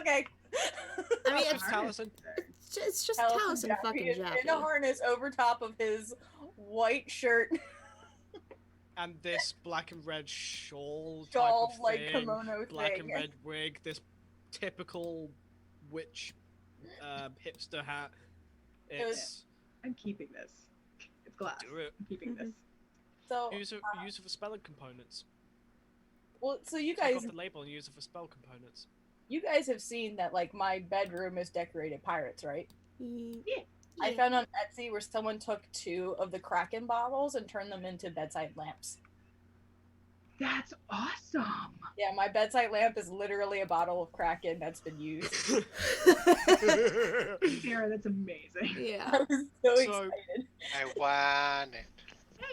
Okay. I mean, Taliesin. it's just Allison Taliesin fucking is Jaffe. in a harness over top of his white shirt, And this black and red shawl type shawl, of like thing, kimono black thing. and red wig, this typical witch hipster hat. It's I'm keeping this. It's glass. do it. I'm keeping this. So Use it for spelling components. well, so you Take guys off the label and use it for spell components. have seen that like my bedroom is decorated pirates, right? Yeah. I found on Etsy where someone took 2 of the Kraken bottles and turned them into bedside lamps. That's awesome. Yeah, my bedside lamp is literally a bottle of Kraken that's been used. Sarah, that's amazing. Yeah. I was so So- excited. I want it.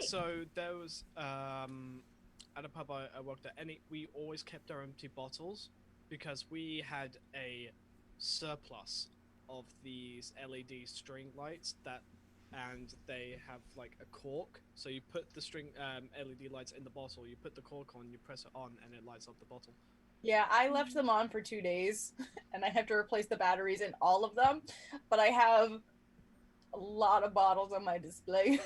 So there was at a pub I worked at, we always kept our empty bottles because we had a surplus of these LED string lights and they have like a cork. So you put the string LED lights in the bottle, you put the cork on, you press it on, and it lights up the bottle. Yeah, I left them on for 2 days, and I have to replace the batteries in all of them, but I have a lot of bottles on my display.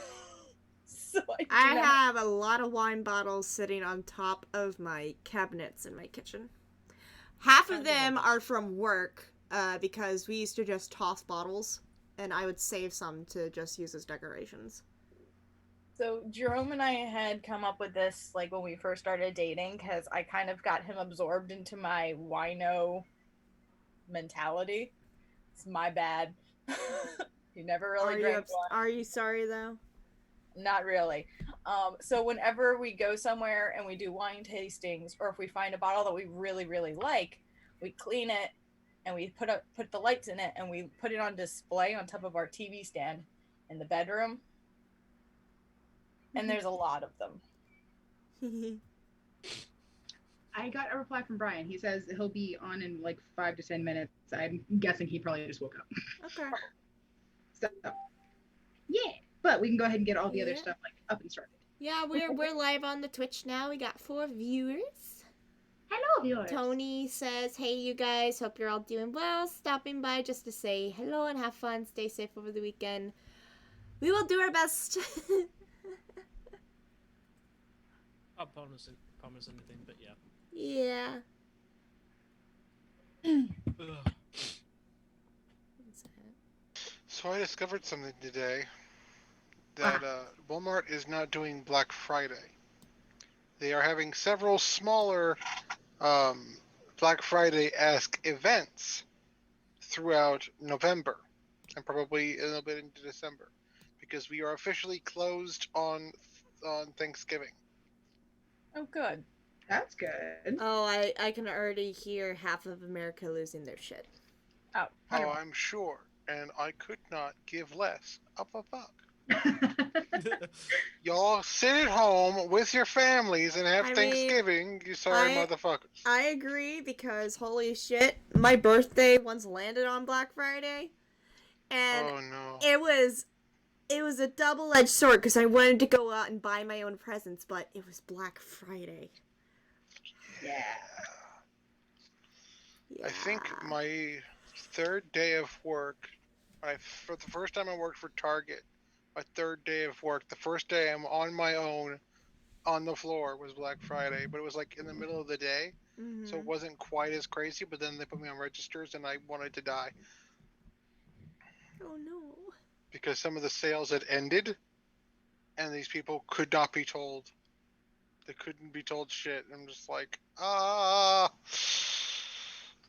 So I have a lot of wine bottles sitting on top of my cabinets in my kitchen. Half of them are from work, because we used to just toss bottles, and I would save some to just use as decorations. So Jerome and I had come up with this like when we first started dating, because I kind of got him absorbed into my wino mentality. It's my bad. He never really drank wine. Are you sorry though? Not really. So whenever we go somewhere and we do wine tastings, or if we find a bottle that we really, really like, we clean it and we put the lights in it and we put it on display on top of our TV stand in the bedroom. And there's a lot of them. I got a reply from Brian. He says he'll be on in like 5 to 10 minutes. I'm guessing he probably just woke up. Okay. So, yeah. But we can go ahead and get all the other Yeah. stuff like up and started. Yeah, we're live on the Twitch now. We got 4 viewers. Hello, viewers. Tony says, "Hey, you guys. Hope you're all doing well. Stopping by just to say hello and have fun. Stay safe over the weekend. We will do our best." I promise anything, but yeah. Yeah. Ugh. What's that? So I discovered something today that Walmart is not doing Black Friday. They are having several smaller Black Friday-esque events throughout November and probably a little bit into December because we are officially closed on Thanksgiving. Oh, good. That's good. Oh, I can already hear half of America losing their shit. Oh, Oh, I'm sure. And I could not give less of a fuck. Y'all sit at home with your families and have Thanksgiving, you sorry motherfuckers. I agree because holy shit, my birthday once landed on Black Friday, and Oh no. it was a double-edged sword because I wanted to go out and buy my own presents, but it was Black Friday. Yeah. I think my third day of work, for the first time I worked for Target, my third day of work, the first day I'm on my own on the floor was Black Friday, but it was like in the middle of the day, so it wasn't quite as crazy, but then they put me on registers and I wanted to die. Oh no. Because some of the sales had ended, and these people could not be told. They couldn't be told shit. I'm just like,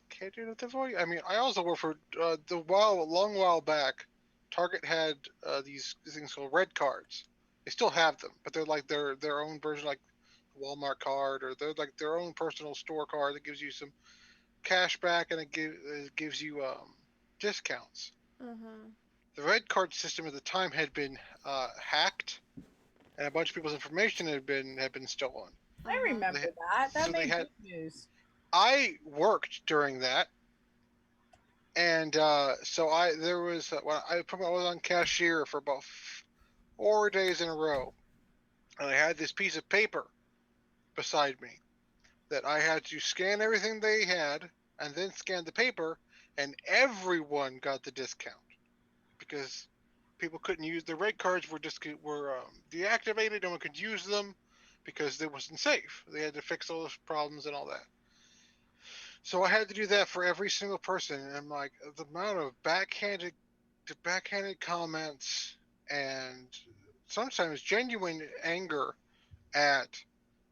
can't do nothing for you. I mean, I also work for long while back. Target had these things called red cards. They still have them, but they're like their own version, like Walmart card, or they're like their own personal store card that gives you some cash back and it gives you discounts. The red card system at the time had been hacked, and a bunch of people's information had been stolen. I remember that. That made good news. I worked during that, and so there was when I was on cashier for about 4 days in a row, and I had this piece of paper beside me that I had to scan everything they had, and then scanned the paper, and everyone got the discount because people couldn't use the red cards were deactivated. No one could use them because it wasn't safe. They had to fix all those problems and all that. So I had to do that for every single person, and I'm like, the amount of backhanded comments and sometimes genuine anger at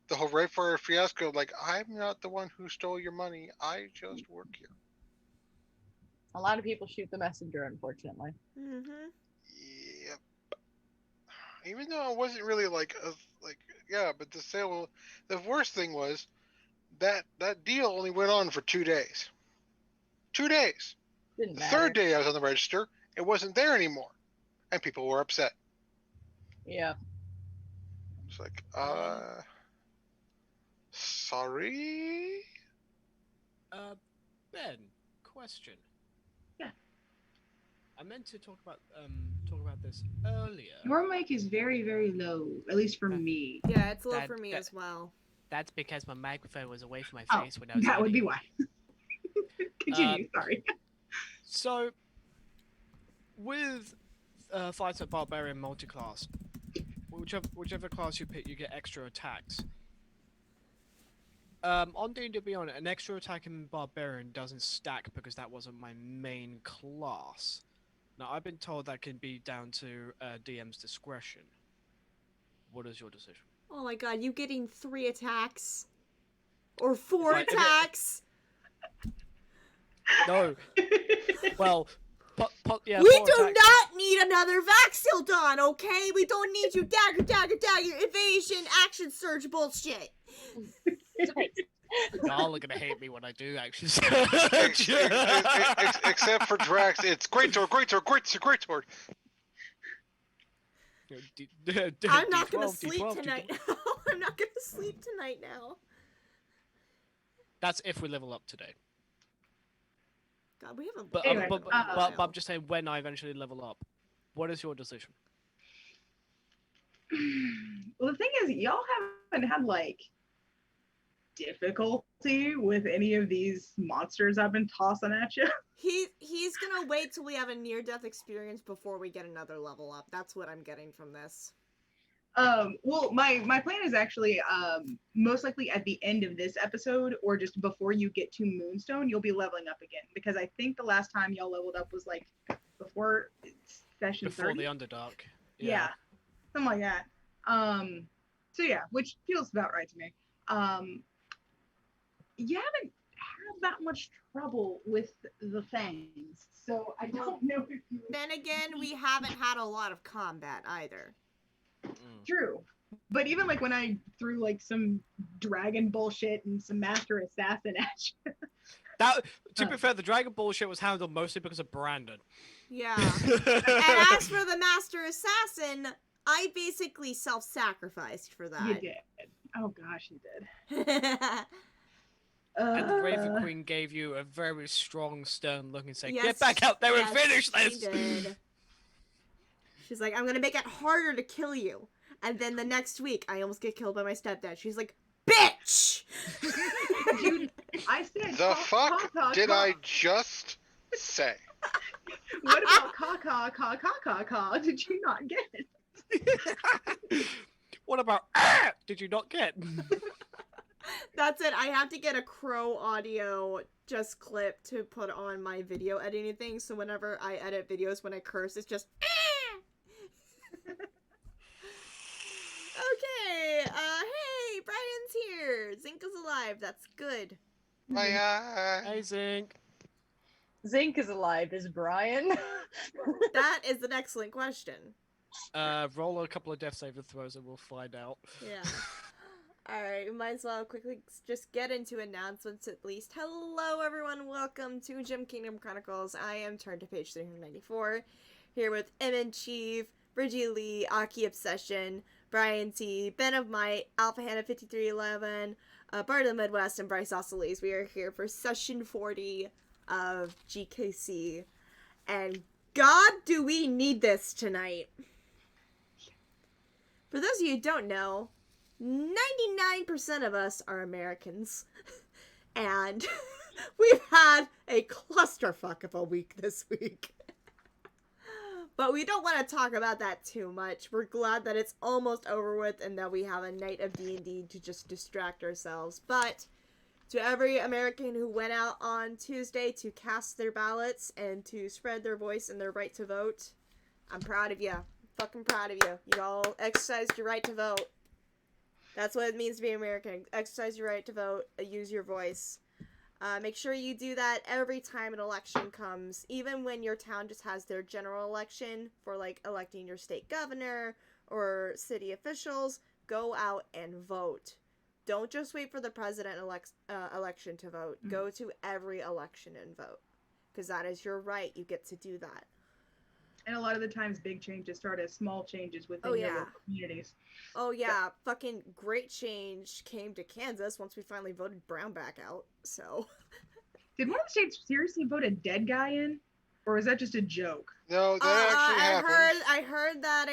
the whole Red Fire fiasco. Like, I'm not the one who stole your money. I just work here. A lot of people shoot the messenger, unfortunately. Mm-hmm. Yep. Even though I wasn't really yeah, but the worst thing was that deal only went on for 2 days. 2 days. Didn't The matter. third day I was on the register, it wasn't there anymore, and people were upset. Yeah. It's like, sorry. Ben, question. Yeah. I meant to talk about this earlier. Your mic is very, very low, at least for me. Yeah, it's low That- for me that- as well. That's because my microphone was away from my Oh, face when I was. that would be eating. why. Continue, sorry. So, with Fighter Barbarian multi-class, whichever class you pick, you get extra attacks. On D&D Beyond, an extra attack in Barbarian doesn't stack because that wasn't my main class. Now, I've been told that can be down to DM's discretion. What is your decision? Oh my god, you getting 3 attacks? Or 4 Right, if it- attacks? No. Well, yeah. We 4 do attacks. not need another Vaxildon, okay? We don't need you dagger, evasion, action surge bullshit. Y'all are gonna hate me when I do actually. Except for Drax, it's great sword. I'm not gonna D12, sleep D12, tonight now. I'm not gonna sleep tonight now. That's if we level up today. God, we have a But, Anyway, but I'm just saying when I eventually level up. What is your decision? Well, the thing is, y'all haven't had like difficulty with any of these monsters I've been tossing at you. He's gonna wait till we have a near-death experience before we get another level up. That's what I'm getting from this. Well, my plan is actually most likely at the end of this episode or just before you get to Moonstone, you'll be leveling up again because I think the last time y'all leveled up was like before session Before 30. the Underdark. Yeah, something like that. So yeah, which feels about right to me. You haven't had that much trouble with the fangs, so I don't know if you. Then again, we haven't had a lot of combat either. True. But even like when I threw like some dragon bullshit and some master assassin at you. That, to be fair, the dragon bullshit was handled mostly because of Brandon. Yeah. And as for the master assassin, I basically self-sacrificed for that. You did. Oh gosh, you did. And the Raven Queen gave you a very strong, stern look and said, Yes, "Get back out there and yes, finish she this." did. She's like, I'm gonna make it harder to kill you. And then the next week, I almost get killed by my stepdad. She's like, bitch! Dude, I said The fuck caw, did caw. I just say? What about caw? Did you not get it? What about did you not get? That's it. I have to get a crow audio just clip to put on my video editing thing. So whenever I edit videos, when I curse, it's just. Okay. Hey, Brian's here. Zinc is alive. That's good. Hey, Zink. Zinc is alive. Is Brian? That is an excellent question. Roll a couple of death saver throws and we'll find out. Yeah. Alright, we might as well quickly just get into announcements at least. Hello, everyone. Welcome to Kingdom Chronicles. I am turned to page 394. Here with Emin Chief, Bridgie Lee, Aki Obsession, Brian T, Ben of Might, Alpha Hannah 5311, Bart of the Midwest, and Bryce Ossoles. We are here for session 40 of GKC. And God, do we need this tonight. For those of you who don't know, 99% of us are Americans. And We've had a clusterfuck of a week this week. But we don't want to talk about that too much. We're glad that it's almost over with and that we have a night of D&D to just distract ourselves. But to every American who went out on Tuesday to cast their ballots and to spread their voice and their right to vote, I'm proud of you. Fucking proud of you. You all exercised your right to vote. That's what it means to be American. Exercise your right to vote. Use your voice. Make sure you do that every time an election comes, even when your town just has their general election for, like, electing your state governor or city officials. Go out and vote. Don't just wait for the president election to vote. Mm-hmm. Go to every election and vote, because that is your right. You get to do that. And a lot of the times, big changes start as small changes within your local communities. Oh, yeah. Fucking great change came to Kansas once we finally voted Brown back out, so. Did one of the states seriously vote a dead guy in? Or is that just a joke? No, that actually happened. I heard that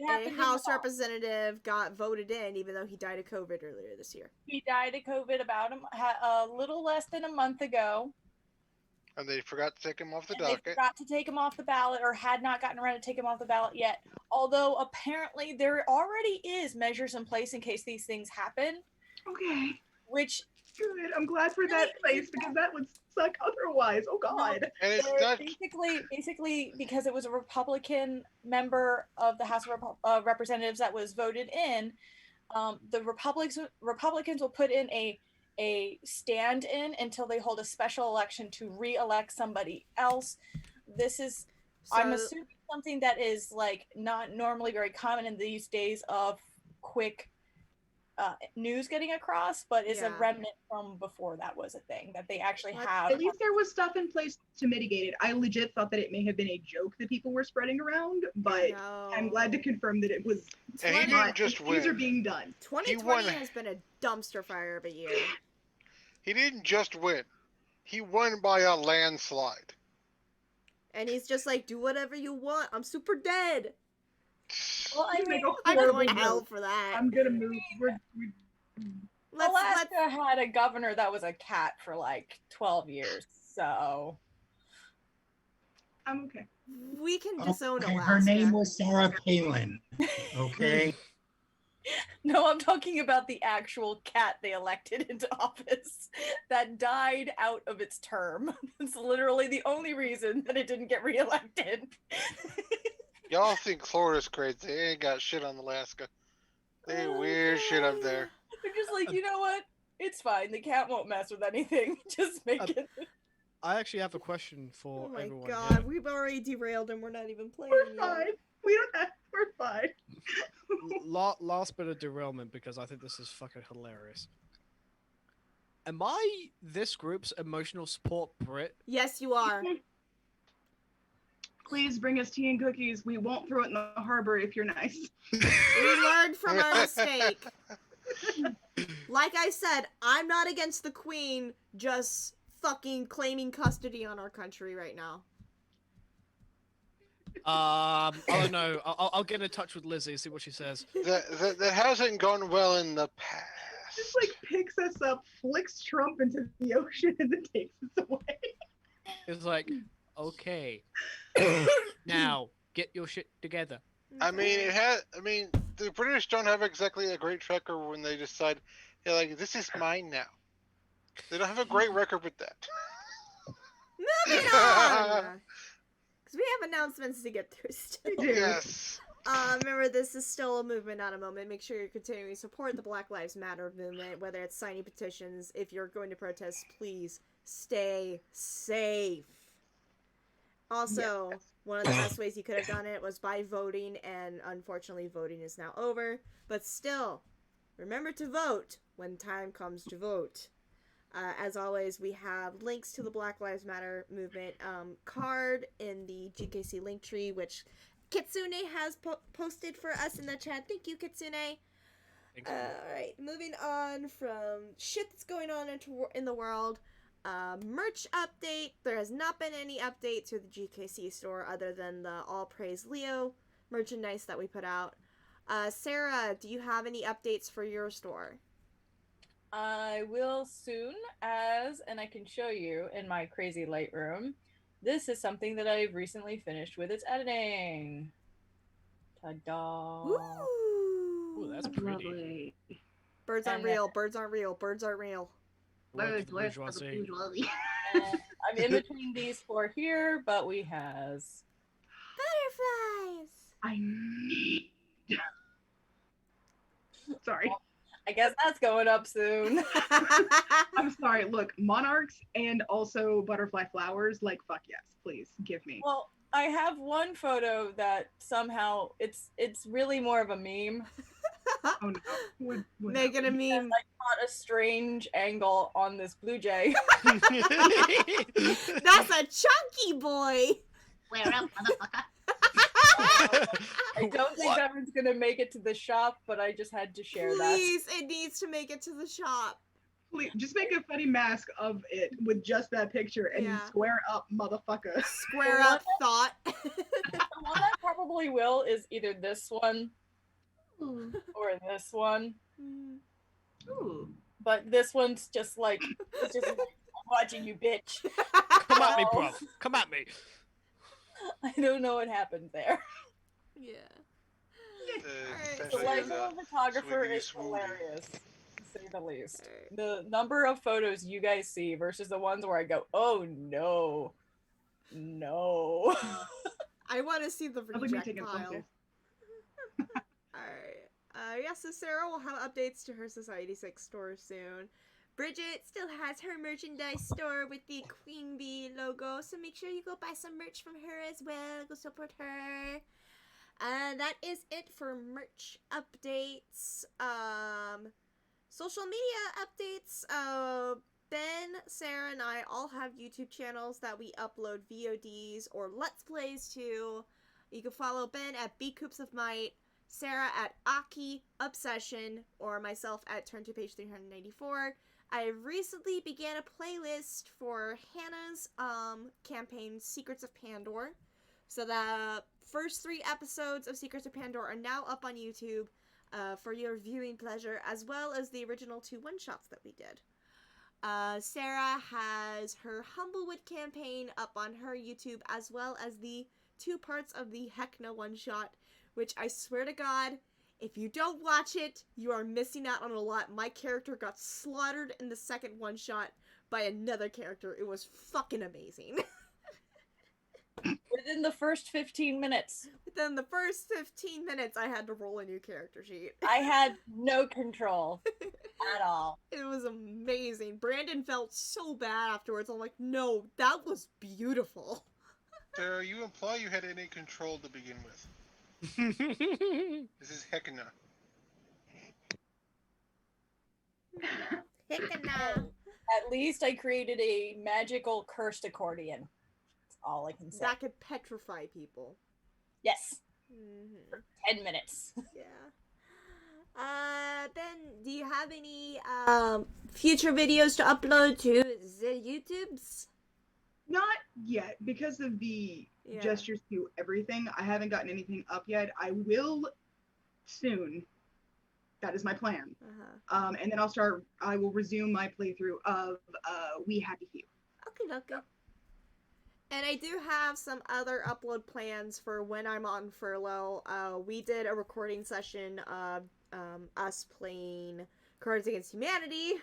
a House representative got voted in, even though he died of COVID earlier this year. He died of COVID about a little less than a month ago. And they forgot to take him off the docket. They forgot to take him off the ballot, or had not gotten around to take him off the ballot yet. Although apparently there already is measures in place in case these things happen. Okay. Which good. I'm glad for that place, because that would suck otherwise. Oh God. No, and it's not basically because it was a Republican member of the House of Representatives that was voted in. The Republicans will put in a stand-in until they hold a special election to re-elect somebody else. This is, I'm assuming, something that is like not normally very common in these days of quick news getting across, but is a remnant from before that was a thing that they actually have. At least there was stuff in place to mitigate it. I legit thought that it may have been a joke that people were spreading around, but I'm glad to confirm that it was. And he didn't just win. Things are being done. 2020 has been a dumpster fire of a year. He didn't just win. He won by a landslide. And he's just like, do whatever you want. I'm super dead. Well, I mean, I'm going to hell for that. I'm gonna move. Alaska had a governor that was a cat for like 12 years, so I'm okay. We can disown Alaska. Her name was Sarah Palin. Okay. No, I'm talking about the actual cat they elected into office that died out of its term. It's literally the only reason that it didn't get reelected. Y'all think Florida's crazy. They ain't got shit on Alaska. They weird shit up there. They're just like, you know what? It's fine. The cat won't mess with anything. Just make it. I actually have a question for everyone. Oh my god, we've already derailed and we're not even playing. We're fine. We don't have. We're fine. Last bit of derailment, because I think this is fucking hilarious. Am I this group's emotional support Brit? Yes, you are. Please bring us tea and cookies. We won't throw it in the harbor if you're nice. We learned from our mistake. Like I said, I'm not against the Queen just fucking claiming custody on our country right now. I don't know. I'll get in touch with Lizzie, see what she says. That hasn't gone well in the past. Just like picks us up, flicks Trump into the ocean, and then takes us away. It's like, okay, now get your shit together. I mean, the British don't have exactly a great track record when they decide, they're like, this is mine now. They don't have a great record with that. Moving on! Because we have announcements to get through still. Yes. Remember, this is still a movement, not a moment. Make sure you're continuing to support the Black Lives Matter movement, whether it's signing petitions. If you're going to protest, please stay safe. Also, one of the best ways you could have done it was by voting, and unfortunately voting is now over. But still, remember to vote when time comes to vote. As always, we have links to the Black Lives Matter movement card in the GKC link tree, which Kitsune has posted for us in the chat. Thank you, Kitsune. Alright, moving on from shit that's going on in the world. Merch update. There has not been any update to the GKC store other than the All Praise Leo merchandise that we put out. Sarah, do you have any updates for your store? I will soon and I can show you in my crazy Lightroom. This is something that I've recently finished with its editing. Ta-da! Ooh, that's Ooh. pretty. Lovely. Birds aren't And real. Birds aren't real. Birds aren't real. Work for the Words for the bourgeoisie. bourgeoisie. And I'm in between these four here, but we has. Butterflies. I need. Sorry. I guess that's going up soon. I'm sorry. Look, monarchs and also butterfly flowers. Like, fuck yes, please give me. Well, I have one photo that somehow it's really more of a meme. Oh no. Would Making a meme. I caught a strange angle on this blue jay. That's a chunky boy. Flare up, motherfucker. I don't think that one's gonna make it to the shop, but I just had to share that. Please, it needs to make it to the shop. Please, just make a funny mask of it with just that picture and Yeah. square up, motherfucker. Square up thought. The one that probably will is either this one Ooh. or this one. Ooh. But this one's just like, it's just like, I'm watching you, bitch. Come at me, Well, bro. Come at me. I don't know what happened there. Yeah. The Essentially, Lego photographer Swiggy is Swooty. hilarious, to say the least. Alright. The number of photos you guys see versus the ones where I go, oh no, no. I want to see the I think we reject taking pile. focus. Alright. Yeah, so Sarah will have updates to her Society 6 store soon. Bridget still has her merchandise store with the Queen Bee logo, so make sure you go buy some merch from her as well. Go support her. That is it for merch updates. Social media updates. Ben, Sarah, and I all have YouTube channels that we upload VODs or Let's Plays to. You can follow Ben at Bcoops of Might, Sarah at Aki Obsession, or myself at Turn to Page 394. I recently began a playlist for Hannah's campaign, Secrets of Pandora. So the first 3 episodes of Secrets of Pandora are now up on YouTube for your viewing pleasure, as well as the original 2 one-shots that we did. Sarah has her Humblewood campaign up on her YouTube, as well as the 2 parts of the Heckna one-shot, which I swear to God, if you don't watch it, you are missing out on a lot. My character got slaughtered in the second one-shot by another character. It was fucking amazing. Within the first 15 minutes, Within the first 15 minutes, I had to roll a new character sheet. I had no control at all. It was amazing. Brandon felt so bad afterwards. I'm like, no, that was beautiful. Sarah, you imply you had innate control to begin with. This is Hecna. At least I created a magical cursed accordion. That's all I can say. That could petrify people. Yes, Mm-hmm. 10 minutes. Yeah. Ben, do you have any future videos to upload to the YouTubes? Not yet, because of the Yeah. gestures to everything. I haven't gotten anything up yet. I will soon. That is my plan. Uh-huh. And then I will resume my playthrough of We Happy Few. Okay. And I do have some other upload plans for when I'm on furlough. We did a recording session of us playing Cards Against Humanity.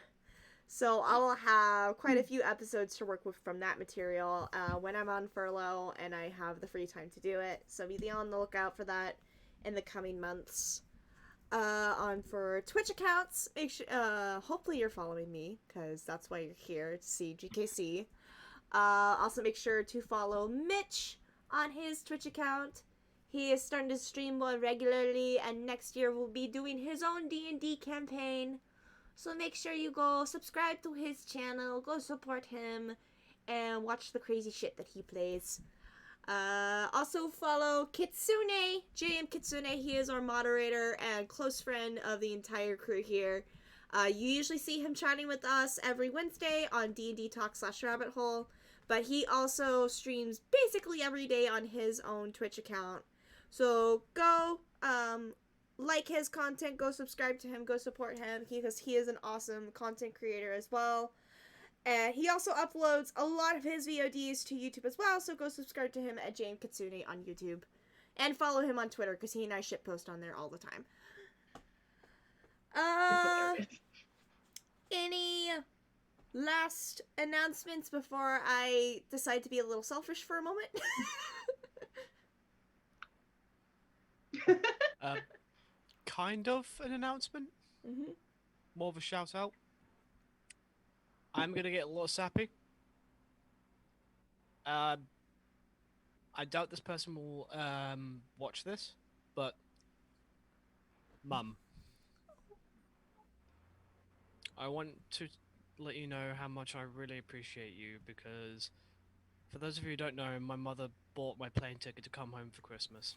So I will have quite a few episodes to work with from that material when I'm on furlough and I have the free time to do it. So be on the lookout for that in the coming months. For Twitch accounts, make sure, hopefully you're following me, because that's why you're here, to see GKC. Also make sure to follow Mitch on his Twitch account. He is starting to stream more regularly, and next year will be doing his own D&D campaign. So make sure you go subscribe to his channel, go support him, and watch the crazy shit that he plays. Also follow Kitsune, JM Kitsune. He is our moderator and close friend of the entire crew here. You usually see him chatting with us every Wednesday on D&D Talk/Rabbit Hole, but he also streams basically every day on his own Twitch account. So go like his content, go subscribe to him, go support him, because he is an awesome content creator as well. And he also uploads a lot of his VODs to YouTube as well, so go subscribe to him at Jane Kitsune on YouTube. And follow him on Twitter, because he and I shitpost on there all the time. Any last announcements before I decide to be a little selfish for a moment? Kind of an announcement. Mm-hmm. More of a shout out. I'm gonna get a little sappy. I doubt this person will watch this, but Mum, I want to let you know how much I really appreciate you, because for those of you who don't know, my mother bought my plane ticket to come home for Christmas.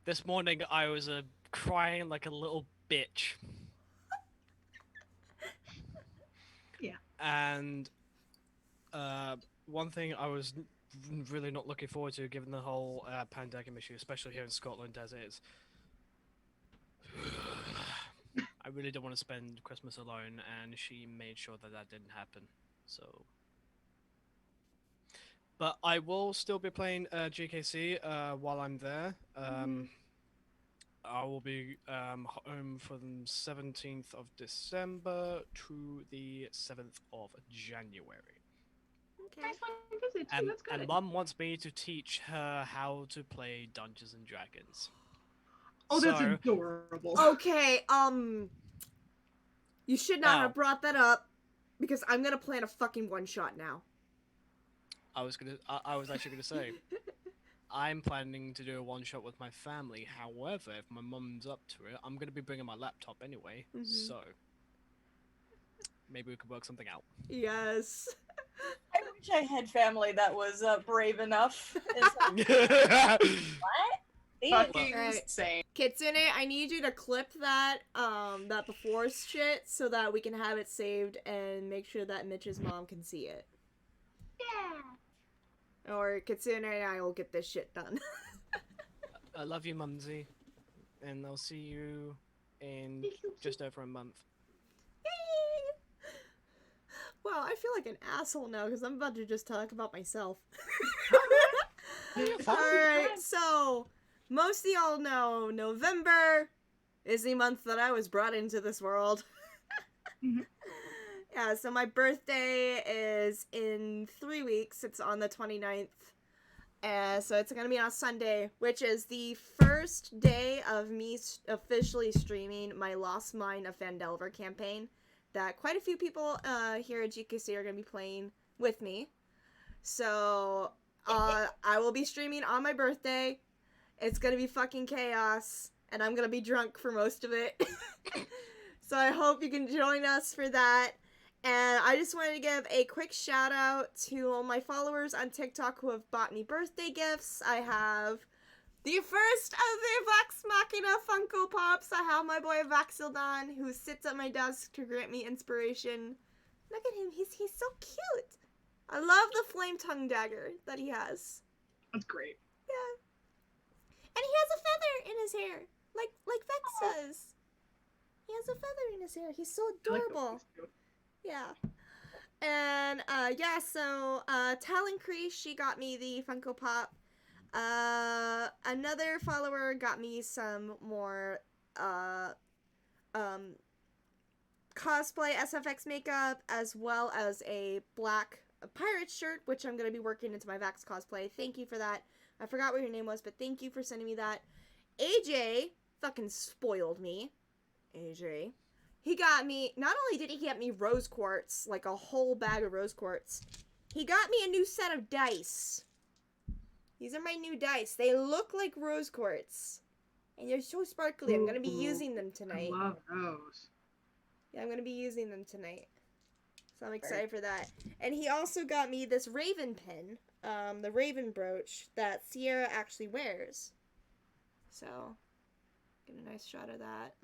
This morning I was crying like a little bitch. Yeah. And one thing I was really not looking forward to, given the whole pandemic issue, especially here in Scotland as it is. I really don't want to spend Christmas alone, and she made sure that that didn't happen. So, but I will still be playing GKC while I'm there. I will be home from 17th of December to the 7th of January. Okay. Nice long visit too. And, That's good. and Mum wants me to teach her how to play Dungeons and Dragons. Oh, that's So, adorable. Okay, you should not Now- have brought that up, because I'm gonna plan a fucking one-shot now. I was actually gonna say, I'm planning to do a one shot with my family. However, if my mum's up to it, I'm gonna be bringing my laptop anyway. Mhm. So maybe we could work something out. Yes. I wish I had family that was brave enough. It's like, what? Fucking Right. same. Kitsune, I need you to clip that, that before shit, so that we can have it saved and make sure that Mitch's mom can see it. Yeah. Or Kitsune and I will get this shit done. I love you, Mumsy, and I'll see you in just over a month. Yay! Wow, I feel like an asshole now because I'm about to just talk about myself. Alright, so most of y'all know November is the month that I was brought into this world. Mhm. Yeah, so my birthday is in 3 weeks. It's on the 29th. So it's going to be on Sunday, which is the first day of me officially streaming my Lost Mine of Phandelver campaign that quite a few people here at GKC are going to be playing with me. So I will be streaming on my birthday. It's going to be fucking chaos, and I'm going to be drunk for most of it. So I hope you can join us for that. And I just wanted to give a quick shout out to all my followers on TikTok who have bought me birthday gifts. I have the first of the Vox Machina Funko Pops. I have my boy Vaxildon, who sits at my desk to grant me inspiration. Look at him, he's so cute. I love the flame tongue dagger that he has. That's great. Yeah. And he has a feather in his hair, like Vex does. He has a feather in his hair. He's so I like those adorable. ones too. Yeah. And, yeah, so, Talon Cree, she got me the Funko Pop. Another follower got me some more, cosplay SFX makeup, as well as a black pirate shirt, which I'm gonna be working into my Vax cosplay. Thank you for that. I forgot what your name was, but thank you for sending me that. AJ fucking spoiled me. AJ. He got me, not only did he get me rose quartz, like a whole bag of rose quartz, he got me a new set of dice. These are my new dice. They look like rose quartz. And they're so sparkly. I'm going to be Ooh, using them tonight. I love those. Yeah, I'm going to be using them tonight. So I'm excited for that. And he also got me this raven pin, the raven brooch that Sierra actually wears. So, get a nice shot of that.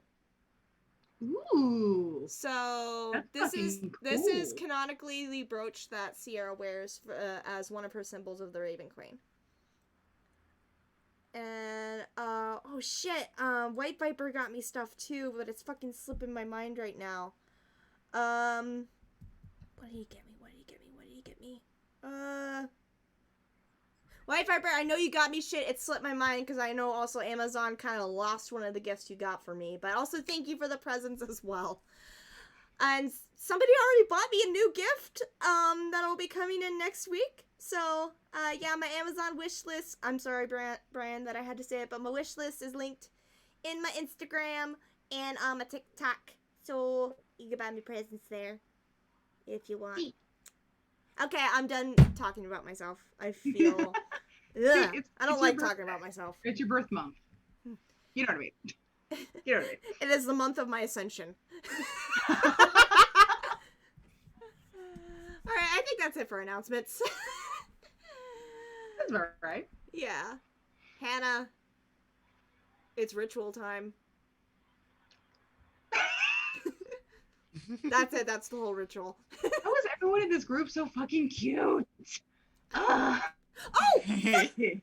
Ooh. So That's this fucking is cool. canonically the brooch that Sierra wears as one of her symbols of the Raven Queen. And oh shit, White Viper got me stuff too, but it's fucking slipping my mind right now. What did he get me? What did he get me? What did he get me? White Viper, I know you got me shit. It slipped my mind because I know also Amazon kind of lost one of the gifts you got for me. But also thank you for the presents as well. And somebody already bought me a new gift that'll be coming in next week. So, yeah, my Amazon wish list. I'm sorry, Brian, that I had to say it, but my wish list is linked in my Instagram and on my TikTok. So, you can buy me presents there if you want. Okay, I'm done talking about myself. I feel... Ugh, I don't like talking about myself. It's your birth month. You know what I mean. You know what I mean. It is the month of my ascension. Alright, I think that's it for announcements. That's about right. Yeah. Hannah, it's ritual time. That's it, that's the whole ritual. How is everyone in this group so fucking cute? Oh! The fucking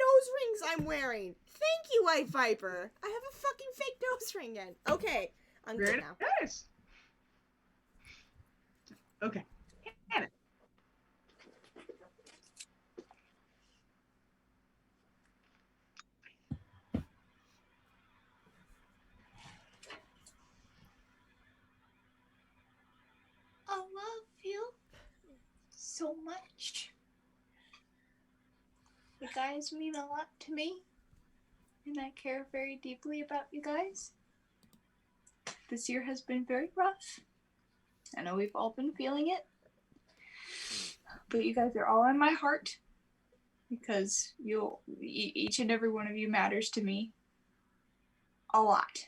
nose rings I'm wearing. Thank you, White Viper. I have a fucking fake nose ring in. Okay, I'm good now. Nice. Okay. Hannah. I love you so much. You guys mean a lot to me, and I care very deeply about you guys. This year has been very rough. I know we've all been feeling it, but you guys are all in my heart because each and every one of you matters to me a lot.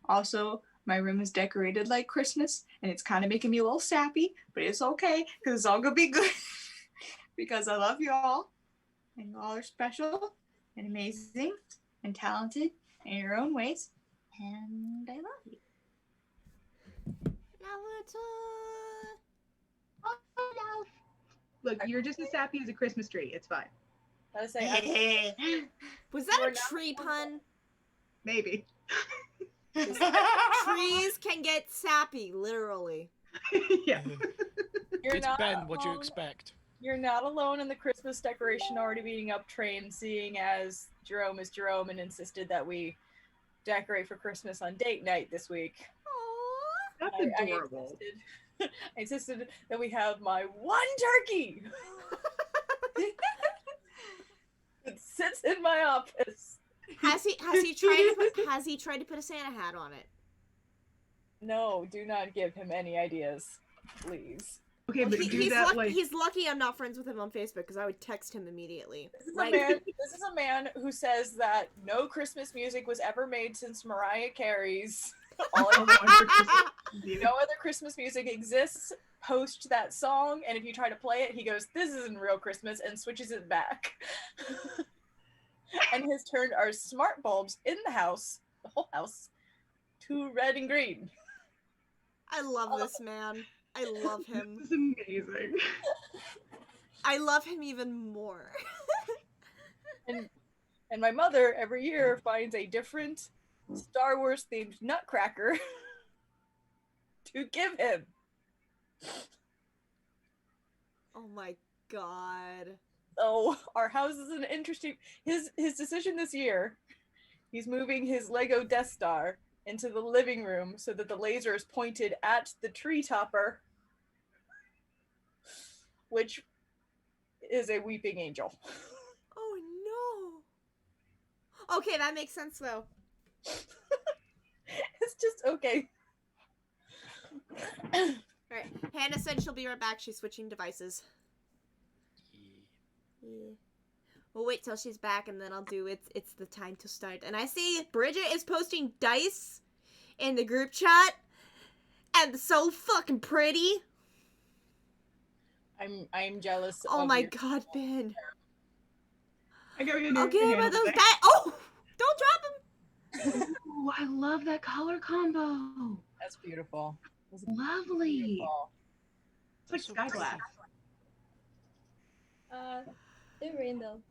Also, my room is decorated like Christmas, and it's kind of making me a little sappy, but it's okay because it's all gonna be good because I love you all. And you all are special and amazing and talented in your own ways. And I love you. Look, you're just as sappy as a Christmas tree. It's fine. I was saying, Was that a tree pun? Maybe. Trees can get sappy, literally. Yeah. It's Ben, what do you expect? You're not alone in the Christmas decoration already being up train, seeing as Jerome is Jerome and insisted that we decorate for Christmas on date night this week. Aww. That's adorable. I insisted that we have my one turkey. It sits in my office. Has he tried to put a Santa hat on it? No, do not give him any ideas, please. Okay, but he's lucky I'm not friends with him on Facebook because I would text him immediately. This is a man who says that no Christmas music was ever made since Mariah Carey's. No other Christmas music exists post that song, and if you try to play it, he goes, "This isn't real Christmas," and switches it back. And has turned our smart bulbs in the house, the whole house, to red and green. I love this man. I love him. This is amazing. I love him even more. And my mother every year finds a different Star Wars themed nutcracker to give him. Oh my god. So our house is an interesting. His decision this year. He's moving his Lego Death Star into the living room so that the laser is pointed at the tree topper, which is a weeping angel. Oh no. Okay, that makes sense though. It's just okay. Alright, Hannah said she'll be right back. She's switching devices. Yeah. We'll wait till she's back and then I'll do it's the time to start. And I see Bridget is posting dice in the group chat. And so fucking pretty. I'm jealous. Oh my god, Ben. I got you. Okay, but those bad. Oh, don't drop them. Oh, I love that color combo. That's beautiful. That's Lovely. beautiful. It's like sky glass. The rainbow.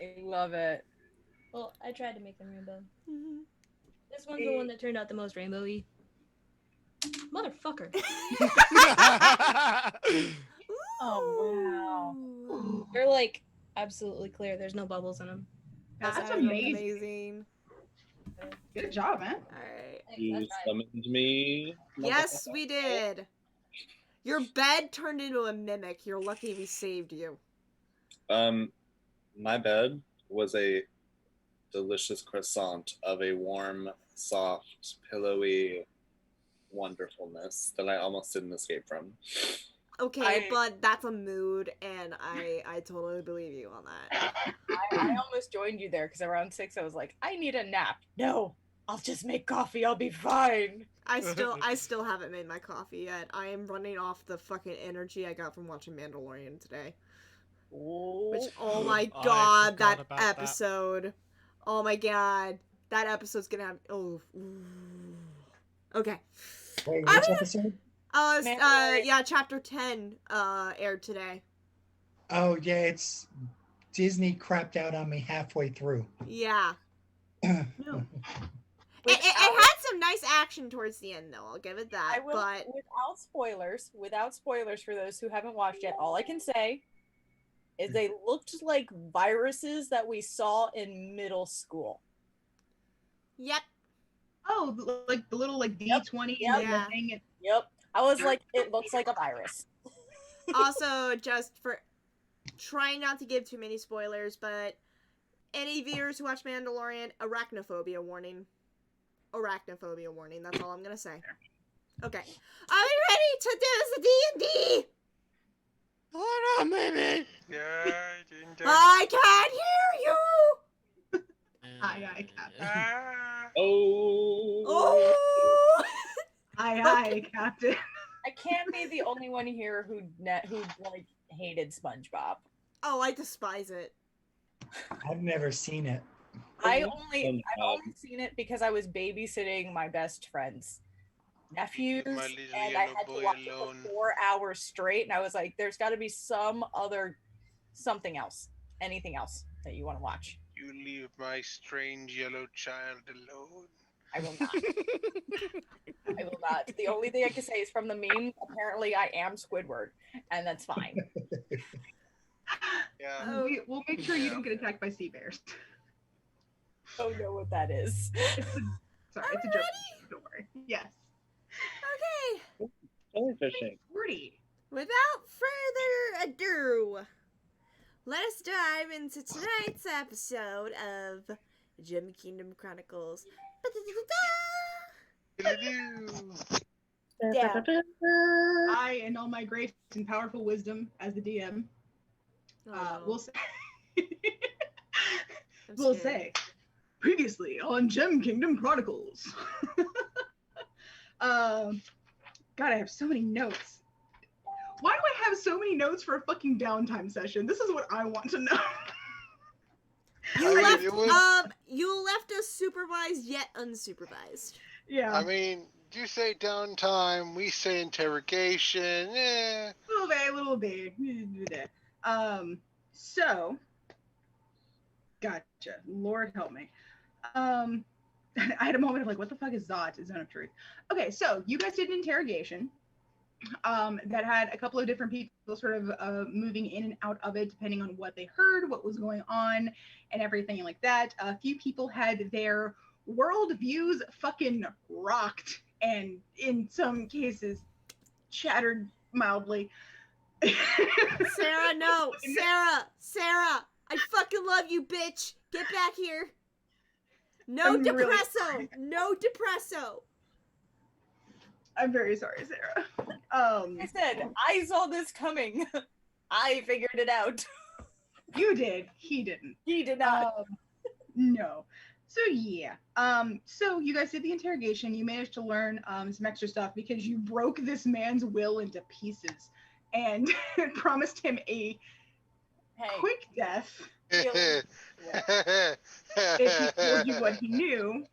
I love it. Well, I tried to make them rainbow. Mhm. This one's the one that turned out the most rainbowy. Motherfucker. Oh, wow. Ooh. They're like absolutely clear. There's no bubbles in them. That's That's amazing. amazing. Good job, man. All right. Thanks, You I tried. summoned me. Yes, we did. Your bed turned into a mimic. You're lucky we saved you. My bed was a delicious croissant of a warm, soft, pillowy wonderfulness that I almost didn't escape from. Okay, but that's a mood, and I totally believe you on that. I almost joined you there because around 6 I was like, I need a nap. No, I'll just make coffee. I'll be fine. I still haven't made my coffee yet. I am running off the fucking energy I got from watching Mandalorian today. Which, oh my I god, that forgot about that. episode. Oh my god. That episode's gonna have. Oh. Okay. Wait, I which was- episode? Mandalorian. Yeah, chapter 10 aired today. Oh, yeah, it's Disney crapped out on me halfway through. Yeah. No. It had some nice action towards the end, though. I'll give it that. I will, But without spoilers for those who haven't watched yet, all I can say is they looked like viruses that we saw in middle school. yep. Oh, like the little like Yep. D20 Yep. and Yeah. the thing. Yep. I was like, it looks like a virus. Also, just for trying not to give too many spoilers, but any viewers who watch Mandalorian, arachnophobia warning. Arachnophobia warning. That's all I'm gonna say. Okay. Are we ready to do the D&D? Hold on, baby. I can't hear you. Aye, Captain. Oh. Oh. Aye, Captain. I can't be the only one here who like hated SpongeBob. Oh, I despise it. I've never seen it. I've only seen it because I was babysitting my best friend's nephews, My little and I yellow had to boy watch alone. it for 4 hours straight. And I was like, "There's got to be something else, anything else that you want to watch." You leave my strange yellow child alone. I will not. I will not. The only thing I can say is from the meme. Apparently, I am Squidward, and that's fine. Yeah. We'll make sure you don't get attacked by sea bears. Don't know what that is. Sorry, it's a joke. Don't worry. Yes. Okay. Jellyfishing. 40. Without further ado, let us dive into tonight's episode of Kingdom Chronicles. Yeah. I, in all my grace and powerful wisdom as the DM, Oh, will say, I'm will scared. say, previously on Kingdom Chronicles. God, I have so many notes. Why do I have so many notes for a fucking downtime session? This is what I want to know. You left, it was- you left us supervised yet unsupervised. Yeah. I mean, you say downtime, we say interrogation. Eh. Little bit. So, gotcha. Lord help me. I had a moment of like, what the fuck is Zot? Zone of Truth. Okay, so you guys did an interrogation that had a couple of different people sort of moving in and out of it, depending on what they heard, what was going on, and everything like that. A few people had their world views fucking rocked, and in some cases, shattered mildly. Sarah, no! Sarah! I fucking love you, bitch! Get back here! No I'm really depresso! sorry. No depresso! I'm very sorry, Sarah. I said, I saw this coming. I figured it out. You did. He didn't. He did not. No. So yeah. So you guys did the interrogation. You managed to learn some extra stuff because you broke this man's will into pieces and promised him a Hey, quick death Really? if he told you what he knew,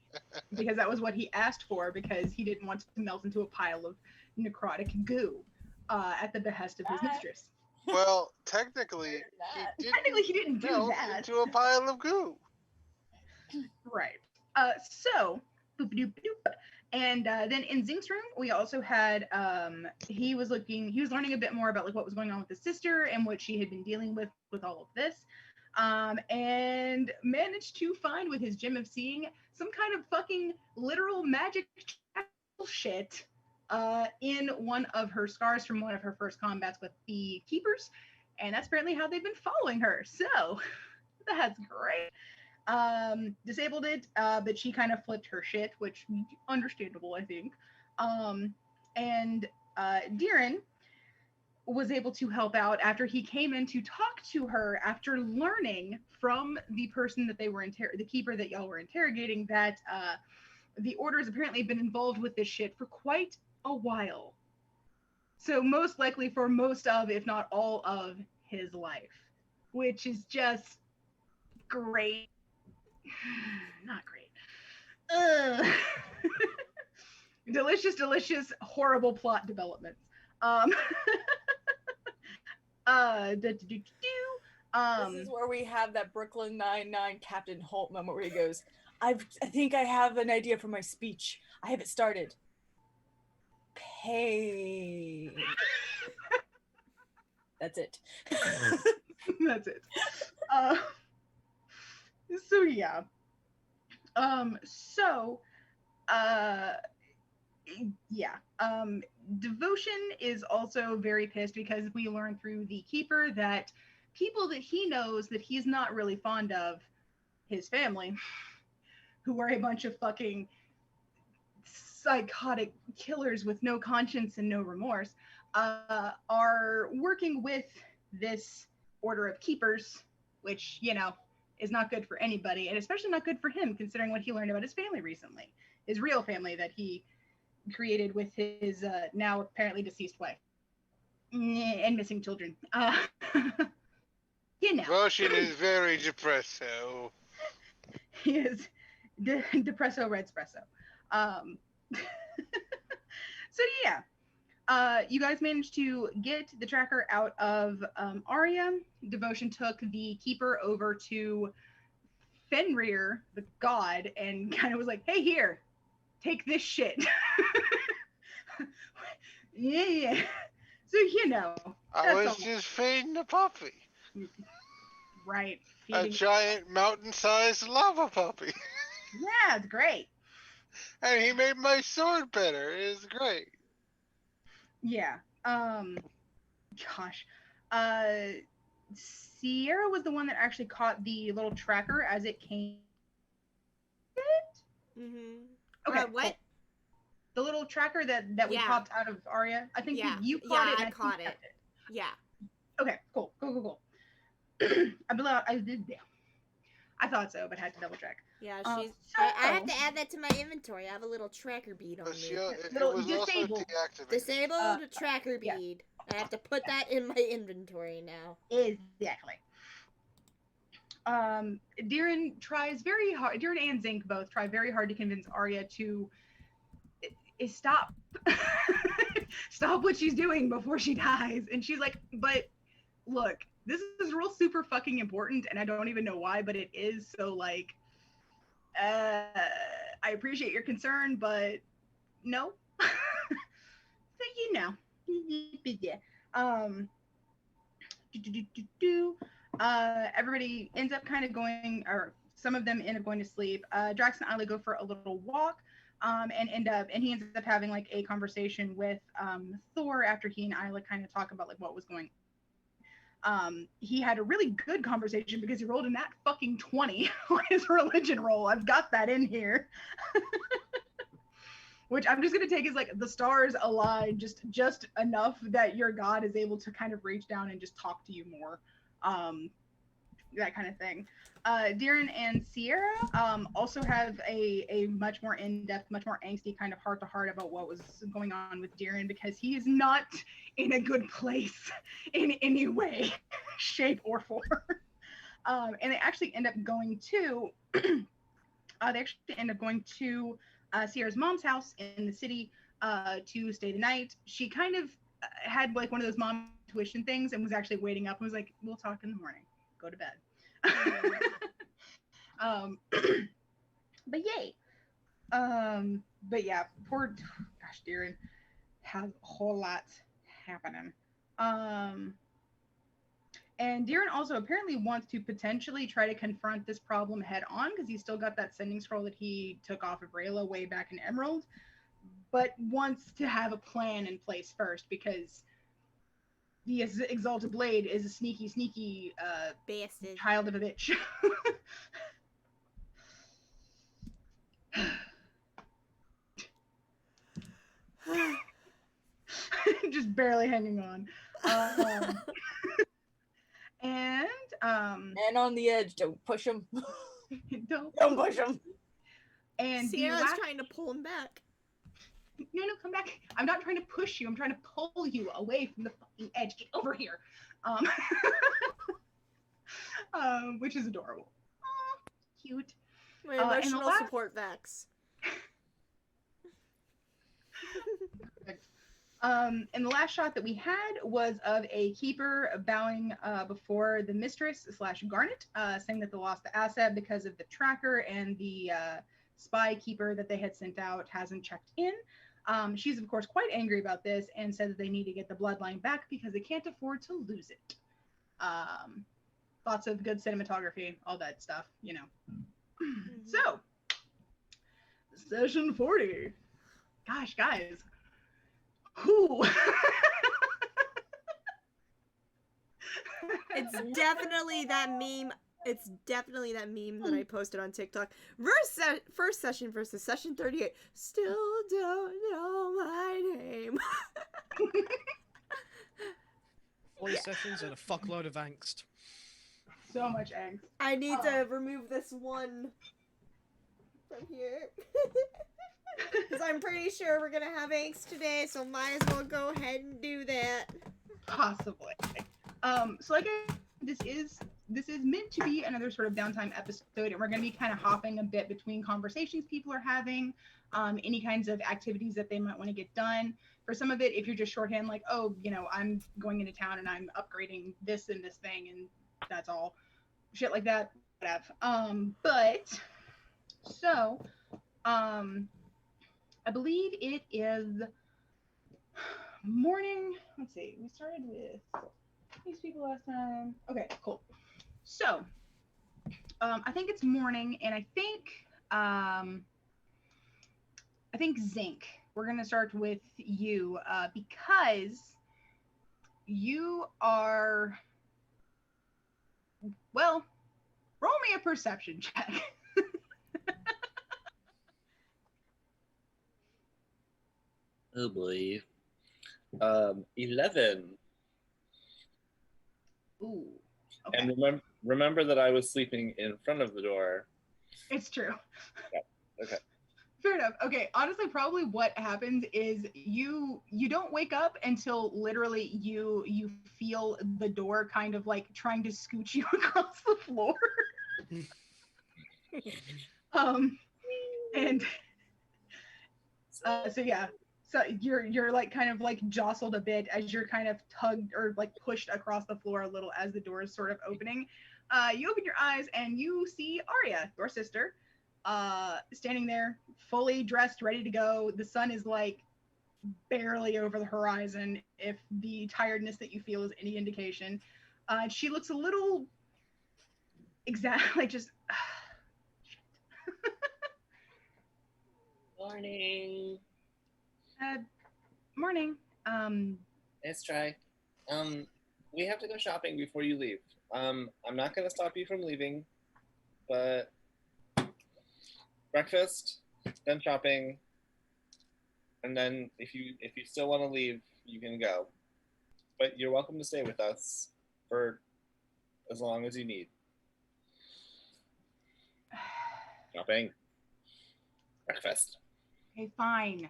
because that was what he asked for, because he didn't want to melt into a pile of necrotic goo at the behest of his mistress. Well, technically, That. he Technically, didn't he didn't do melt that. into a pile of goo. Right. So, boop-a-doop-a-doop. And then in Zink's room, we also had he was learning a bit more about like what was going on with his sister and what she had been dealing with all of this, and managed to find with his gem of seeing some kind of fucking literal magic shit in one of her scars from one of her first combats with the keepers, and that's apparently how they've been following her. So that's great. Disabled it, but she kind of flipped her shit, which understandable, I think. And Diren was able to help out after he came in to talk to her after learning from the person that they were the keeper that y'all were interrogating that the order has apparently been involved with this shit for quite a while. So most likely for most of, if not all of his life, which is just great. Not great. Delicious, delicious, horrible plot developments. Um, This is where we have that Brooklyn Nine-Nine Captain Holt moment where he goes, I think I have an idea for my speech. I have it started. Pain. That's it. That's it. So yeah. So yeah. Devotion is also very pissed because we learn through the keeper that people that he knows that he's not really fond of, his family, who are a bunch of fucking psychotic killers with no conscience and no remorse, are working with this order of keepers, which, you know, is not good for anybody, and especially not good for him, considering what he learned about his family recently. His real family that he created with his now apparently deceased wife and missing children. You know. Devotion is very depresso. He is depresso red espresso. So yeah, you guys managed to get the tracker out of Arya. Devotion took the keeper over to Fenrir, the god, and kind of was like, "Hey, here, take this shit." Yeah. So you know, I was all. just feeding a puppy. Right. A giant mountain-sized lava puppy. Yeah, it's great. And he made my sword better. It was great. Yeah. Gosh. Sierra was the one that actually caught the little tracker as it came. Mm-hmm. Okay. What? Cool. The little tracker that we popped out of Arya. I think you caught it. And I caught it. Yeah. Okay. Cool. Cool. I thought so, but had to double check. Yeah, she's. I have to add that to my inventory. I have a little tracker bead on me. It was also deactivated. Disabled tracker bead. Yeah. I have to put that in my inventory now. Exactly. Diren tries very hard. Diren and Zink both try very hard to convince Arya to stop, stop what she's doing before she dies. And she's like, "But look, this is real super fucking important, and I don't even know why, but it is. So like, I appreciate your concern, but no." So you know, yeah. Everybody ends up kind of going, or some of them end up going to sleep. Drax and Isla go for a little walk, and he ends up having like a conversation with Thor after he and Isla kind of talk about like what was going on. He had a really good conversation because he rolled in that fucking 20 on his religion roll. I've got that in here. Which I'm just going to take as like the stars align just enough that your god is able to kind of reach down and just talk to you more. That kind of thing. Diren and Sierra also have a much more in-depth, much more angsty kind of heart-to-heart about what was going on with Diren, because he is not in a good place in any way, shape, or form. And they actually end up going to Sierra's mom's house in the city to stay the night. She kind of had like one of those mom tuition things and was actually waiting up and was like, "We'll talk in the morning. Go to bed." But yay. But yeah, poor gosh, Darren has a whole lot happening. Um, and Darren also apparently wants to potentially try to confront this problem head on because he's still got that sending scroll that he took off of Rayla way back in Emerald, but wants to have a plan in place first because the Exalted Blade is a sneaky Bastard. child of a bitch. Just barely hanging on. And And on the edge, don't push him. don't push him. And Sierra's trying to pull him back. No, come back. I'm not trying to push you. I'm trying to pull you away from the fucking edge. Get over here. Which is adorable. Aww, cute. My emotional support Vex. And the last shot that we had was of a keeper bowing before the mistress / Garnet, saying that they lost the asset because of the tracker and the spy keeper that they had sent out hasn't checked in. She's of course quite angry about this and said that they need to get the bloodline back because they can't afford to lose it. Lots of good cinematography, all that stuff, you know. So, session 40. Gosh, guys. Who? It's definitely that meme. It's definitely that meme that I posted on TikTok. First session versus session 38. Still don't know my name. 40 sessions and a fuckload of angst. So much angst. I need to remove this one from here. Because I'm pretty sure we're going to have angst today, so might as well go ahead and do that. Possibly. So like this is meant to be another sort of downtime episode, and we're going to be kind of hopping a bit between conversations people are having, any kinds of activities that they might want to get done. For some of it, if you're just shorthand, like, oh, you know, I'm going into town and I'm upgrading this and this thing, and that's all. Shit like that, whatever. I believe it is morning. Let's see. We started with these people last time. Okay, cool. So, I think it's morning, and I think Zinc. We're gonna start with you because you are. Well, roll me a perception check. Oh boy. 11. Ooh. Okay. And remember that I was sleeping in front of the door. It's true. Yeah. Okay. Fair enough. Okay, honestly, probably what happens is you don't wake up until literally you feel the door kind of like trying to scooch you across the floor. And so yeah, so you're like kind of like jostled a bit as you're kind of tugged or like pushed across the floor a little as the door is sort of opening. You open your eyes and you see Arya, your sister, standing there, fully dressed, ready to go. The sun is like barely over the horizon, if the tiredness that you feel is any indication. She looks a little like just Morning. Morning. Nice try. We have to go shopping before you leave. I'm not gonna stop you from leaving, but breakfast, then shopping, and then if you still want to leave, you can go. But you're welcome to stay with us for as long as you need. Shopping. Breakfast. Okay, fine.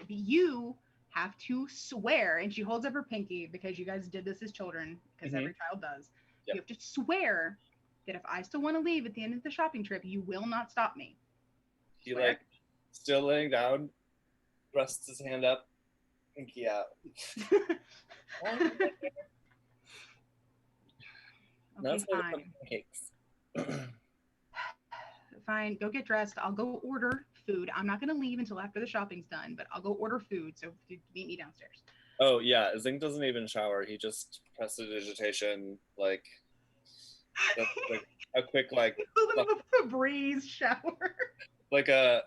You have to swear, and she holds up her pinky because you guys did this as children, because every child does. Yep. You have to swear that if I still want to leave at the end of the shopping trip, you will not stop me. He, like, still laying down, thrusts his hand up, Yeah. Okay, That's why fine. cakes. Fine, go get dressed. I'll go order food. I'm not gonna leave until after the shopping's done, but I'll go order food. So meet me downstairs. Oh yeah, Zink doesn't even shower. He just prestidigitation, like a quick like A little bit of a breeze shower. like a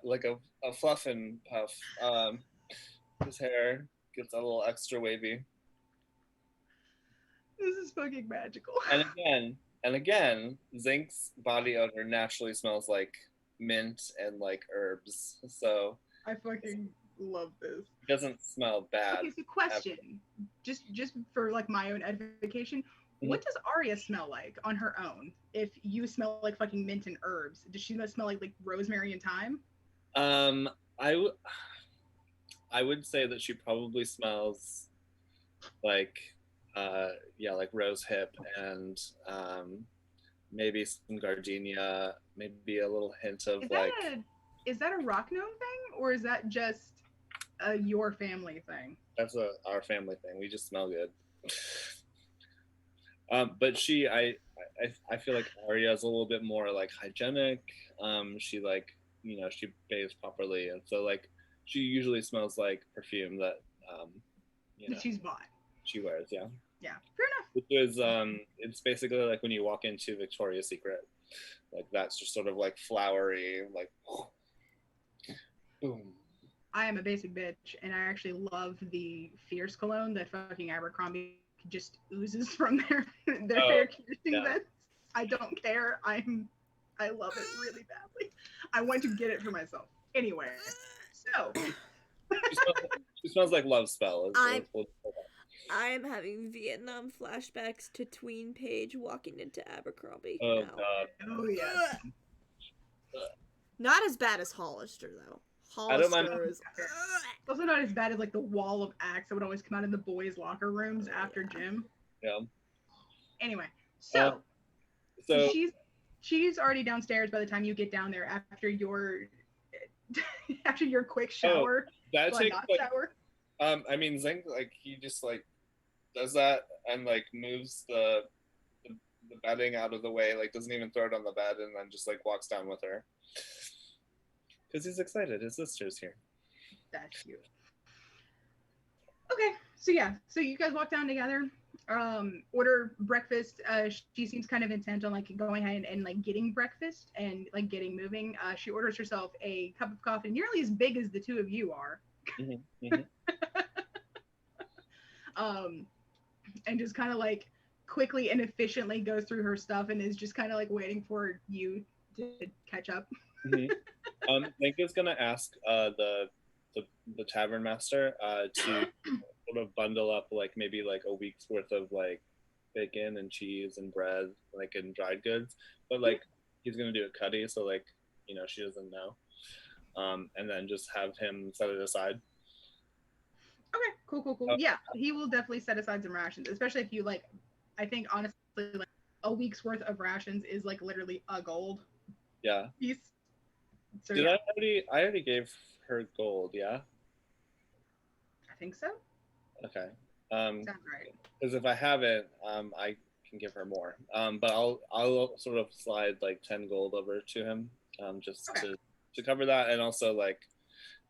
fluff and puff. His hair gets a little extra wavy. This is fucking magical. And again, Zink's body odor naturally smells like mint and like herbs. So I fucking love this. it doesn't smell bad. Okay, so question, just for like my own edification, what does Arya smell like on her own? If you smell like fucking mint and herbs, does she smell like rosemary and thyme? I would say that she probably smells like yeah, like rose hip and maybe some gardenia, maybe a little hint of Is that a rock gnome thing, or is that just a your family thing? That's our family thing. We just smell good. But I feel like Arya is a little bit more like hygienic. She like she bathes properly, and so like she usually smells like perfume that that she's bought. She wears, yeah. Yeah, fair enough. Which is it's basically like when you walk into Victoria's Secret, like that's just sort of like flowery, like boom. I am a basic bitch, and I actually love the fierce cologne that fucking Abercrombie just oozes from their air conditioning vents. I don't care. I love it really badly. I want to get it for myself. Anyway, so she smells like love spell. I'm having Vietnam flashbacks to Tween Page walking into Abercrombie. Oh now. god. Oh yes. Not as bad as Hollister though. I don't mind. Is also not as bad as like the wall of Axe that would always come out in the boys' locker rooms after gym. Yeah. Anyway, so she's already downstairs by the time you get down there after your quick shower. That takes shower. I mean Zink like he just like does that and like moves the bedding out of the way, like doesn't even throw it on the bed, and then just like walks down with her. Because he's excited. His sister's here. That's cute. Okay, so yeah, so you guys walk down together, order breakfast. She seems kind of intent on like going ahead and like getting breakfast and like getting moving. She orders herself a cup of coffee nearly as big as the two of you are. And just kind of like quickly and efficiently goes through her stuff and is just kind of like waiting for you to catch up. Link is gonna ask the tavern master to sort of bundle up like maybe like a week's worth of like bacon and cheese and bread, like and dried goods, but like he's gonna do it cutty, so like she doesn't know, and then just have him set it aside. Okay, cool. Yeah, he will definitely set aside some rations, especially if you like. I think honestly, like a week's worth of rations is like literally a gold. Yeah. Piece. So, I already gave her gold, yeah? I think so. Okay. Sounds right. Because if I haven't, I can give her more. But I'll sort of slide like 10 gold over to him, just to cover that, and also like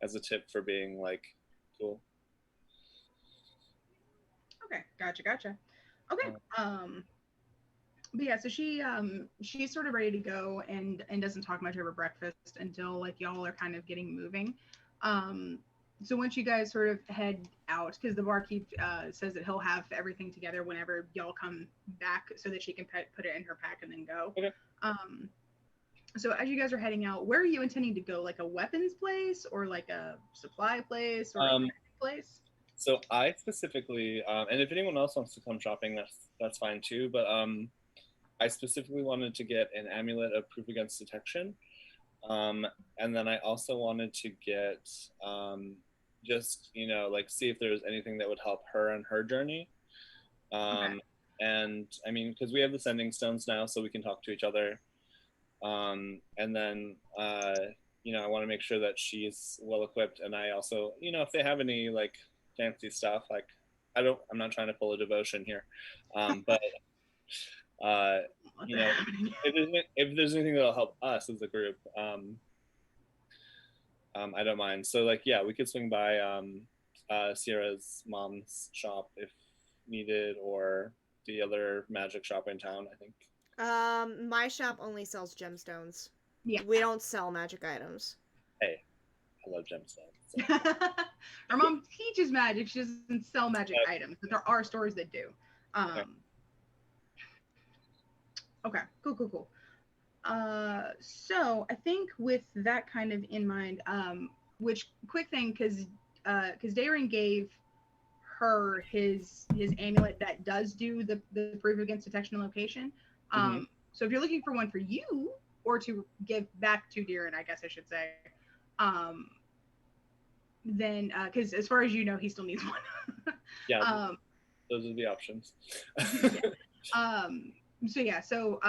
as a tip for being like cool. Okay, gotcha. Okay. But yeah, so she's sort of ready to go and doesn't talk much over breakfast until like y'all are kind of getting moving. So once you guys sort of head out, because the barkeep says that he'll have everything together whenever y'all come back, so that she can put it in her pack and then go. Okay. So as you guys are heading out, where are you intending to go? Like a weapons place or like a supply place or a place? So I specifically, and if anyone else wants to come shopping, that's fine too. But I specifically wanted to get an amulet of proof against detection, and then I also wanted to get just like see if there was anything that would help her on her journey. And I mean, because we have the sending stones now, so we can talk to each other. And then I want to make sure that she's well equipped, and I also if they have any like fancy stuff. Like I'm not trying to pull a devotion here, but you know, if there's anything that'll help us as a group, I don't mind. So like, yeah, we could swing by Sierra's mom's shop if needed, or the other magic shop in town, I think. My shop only sells gemstones. Yeah. We don't sell magic items. Hey, I love gemstones. So. Her mom teaches magic. She doesn't sell magic items, but there are stores that do. Okay, cool. So I think with that kind of in mind, which quick thing, because Darin gave her his amulet that does do the proof against detection and location. So if you're looking for one for you or to give back to Darin, I guess I should say, then because as far as you know, he still needs one. Yeah, those are the options. Yeah. So yeah, so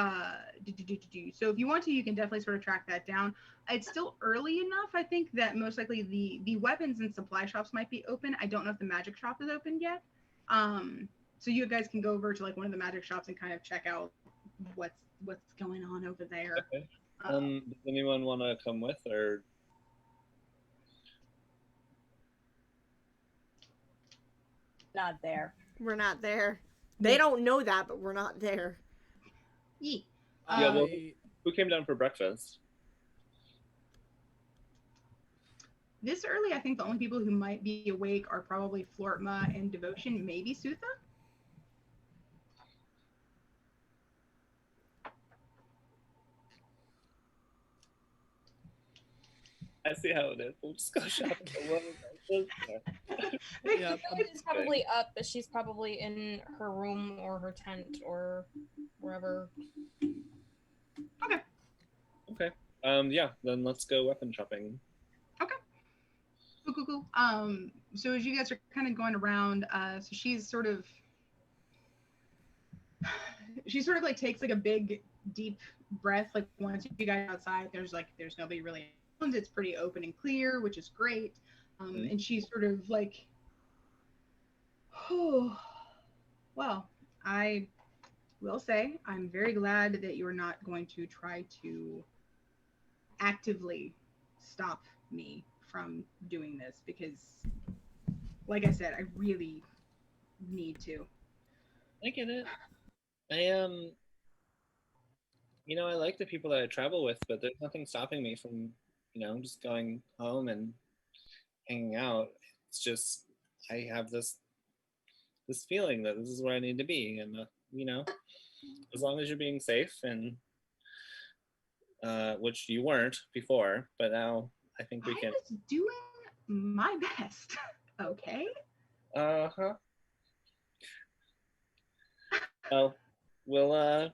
if you want to, you can definitely sort of track that down. It's still early enough, I think, that most likely the weapons and supply shops might be open. I don't know if the magic shop is open yet. So you guys can go over to like one of the magic shops and kind of check out what's going on over there. Okay. Does anyone want to come with, or? Not there. We're not there. They don't know that, but we're not there. Yeah. Yeah, well, who came down for breakfast? This early, I think the only people who might be awake are probably Flortma and Devotion, maybe Sutha. I see how it is. We'll just go shopping. Yeah, She's probably up, but she's probably in her room or her tent or wherever. Okay. Yeah, then let's go weapon shopping. Okay. Cool. So as you guys are kind of going around, so she's sort of like takes like a big deep breath. Like once you guys are outside, there's nobody really around. It's pretty open and clear, which is great. And she's sort of like, oh, well, I will say I'm very glad that you're not going to try to actively stop me from doing this, because like I said, I really need to. I get it. I I like the people that I travel with, but there's nothing stopping me from, just going home and hanging out. It's just I have this feeling that this is where I need to be, and as long as you're being safe, and which you weren't before, but now I think we can. I was doing my best. Okay. Uh-huh. Well, we'll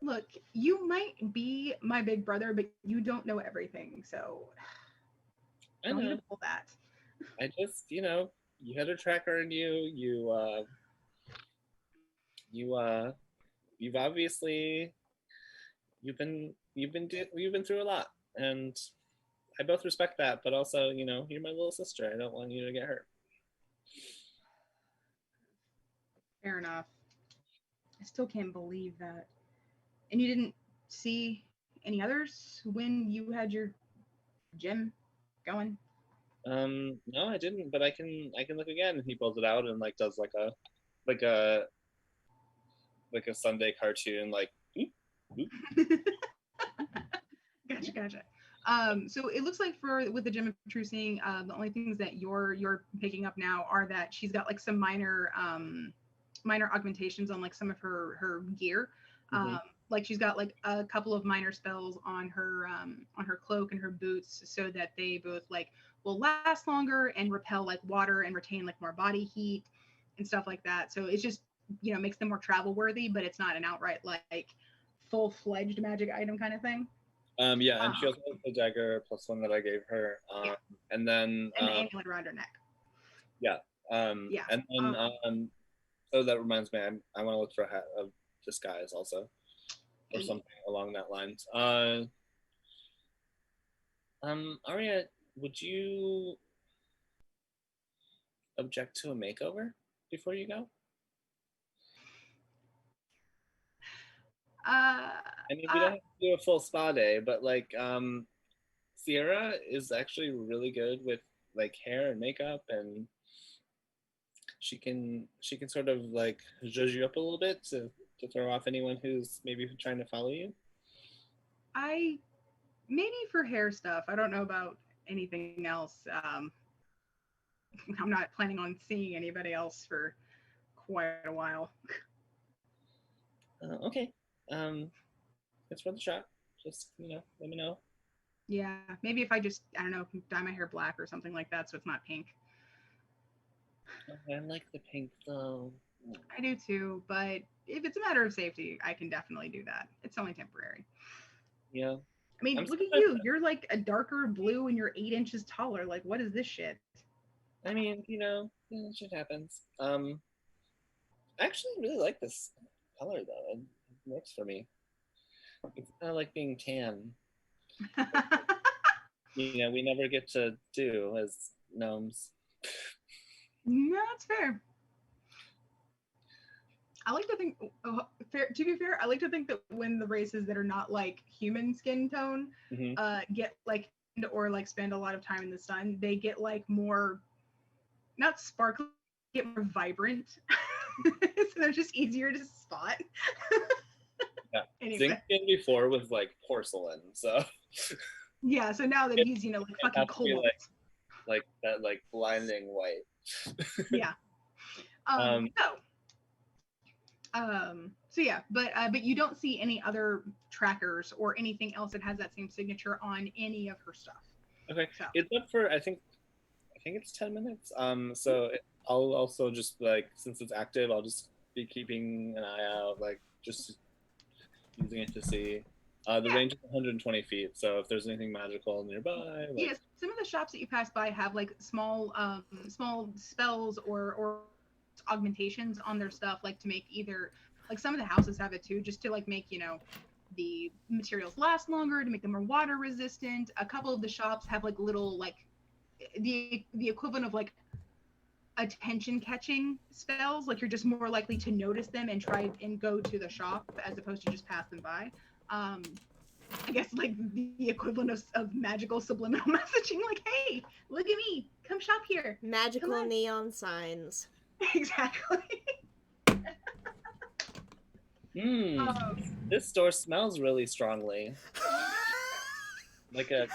Look, you might be my big brother, but you don't know everything, so I don't know. even pull that. I just, you had a tracker in you. You've obviously you've been through a lot, and I both respect that, but also, you're my little sister. I don't want you to get hurt. Fair enough. I still can't believe that. And you didn't see any others when you had your gym going? No, I didn't, but I can look again. He pulls it out and like does like a Sunday cartoon, like oop, oop. Gotcha. So it looks like with the gem of true seeing, the only things that you're picking up now are that she's got like some minor augmentations on like some of her gear. Like she's got like a couple of minor spells on her cloak and her boots, so that they both like will last longer and repel like water and retain like more body heat and stuff like that. So it's just makes them more travel worthy, but it's not an outright like full-fledged magic item kind of thing. Yeah, and she also has the dagger +1 that I gave her. And then and the amulet around her neck. Yeah. Yeah. And then so that reminds me, I want to look for a hat of disguise also, or something along that lines. Aria, would you object to a makeover before you go? I mean, we don't have to do a full spa day, but like, Sierra is actually really good with like hair and makeup, and she can sort of like zhuzh you up a little bit to throw off anyone who's maybe trying to follow you. I maybe for hair stuff. I don't know about anything else. I'm not planning on seeing anybody else for quite a while. Okay. It's worth a shot. Just let me know. Yeah, maybe if I just, I don't know, dye my hair black or something like that so it's not pink. Oh, I like the pink though. I do too, but if it's a matter of safety, I can definitely do that. It's only temporary. Yeah. I mean, I'm look at surprised you. You're like a darker blue and you're 8 inches taller. Like, what is this shit? I mean, shit happens. I actually really like this color though. It works for me. It's kind of like being tan. We never get to do as gnomes. No, that's fair. I like to think, to be fair, I like to think that when the races that are not like human skin tone get like, or like spend a lot of time in the sun, they get like more, not sparkly, get more vibrant. So they're just easier to spot. Yeah. Anyway. Zinc skin before was like porcelain, so. Yeah, so now that he's, like fucking cobalt. Like that, like blinding white. Yeah. So yeah, but you don't see any other trackers or anything else that has that same signature on any of her stuff. Okay. So. It's up for I think it's 10 minutes. I'll also just like, since it's active, I'll just be keeping an eye out, like just using it to see. The range is 120 feet, so if there's anything magical nearby. Like... Yes, some of the shops that you pass by have like small spells or augmentations on their stuff, like to make either, like some of the houses have it too, just to like make the materials last longer, to make them more water resistant. A couple of the shops have like little like the equivalent of like attention catching spells, like you're just more likely to notice them and try and go to the shop as opposed to just pass them by. I guess like the equivalent of magical subliminal messaging, like, hey, look at me, come shop here. Magical neon signs. Exactly. This store smells really strongly. Like a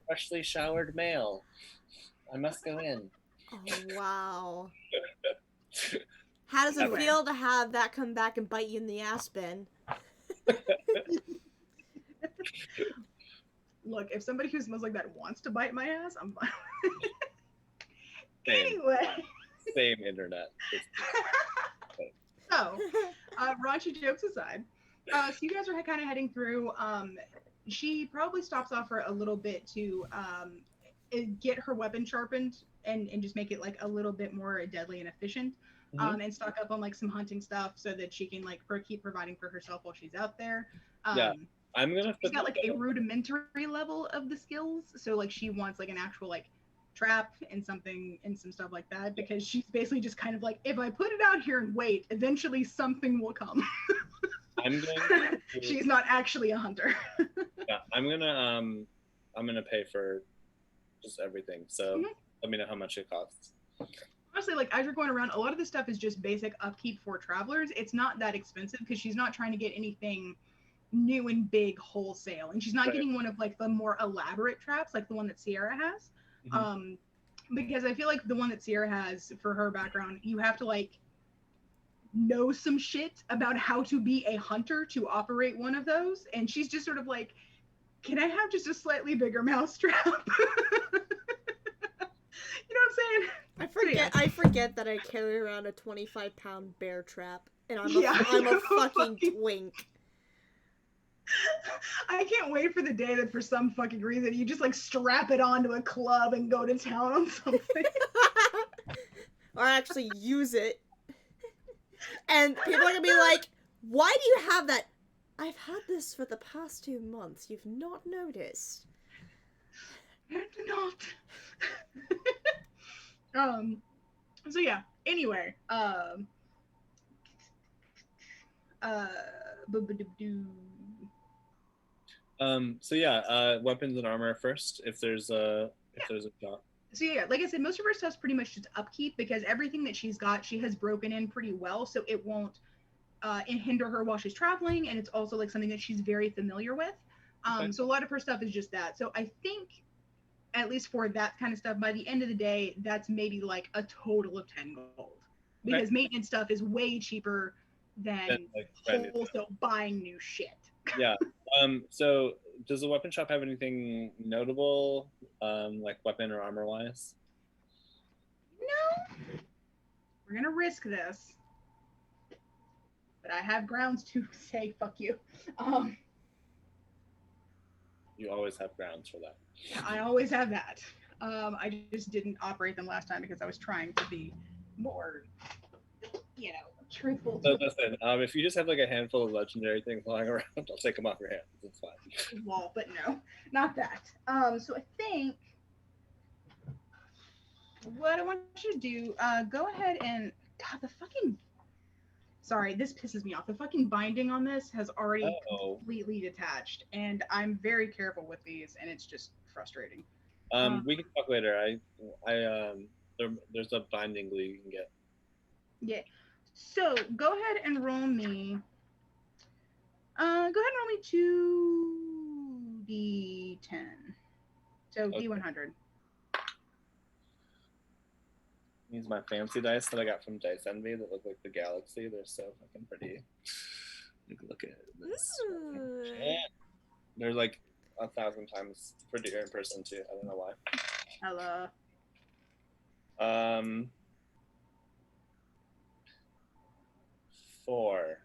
freshly showered male. I must go in. Oh, wow. How does it feel to have that come back and bite you in the ass, Ben? Look, if somebody who smells like that wants to bite my ass, I'm fine. Same. Anyway. Same internet. So, raunchy jokes aside, so you guys are kind of heading through. She probably stops off for a little bit to get her weapon sharpened and just make it like a little bit more deadly and efficient. And stock up on like some hunting stuff so that she can like keep providing for herself while she's out there. Yeah, I'm gonna. She's got like a rudimentary level of the skills, so like she wants like an actual like trap and something and some stuff like that, because she's basically just kind of like, if I put it out here and wait, eventually something will come. She's not actually a hunter. Yeah, I'm gonna pay for just everything. So let me know how much it costs. Honestly, like as you're going around, a lot of this stuff is just basic upkeep for travelers. It's not that expensive because she's not trying to get anything new and big wholesale, and she's not getting one of like the more elaborate traps like the one that Sierra has. Because I feel like the one that Sierra has, for her background, you have to like know some shit about how to be a hunter to operate one of those, and she's just sort of like, can I have just a slightly bigger mousetrap? You know what I'm saying? I forget that I carry around a 25-pound bear trap, and I'm a fucking twink. I can't wait for the day that for some fucking reason you just like strap it onto a club and go to town on something. Or actually use it. And people are gonna be like, why do you have that? I've had this for the past 2 months. You've not noticed. Not. So yeah. Anyway, uh, boo-ba-doo-doo. So yeah, weapons and armor first. If there's a shot. So yeah, like I said, most of her stuff's pretty much just upkeep because everything that she's got, she has broken in pretty well, so it won't hinder her while she's traveling, and it's also like something that she's very familiar with. Okay. So a lot of her stuff is just that. So I think, at least for that kind of stuff, by the end of the day, that's maybe like a total of 10 gold. Because Okay. maintenance stuff is way cheaper Then, than like, brand new wholesale buying new shit. Yeah. So does the weapon shop have anything notable, like weapon or armor wise? No, we're gonna risk this, but I have grounds to say fuck you. You always have grounds for that. I always have that. I just didn't operate them last time because I was trying to be more, truthful. So listen, if you just have like a handful of legendary things lying around, I'll take them off your hands. It's fine. Wall, but no, not that. So I think what I want you to do, go ahead and God, the fucking. Sorry, this pisses me off. The fucking binding on this has already completely detached, and I'm very careful with these, and it's just frustrating. We can talk later. There's a binding glue you can get. Yeah. So go ahead and roll me. Go ahead and roll me 2d10. So Okay. d100. These my fancy dice that I got from Dice Envy that look like the galaxy. They're so fucking pretty. You can look at this. Yeah. They're like 1,000 times prettier in person too. I don't know why. Hello. 4.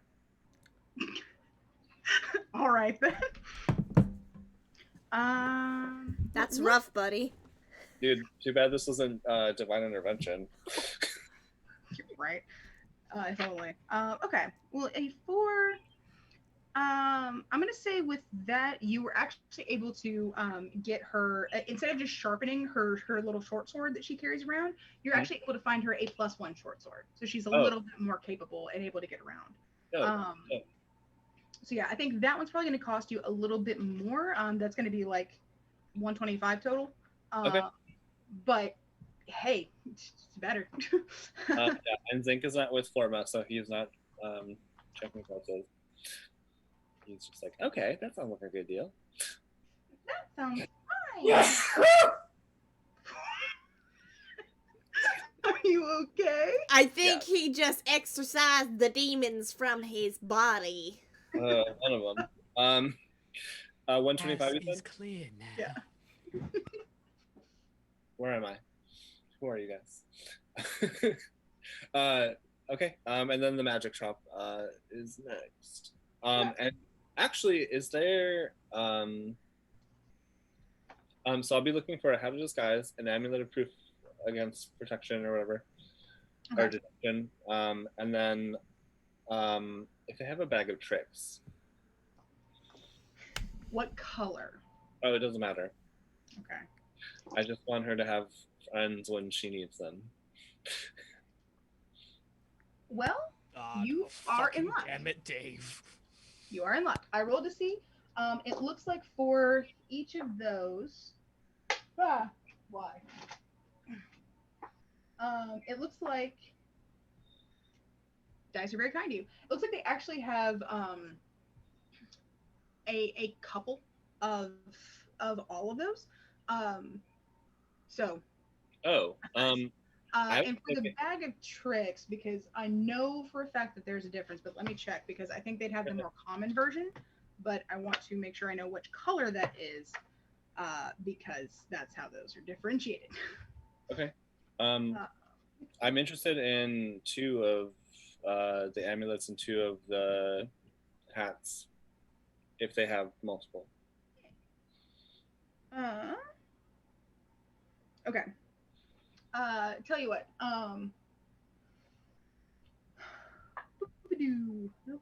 All right then. That's rough, buddy. Dude, too bad this wasn't divine intervention. Right. If only. Okay. Well, a 4. I'm gonna say with that you were actually able to get her instead of just sharpening her little short sword that she carries around, you're actually able to find her a +1 short sword, so she's a little bit more capable and able to get around. So yeah, I think that one's probably going to cost you a little bit more. That's going to be like 125 total. Okay. But hey, it's better. Yeah, and Zink is not with Forma, so he's not checking prices. He's just like, okay, that sounds like a good deal. That sounds fine. Are you okay? I think he just exorcised the demons from his body. One of them. 125. You It's said? clear now. Yeah. Where am I? Who are you guys? Okay. And then the magic shop is next. And actually, is there so I'll be looking for a how to disguise, an amulet of proof against protection or whatever, or detection, and then if they have a bag of tricks. What color? Oh, it doesn't matter. Okay. I just want her to have friends when she needs them. Well, you are in luck. Damn it, Dave. You are in luck. I rolled to see. It looks like for each of those. Why? It looks like dice are very kind to you. It looks like they actually have a couple of all of those. So. And for the bag of tricks, because I know for a fact that there's a difference, but let me check because I think they'd have the more common version, but I want to make sure I know which color that is, because that's how those are differentiated. Okay. I'm interested in 2 of the amulets and 2 of the hats, if they have multiple. Okay. Tell you what. Nope.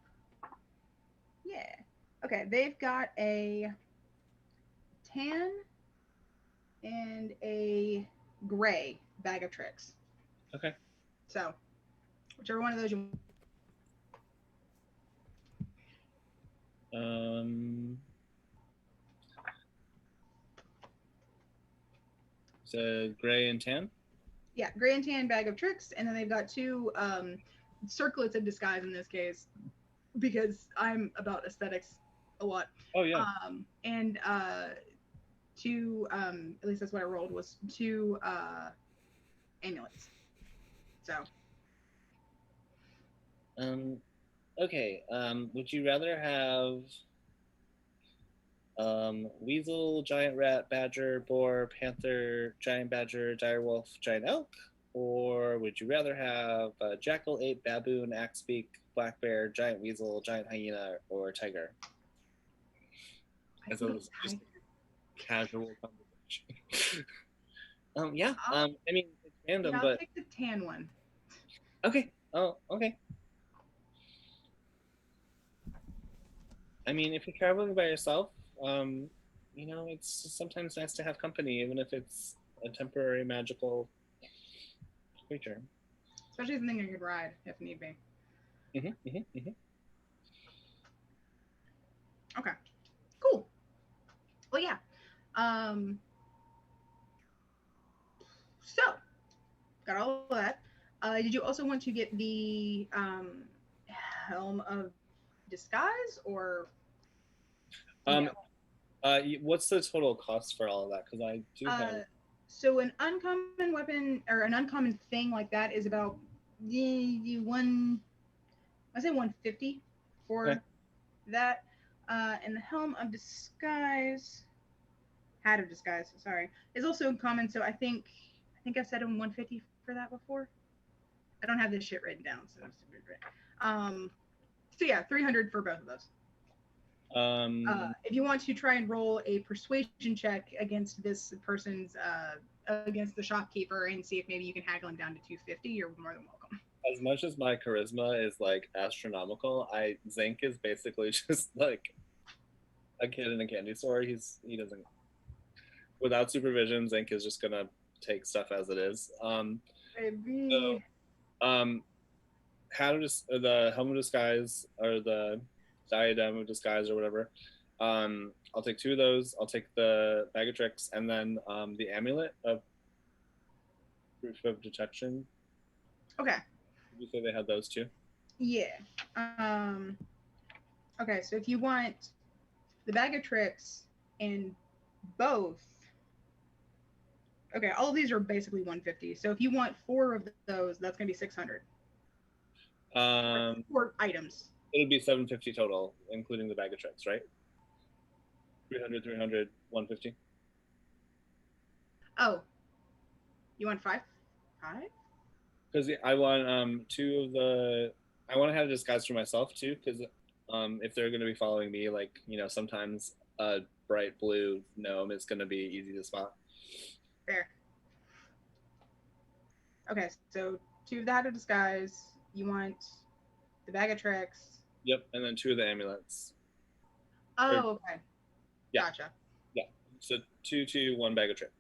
Yeah. Okay, they've got a tan and a gray bag of tricks. Okay. So, whichever one of those you. So gray and tan. Yeah, gray and tan bag of tricks, and then they've got two circlets of disguise in this case, because I'm about aesthetics a lot. Oh yeah. And two, at least that's what I rolled, was two amulets. So. Okay. Would you rather have weasel, giant rat, badger, boar, panther, giant badger, direwolf, giant elk? Or would you rather have jackal, ape, baboon, axebeak, black bear, giant weasel, giant hyena, or tiger? As a just casual conversation. Yeah. I mean, it's random, Yeah, I'll but take the tan one. okay. Oh, okay. I mean, if you're traveling by yourself, it's sometimes nice to have company, even if it's a temporary magical creature. Especially something you could ride if need be. Okay. Cool. Well, yeah. So, got all of that. Did you also want to get the helm of disguise, or? What's the total cost for all of that? Because I do have. So an uncommon weapon or an uncommon thing like that is about the one. I say 150 for that. And the helm of disguise, hat of disguise, sorry, is also common. So I think I said 150 for that before. I don't have this shit written down, so so yeah, 300 for both of those. If you want to try and roll a persuasion check against this person's against the shopkeeper and see if maybe you can haggle him down to 250, you're more than welcome. As much as my charisma is like astronomical, Zink is basically just like a kid in a candy store. He doesn't, without supervision, Zink is just gonna take stuff as it is. Maybe. So, how does the helm of disguise or the diadem of disguise or whatever? I'll take 2 of those. I'll take the bag of tricks and then the amulet of proof of detection. Okay. Did you say they had those too? Yeah. Okay, so if you want the bag of tricks and both. Okay, all of these are basically 150. So if you want 4 of those, that's gonna be 600. 4 items. It'll be 750 total, including the bag of tricks, right? 300, 150. Oh, you want 5? 5? Because I want 2 of the. I want to have a disguise for myself too, because if they're going to be following me, like sometimes a bright blue gnome is going to be easy to spot. Fair. Okay, so 2 of the hat of disguise. You want the bag of tricks. Yep, and then 2 of the amulets. Oh, okay. Yeah. Gotcha. Yeah. So 2, 1 bag of tricks.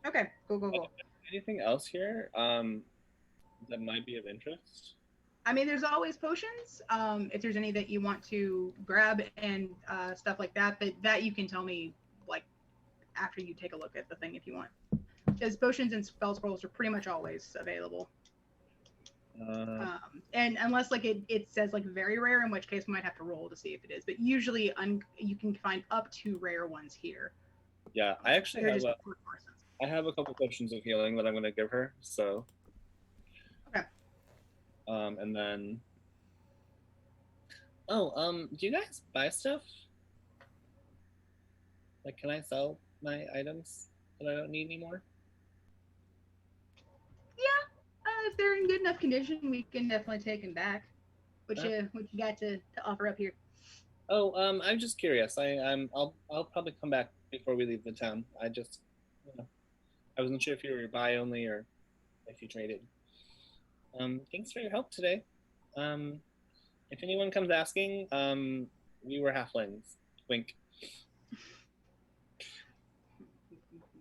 Okay. Cool. Anything else here that might be of interest? I mean, there's always potions. If there's any that you want to grab and stuff like that, but that you can tell me like after you take a look at the thing if you want. Because potions and spell scrolls are pretty much always available. And unless like it says like very rare, in which case we might have to roll to see if it is. But usually you can find up to rare ones here. Yeah, I actually have a couple potions of healing that I'm going to give her. So. Okay. And then. Oh, do you guys buy stuff? Like, can I sell my items that I don't need anymore? Yeah, if they're in good enough condition, we can definitely take them back. What you got to offer up here? Oh, I'm just curious. I'll probably come back before we leave the town. I just, I wasn't sure if you were buy only or if you traded. Thanks for your help today. If anyone comes asking, we were halflings. Wink.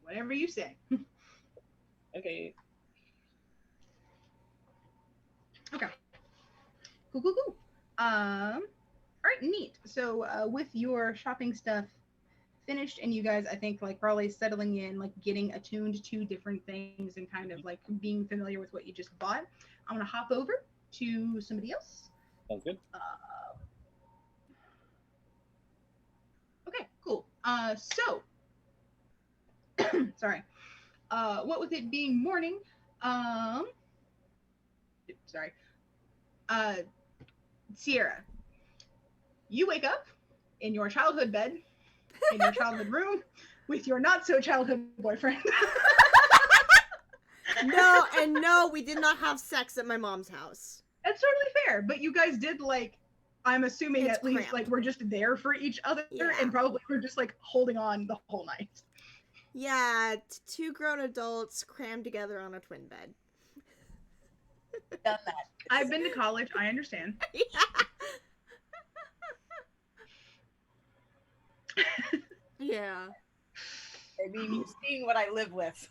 Whatever you say. Okay. Okay. Cool, cool, cool. All right, neat. So with your shopping stuff finished, and you guys, I think, like probably settling in, like getting attuned to different things, and kind of like being familiar with what you just bought, I'm gonna hop over to somebody else. Sounds good. Okay, cool. So, sorry. What with it being morning, sorry. Uh, Sierra, you wake up in your childhood bed, in your childhood room, with your not so childhood boyfriend. No, and no, we did not have sex at my mom's house. That's totally fair, but you guys did, like, I'm assuming It's at least, cramped. like, we're just there for each other, Yeah. and probably we're just, like, holding on the whole night. Yeah, two grown adults crammed together on a twin bed. Done that. I've been to college, I understand. Yeah. I mean, you've seen what I live with.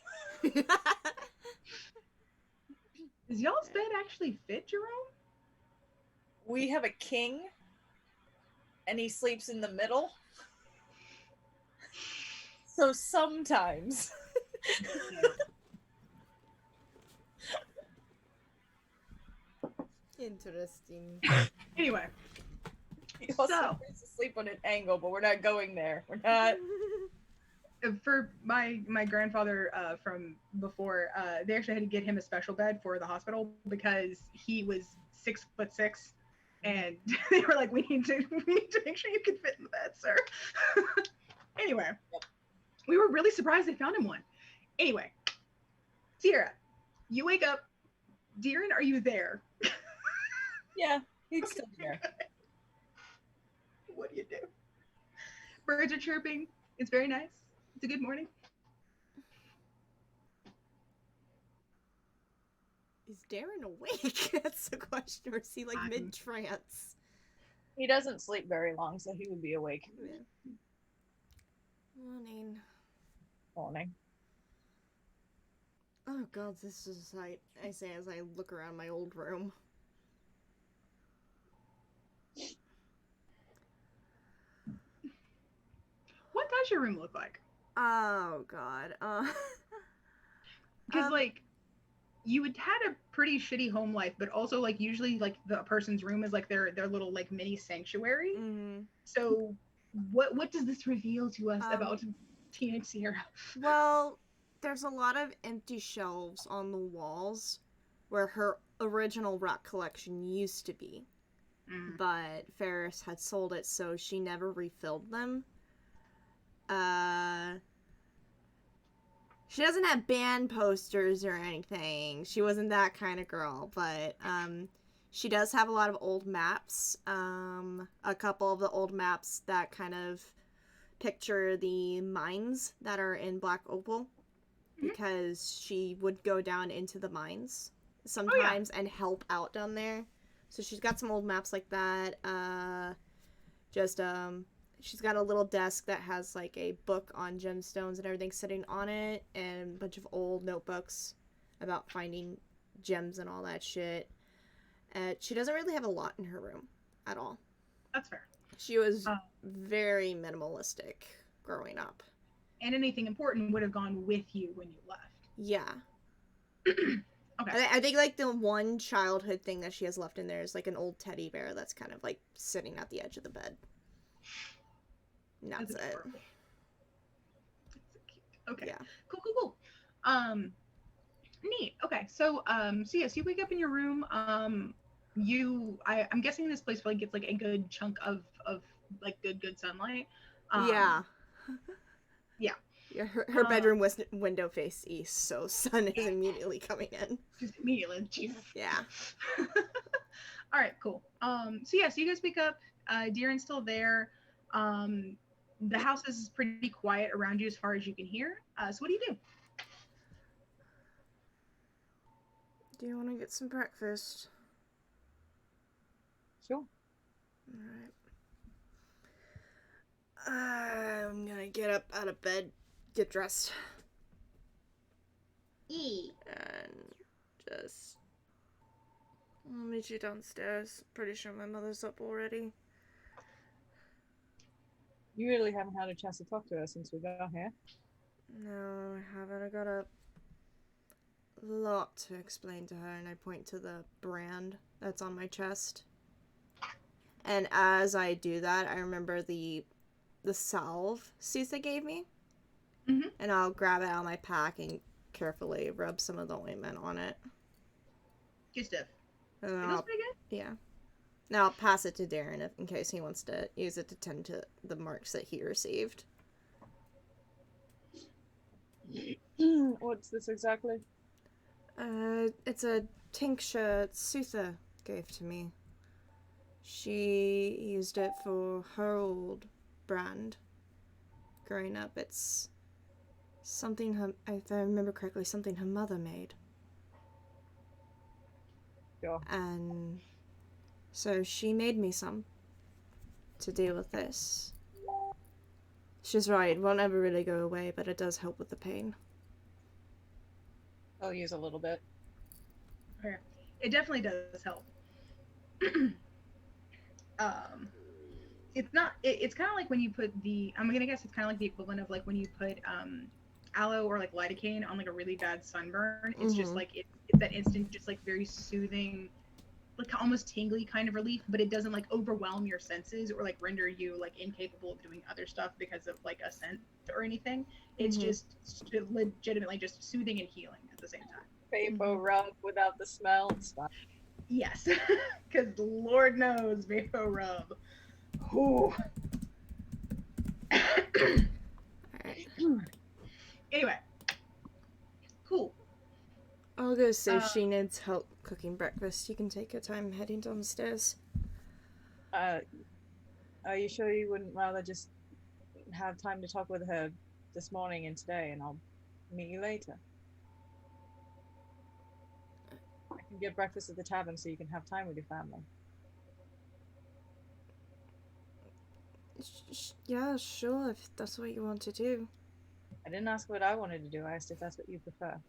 Does y'all's bed actually fit, Jerome? We have a king, and he sleeps in the middle. So sometimes. Interesting. Anyway, He also So- goes to sleep on an angle, but we're not going there. We're not. for my grandfather from before, they actually had to get him a special bed for the hospital because he was 6'6", and they were like, we need to make sure you can fit in the bed, sir. Anyway, we were really surprised they found him one. Anyway, Sierra, you wake up. Deeran, are you there? Yeah, he's still there. What do you do? Birds are chirping. It's very nice. It's a good morning. Is Darren awake? That's the question. Or is he like I'm- mid-trance? He doesn't sleep very long, so he would be awake. Morning. Morning. Oh god, this is a sight. I say as I look around my old room. What does your room look like? Oh god. Because like you had a pretty shitty home life, but also like usually like the person's room is like their little like mini sanctuary. mhm. So what does this reveal to us Um, about teenage Sierra? Well, there's a lot of empty shelves on the walls where her original rock collection used to be. But Ferris had sold it, so she never refilled them. She doesn't have band posters or anything. She wasn't that kind of girl, but she does have a lot of old maps. A couple of the old maps that kind of picture the mines that are in Black Opal, because she would go down into the mines sometimes and help out down there. So she's got some old maps like that. She's got a little desk that has like a book on gemstones and everything sitting on it, and a bunch of old notebooks about finding gems and all that shit. She doesn't really have a lot in her room at all. That's fair. She was very minimalistic growing up. And anything important would have gone with you when you left. Yeah. Okay. I think like the one childhood thing that she has left in there is like an old teddy bear that's kind of like sitting at the edge of the bed. And that's it. adorable. That's so cute. Okay. Yeah. Cool. Neat. Okay. So yes, you wake up in your room. I'm guessing this place probably gets like a good chunk of like good sunlight. Yeah. Yeah. Yeah, her bedroom window faced east, so sun is immediately coming in. Just immediately. Jesus. Yeah. All right. Cool. So yeah. So you guys wake up. Deeran's still there. The house is pretty quiet around you as far as you can hear. So what do you do? Do you want to get some breakfast? Sure. Alright. I'm gonna get up out of bed, get dressed, and just I'll meet you downstairs. Pretty sure my mother's up already. You really haven't had a chance to talk to her since we got here. No, I haven't. I got a lot to explain to her, and I point to the brand that's on my chest. And as I do that, I remember the salve Susa gave me. Mm-hmm. And I'll grab it out of my pack and carefully rub some of the ointment on it. Good stuff. And It then feels pretty good. yeah. Now I'll pass it to Darren in case he wants to use it to tend to the marks that he received. What's this exactly? It's a tincture Sutha gave to me. She used it for her old brand. Growing up, it's something if I remember correctly, something her mother made. Yeah. And so she made me some to deal with this. She's right, it won't ever really go away, but it does help with the pain. I'll use a little bit. Okay. It definitely does help. It's not. It's kind of like when you put the. I'm gonna guess it's kind of like the equivalent of like when you put aloe or like lidocaine on like a really bad sunburn. It's just like it's that instant, just like very soothing, like almost tingly kind of relief, but it doesn't like overwhelm your senses or like render you like incapable of doing other stuff because of like a scent or anything. It's just legitimately just soothing and healing at the same time. Vapor rub without the smell. It's fine. Yes, because Lord knows vapor rub. Ooh. Anyway, cool. I'll go see if she needs help cooking breakfast. You can take your time heading downstairs. Are you sure you wouldn't rather just have time to talk with her this morning and today, and I'll meet you later? I can get breakfast at the tavern so you can have time with your family. Yeah, sure, if that's what you want to do. I didn't ask what I wanted to do. I asked if that's what you prefer.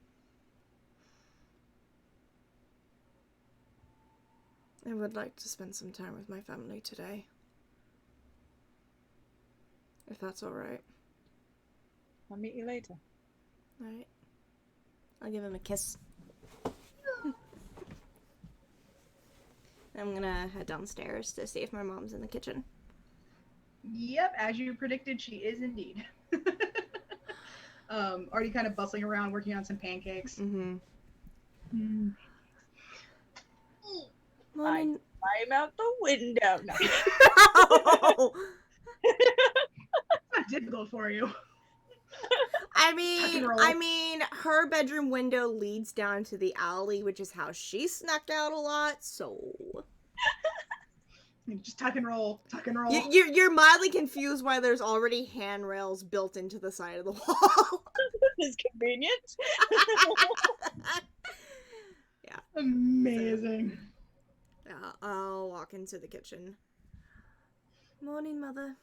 I would like to spend some time with my family today. If that's alright. I'll meet you later. Alright. I'll give him a kiss. I'm gonna head downstairs to see if my mom's in the kitchen. Yep, as you predicted, she is indeed. Already kind of bustling around, working on some pancakes. Morning. I'm out the window. No. That's difficult for you. I mean, her bedroom window leads down to the alley, which is how she snuck out a lot, so... Just tuck and roll. You're mildly confused why there's already handrails built into the side of the wall. It's convenient. Yeah. Amazing. Yeah, I'll walk into the kitchen. Morning, Mother.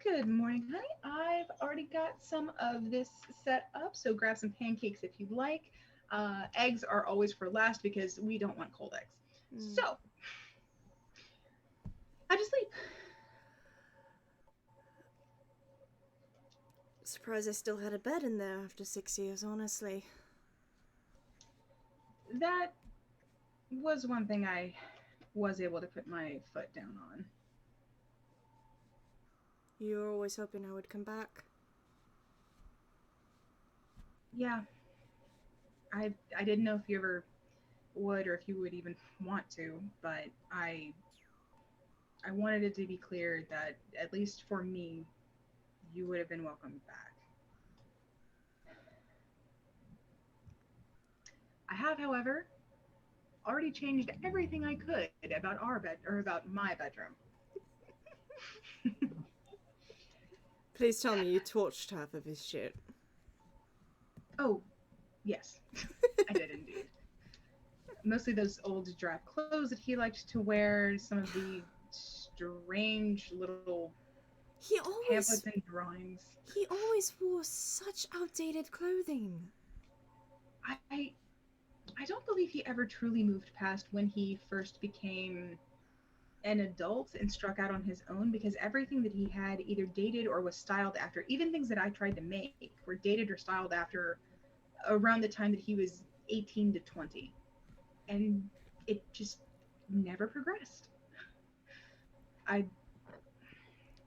Good morning, honey. I've already got some of this set up, so grab some pancakes if you'd like. Eggs are always for last because we don't want cold eggs. So, how'd you sleep? Surprised I still had a bed in there after 6 years, honestly. That was one thing I was able to put my foot down on. You were always hoping I would come back? Yeah. I didn't know if you ever would or if you would even want to, but I wanted it to be clear that, at least for me, you would have been welcomed back. I have, however, already changed everything I could about about my bedroom. Please tell me you torched half of his shit. Oh, yes. I did indeed. Mostly those old drab clothes that he liked to wear, some of the strange little pamphlets and drawings. He always wore such outdated clothing. I don't believe believe he ever truly moved past when he first became an adult and struck out on his own, because everything that he had either dated or was styled after, even things that I tried to make, were dated or styled after around the time that he was 18 to 20. And it just never progressed. I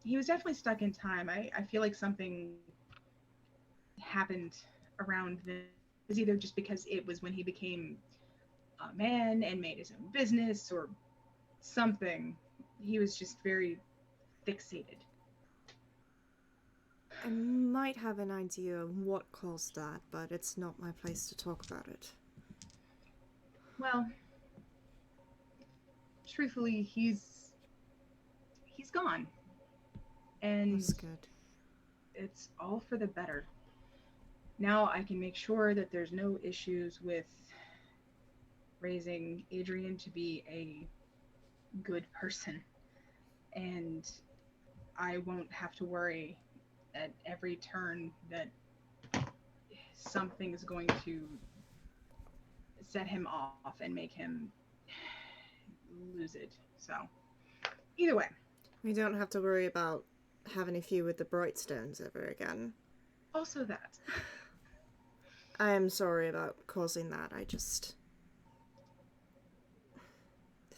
He was definitely stuck in time. I feel like something happened around then. It was either just because it was when he became a man and made his own business or something. He was just very fixated. I might have an idea of what caused that, but it's not my place to talk about it. Well, truthfully, he's gone, and That's good. it's all for the better. Now I can make sure that there's no issues with raising Adrian to be a good person, and I won't have to worry at every turn that something is going to set him off and make him lose it. So, either way. We don't have to worry about having a feud with the Brightstones ever again. Also that. I am sorry about causing that. The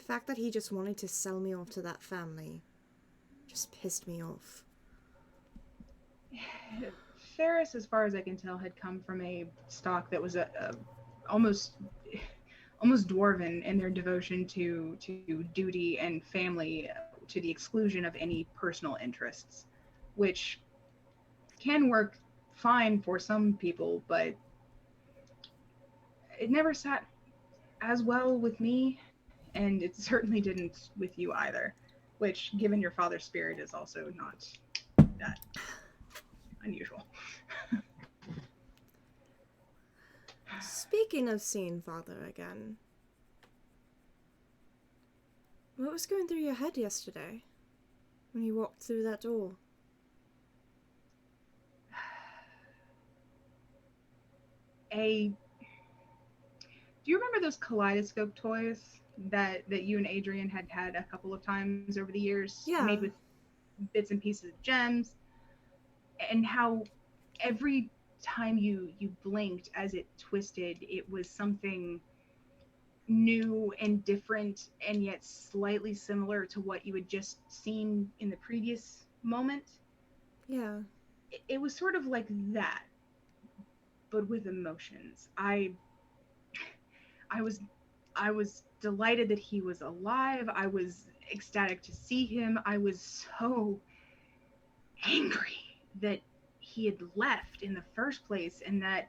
fact that he just wanted to sell me off to that family just pissed me off. Ferris, as far as I can tell, had come from a stock that was almost dwarven in their devotion to duty and family, to the exclusion of any personal interests, which can work fine for some people, but it never sat as well with me, and it certainly didn't with you either, which, given your father's spirit, is also not that unusual. Speaking of seeing father again, what was going through your head yesterday when you walked through that door? Do you remember those kaleidoscope toys that you and Adrian had a couple of times over the years? Yeah. Made with bits and pieces of gems, and how every time you blinked as it twisted, it was something new and different, and yet slightly similar to what you had just seen in the previous moment. Yeah. It was sort of like that, but with emotions. I was delighted that he was alive. I was ecstatic to see him. I was so angry that he had left in the first place, and then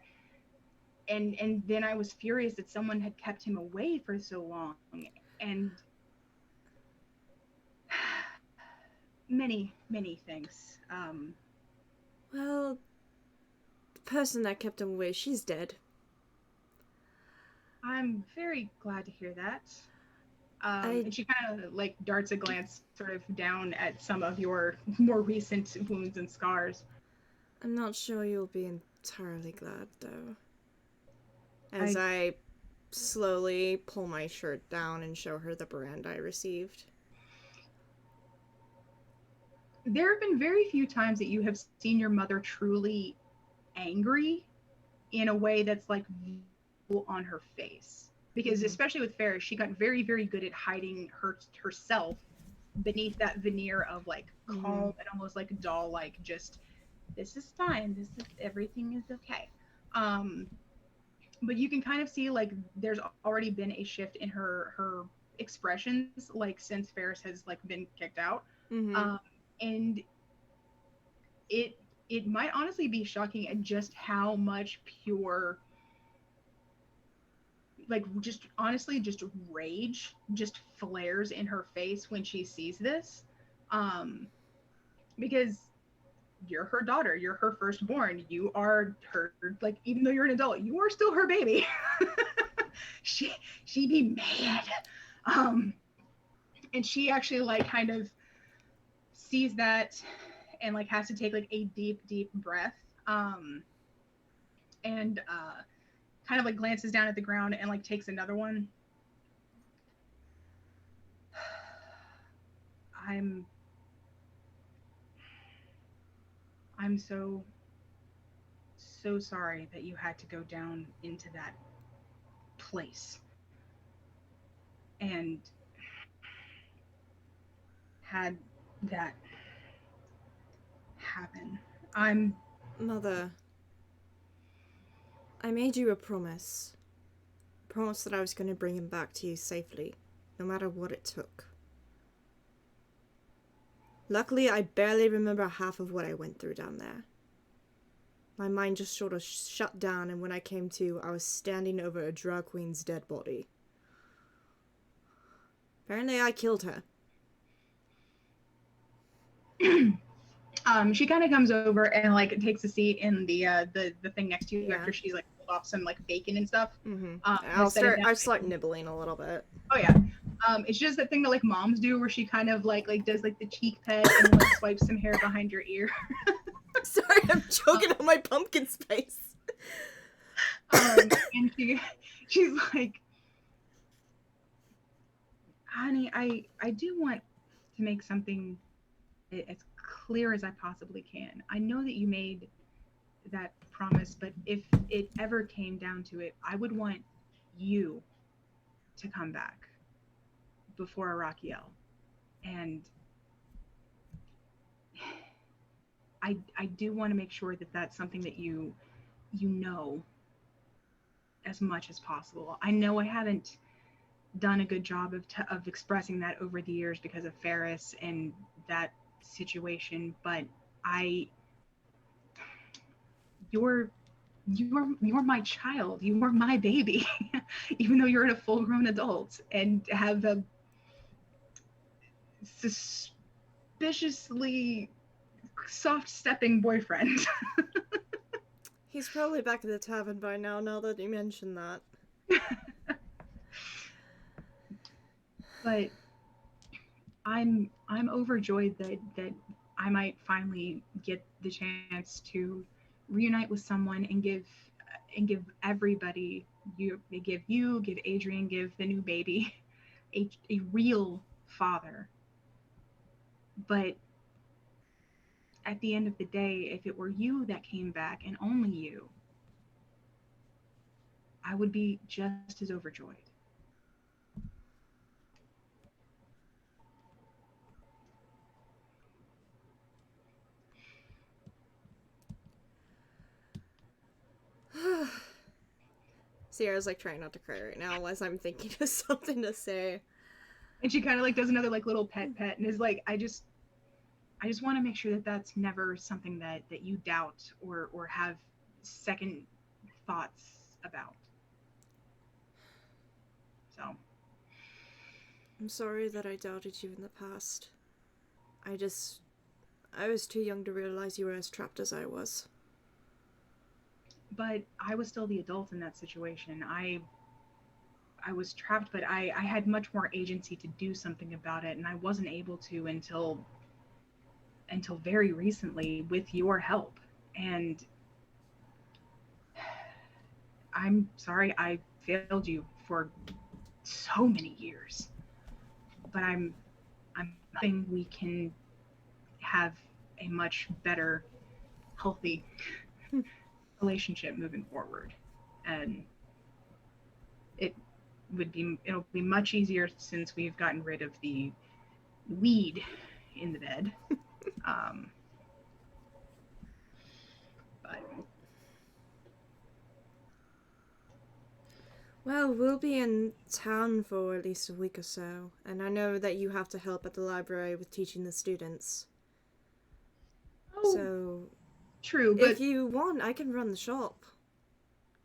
I was furious that someone had kept him away for so long, and many things. Well, the person that kept him away, she's dead. I'm very glad to hear that. And she kind of like darts a glance sort of down at some of your more recent wounds and scars. I'm not sure you'll be entirely glad, though. As I slowly pull my shirt down and show her the brand I received. There have been very few times that you have seen your mother truly angry in a way that's like on her face, because especially with Ferris, she got very good at hiding herself beneath that veneer of like calm and almost like doll like, just this is fine, everything is okay. But you can kind of see like there's already been a shift in her expressions, like since Ferris has like been kicked out. And it might honestly be shocking at just how much pure, like just honestly just rage just flares in her face when she sees this, because you're her daughter, you're her firstborn, you are her, like, even though you're an adult, you are still her baby. she'd be mad. And she actually like kind of sees that and like has to take like a deep breath, and kind of like glances down at the ground and like takes another one. I'm so sorry that you had to go down into that place and had that happen. Mother, I made you a promise. Promise that I was going to bring him back to you safely, no matter what it took. Luckily, I barely remember half of what I went through down there. My mind just sort of shut down, and when I came to, I was standing over a drag queen's dead body. Apparently, I killed her. She kind of comes over and like takes a seat in the thing next to you Yeah. after she's like pulled off some like bacon and stuff. Mm-hmm. I'll start nibbling a little bit. Oh yeah. It's just that thing that like moms do where she kind of like does like the cheek pet and then, like swipes some hair behind your ear. Sorry, I'm choking on my pumpkin spice. And she's like, honey, I do want to make something as clear as I possibly can. I know that you made that promise, but if it ever came down to it, I would want you to come back before Arakiel. And I do want to make sure that that's something that you know as much as possible. I know I haven't done a good job of expressing that over the years because of Ferris and that situation, but you're my child. You are my baby, even though you're a full-grown adult and have a suspiciously soft-stepping boyfriend. He's probably back at the tavern by now that you mention that. But I'm overjoyed that I might finally get the chance to reunite with someone and give everybody, give Adrian, give the new baby a real father. But at the end of the day, if it were you that came back and only you, I would be just as overjoyed. Sierra's like trying not to cry right now as I'm thinking of something to say. And she kind of like does another like little pet and is like, I just want to make sure that that's never something that you doubt or have second thoughts about. So I'm sorry that I doubted you in the past. I was too young to realize you were as trapped as I was. But I was still the adult in that situation. I was trapped, but I had much more agency to do something about it, and I wasn't able to until very recently with your help. And I'm sorry I failed you for so many years. But I'm hoping we can have a much better, healthy relationship moving forward. And it'll be much easier since we've gotten rid of the weed in the bed. But well, we'll be in town for at least a week or so, and I know that you have to help at the library with teaching the students. So true, but if you want, I can run the shop.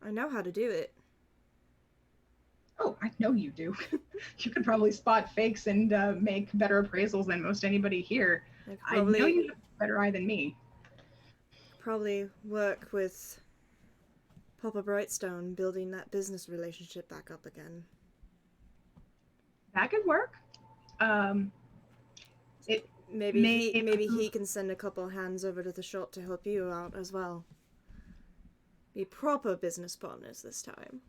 I know how to do it. Oh, I know you do. You could probably spot fakes and make better appraisals than most anybody here. I know you have a better eye than me. Probably work with Papa Brightstone, building that business relationship back up again. That could work. Maybe he can send a couple hands over to the shop to help you out as well. be proper business partners this time.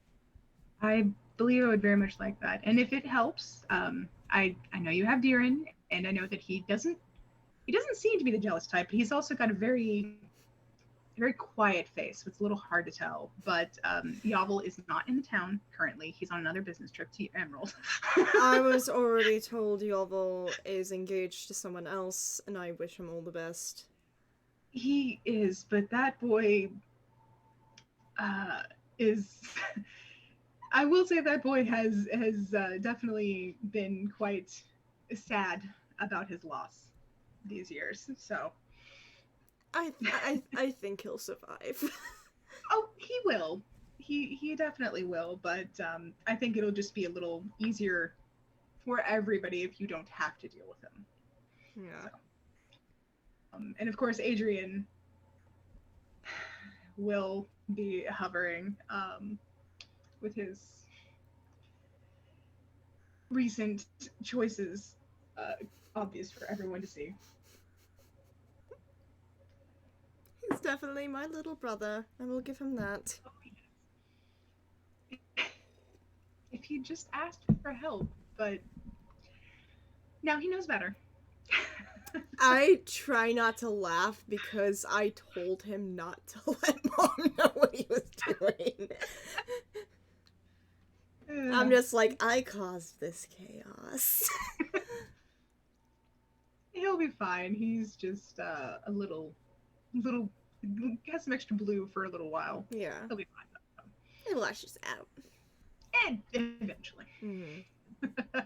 I believe I would very much like that. And if it helps, I know you have Deeren, and I know that he doesn't seem to be the jealous type, but he's also got a very quiet face, so it's a little hard to tell. But Yavel is not in the town currently. He's on another business trip to Emerald. I was already told Yovel is engaged to someone else, and I wish him all the best. He is, but that boy is. I will say that boy has definitely been quite sad about his loss these years. So I think he'll survive. oh, he will. He definitely will. But I think it'll just be a little easier for everybody if you don't have to deal with him. Yeah. So, and of course, Adrian will be hovering with his recent choices obvious for everyone to see. He's definitely my little brother. I will give him that. If he just asked for help, but now he knows better. I try not to laugh because I told him not to let Mom know what he was doing. I'm just like, I caused this chaos. He'll be fine. He's just a little, has some extra blue for a little while. Yeah. He'll be fine though. It lashes out. And eventually. Mm-hmm.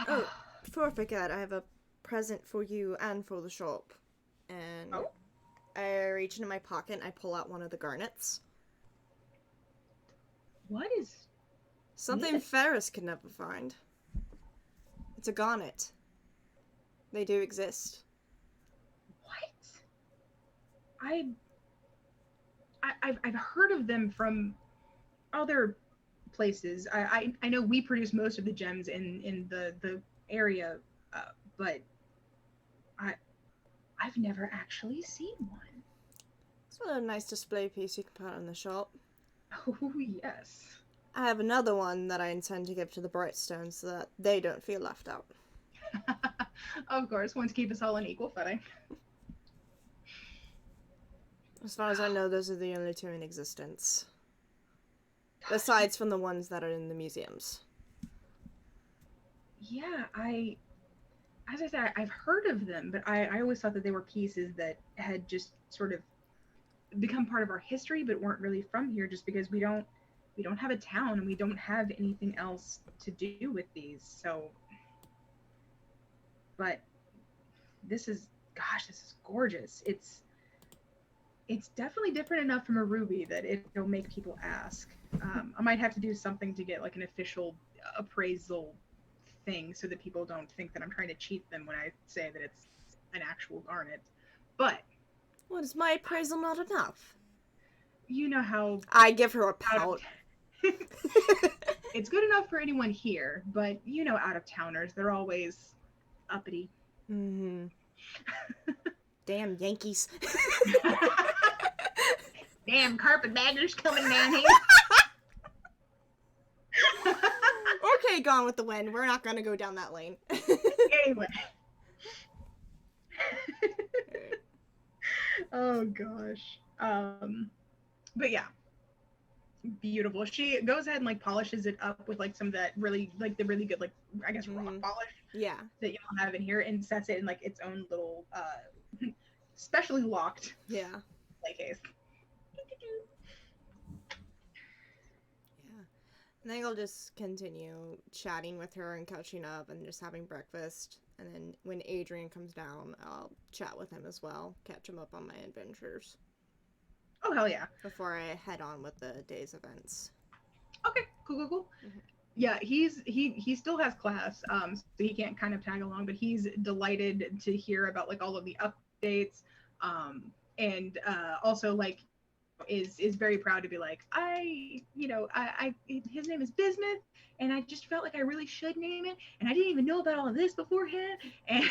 Oh, before I forget, I have a present for you and for the shop. And I reach into my pocket and I pull out one of the garnets. What is something Ferris could never find? It's a garnet. They do exist. What? I've heard of them from other places. I know we produce most of the gems in the area, but I've never actually seen one. It's a nice display piece you can put in the shop. Oh yes. I have another one that I intend to give to the Brightstones so that they don't feel left out. Of course, want to keep us all on equal footing. As far as I know, those are the only two in existence. Besides from the ones that are in the museums. Yeah, as I said, I've heard of them, but I always thought that they were pieces that had just sort of become part of our history, but weren't really from here, just because we don't have a town and we don't have anything else to do with these. So, but this is gorgeous. It's definitely different enough from a ruby that it'll make people ask. I might have to do something to get like an official appraisal thing so that people don't think that I'm trying to cheat them when I say that it's an actual garnet. But what, is my appraisal not enough? You know how I give her a pout. It's good enough for anyone here, but you know, out-of-towners, they're always uppity. Mm-hmm. Damn Yankees. Damn carpetbaggers coming down here. Okay, Gone with the Wind. We're not gonna go down that lane. Anyway. Oh gosh. But yeah. Beautiful. She goes ahead and like polishes it up with like some of that really like the really good like I guess rock polish. Yeah. That you don't have in here, and sets it in like its own little specially locked play case. Yeah. And then I'll just continue chatting with her and catching up and just having breakfast. And then when Adrian comes down, I'll chat with him as well, catch him up on my adventures. Oh, hell yeah. Before I head on with the day's events. Okay, cool. Mm-hmm. Yeah, he still has class, so he can't kind of tag along, but he's delighted to hear about like all of the updates, and also like is very proud to be like, his name is Bismuth, and I just felt like I really should name it, and I didn't even know about all of this beforehand, and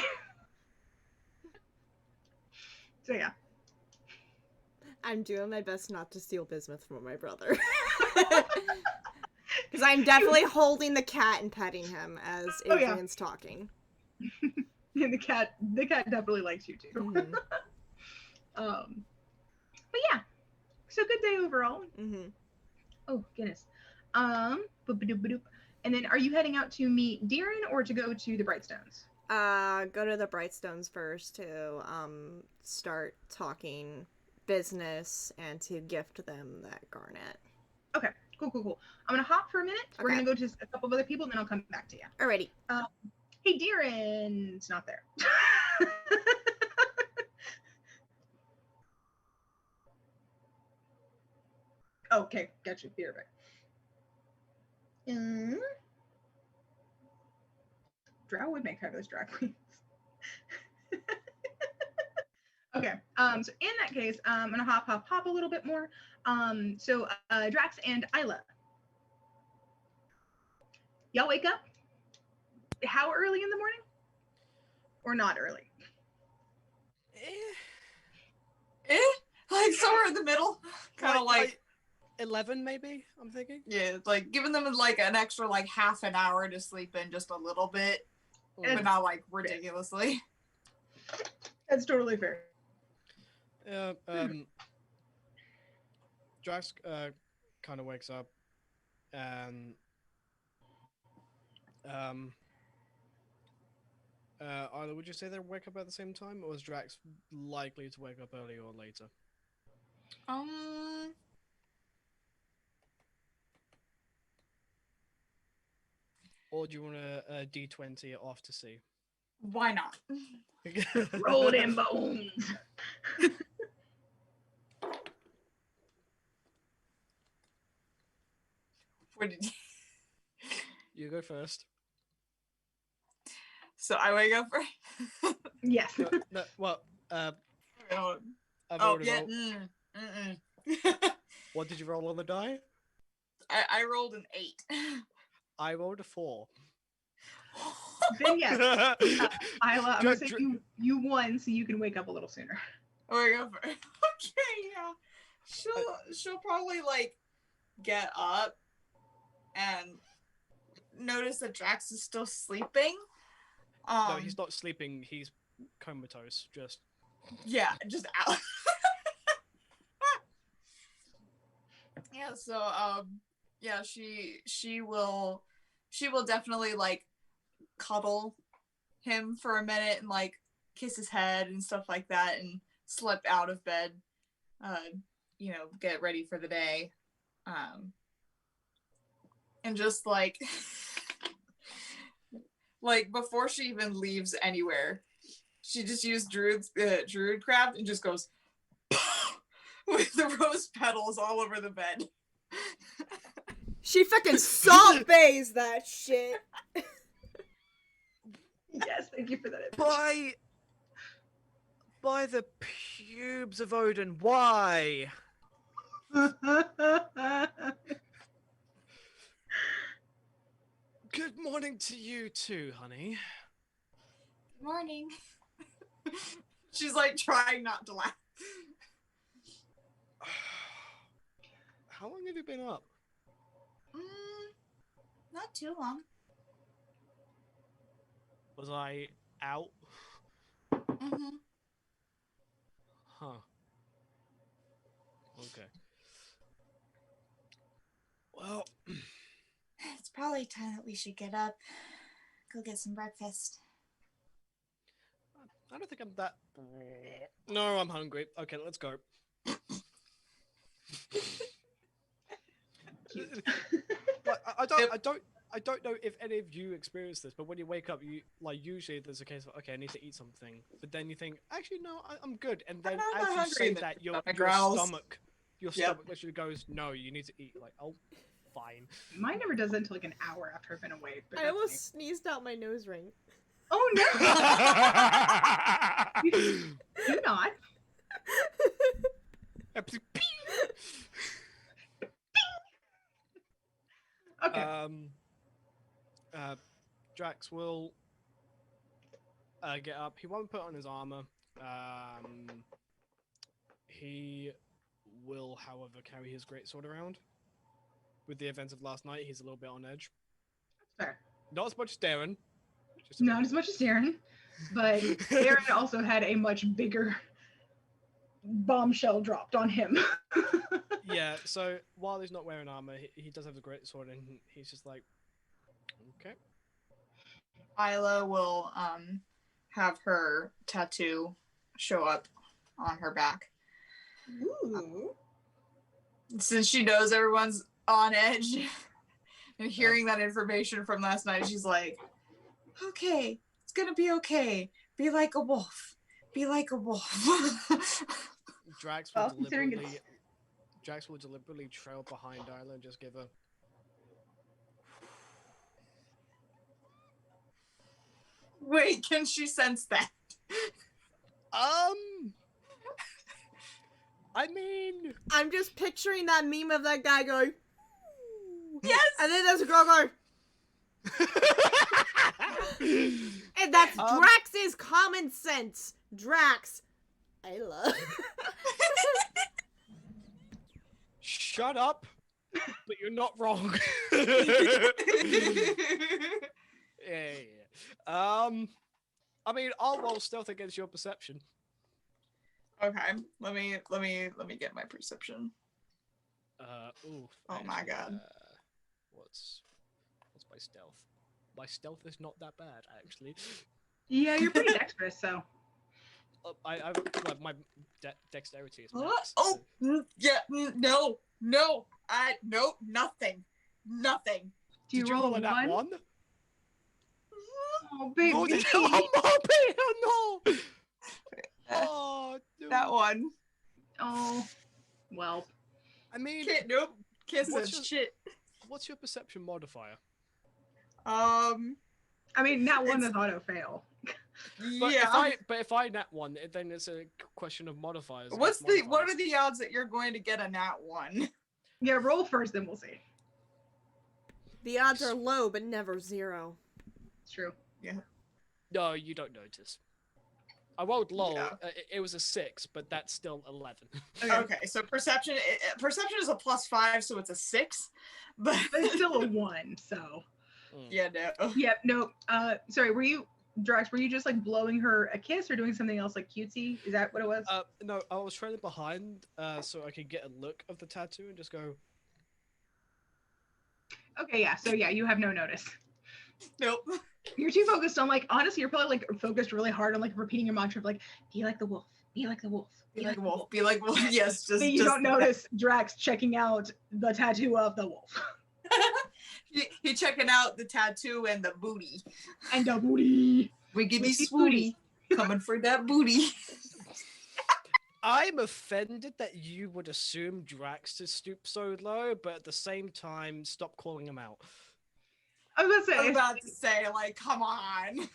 so yeah. I'm doing my best not to steal bismuth from my brother. Because I'm definitely holding the cat and petting him as Oh, yeah. Adrian's talking. And the cat definitely likes you too. Mm-hmm. But yeah, so good day overall. Mm-hmm. Oh goodness. Boop-a-doop-a-doop. And then, are you heading out to meet Deeren or to go to the Brightstones? Go to the Brightstones first to start talking business and to gift them that garnet. Okay, cool. I'm gonna hop for a minute. We're Okay. gonna go to a couple of other people, and then I'll come back to you. Alrighty. Hey, Deeren's not there. Okay, got you. Be right back. Drow would make fabulous drag queens. Okay, so in that case, I'm gonna hop a little bit more. So Drax and Isla, y'all wake up. How early in the morning? Or not early? Like somewhere in the middle, kind of like 11 maybe. I'm thinking. yeah, like giving them like an extra like half an hour to sleep in just a little bit, but not like ridiculously. That's totally fair. Yeah. Drax kind of wakes up, and either would you say they wake up at the same time, or is Drax likely to wake up earlier or later? Or do you want to D20 it off to see? Why not? Roll them bones. What did You go first. So I wake up right. Yes. No, well, I've Oh already yeah. rolled. What did you roll on the die? I rolled an 8. I rolled a 4. Then yes, Isla, I'm gonna say you won, so you can wake up a little sooner. Oh, wake up. Okay, yeah. She'll probably like get up and notice that Drax is still sleeping. No, he's not sleeping. He's comatose. Just yeah, just out. Yeah. So yeah, she will definitely like cuddle him for a minute and like kiss his head and stuff like that and slip out of bed, get ready for the day, and just like like before she even leaves anywhere, she just used druidcraft and just goes with the rose petals all over the bed. She fucking salt bays that shit. Yes, thank you for that. by the pubes of Odin, why? Good morning to you too, honey. Good morning. She's like trying not to laugh. How long have you been up? Not too long. Was I out? Mm-hmm. Huh. Okay. Well, It's probably time that we should get up, go get some breakfast. I don't think I'm that. No, I'm hungry. Okay, let's go. But I don't know if any of you experience this, but when you wake up, you like usually there's a case of okay, I need to eat something, but then you think actually no, I'm good, and then I'm not as you hungry, say and then that, your growls. stomach literally goes, no, you need to eat. Like, oh, fine. Mine never does that until like an hour after I've been awake. But I almost sneezed out my nose ring. Oh no! Do not. Okay. Drax will get up. He won't put on his armor. He will, however, carry his greatsword around. With the events of last night, he's a little bit on edge. Fair. Not as much as Darren. Just a Not bit as much as Darren, but Darren also had a much bigger bombshell dropped on him. Yeah, so while he's not wearing armor, he does have the greatsword, and he's just like, okay. Isla will have her tattoo show up on her back. Ooh. Since she knows everyone's on edge and hearing that information from last night, she's like, okay, it's gonna be okay. Be like a wolf. Be like a wolf. Drax Well, considering will deliberately trail behind Isla and just give her. Wait, can she sense that? I mean, I'm just picturing that meme of that guy going, Yes! and then there's a girl going, and that's Drax's common sense. Drax, Ayla. Shut up, but you're not wrong. Yeah. I mean, I'll roll stealth against your perception. Okay, let me get my perception. Ooh. Oh my god. What's my stealth? My stealth is not that bad, actually. Yeah, you're pretty dexterous, so. I've like, my dexterity is max. Oh, yeah, no, nope, nothing. Do you Did you roll a that one? one? Oh, baby. Oh, no! Oh, dude. That one. Oh, well. I mean, Nope. Can't What's say your- shit. what's your perception modifier? I mean, that one is auto fail. But Yeah. if I nat one, then it's a question of modifiers. What against are modifiers. the odds that you're going to get a nat one? Yeah, roll first, then we'll see. The odds are low, but never zero. It's true. No, you don't notice. I rolled low. Yeah. It was a 6, but that's still 11. Okay, so perception is a +5, so it's a 6. But But it's still a 1, so. yeah, no. Yep, no. Sorry, Drax, were you just like blowing her a kiss or doing something else like cutesy? Is that what it was? No, I was trailing behind so I could get a look of the tattoo and just go. Okay, yeah. So yeah, you have no notice. Nope. You're too focused on like honestly, you're probably like focused really hard on like repeating your mantra of like, be like the wolf, be like the wolf, Be like a wolf. Be like a wolf. Yes, just But you don't notice Drax checking out the tattoo of the wolf. he checking out the tattoo and the booty. And the booty. We give you Booty. swooty. Coming for that booty. I'm offended that you would assume Drax to stoop so low, but at the same time, stop calling him out. I was I was gonna about to say, like, come on.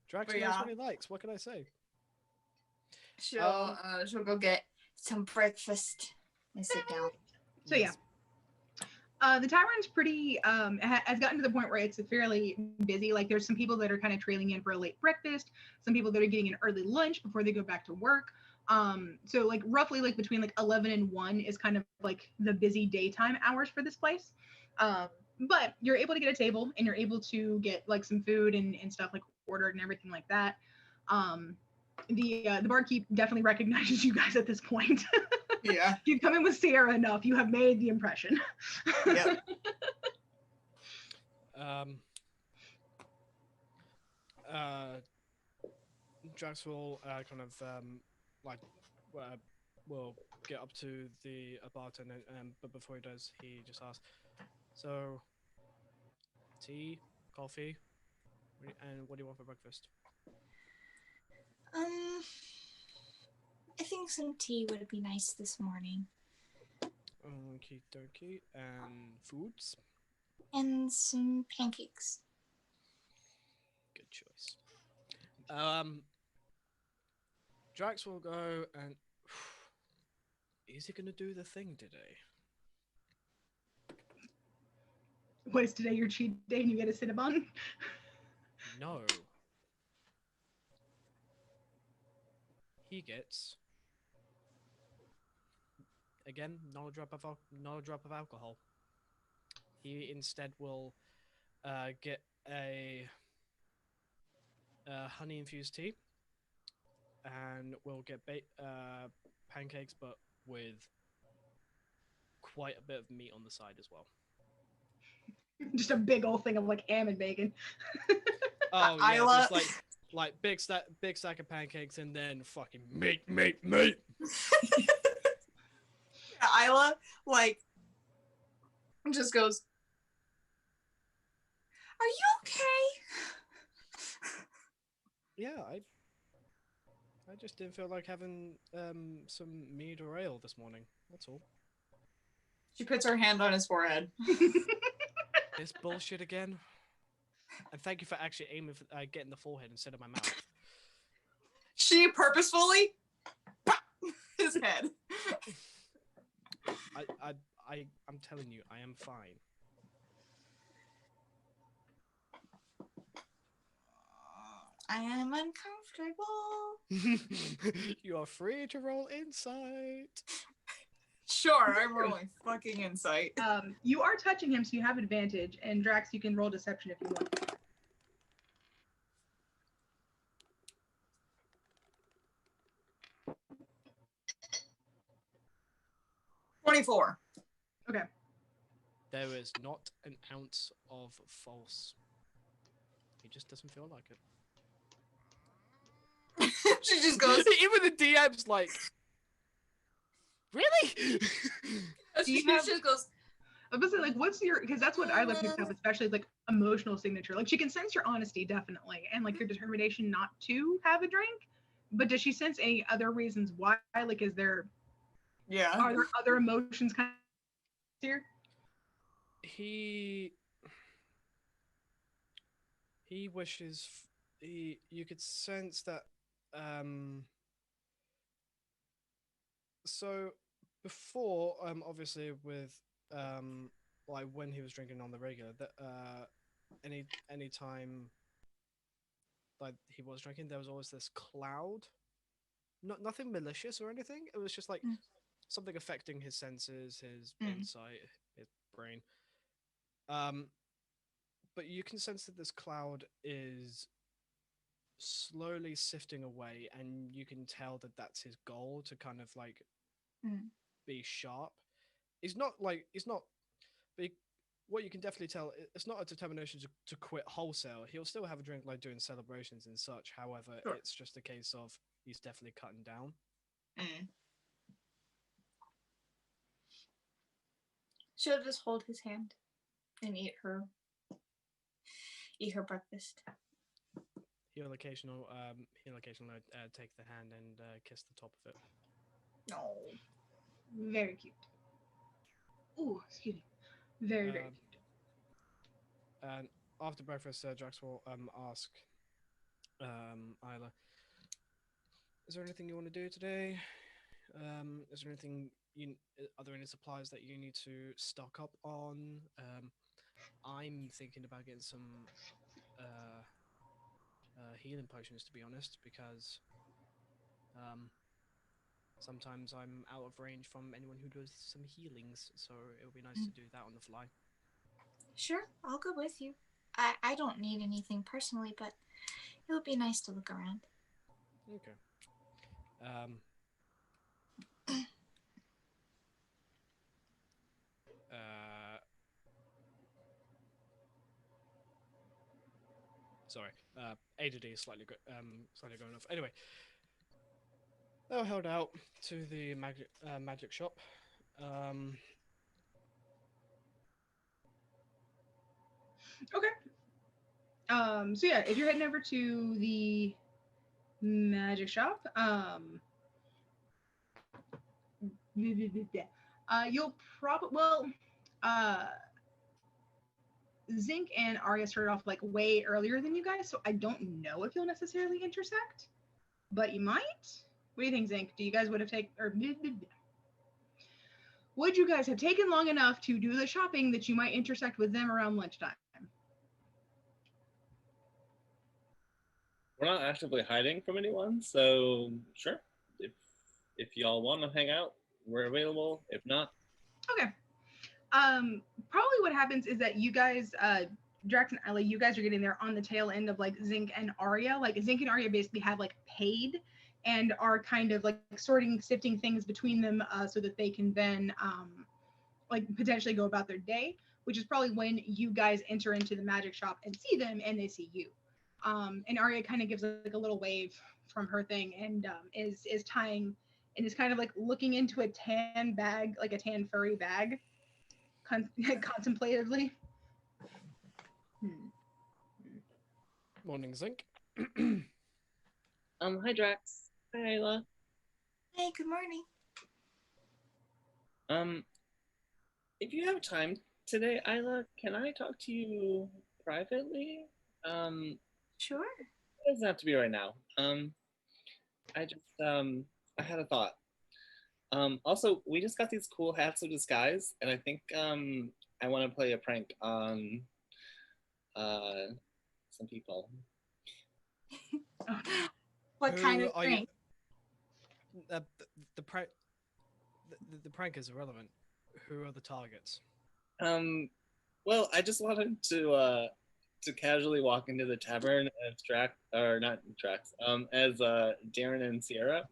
Drax But knows yeah. what he likes. What can I say? She'll go get some breakfast and sit down. So yeah. The tavern's pretty has gotten to the point where it's fairly busy. Like there's some people that are kind of trailing in for a late breakfast, some people that are getting an early lunch before they go back to work. So like roughly like between like 11 and 1 is kind of like the busy daytime hours for this place. But you're able to get a table and you're able to get like some food and stuff like ordered and everything like that. The barkeep definitely recognizes you guys at this point. Yeah. You've come in with Sierra enough. You have made the impression. Yep. Drax will kind of will get up to the bartender, but before he does, he just asks, "So, tea, coffee, and what do you want for breakfast?" I think some tea would be nice this morning. Okie dokie. And foods? And some pancakes. Good choice. Drax will go and... Is he going to do the thing today? What is today your cheat day and you get a Cinnabon? No. He gets again, not a drop of alcohol. He instead will get a honey infused tea, and we'll get pancakes, but with quite a bit of meat on the side as well. Just a big old thing of like ham and bacon. Oh yeah, Isla- just like big stack of pancakes, and then fucking meat. Isla like just goes, "Are you okay?" Yeah, I just didn't feel like having some mead or ale this morning. That's all. She puts her hand on his forehead. This bullshit again. And thank you for actually aiming for getting the forehead instead of my mouth. She purposefully his head. I'm telling you, I am fine. I am uncomfortable. You are free to roll insight. Sure, I'm rolling fucking insight. You are touching him, so you have advantage. And Drax, you can roll deception if you want. $24. Okay. There is not an ounce of false. He just doesn't feel like it. She just goes. Even the DM's like, really? She just goes. I was like, what's your? Because that's what Isla picks up, especially like emotional signature. Like she can sense your honesty definitely, and like your determination not to have a drink. But does she sense any other reasons why? Like, is there? Yeah. Are there other emotions kind of here? He wishes you could sense that so before obviously with like when he was drinking on the regular that any time like he was drinking, there was always this cloud, nothing malicious or anything. It was just like something affecting his senses, his insight, his brain. But you can sense that this cloud is slowly sifting away, and you can tell that that's his goal, to kind of like be sharp. It's not big. What you can definitely tell, it's not a determination to quit wholesale. He'll still have a drink, like doing celebrations and such. However, Sure. It's just a case of he's definitely cutting down. She'll just hold his hand and eat her breakfast. He'll occasionally take the hand and kiss the top of it. No. Very cute. Ooh, excuse me. Very, very cute. And after breakfast, Jax will ask Isla, is there anything you want to do today? Is there anything are there any supplies that you need to stock up on? I'm thinking about getting some healing potions, to be honest, because sometimes I'm out of range from anyone who does some healings, so it would be nice to do that on the fly. Sure, I'll go with you. I don't need anything personally, but it would be nice to look around. Okay. Sorry. ADD is slightly going off. Anyway, they were held out to the magic shop. Okay. So yeah, if you're heading over to the magic shop, you'll probably Zinc and Arya started off like way earlier than you guys, so I don't know if you'll necessarily intersect, but you might. What do you think, Zinc? Do you guys would have taken, or would you guys have taken long enough to do the shopping that you might intersect with them around lunchtime? We're not actively hiding from anyone, so sure. If y'all want to hang out, we're available. If not, Okay. Probably what happens is that you guys, Drax and Ellie, you guys are getting there on the tail end of like Zink and Arya. Like Zink and Arya basically have like paid and are kind of like sifting things between them so that they can then like potentially go about their day, which is probably when you guys enter into the magic shop and see them and they see you. And Arya kind of gives like a little wave from her thing and is tying and is kind of like looking into a tan bag, like a tan furry bag, contemplatively. Morning, Zinc. hi Drax. Hi Ayla. Hey, good morning. If you have time today, Ayla, can I talk to you privately? Sure. It doesn't have to be right now. I just I had a thought. Also, we just got these cool hats of disguise, and I think I want to play a prank on some people. What kind of Who are you- prank? The prank. The prank is irrelevant. Who are the targets? Well, I just wanted to casually walk into the tavern as Drax, or not Drax, as Darren and Sierra,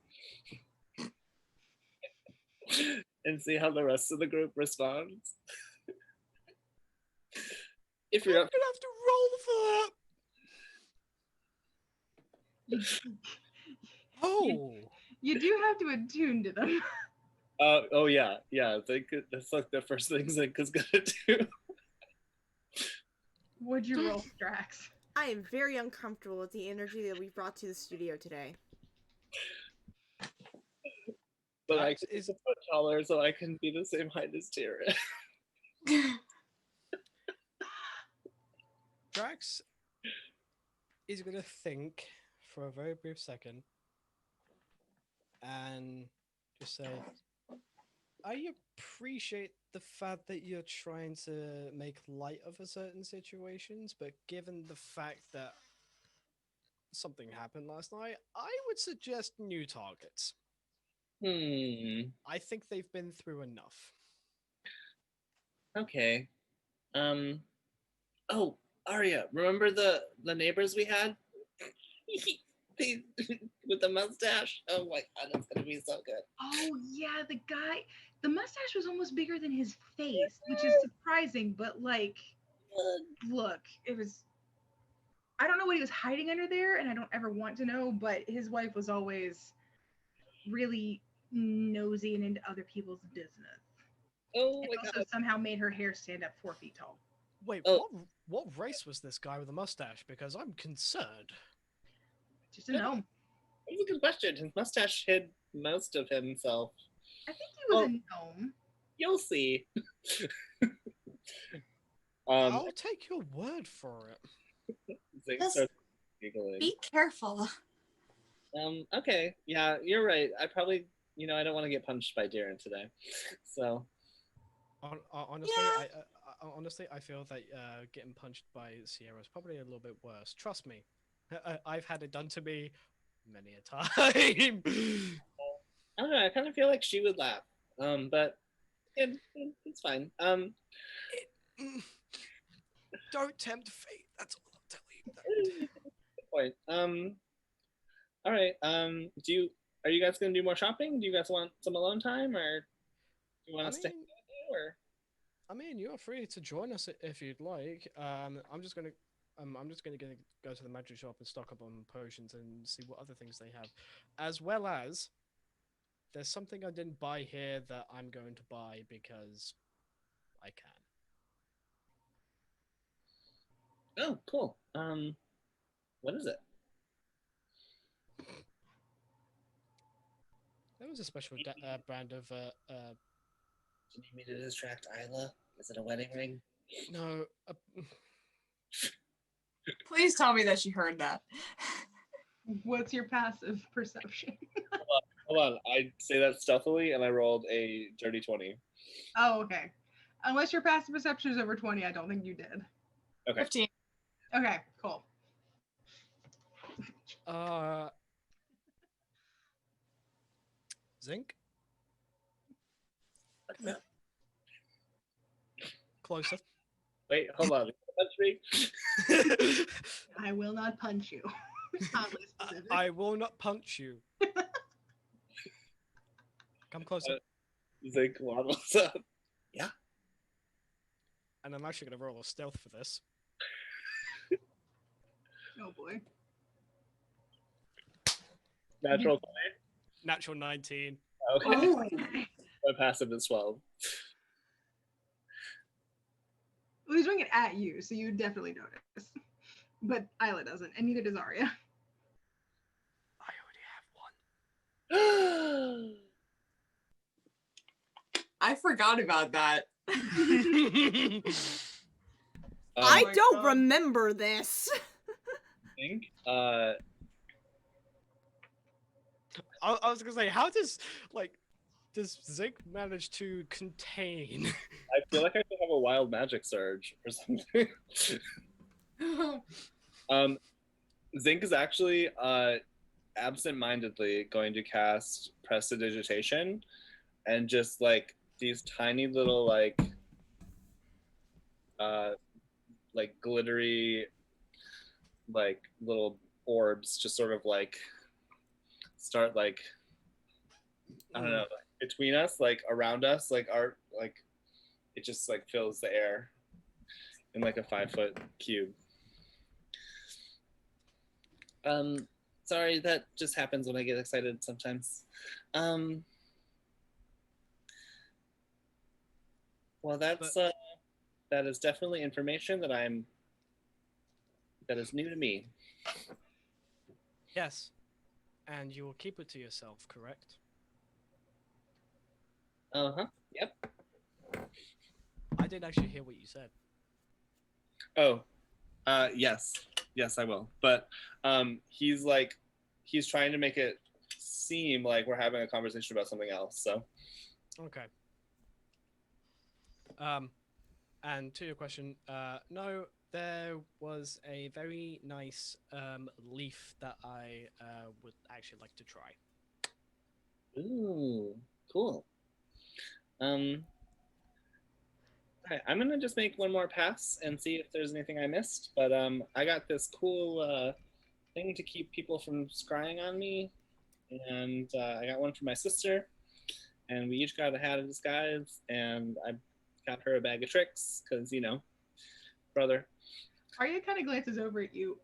and see how the rest of the group responds. If you're I'm up, gonna have to roll for that. Oh, You do have to attune to them. oh yeah, that's like the first thing Zink is gonna do. Would you roll, Drax? I am very uncomfortable with the energy that we brought to the studio today. But I Drax can is be a foot taller, so I can be the same height as Darren. Drax is gonna think for a very brief second and just say, I appreciate the fact that you're trying to make light of a certain situations, but given the fact that something happened last night, I would suggest new targets. I think they've been through enough. Okay. Oh, Arya, remember the neighbors we had? They, with the mustache. Oh my god, it's gonna be so good. Oh yeah, the mustache was almost bigger than his face, which is surprising, but like look, it was I don't know what he was hiding under there, and I don't ever want to know, but his wife was always really nosy and into other people's business. Oh And my also god. somehow made her hair stand up 4 feet tall. Wait, Oh. what race was this guy with a mustache? Because I'm concerned. Just a gnome. That's a good question. His mustache hid most of himself. I think he was a gnome. You'll see. I'll take your word for it. Zink Just starts giggling. be careful. Okay. Yeah, you're right. I probably, I don't want to get punched by Darren today. So. Honestly, Yeah. honestly, I feel that getting punched by Sierra is probably a little bit worse. Trust me, I've had it done to me many a time. I don't know. I kind of feel like she would laugh. But it's fine. Don't tempt fate. That's all I'll tell you. Good point. All right. Are you guys gonna do more shopping? Do you guys want some alone time, or do you want to stay? Or I mean, you're free to join us if you'd like. I'm just gonna go to the magic shop and stock up on potions and see what other things they have, as well as there's something I didn't buy here that I'm going to buy because I can. Oh, cool. What is it? There was a special brand of Do you need me to distract Isla? Is it a wedding ring? no. Please tell me that she heard that. What's your passive perception? Hold on. I say that stealthily, and I rolled a dirty 20. Oh, okay. Unless your passive perception is over 20, I don't think you did. Okay. 15. Okay, cool. Zinc? Closer. Wait, hold on. Touch me. I will not punch you. Oddly specific. I will not punch you. Come closer. Zink waddles up. Yeah. And I'm actually going to roll a stealth for this. Oh boy. Natural 20. Natural 19. Okay. Oh. My passive is 12. Well, he's doing it at you, so you definitely notice. But Isla doesn't, and neither does Arya. I already have one. I forgot about that. I my don't God. remember this. Think. I was going to say, how does Zink manage to contain? I feel like I could have a wild magic surge or something. Zink is actually absent-mindedly going to cast Prestidigitation, and just like these tiny little like glittery like little orbs just sort of like start like I don't know, like, between us, like around us, like our like it just like fills the air in like a 5-foot cube. Sorry, that just happens when I get excited sometimes. Well, that's that is definitely information that is new to me. Yes. And you will keep it to yourself, correct? Uh-huh. Yep. I didn't actually hear what you said. Oh, yes. Yes, I will. But he's trying to make it seem like we're having a conversation about something else, so. Okay. And to your question, no, there was a very nice leaf that I would actually like to try. Ooh, cool. All right, I'm gonna just make one more pass and see if there's anything I missed. But I got this cool thing to keep people from scrying on me, and I got one for my sister, and we each got a hat of disguise, and I got her a bag of tricks because brother. Arya kind of glances over at you.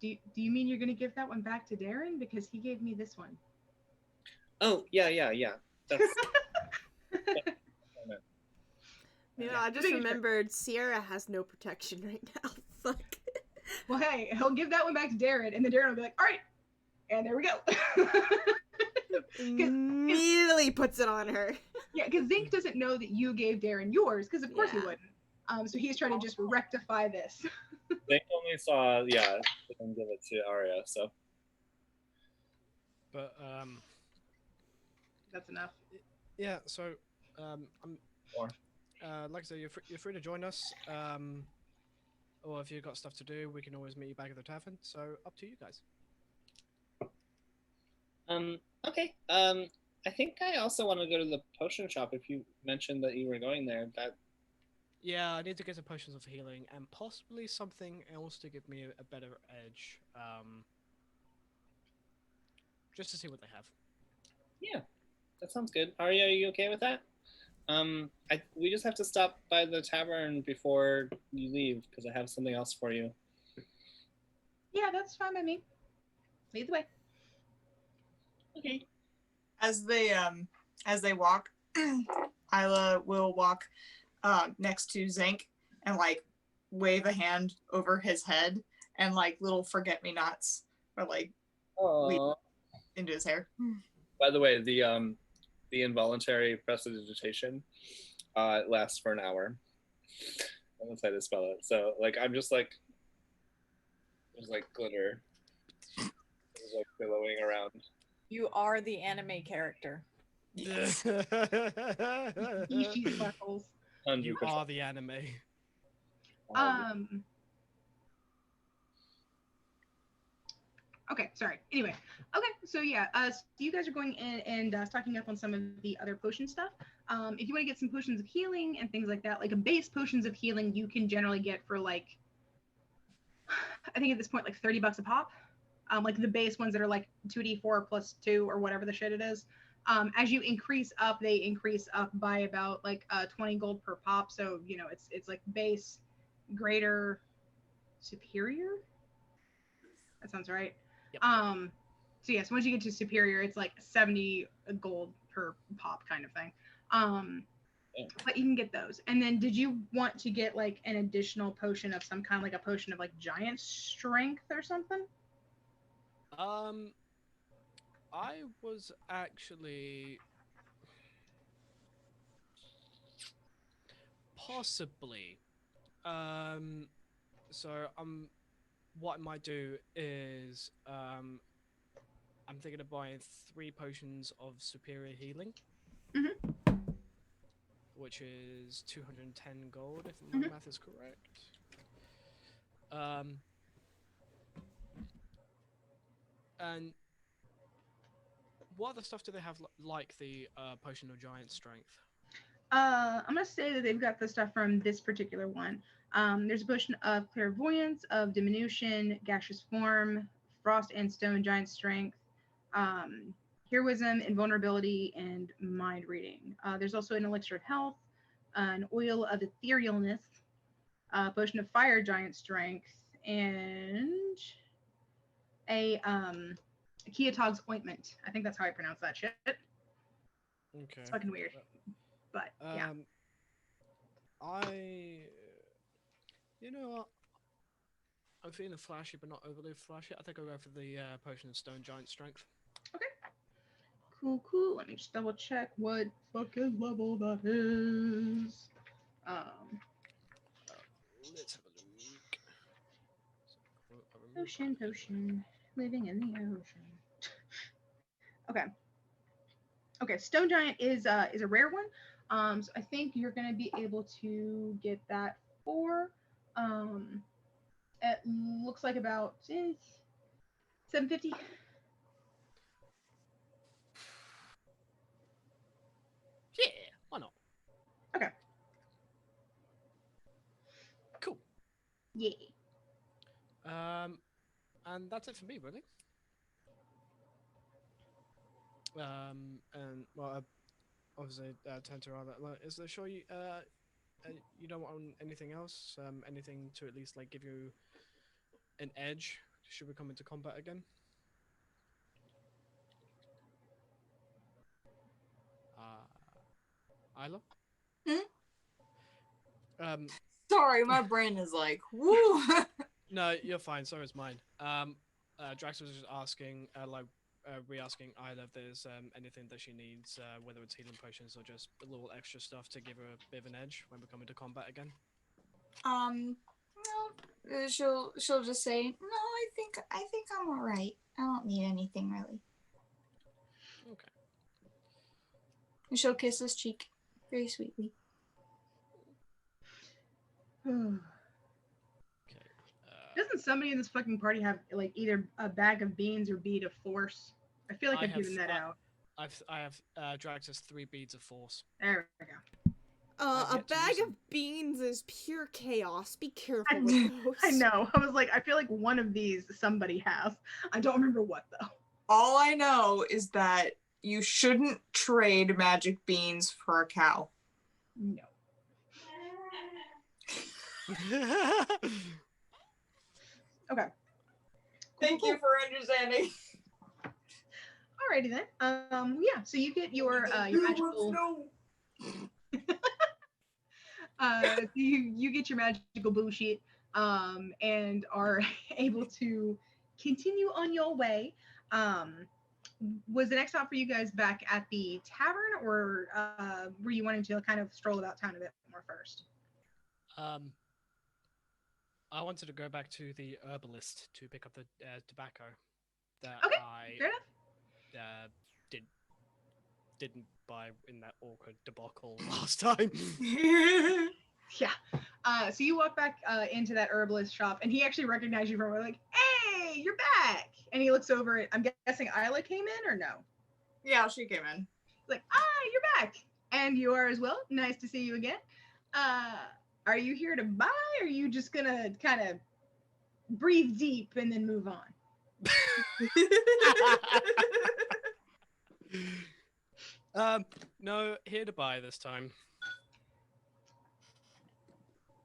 Do you mean you're going to give that one back to Darren? Because he gave me this one. Oh, yeah. That's... I just remembered Sierra has no protection right now. Fuck. Well, hey, he'll give that one back to Darren, and then Darren will be like, all right, and there we go. Immediately puts it on her. Yeah, because Zink doesn't know that you gave Darren yours, because of course he wouldn't. So he's trying to just rectify this. They only saw, and give it to Arya, so. But that's enough. Yeah. So like I said, you're free to join us. Or if you've got stuff to do, we can always meet you back at the tavern. So up to you guys. Okay. I think I also want to go to the potion shop. If you mentioned that you were going there, Yeah, I need to get some potions of healing and possibly something else to give me a better edge. Just to see what they have. Yeah, that sounds good. Arya, are you okay with that? We just have to stop by the tavern before you leave because I have something else for you. Yeah, that's fine by me. Lead the way. Okay. As they walk, Isla will walk next to Zink and like wave a hand over his head, and like little forget-me-nots are like lead into his hair. By the way, the involuntary prestidigitation lasts for an hour. Unless I just spell it. So like I'm just like there's like glitter. There's like billowing around. You are the anime character. Yes. Yeezy sparkles. 100%. You are the anime. Okay, sorry. Anyway, okay, so yeah, so you guys are going in and stocking up on some of the other potion stuff. If you want to get some potions of healing and things like that, like a base potions of healing, you can generally get for like, I think at this point, like $30 a pop. Like the base ones that are like 2d4 plus 2 or whatever the shit it is. As you increase up, they increase up by about like 20 gold per pop. So, you know, it's like base, greater, superior. That sounds right. Yep. So yes, once you get to superior, it's like 70 gold per pop kind of thing. But you can get those. And then did you want to get like an additional potion of some kind, like a potion of like giant strength or something? I was actually possibly. So what I might do is I'm thinking of buying 3 potions of superior healing. Mhm. Which is 210 gold, if my math is correct. And what other stuff do they have like the potion of giant strength? I'm gonna say that they've got the stuff from this particular one. There's a potion of clairvoyance, of diminution, gaseous form, frost and stone, giant strength, heroism, invulnerability, and mind reading. There's also an elixir of health, an oil of etherealness, a potion of fire, giant strength, and a Kiatog's ointment. I think that's how I pronounce that shit. Okay. It's fucking weird. But yeah. You know what? I'm feeling flashy, but not overly flashy. I think I'll go for the potion of stone giant strength. Okay. Cool. Let me just double check what fucking level that is. Let's have a look. Potion. Living in the ocean. Okay. Stone giant is a rare one. So I think you're gonna be able to get that for it looks like about $750. Yeah, why not? Okay. Cool. Yeah. And that's it for me, really. And well, obviously, turn to Rather. Is there sure you you don't want anything else? Anything to at least like give you an edge? Should we come into combat again? Isla? Sorry, my brain is like, woo. No, you're fine. So is mine. Drax was just asking, re-asking Isla if there's anything that she needs, whether it's healing potions or just a little extra stuff to give her a bit of an edge when we come into combat again. No, she'll just say, no, I think I'm all right. I don't need anything really. Okay. And she'll kiss his cheek very sweetly. Okay. Doesn't somebody in this fucking party have like either a bag of beans or bead of force? I feel like I've given that out. I have Drax has 3 beads of force. There we go. A bag of beans is pure chaos. Be careful with those. I know. I was like, I feel like one of these somebody has. I don't remember what though. All I know is that you shouldn't trade magic beans for a cow. No. Okay. Thank you for understanding. Alrighty then. Yeah. So you get your magical. You get your magical bullshit, and are able to continue on your way. Was the next stop for you guys back at the tavern, or were you wanting to kind of stroll about town a bit more first? I wanted to go back to the herbalist to pick up the tobacco that Okay, I fair enough. didn't buy in that awkward debacle last time. Yeah. So you walk back into that herbalist shop, and he actually recognized you from like, "Hey, you're back!" And he looks over. I'm guessing Isla came in or no? Yeah, she came in. He's like, you're back. And you are as well. Nice to see you again. Are you here to buy, or are you just gonna kind of breathe deep and then move on? No, here to buy this time.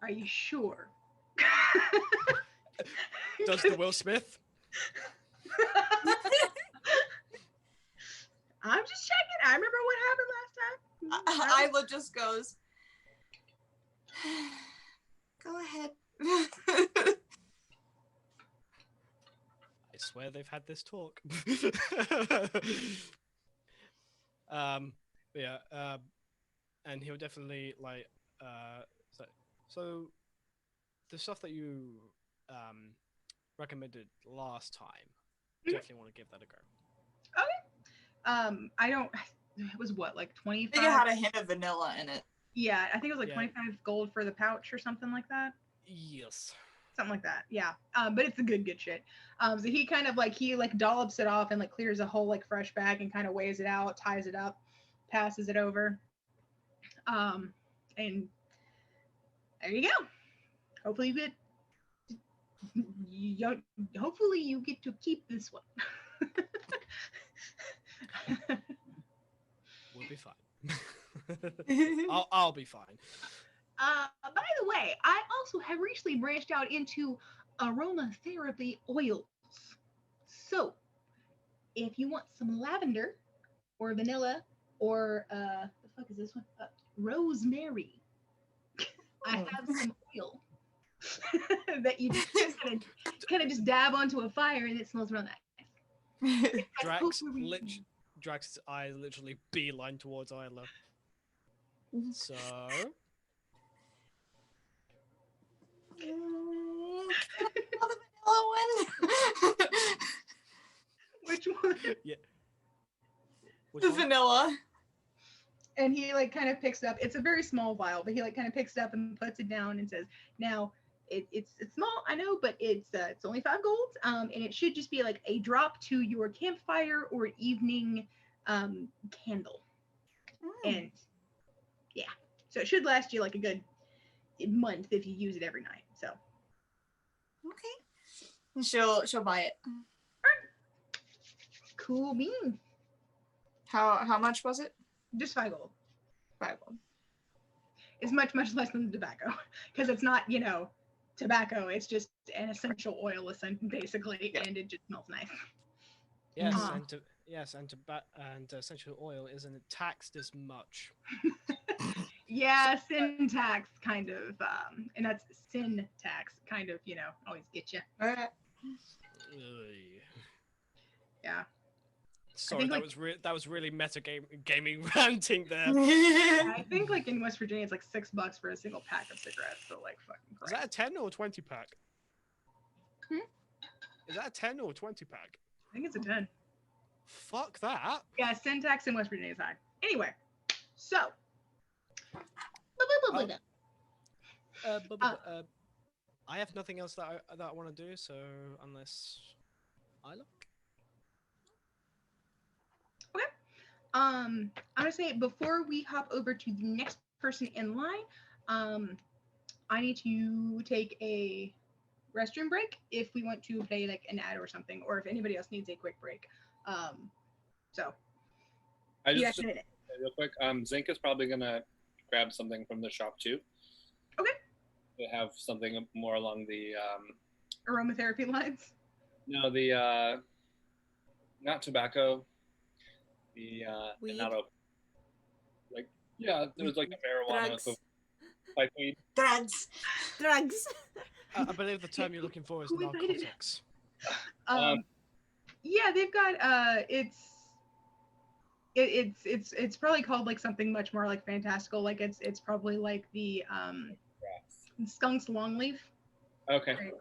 Are you sure? Does the Will Smith? I'm just checking. I remember what happened last time. Isla just goes, go ahead. I swear they've had this talk. Yeah, and he'll definitely like so the stuff that you recommended last time, definitely want to give that a go. Okay. I don't. It was what, like 25? I think it had a hint of vanilla in it. Yeah, I think it was like 25 gold for the pouch or something like that. Yes. Something like that. Yeah. But it's a good shit. So he kind of like dollops it off and like clears a whole like fresh bag and kind of weighs it out, ties it up, passes it over. And there you go. Hopefully hopefully you get to keep this one. We'll be fine. I'll be fine. By the way, I also have recently branched out into aromatherapy oils. So, if you want some lavender or vanilla or the fuck is this one? Rosemary. I have some oil that you just kind of just dab onto a fire and it smells real nice. Drax's eyes literally beeline towards Isla. So. Which one? Yeah. The vanilla. And he like kind of picks it up. It's a very small vial, but he like kind of picks it up and puts it down and says, "Now, it's small, I know, but it's only 5 gold. And it should just be like a drop to your campfire or evening candle. And yeah, so it should last you like a good month if you use it every night. So okay, she'll buy it. Cool beans. How much was it? Just 5 gold. 5 gold. It's much less than the tobacco because it's not tobacco. It's just an essential oil, basically, and it just smells nice. Yes, and essential oil isn't taxed as much. Yeah, sin tax kind of, and that's sin tax kind of, always get you. Yeah. Sorry, that was really meta gaming ranting there. I think like in West Virginia it's like $6 for a single pack of cigarettes. So like fucking Christ. Is that a 10 or 20 pack? Is that a 10 or 20 pack? I think it's a 10. Fuck that. Yeah, sin tax in West Virginia is high. Anyway, so. I have nothing else that I want to do. So unless I look. Okay. I'm gonna say before we hop over to the next person in line, I need to take a restroom break if we want to play like an ad or something, or if anybody else needs a quick break. So. I just real quick. Zink is probably gonna grab something from the shop too. Okay. To have something more along the aromatherapy lines. No, the not tobacco. The weed? not open. Like there was like a marijuana like weed. Drugs. I believe the term you're looking for is narcotics. Yeah, they've got it's probably called like something much more like fantastical. Like it's probably like the skunk's longleaf. Okay. Right.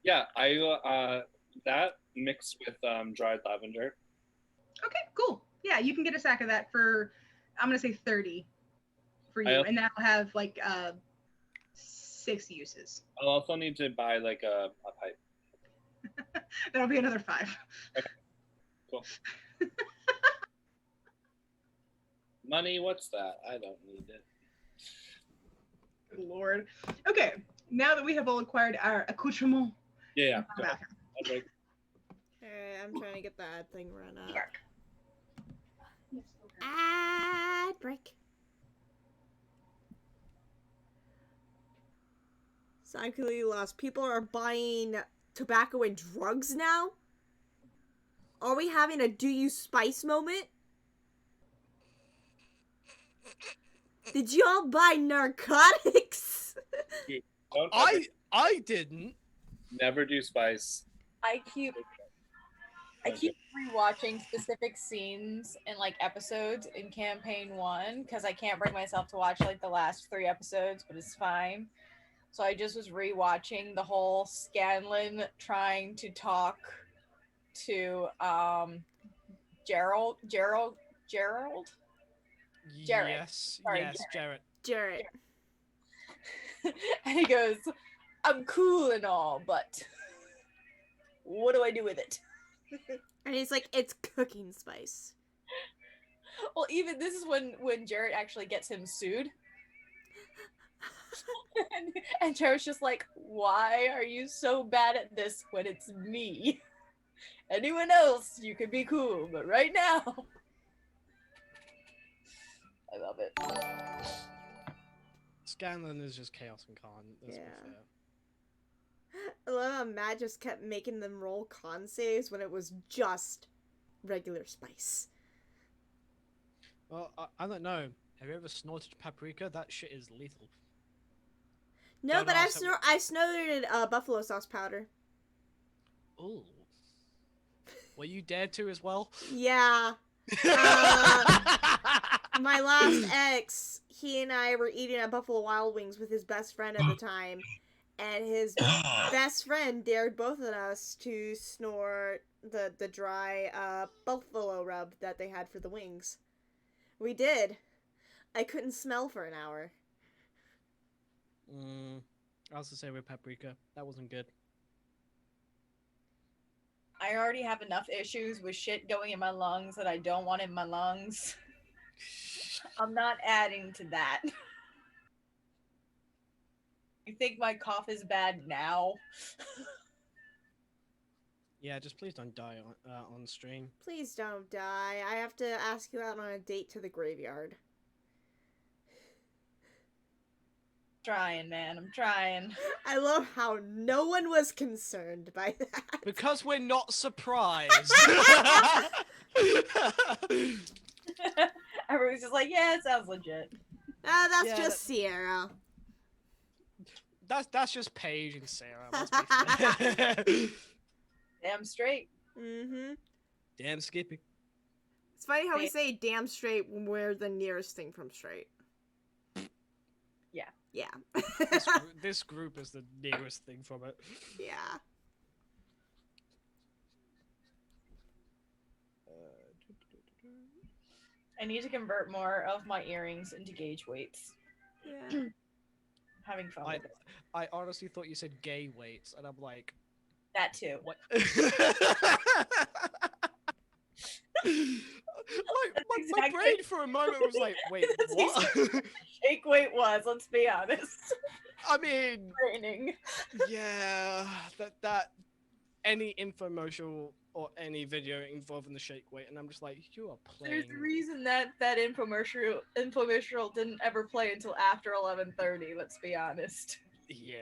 Yeah, I that mixed with dried lavender. Okay, cool. Yeah, you can get a sack of that for I'm gonna say 30 for you, and that'll have like 6 uses. I'll also need to buy like a pipe. That'll be another 5. Okay. Cool. Money? What's that? I don't need it. Good Lord. Okay, now that we have all acquired our accoutrement, Yeah. go Go. bathroom. Alright. Alright, I'm trying to get that thing run up. Dark. Break. So I'm completely lost. People are buying tobacco and drugs now? Are we having a do you spice moment? Did y'all buy narcotics? Don't I didn't. never do spice. I keep rewatching specific scenes in like episodes in campaign 1 because I can't bring myself to watch like the last 3 episodes, but it's fine. So I just was rewatching the whole Scanlan trying to talk to Gerald. Jarrett. Yes, Sorry, yes, Jarrett. Jarrett. And he goes, I'm cool and all, but what do I do with it? And he's like, it's cooking spice. Well, even this is when Jarrett actually gets him sued. and Jarrett's just like, why are you so bad at this when it's me? Anyone else, you could be cool, but right now... I love it. Scanlan is just chaos incarnate. Let's be fair. I love how Matt just kept making them roll con saves when it was just regular spice. Well, I don't know. Have you ever snorted paprika? That shit is lethal. No, Don't but ask I snorted buffalo sauce powder. Ooh. Were you dared to as well? Yeah. My last ex, he and I were eating at Buffalo Wild Wings with his best friend at the time, and his best friend dared both of us to snort the dry buffalo rub that they had for the wings. We did. I couldn't smell for an hour. I was to say with paprika. That wasn't good. I already have enough issues with shit going in my lungs that I don't want in my lungs. I'm not adding to that. You think my cough is bad now? Yeah, just please don't die on stream. Please don't die. I have to ask you out on a date to the graveyard. Trying, man. I'm trying. I love how no one was concerned by that. Because we're not surprised. Everyone's just like, yeah, it sounds legit. That's Yeah, just Sierra. That's just Paige and Sarah. Let's be fair. Damn straight. Mm-hmm. Damn Skippy. It's funny how we say damn straight when we're the nearest thing from straight. Yeah. Yeah. This group is the nearest thing from it. Yeah. I need to convert more of my earrings into gauge weights. Yeah. Having fun with it. I honestly thought you said gay weights, and I'm like, That too. what? my exactly- brain for a moment was like, wait, That's what? exactly shake weight was, let's be honest. I mean, Training. yeah, that any infomercial or any video involving the shake weight, and I'm just like, you are playing. There's a reason that infomercial didn't ever play until after 11:30. Let's be honest. Yeah.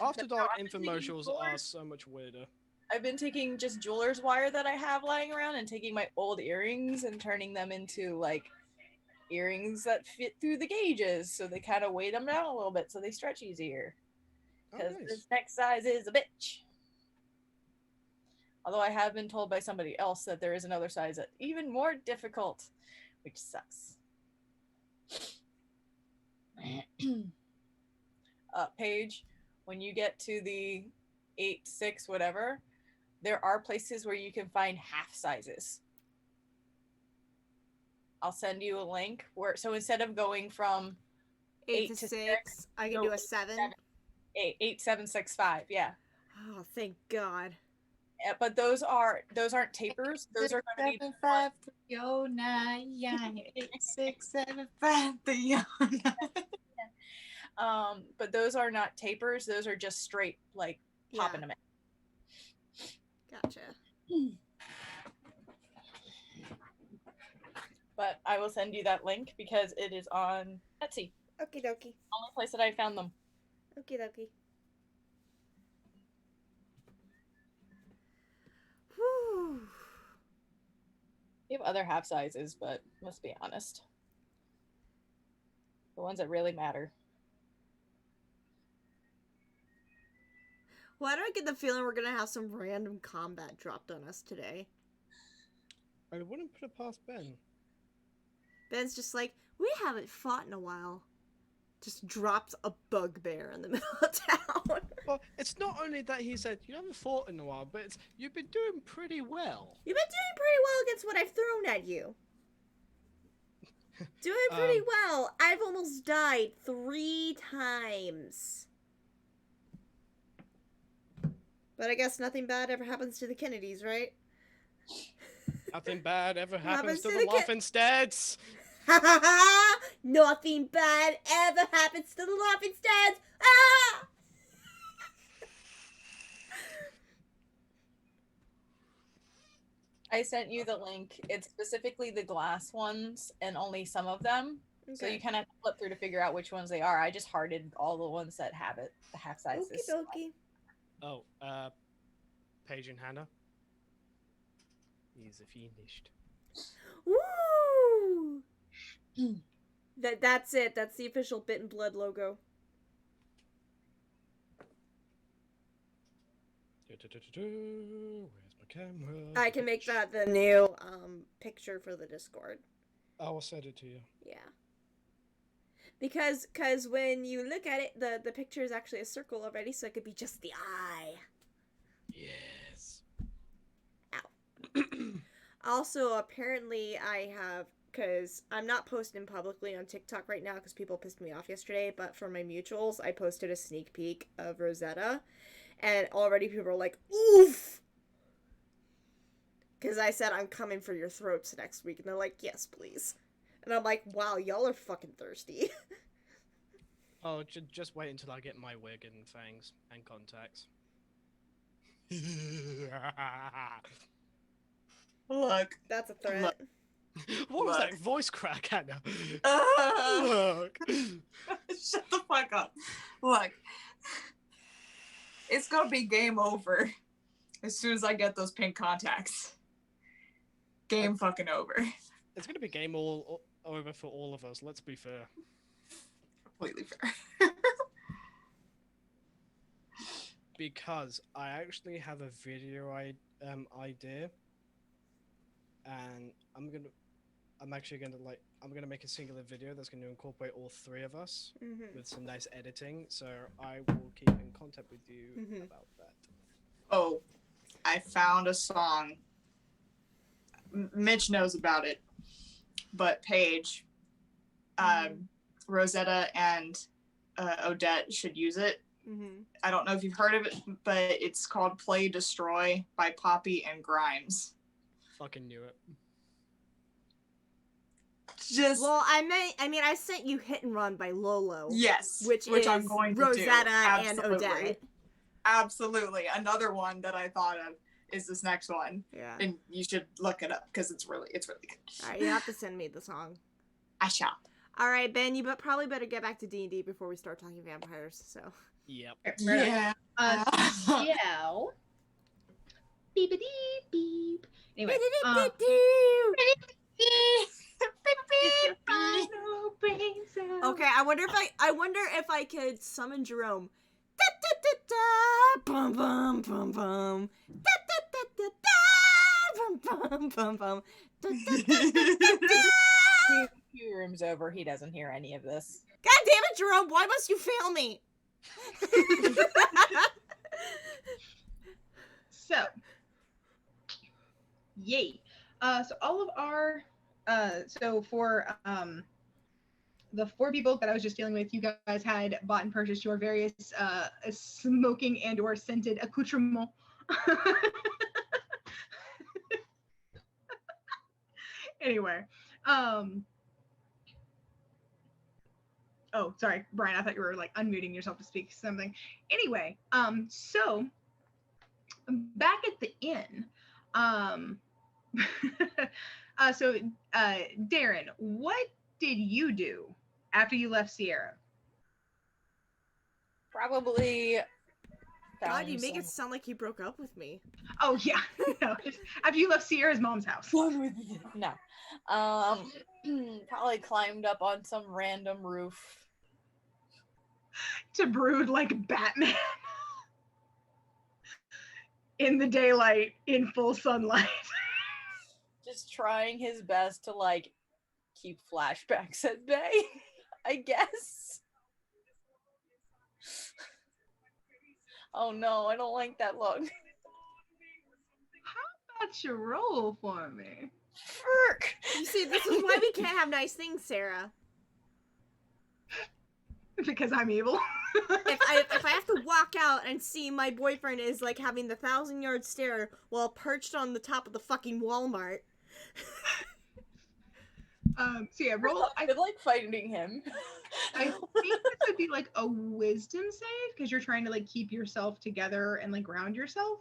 After dark infomercials are so much weirder. I've been taking just jeweler's wire that I have lying around and taking my old earrings and turning them into like earrings that fit through the gauges, so they kind of weigh them down a little bit so they stretch easier. Because this next size is a bitch. Although I have been told by somebody else that there is another size that's even more difficult, which sucks. Paige, when you get to the 8-6 whatever, there are places where you can find half sizes. I'll send you a link where, so instead of going from 8 to 6, I can do a 7. 8, 7, 6, 5, yeah. Oh, thank God. but those aren't tapers. Those are going to be 75309867539. but those are not tapers. Those are just straight like popping them in. Gotcha. But I will send you that link because it is on Etsy. Okie dokie. Only place that I found them. Okie dokie. Whew. We have other half sizes, but let's be honest. The ones that really matter. Why do I get the feeling we're gonna have some random combat dropped on us today? I wouldn't put it past Ben. Ben's just like, we haven't fought in a while. Just drops a bugbear in the middle of town. Well, it's not only that he said you haven't fought in a while, but it's you've been doing pretty well. You've been doing pretty well against what I've thrown at you. Doing pretty well. I've almost died 3 times. But I guess nothing bad ever happens to the Kennedys, right? Nothing bad ever happens to to the the Laughing Steads. Ha ha ha! Nothing bad ever happens to the Laughing Steads. Ah! I sent you the link. It's specifically the glass ones and only some of them. Okay. So you kind of flip through to figure out which ones they are. I just hearted all the ones that have it, the half sizes. Okie dokie. Oh, Paige and Hannah. He's finished. Woo! That's it. That's the official Bit and Blood logo. Where's my camera? I can make that the new picture for the Discord. I will send it to you. Yeah. Because when you look at it, the picture is actually a circle already, so it could be just the eye. Yes. Ow. Also, apparently I have, because I'm not posting publicly on TikTok right now because people pissed me off yesterday, but for my mutuals, I posted a sneak peek of Rosetta, and already people are like, oof! Because I said, I'm coming for your throats next week, and they're like, yes, please. And I'm like, wow, y'all are fucking thirsty. Oh, just wait until I get my wig and fangs and contacts. Look. That's a threat. Look. What was that voice crack, Hannah? Look. Shut the fuck up. Look. It's gonna be game over as soon as I get those pink contacts. Game fucking over. It's gonna be game all over for all of us, let's be fair. Completely fair. Because I actually have a video idea, and I'm gonna make a singular video that's gonna incorporate all 3 of us with some nice editing. So I will keep in contact with you about that. Oh, I found a song. Mitch knows about it, but Paige, Rosetta, and Odette should use it. I don't know if you've heard of it, but it's called Play Destroy by Poppy and Grimes. Fucking knew it. Just well, I sent you Hit and Run by Lolo. Yes, which is I'm going to Rosetta do. and Odette. Absolutely. Another one that I thought of is this next one. Yeah. And you should look it up because it's really good. All right, you have to send me the song. I shall. All right, Ben, you probably better get back to D&D before we start talking vampires. So. Yep. Yeah. Yeah. Beep beep beep. Anyway. Okay, I wonder if I could summon Jerome. Bum bum bum bum. Bum bum bum. Few rooms over, he doesn't hear any of this. God damn it, Jerome! Why must you fail me? So, yay. So all of our, so for the 4 people that I was just dealing with, you guys had bought and purchased your various smoking and or scented accoutrements. Anyway, oh, sorry, Brian. I thought you were like unmuting yourself to speak something. Anyway, so back at the inn, um, so Darren, what did you do after you left Sierra? Probably God, found you make some it sound like you broke up with me. Oh yeah, no, after you left Sierra's mom's house. fun with you. No. Probably climbed up on some random roof. To brood like Batman in the daylight, in full sunlight. Just trying his best to like keep flashbacks at bay, I guess. Oh no, I don't like that look. How about you roll for me? Frick! You see, this is why we can't have nice things, Sarah. Because I'm evil. If I have to walk out and see my boyfriend is like having the 1,000-yard stare while perched on the top of the fucking Walmart. So yeah, roll. I feel like fighting him. I think this would be like a wisdom save because you're trying to like keep yourself together and like ground yourself.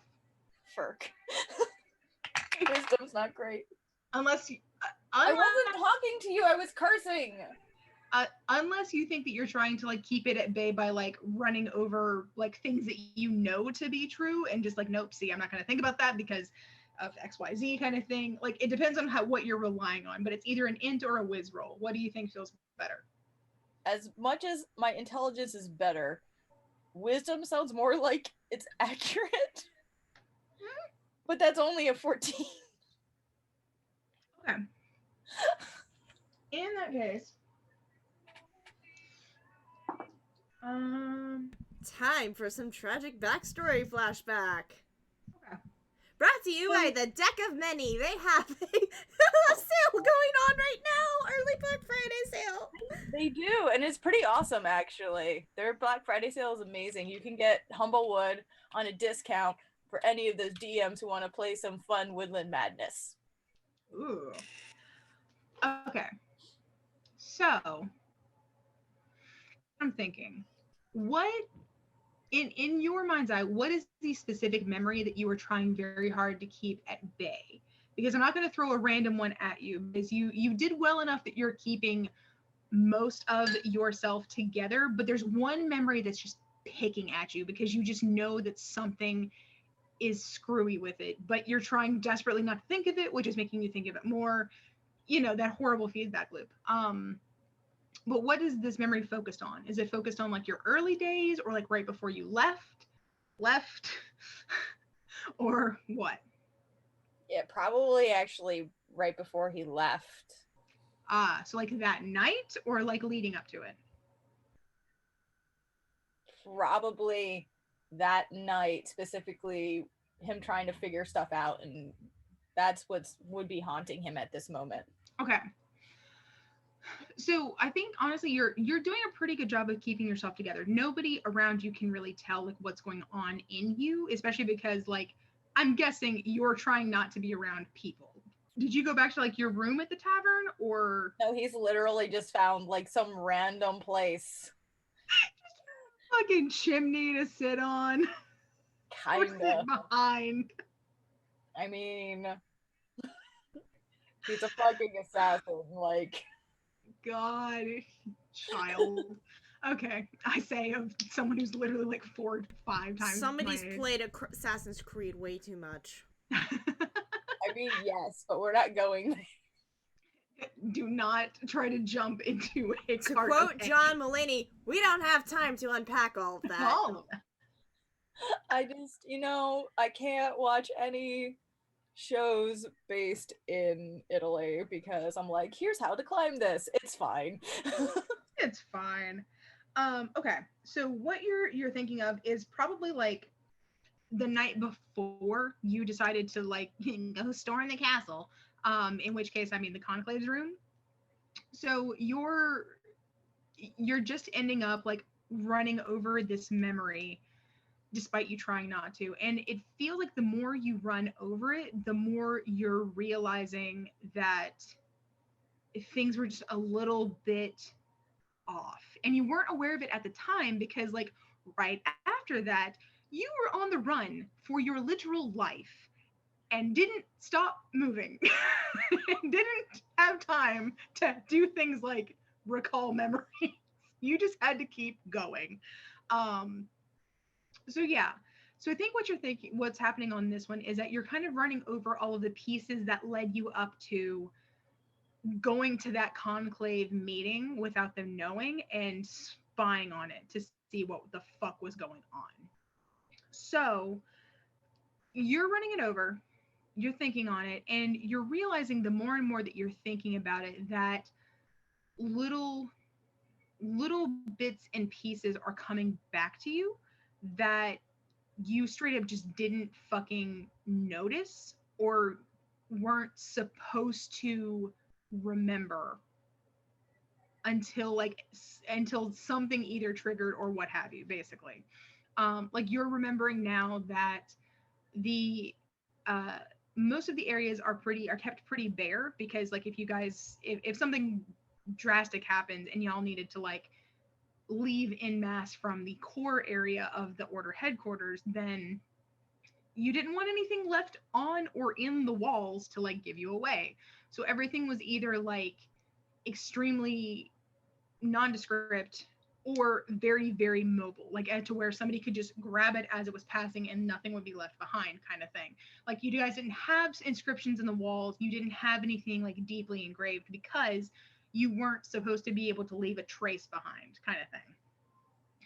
Frick. Wisdom's not great. Unless you, I wasn't talking to you, I was cursing. Unless you think that you're trying to like keep it at bay by like running over like things that you know to be true and just like, nope, see, I'm not going to think about that because of XYZ kind of thing. Like it depends on what you're relying on, but it's either an int or a whiz roll. What do you think feels better? As much as my intelligence is better, wisdom sounds more like it's accurate. But that's only a 14. Okay. In that case, time for some tragic backstory flashback. Okay. Brought to you by the Deck of Many. They have a sale going on right now. Early Black Friday sale. They do, and it's pretty awesome, actually. Their Black Friday sale is amazing. You can get Humblewood on a discount for any of those DMs who want to play some fun Woodland Madness. Ooh. Okay. So, I'm thinking, what in your mind's eye, what is the specific memory that you are trying very hard to keep at bay? Because I'm not going to throw a random one at you because you did well enough that you're keeping most of yourself together, but there's one memory that's just picking at you because you just know that something is screwy with it, but you're trying desperately not to think of it, which is making you think of it more. You know, that horrible feedback loop. But what is this memory focused on? Is it focused on like your early days or like right before you left or what? Yeah, probably actually right before he left. So like that night or like leading up to it? Probably that night, specifically him trying to figure stuff out, and that's what would be haunting him at this moment. Okay. So I think honestly you're doing a pretty good job of keeping yourself together. Nobody around you can really tell like what's going on in you, especially because like I'm guessing you're trying not to be around people. Did you go back to like your room at the tavern or No, he's literally just found like some random place. Fucking chimney to sit on. Or sit Kinda. behind. I mean, he's a fucking assassin. Like, God, child. Okay, I say of someone who's literally like 4 or 5 times. Somebody's my age. played Assassin's Creed way too much. I mean, yes, but we're not going there. Do not try to jump into a To cart. quote John Mulaney, we don't have time to unpack all of that. All of that. I just, I can't watch any shows based in Italy because I'm like, here's how to climb this. It's fine. It's fine. Okay, so what you're thinking of is probably like the night before you decided to like go storm the castle. In which case, I mean the conclave's room. So you're just ending up like running over this memory despite you trying not to, and it feels like the more you run over it, the more you're realizing that things were just a little bit off. And you weren't aware of it at the time because, like, right after that, you were on the run for your literal life and didn't stop moving. Didn't have time to do things like recall memories. You just had to keep going. So yeah. So I think what you're thinking, what's happening on this one is that you're kind of running over all of the pieces that led you up to going to that conclave meeting without them knowing and spying on it to see what the fuck was going on. So you're running it over, you're thinking on it, and you're realizing the more and more that you're thinking about it that little bits and pieces are coming back to you that you straight up just didn't fucking notice or weren't supposed to remember until something either triggered or what have you, basically. Like you're remembering now that the most of the areas are kept pretty bare because like if you guys if something drastic happened and y'all needed to like leave in mass from the core area of the order headquarters, then you didn't want anything left on or in the walls to like give you away. So everything was either like extremely nondescript or very very mobile, like to where somebody could just grab it as it was passing and nothing would be left behind, kind of thing. Like you guys didn't have inscriptions in the walls, you didn't have anything like deeply engraved because you weren't supposed to be able to leave a trace behind, kind of thing.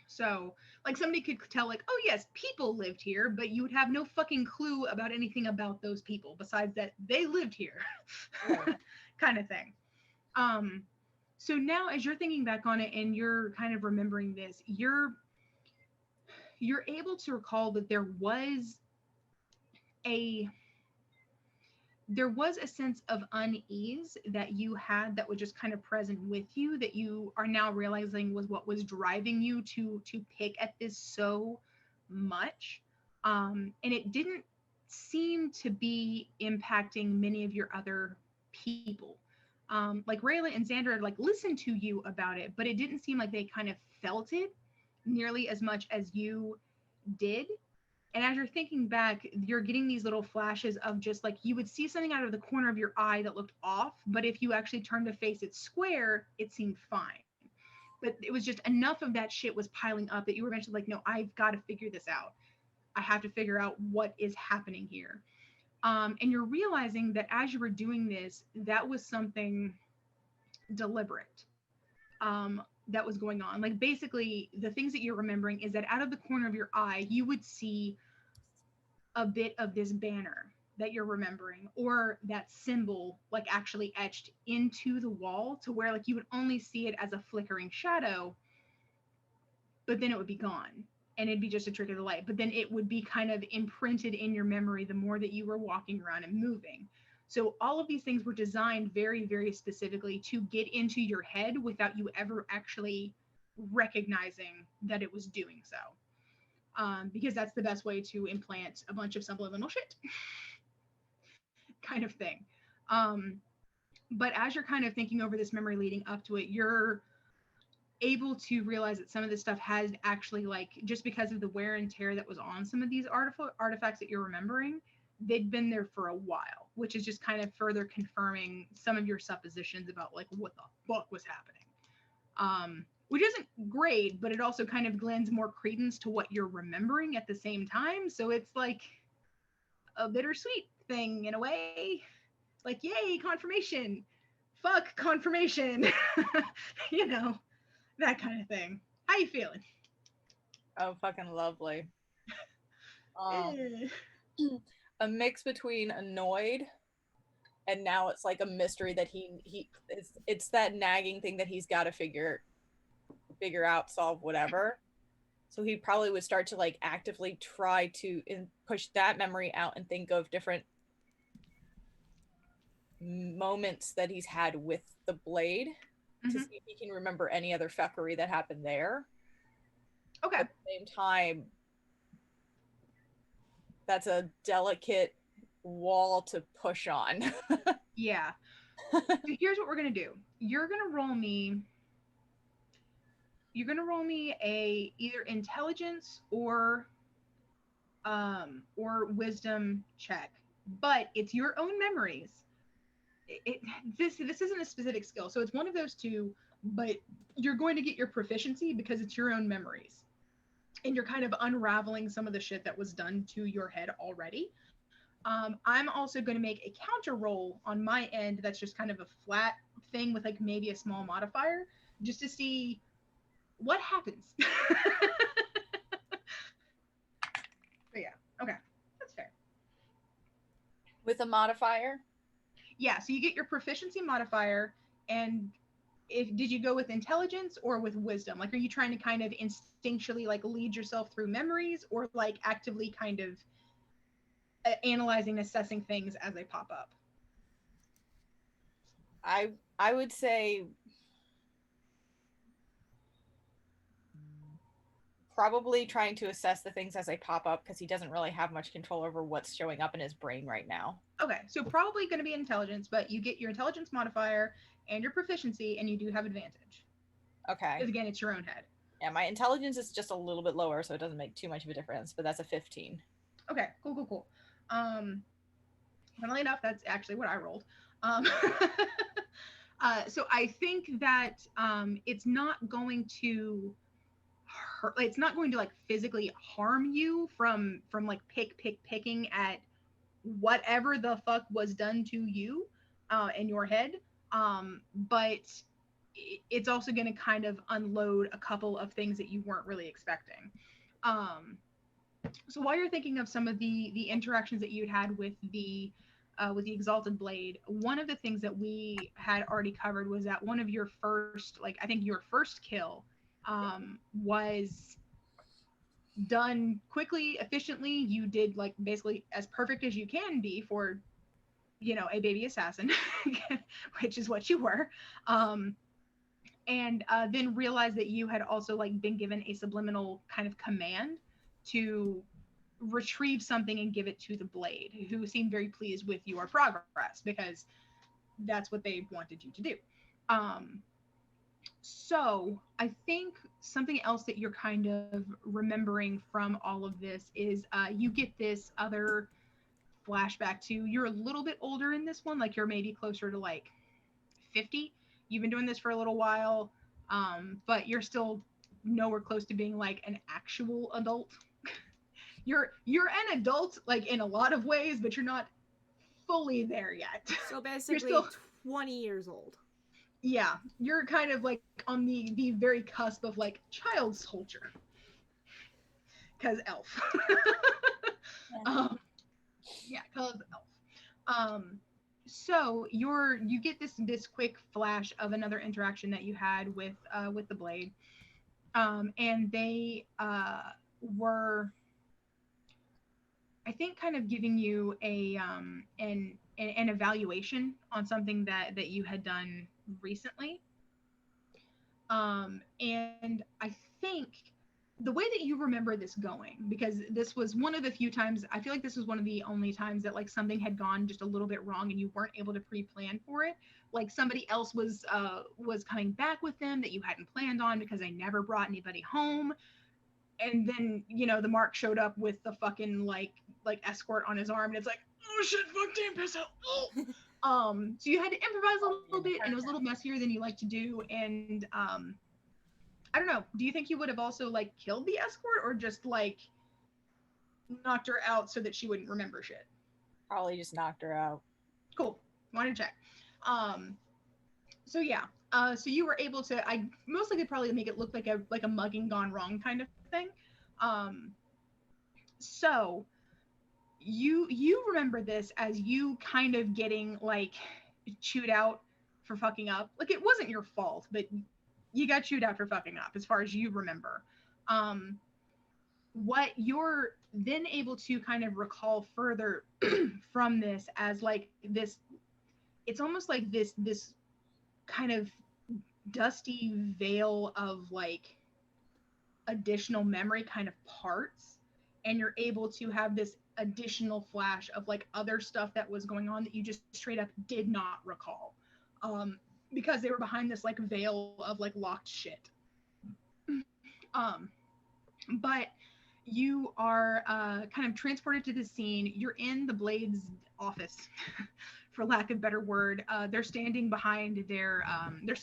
So like somebody could tell like, oh yes, people lived here, but you would have no fucking clue about anything about those people besides that they lived here. Kind of thing. So now as you're thinking back on it and you're kind of remembering this, you're able to recall that a there was a sense of unease that you had that was just kind of present with you that you are now realizing was what was driving you to pick at this so much. And it didn't seem to be impacting many of your other people. Like Rayla and Xander like listened to you about it, but it didn't seem like they kind of felt it nearly as much as you did. And as you're thinking back, you're getting these little flashes of just like you would see something out of the corner of your eye that looked off, but if you actually turned to face it square, it seemed fine. But it was just enough of that shit was piling up that you were eventually like, no, I've got to figure this out. I have to figure out what is happening here. And you're realizing that as you were doing this, that was something deliberate that was going on. Like basically, the things that you're remembering is that out of the corner of your eye, you would see a bit of this banner that you're remembering or that symbol like actually etched into the wall to where like you would only see it as a flickering shadow, but then it would be gone and it'd be just a trick of the light, but then it would be kind of imprinted in your memory the more that you were walking around and moving. So all of these things were designed very very specifically to get into your head without you ever actually recognizing that it was doing so. Because that's the best way to implant a bunch of subliminal shit kind of thing. But as you're kind of thinking over this memory leading up to it, you're able to realize that some of this stuff has actually like just because of the wear and tear that was on some of these artifacts that you're remembering, they'd been there for a while, which is just kind of further confirming some of your suppositions about like what the fuck was happening. Which isn't great, but it also kind of lends more credence to what you're remembering at the same time. So it's like a bittersweet thing in a way. Like, yay, confirmation. Fuck confirmation. You know, that kind of thing. How you feeling? Oh, fucking lovely. A mix between annoyed and now it's like a mystery that it's that nagging thing that he's got to figure out, solve, whatever. So he probably would start to like actively try to push that memory out and think of different moments that he's had with the blade to see if he can remember any other fuckery that happened there. Okay. At the same time, that's a delicate wall to push on. Yeah. So here's what we're gonna do. You're gonna roll me. You're gonna roll me a either intelligence or wisdom check, but it's your own memories. This isn't a specific skill, so it's one of those two. But you're going to get your proficiency because it's your own memories, and you're kind of unraveling some of the shit that was done to your head already. I'm also going to make a counter roll on my end that's just kind of a flat thing with like maybe a small modifier just to see what happens. But yeah, okay, that's fair. With a modifier? Yeah, so you get your proficiency modifier, and if did you go with intelligence or with wisdom? Like, are you trying to kind of instinctually like lead yourself through memories, or like actively kind of analyzing, assessing things as they pop up? I would say probably trying to assess the things as they pop up because he doesn't really have much control over what's showing up in his brain right now. Okay, so probably going to be intelligence, but you get your intelligence modifier and your proficiency, and you do have advantage. Okay. Because again, it's your own head. Yeah, my intelligence is just a little bit lower, so it doesn't make too much of a difference, but that's a 15. Okay, cool. Funnily enough, that's actually what I rolled. So I think that it's not going to hurt. It's not going to like physically harm you from like picking at whatever the fuck was done to you in your head. But it's also going to kind of unload a couple of things that you weren't really expecting. So while you're thinking of some of the interactions that you'd had with the exalted blade, one of the things that we had already covered was that one of your first, like I think your first kill, was done quickly, efficiently. You did like basically as perfect as you can be for, you know, a baby assassin, which is what you were. And then realized that you had also like been given a subliminal kind of command to retrieve something and give it to the blade, who seemed very pleased with your progress because that's what they wanted you to do. So I think something else that you're kind of remembering from all of this is you get this other flashback to you're a little bit older in this one, like you're maybe closer to like 50. You've been doing this for a little while, but you're still nowhere close to being like an actual adult. You're an adult like in a lot of ways, but you're not fully there yet. So basically, you're still 20 years old. Yeah, you're kind of like on the very cusp of like child soldier, because elf. Yeah, because elf. So you get this quick flash of another interaction that you had with the blade, and they were, I think, kind of giving you an evaluation on something that you had done recently. And I think the way that you remember this going, because this was one of the few times, I feel like this was one of the only times that like something had gone just a little bit wrong and you weren't able to pre-plan for it. Like somebody else was coming back with them that you hadn't planned on because they never brought anybody home. And then, you know, the Mark showed up with the fucking like escort on his arm, and it's like, oh shit, fuck, damn, piss out. So you had to improvise a little bit, and it was a little messier than you like to do. And I don't know, do you think you would have also like killed the escort or just like knocked her out so that she wouldn't remember shit? Probably just knocked her out. Cool. Wanted to check. So yeah. So you were able to, I mostly could probably make it look like a mugging gone wrong kind of thing. So you remember this as you kind of getting like chewed out for fucking up. Like it wasn't your fault, but you got chewed out for fucking up as far as you remember. What you're then able to kind of recall further from this as like this, it's almost like this kind of dusty veil of like additional memory kind of parts, and you're able to have this additional flash of like other stuff that was going on that you just straight up did not recall. because they were behind this like veil of like locked shit. But you are kind of transported to the scene. You're in the Blade's office, for lack of a better word. They're standing behind their that one. They're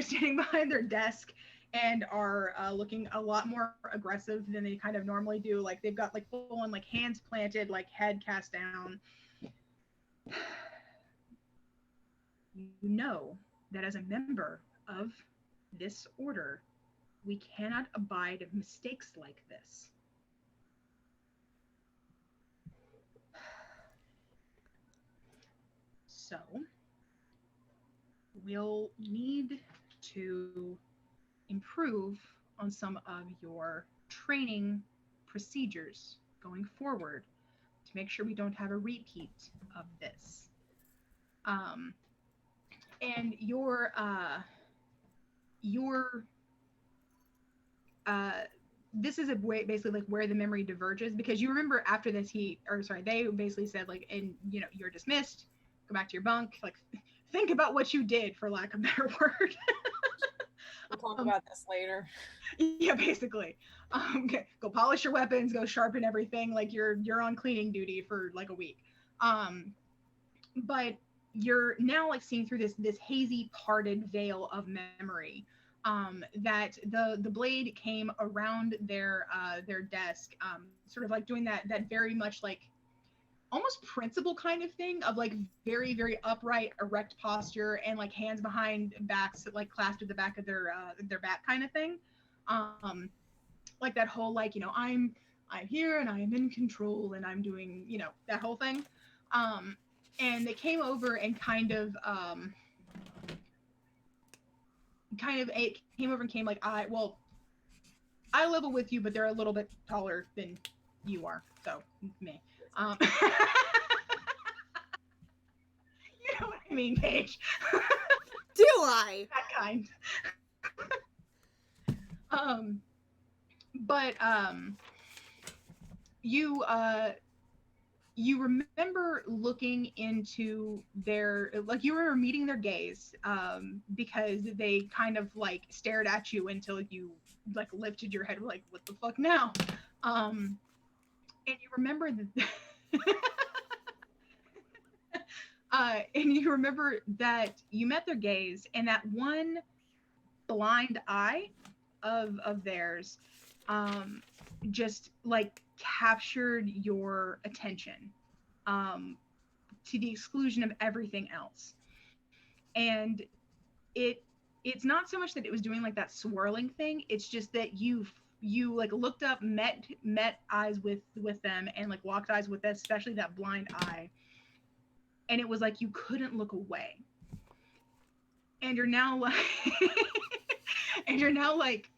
standing behind their desk and are looking a lot more aggressive than they kind of normally do. Like they've got like full on like hands planted, like head cast down. You know that as a member of this order, we cannot abide mistakes like this. So, we'll need to improve on some of your training procedures going forward to make sure we don't have a repeat of this. And this is a way basically like where the memory diverges, because you remember after this they basically said like, and you know, you're dismissed, go back to your bunk, like think about what you did, for lack of a better word. We'll talk about this later. Yeah, basically. Go polish your weapons, go sharpen everything, like you're on cleaning duty for like a week. But you're now like seeing through this hazy parted veil of memory, that the Blade came around their desk, sort of like doing that very much like almost principal kind of thing of like very, very upright, erect posture and like hands behind backs, like clasped at the back of their back kind of thing. Like that whole like, you know, I'm here and I am in control and I'm doing, you know, that whole thing. And they came over and came like, I level with you, but they're a little bit taller than you are, so me. You know what I mean, Paige? Do I? That kind. But you remember looking into their, like, you remember meeting their gaze, because they kind of like stared at you until you like lifted your head, like, what the fuck now? And you remember that you met their gaze, and that one blind eye of theirs just like captured your attention, to the exclusion of everything else. And it's not so much that it was doing like that swirling thing, it's just that you like looked up, met eyes with them, and like locked eyes with them, especially that blind eye, and it was like you couldn't look away. And you're now like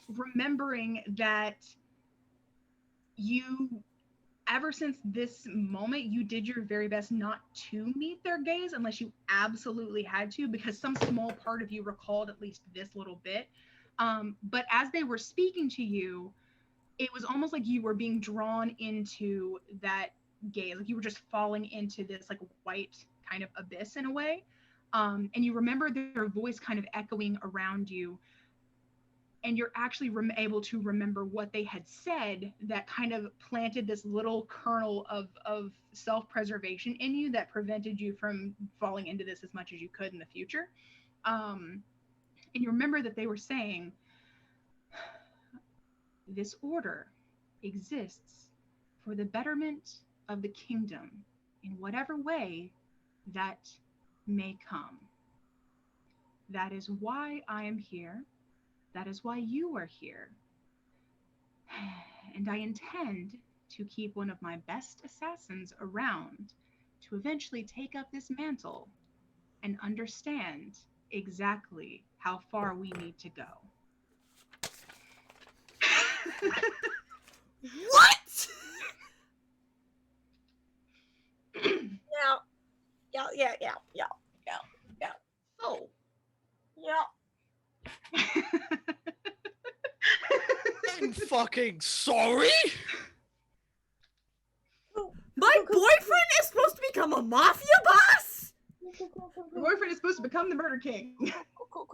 remembering that you, ever since this moment, you did your very best not to meet their gaze unless you absolutely had to, because some small part of you recalled at least this little bit. But as they were speaking to you, it was almost like you were being drawn into that gaze, like you were just falling into this like white kind of abyss in a way. And you remember their voice kind of echoing around you, and you're actually able to remember what they had said that kind of planted this little kernel of self-preservation in you that prevented you from falling into this as much as you could in the future. And you remember that they were saying, this order exists for the betterment of the kingdom in whatever way that may come. That is why I am here. That is why you are here. And I intend to keep one of my best assassins around to eventually take up this mantle and understand exactly how far we need to go. What? Yeah. So. Yeah. I'm fucking sorry. mafia boss? Your boyfriend is supposed to become the murder king. Cool.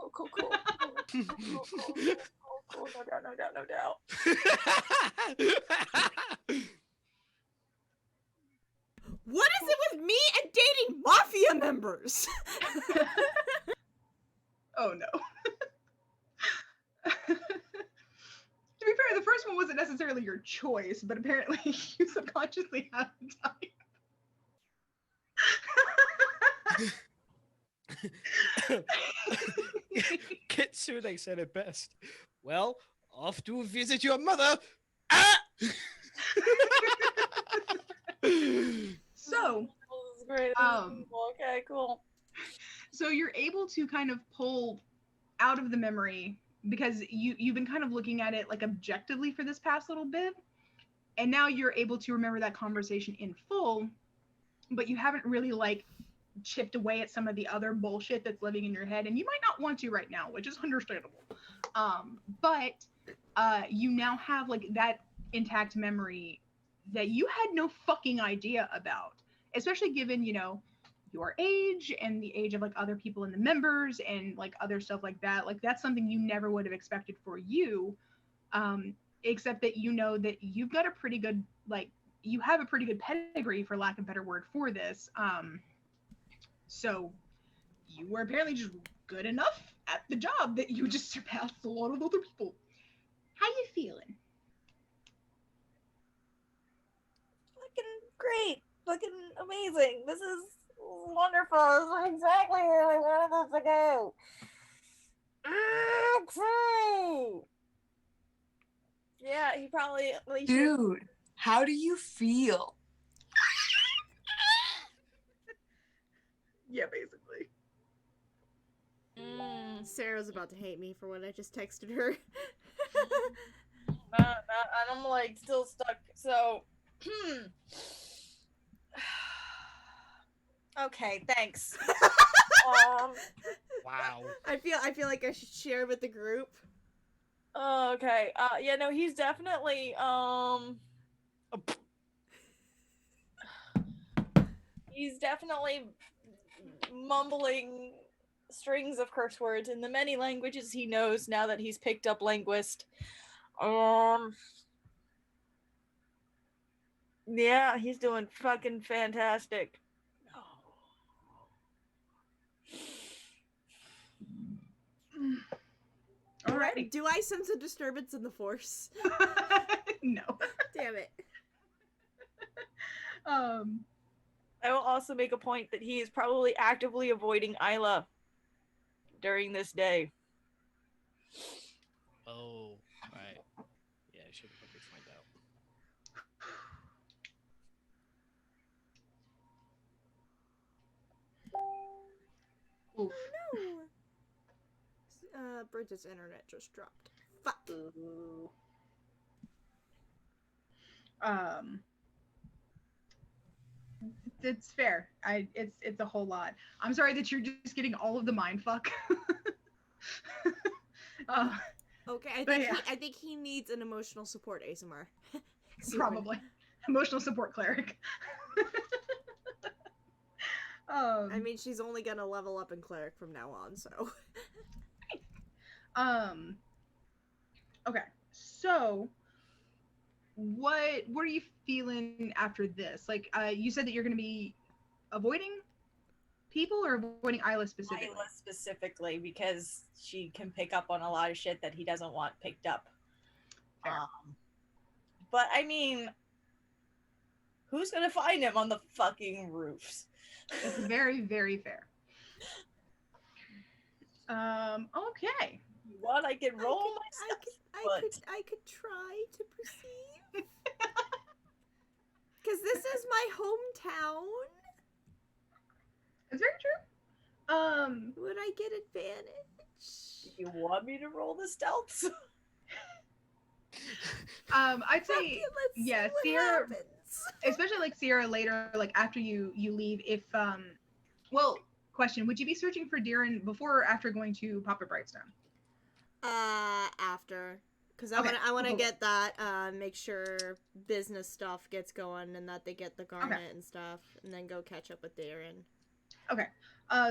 No doubt. What is it with me and dating mafia members? Oh no. To be fair, the first one wasn't necessarily your choice, but apparently you subconsciously have the type. Kitsune said it best. Well, off to visit your mother. Ah! So, This is great. Okay, cool. so you're able to kind of pull out of the memory because you've been kind of looking at it like objectively for this past little bit, and now you're able to remember that conversation in full, but you haven't really like chipped away at some of the other bullshit that's living in your head, and you might not want to right now, which is understandable. But you now have like that intact memory that you had no fucking idea about, especially given, you know, your age and the age of like other people in the members and like other stuff like that. Like that's something you never would have expected for you, except that you know that you've got a pretty good, like, you have a pretty good pedigree, for lack of a better word, for this. So you were apparently just good enough at the job that you just surpassed a lot of other people. How you feeling? Fucking great. Fucking amazing. This is wonderful. This is exactly where I wanted this to go. Okay. Yeah, he probably at least Dude, how do you feel? Yeah, basically. Sarah's about to hate me for what I just texted her. and I'm like still stuck. So, okay, thanks. Wow. I feel like I should share with the group. Okay. Yeah, no, he's definitely he's definitely mumbling strings of curse words in the many languages he knows now that he's picked up linguist. Yeah, he's doing fucking fantastic. Alrighty. Do I sense a disturbance in the force? No. Damn it. I will also make a point that he is probably actively avoiding Isla during this day. Oh, right. Yeah, I should probably find out. Oof. Oh no. Bridget's internet just dropped. Fuck. Ooh. It's fair. It's a whole lot. I'm sorry that you're just getting all of the mind fuck. Okay, yeah. I think he needs an emotional support ASMR. Probably. Emotional support cleric. I mean, she's only gonna level up in cleric from now on, so. Okay, so what are you feeling after this? Like, you said that you're gonna be avoiding people or avoiding Isla specifically? Isla specifically, because she can pick up on a lot of shit that he doesn't want picked up. Fair. But I mean, who's gonna find him on the fucking roofs? That's very, very fair. Okay. What? I can roll my stuff. I could try to perceive. Because this is my hometown. That's very true. Would I get advantage? Do you want me to roll the stealths? I'd say yeah, Sierra, especially like Sierra later, like after you leave, if well, question, would you be searching for Darren before or after going to Papa Brightstone? After. Because I Okay, want to cool. get that, make sure business stuff gets going and that they get the garment and stuff, and then go catch up with Darren. Okay.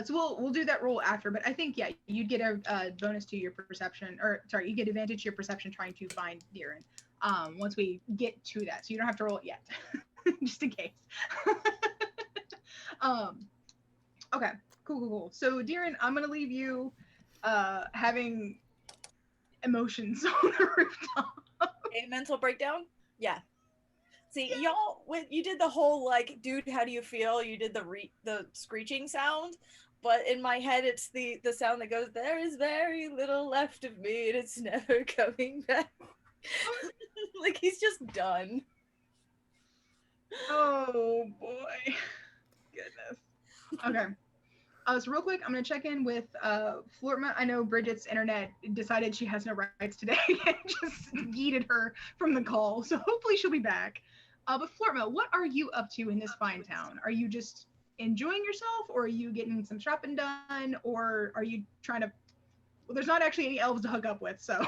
So we'll do that roll after, but I think you'd get a bonus to your perception, or sorry, you get advantage to your perception trying to find Darren. Once we get to that, so you don't have to roll it yet, just in case. Okay. Cool. So Darren, I'm gonna leave you having emotions on the rooftop. A mental breakdown? Yeah. See, y'all, when you did the whole like, dude, how do you feel? You did the screeching sound, but in my head, it's the sound that goes, "There is very little left of me, and it's never coming back." Like he's just done. Oh boy, goodness. Okay. So real quick, I'm gonna check in with Flortma. I know Bridget's internet decided she has no rights today and just yeeted her from the call. So hopefully she'll be back. But Flortma, what are you up to in this fine town? Are you just enjoying yourself, or are you getting some shopping done, or are you trying to? Well, there's not actually any elves to hook up with, so.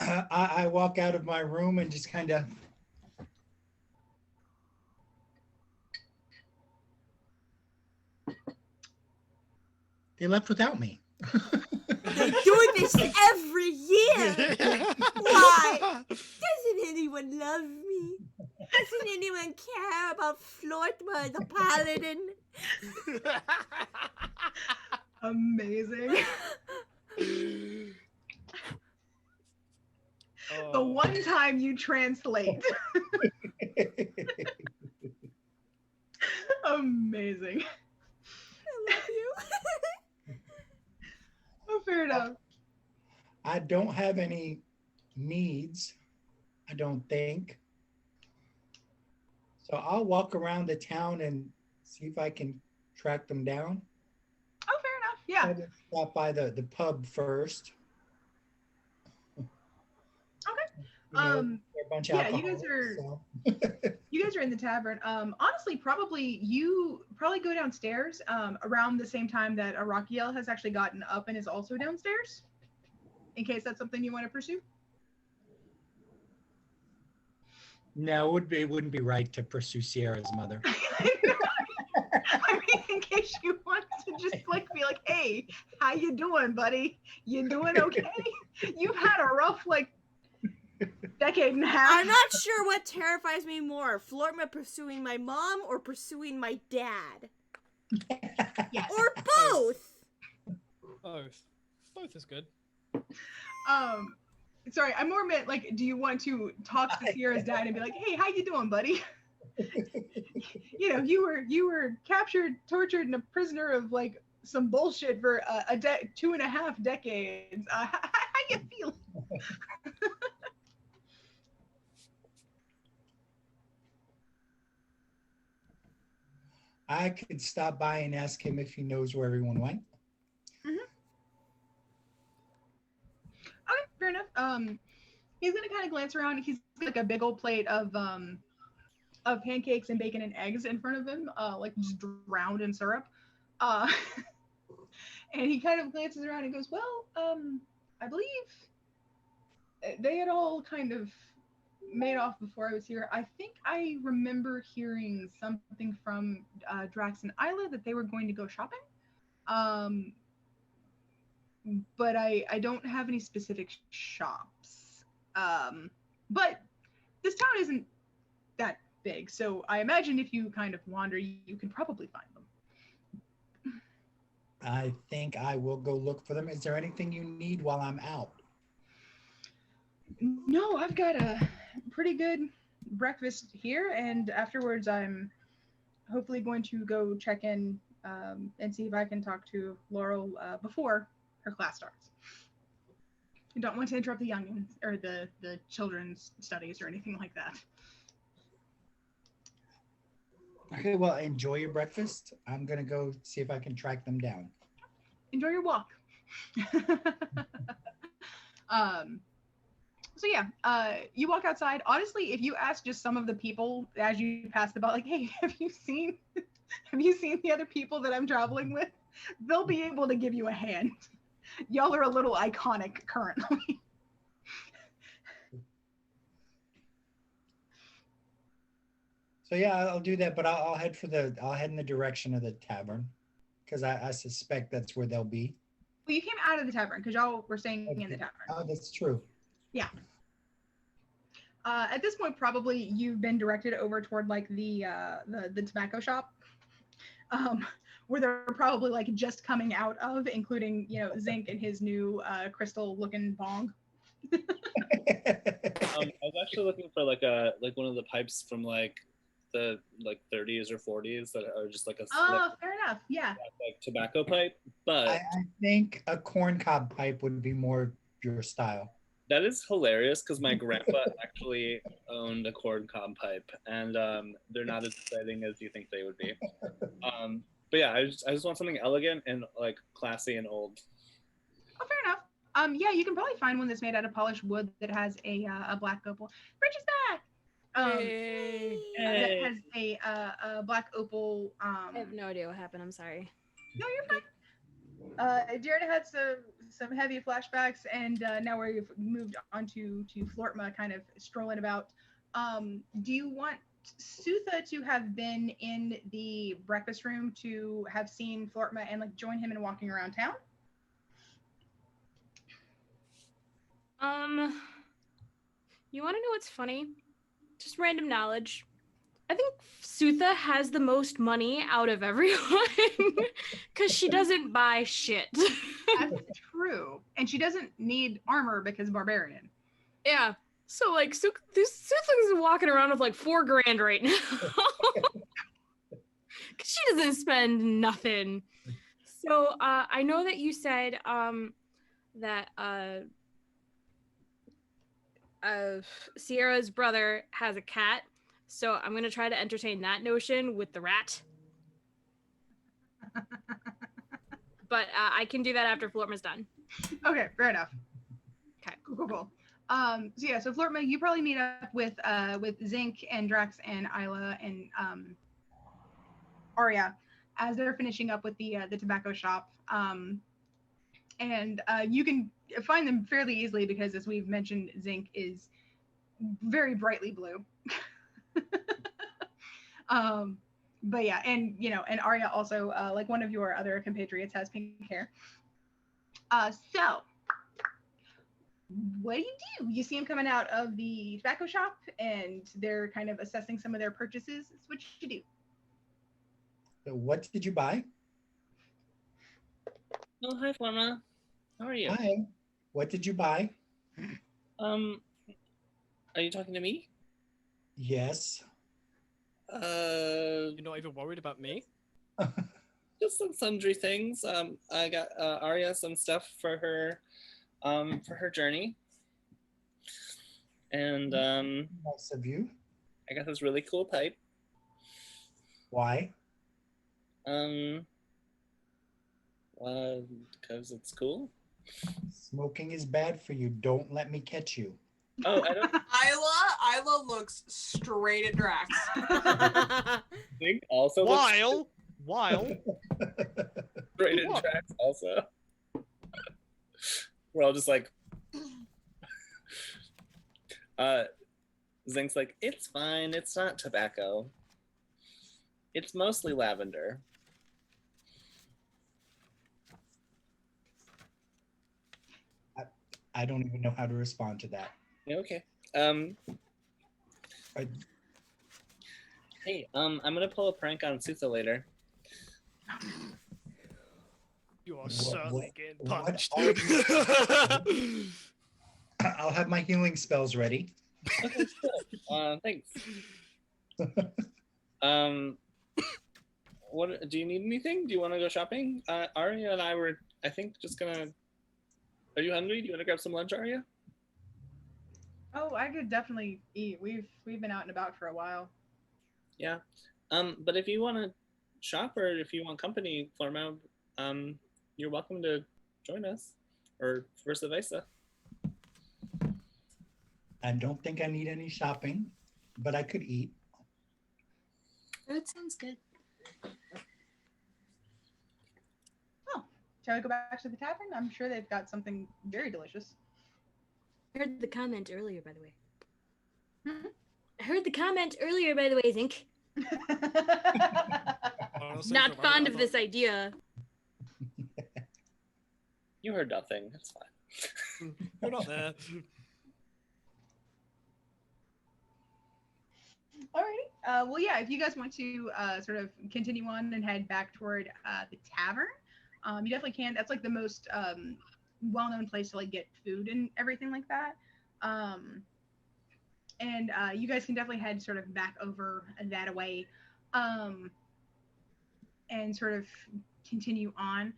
I walk out of my room and just kind of. They left without me. They do this every year. Why? Doesn't anyone love me? Doesn't anyone care about Flortma the paladin? Amazing. The one time you translate. Amazing. I love you. Oh, fair enough. I don't have any needs, I don't think. So I'll walk around the town and see if I can track them down. Oh, fair enough. Yeah. I'll just stop by the pub first. Okay. They're a bunch of Yeah, you guys alcoholics, are so. you guys are in the tavern. Honestly, you probably go downstairs around the same time that Arakiel has actually gotten up and is also downstairs. In case that's something you want to pursue. No, it wouldn't be right to pursue Sierra's mother. I mean, in case you want to just like be like, "Hey, how you doing, buddy? You doing okay? You've had a rough like decade and a half." I'm not sure what terrifies me more, Flortma pursuing my mom or pursuing my dad. Yes. Or both. Both is good. Sorry, I more meant like, do you want to talk to Sierra's dad and be like, "Hey, how you doing, buddy? You know, you were captured, tortured, and a prisoner of like some bullshit for 2.5 decades. How you feeling?" I could stop by and ask him if he knows where everyone went. Okay, fair enough. He's gonna kind of glance around. He's got like a big old plate of pancakes and bacon and eggs in front of him, like just drowned in syrup. And he kind of glances around and goes, "Well, I believe they had all kind of made off before I was here. I think I remember hearing something from Drax and Isla that they were going to go shopping. But I don't have any specific shops. But this town isn't that big, so I imagine if you kind of wander, you can probably find them." I think I will go look for them. Is there anything you need while I'm out? No, I've got a pretty good breakfast here, and afterwards I'm hopefully going to go check in and see if I can talk to Laurel before her class starts. I don't want to interrupt the youngins or the children's studies or anything like that. Okay, well, enjoy your breakfast. I'm going to go see if I can track them down. Enjoy your walk. So yeah, you walk outside. Honestly, if you ask just some of the people as you pass about, like, "Hey, have you seen the other people that I'm traveling with?" They'll be able to give you a hand. Y'all are a little iconic currently. So yeah, I'll do that, but I'll head I'll head in the direction of the tavern because I suspect that's where they'll be. Well, you came out of the tavern because y'all were staying in the tavern. Oh, that's true. Yeah. At this point, probably you've been directed over toward like the tobacco shop, where they're probably like just coming out of, including Zinc and his new crystal-looking bong. I was actually looking for like one of the pipes from like the 30s or 40s that are just like a Fair enough. Yeah. like tobacco pipe, but I think a corncob pipe would be more your style. that is hilarious because my grandpa actually owned a corncob pipe, and they're not as exciting as you think they would be. But yeah, I just want something elegant and like classy and old. Oh, fair enough. Yeah, you can probably find one that's made out of polished wood that has a black opal. Rich is back. That has a black opal. I have no idea what happened. I'm sorry. No, you're fine. Jared had some heavy flashbacks, and now we've moved on to Flortma kind of strolling about. Do you want Sutha to have been in the breakfast room to have seen Flortma and like join him in walking around town? You want to know what's funny? Just random knowledge. I think Sutha has the most money out of everyone because she doesn't buy shit. That's true. And she doesn't need armor because barbarian. Yeah. So like Sutha's walking around with like $4,000 right now. Cause she doesn't spend nothing. So I know that you said that Sierra's brother has a cat. So I'm going to try to entertain that notion with the rat. But I can do that after Flortma's done. Okay, fair enough. Okay. Cool. So Flortma, you probably meet up with Zinc and Drax and Isla and Arya as they're finishing up with the tobacco shop. And you can find them fairly easily because, as we've mentioned, Zinc is very brightly blue. But yeah, and Arya also, like one of your other compatriots, has pink hair. So what do? You see them coming out of the tobacco shop, and they're kind of assessing some of their purchases. It's what you do. So what did you buy? Oh, hi, Florma. How are you? Hi. What did you buy? Are you talking to me? Yes. You're not even worried about me? Just some sundry things. I got Arya some stuff for her journey. And nice of you. I got this really cool pipe. Why? Because it's cool. Smoking is bad for you. Don't let me catch you. Oh, I don't. Isla looks straight at Drax. Think also While straight at Drax also. We're all just like. Zinc's like, it's fine. It's not tobacco. It's mostly lavender. I don't even know how to respond to that. Yeah, okay. Hey, I'm gonna pull a prank on Sutha later. You are certainly getting what punished. I'll have my healing spells ready. Okay, cool. Thanks. What do you need anything? Do you want to go shopping? Arya and I were, I think, just gonna. Are you hungry? Do you want to grab some lunch, Arya? Oh, I could definitely eat. We've been out and about for a while. Yeah. But if you want to shop or if you want company, Florma, you're welcome to join us, or vice versa. I don't think I need any shopping, but I could eat. That sounds good. shall we go back to the tavern? I'm sure they've got something very delicious. I heard the comment earlier, by the way. Hmm? I heard the comment earlier, by the way, Zink. Honestly, Not from- fond I of this thought- idea. You heard nothing. It's fine. You're not there. Alrighty. Well, yeah, if you guys want to sort of continue on and head back toward the tavern, you definitely can. That's like the most well-known place to like get food and everything like that. And you guys can definitely head sort of back over that way, and sort of continue on.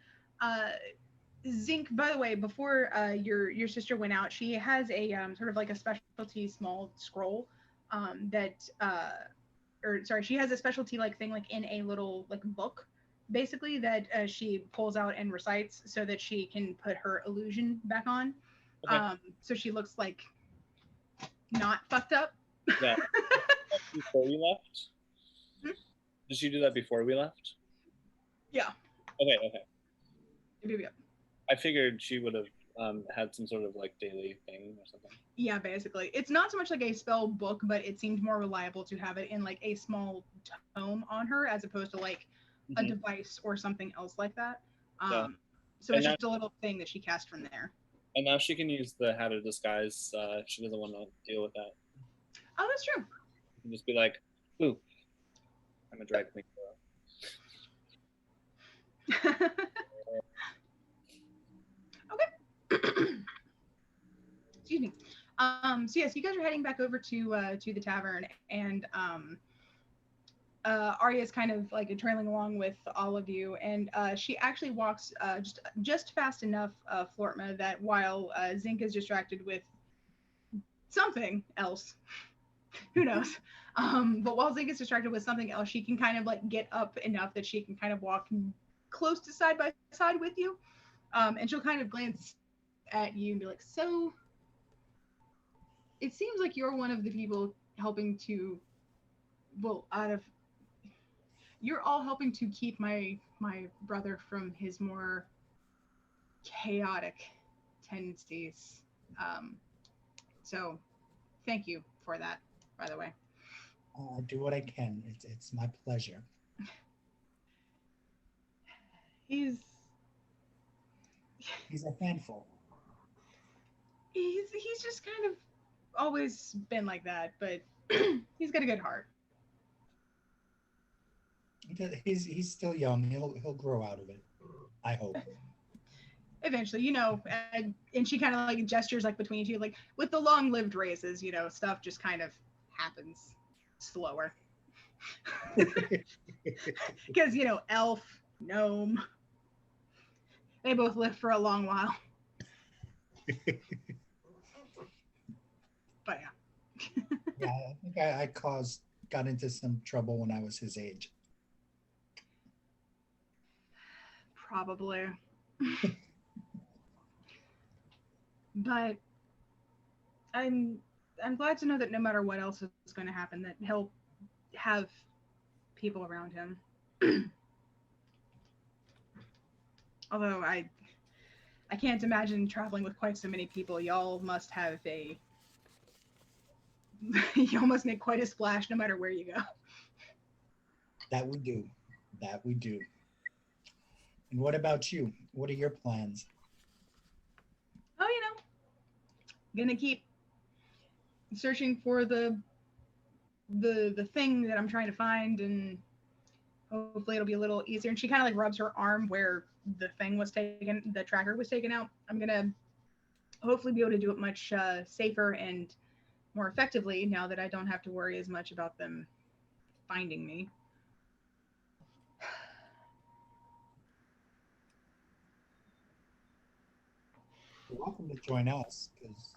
Zinc, by the way, before your sister went out, she has a sort of like a specialty small scroll that or sorry, she has a specialty like thing like in a little like book basically that she pulls out and recites so that she can put her illusion back on. Okay. So she looks like not fucked up. Yeah. Before we left? Hmm? Did she do that before we left? Yeah. Okay. Yeah. I figured she would have had some sort of like daily thing or something. Yeah, basically. It's not so much like a spell book, but it seemed more reliable to have it in like a small tome on her as opposed to like a device or something else like that. Yeah. So And it's now- just a little thing that she cast from there. And now she can use the hat of disguise. She doesn't want to deal with that. Oh, that's true. You can just be like, "Ooh, I'm a drag queen." Excuse me. So yes, you guys are heading back over to the tavern, and Arya's kind of like trailing along with all of you, and she actually walks just fast enough, Flortma, that while Zinc is distracted with something else, who knows? But while Zinc is distracted with something else, she can kind of like get up enough that she can kind of walk close to side by side with you, and she'll kind of glance at you and be like, "So, it seems like you're one of the people helping to, well, you're all helping to keep my brother from his more chaotic tendencies. So, thank you for that, by the way." I'll do what I can. It's my pleasure. He's a handful. he's just kind of always been like that, but he's got a good heart. He's still young. He'll grow out of it. I hope. Eventually, and she kind of like gestures like between you, like with the long-lived races, stuff just kind of happens slower. Because elf, gnome, they both live for a long while. But yeah. Yeah, I think I got into some trouble when I was his age. Probably. But I'm glad to know that no matter what else is going to happen, that he'll have people around him. Although I can't imagine traveling with quite so many people. Y'all must have y'all must make quite a splash no matter where you go. That we do. And what about you? What are your plans? Oh, gonna keep searching for the thing that I'm trying to find, and hopefully it'll be a little easier. And she kind of like rubs her arm where the tracker was taken out. I'm gonna hopefully be able to do it much safer and more effectively now that I don't have to worry as much about them finding me. You're welcome to join us, because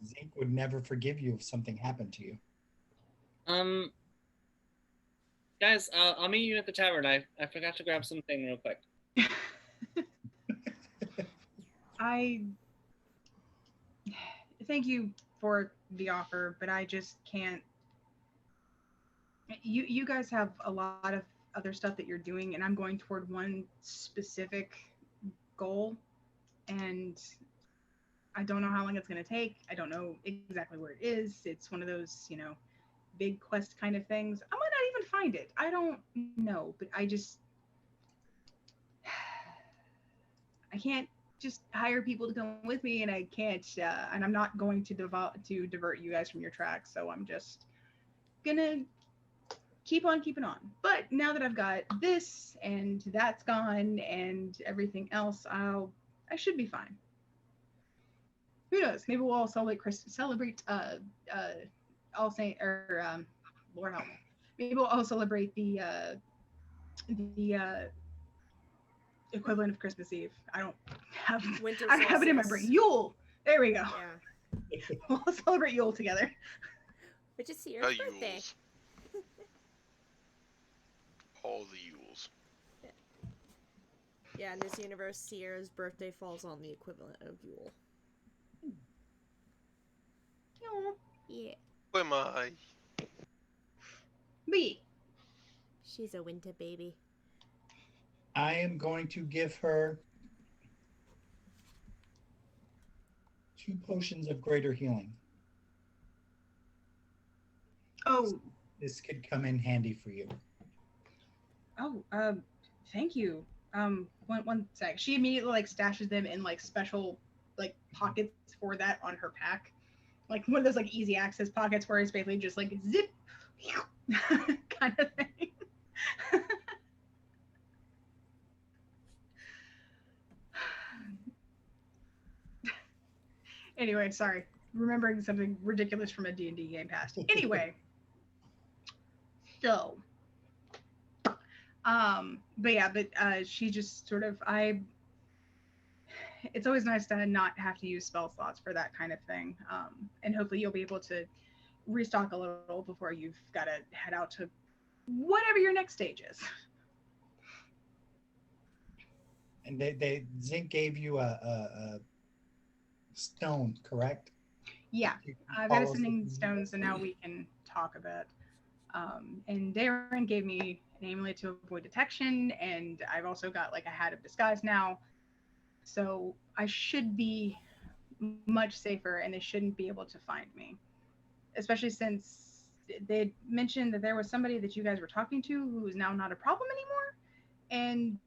Zeke would never forgive you if something happened to you. Guys, I'll meet you at the tavern. I forgot to grab something real quick. I thank you for the offer, but I just can't. You guys have a lot of other stuff that you're doing, and I'm going toward one specific goal, and I don't know how long it's going to take. I don't know exactly where it is. It's one of those, big quest kind of things. I might not even find it. I don't know, but I can't just hire people to come with me, and I can't, and I'm not going to divert you guys from your tracks. So I'm just gonna keep on keeping on. But now that I've got this and that's gone and everything else, I should be fine. Who knows? Maybe we'll all celebrate All Saint or Lord help me. Maybe we'll all celebrate the equivalent of Christmas Eve. I don't have it in my brain. Yule. There we go. Yeah. We'll celebrate Yule together. Which is Sierra's birthday. Yules. All the Yules. Yeah, in this universe, Sierra's birthday falls on the equivalent of Yule. Yeah. Who am I? Me. She's a winter baby. I am going to give her 2 potions of greater healing. Oh. This could come in handy for you. Oh, thank you. One sec. She immediately stashes them in special pockets for that on her pack. Like one of those easy access pockets where it's basically just zip kind of thing. Anyway, sorry. Remembering something ridiculous from a D&D game past. Anyway. So. She just sort of, it's always nice to not have to use spell slots for that kind of thing. And hopefully you'll be able to restock a little before you've got to head out to whatever your next stage is. And Zinc gave you a stone, correct? Yeah, I've got a sending stone, so now we can talk a bit. And Darren gave me an amulet to avoid detection, and I've also got a hat of disguise now. So I should be much safer, and they shouldn't be able to find me. Especially since they mentioned that there was somebody that you guys were talking to who is now not a problem anymore. And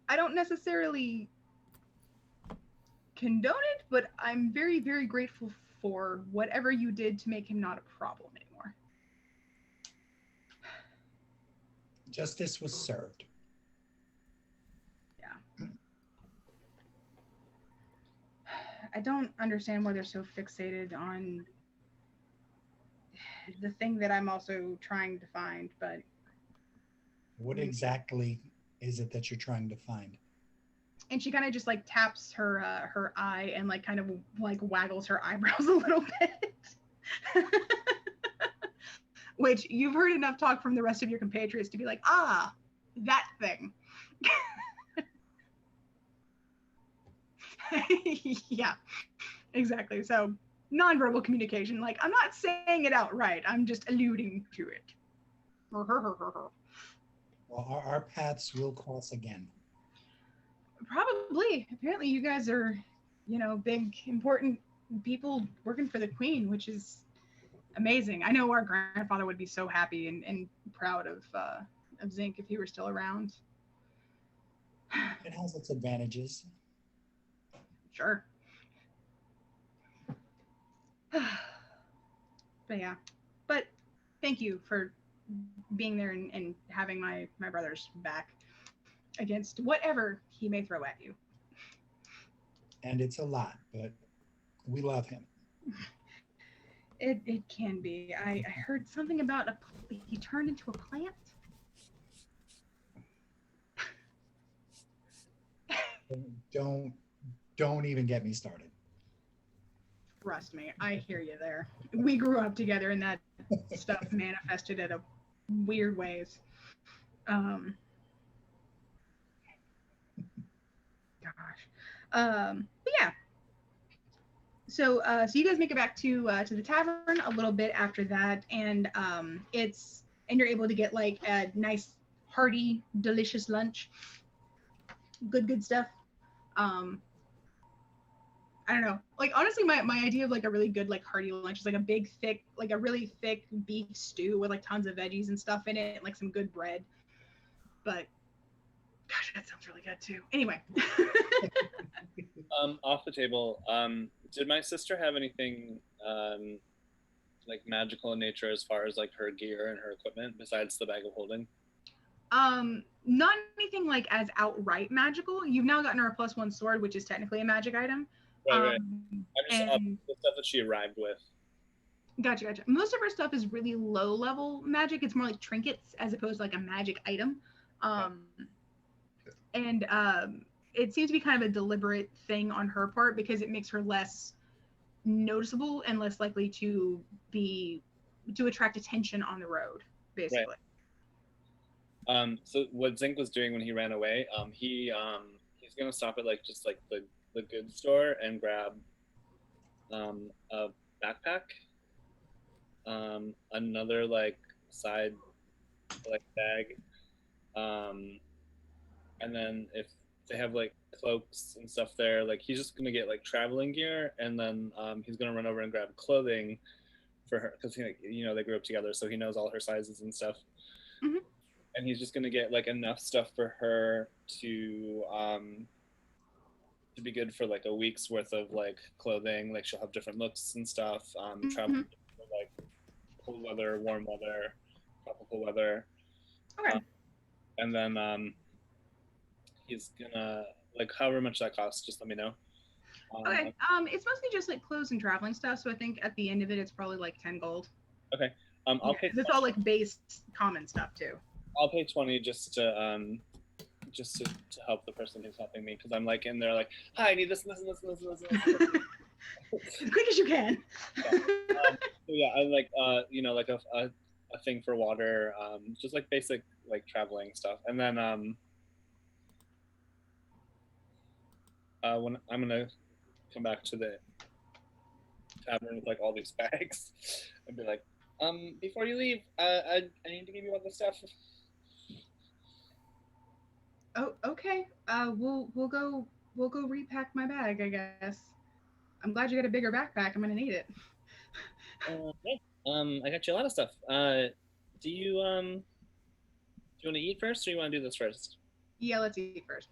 I don't necessarily condone it, but I'm very, very grateful for whatever you did to make him not a problem anymore. Justice was served. Yeah. I don't understand why they're so fixated on the thing that I'm also trying to find, but... What exactly is it that you're trying to find? And she kind of just taps her eye and kind of waggles her eyebrows a little bit. Which you've heard enough talk from the rest of your compatriots to be that thing. Yeah, exactly. So nonverbal communication. I'm not saying it outright. I'm just alluding to it. Well, our paths will cross again. Probably. Apparently you guys are, big, important people working for the Queen, which is amazing. I know our grandfather would be so happy and proud of Zinc if he were still around. It has its advantages. Sure. But yeah. But thank you for being there and having my brother's back against whatever he may throw at you. And it's a lot, but we love him. It can be. I heard something about he turned into a plant. Don't even get me started. Trust me, I hear you there. We grew up together, and that stuff manifested in weird ways. Gosh. But yeah. So you guys make it back to the tavern a little bit after that, and you're able to get a nice, hearty, delicious lunch. Good stuff. I don't know. Like honestly, my idea of like a really good like hearty lunch is like a big thick, like a really thick beef stew with like tons of veggies and stuff in it, and like some good bread. But gosh, that sounds really good too. Anyway. Off the table. Did my sister have anything like magical in nature as far as like her gear and her equipment besides the bag of holding? Not anything like as outright magical. You've now gotten her a +1 sword, which is technically a magic item. Right. I'm just the stuff that she arrived with. Gotcha. Most of her stuff is really low level magic. It's more like trinkets as opposed to like a magic item. And it seems to be kind of a deliberate thing on her part because it makes her less noticeable and less likely to attract attention on the road, basically. Right. So what Zink was doing when he ran away, he's gonna stop at like just like the goods store and grab a backpack, another like side like bag, and then if they have like cloaks and stuff there, like he's just gonna get like traveling gear, and then he's gonna run over and grab clothing for her because you know they grew up together, so he knows all her sizes and stuff. Mm-hmm. And he's just gonna get like enough stuff for her to be good for like a week's worth of like clothing. Like she'll have different looks and stuff. Travel for like cold weather, warm weather, tropical weather. Okay. And then he's gonna like however much that costs. Just let me know. Okay. It's mostly just like clothes and traveling stuff. So I think at the end of it, it's probably like 10 gold. Okay. I'll pay. It's all like base common stuff too. I'll pay 20 just to help the person who's helping me because I'm like in there like, hi, I need this and this and this and this and this. As quick as you can. So yeah, I like you know like a thing for water, just like basic like traveling stuff, and then when I'm gonna come back to the tavern with like all these bags and be like, before you leave, I need to give you all the stuff. Oh, okay. We'll go repack my bag, I guess. I'm glad you got a bigger backpack. I'm gonna need it. I got you a lot of stuff. Do you want to eat first, or you want to do this first? Yeah, let's eat first.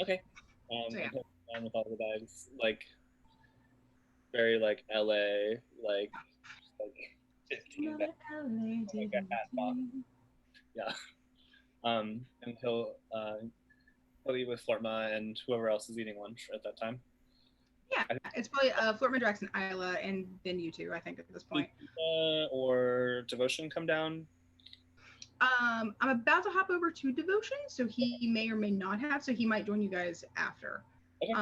Okay. So, yeah. I'm with all the bags, like very like LA, like 15 bags, like a hat box. Yeah. And he'll eat with Flortma and whoever else is eating lunch at that time. Yeah, it's probably Flortma, Drax, and Isla, and then you two, I think, at this point. Or Devotion come down? I'm about to hop over to Devotion, so he may or may not have, so he might join you guys after. Okay.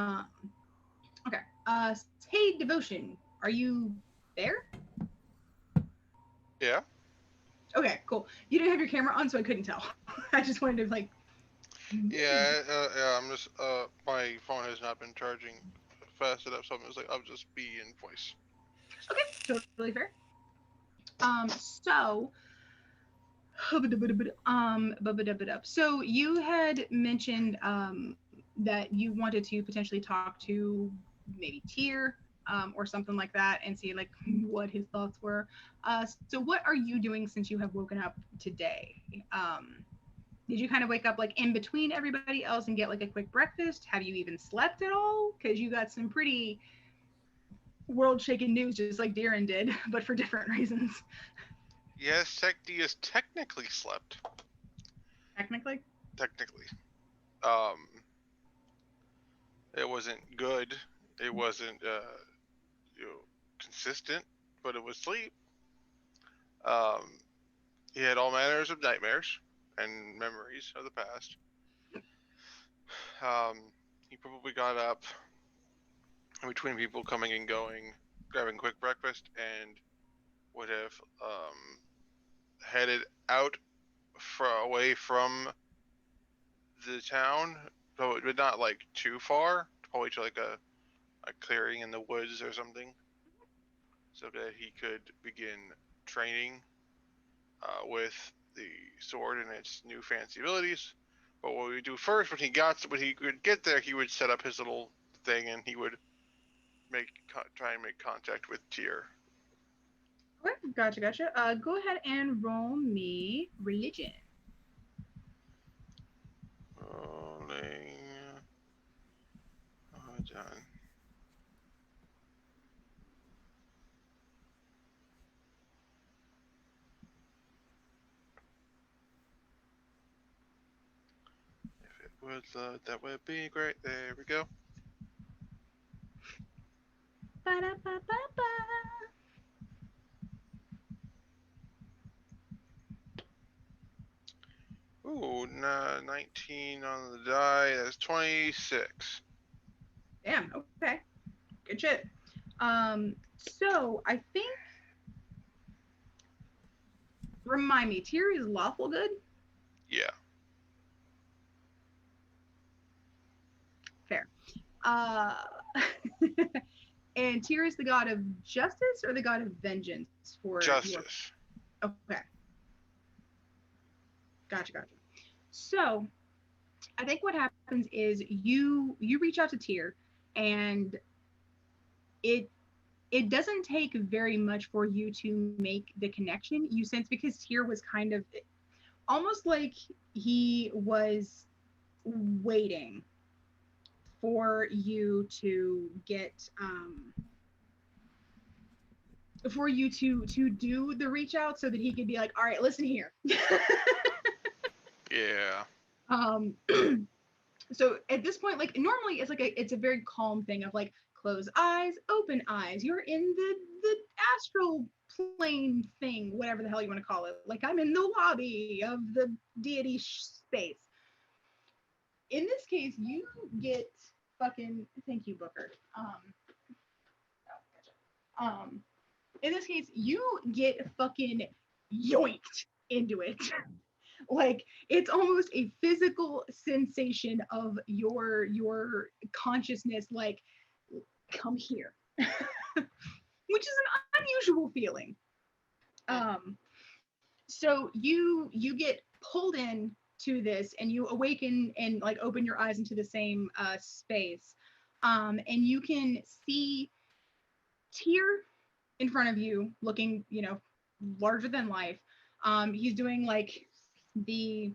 Okay. Hey, Devotion, are you there? Yeah. Okay, cool. You didn't have your camera on, so I couldn't tell. I just wanted to like. Yeah, I'm just my phone has not been charging fast enough, so I'm just like I'll just be in voice. Okay, totally fair. So so you had mentioned that you wanted to potentially talk to maybe Tyr or something like that and see like what his thoughts were. So what are you doing since you have woken up today? Did you kind of wake up like in between everybody else and get like a quick breakfast? Have you even slept at all? Because you got some pretty world-shaking news just like Darren did, but for different reasons. Yes, Diaz technically slept. Technically? Technically. It wasn't good. It wasn't consistent, but it was sleep. He had all manners of nightmares and memories of the past. He probably got up in between people coming and going, grabbing quick breakfast, and would have headed out away from the town, but not like too far, probably to like a clearing in the woods or something, so that he could begin training with the sword and its new fancy abilities But what we would do first, when he would get there, he would set up his little thing and he would try and make contact with Tyr. Okay, gotcha. Go ahead and roll me religion. Rolling. Done. If it would load, that would be great. There we go. Ba-da-ba-ba-ba. Ooh, 19 on the die. That's 26. Damn. Okay. Good shit. So I think. Remind me, Tyr is lawful good. Yeah. Fair. And Tyr is the god of justice or the god of vengeance for Justice. Okay. Gotcha. So I think what happens is you reach out to Tyr, and it doesn't take very much for you to make the connection. You sense, because Tyr was kind of almost like he was waiting for you to get for you to do the reach out so that he could be like, all right, listen here. Yeah. So at this point, like, normally it's a very calm thing of like, close eyes, open eyes, you're in the astral plane thing, whatever the hell you want to call it. Like, I'm in the lobby of the deity space. In this case, you get fucking, thank you, Booker. In this case, you get fucking yoinked into it. Like, it's almost a physical sensation of your consciousness, like, come here. Which is an unusual feeling. So you get pulled in to this, and you awaken and like open your eyes into the same space, and you can see Tyr in front of you, looking, larger than life. He's doing like the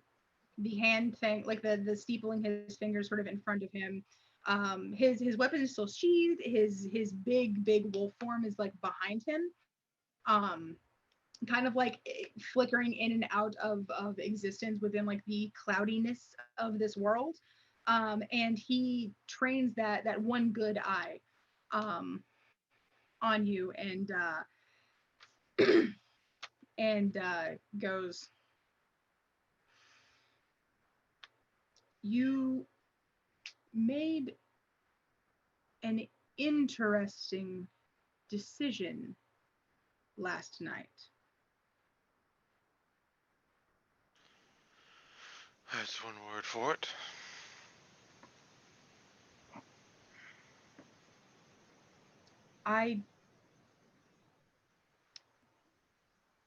hand thing, like the steepling his fingers sort of in front of him. His weapon is still sheathed. His big wolf form is like behind him, kind of like flickering in and out of existence within like the cloudiness of this world. And he trains that one good eye on you, and goes, you made an interesting decision last night. That's one word for it. I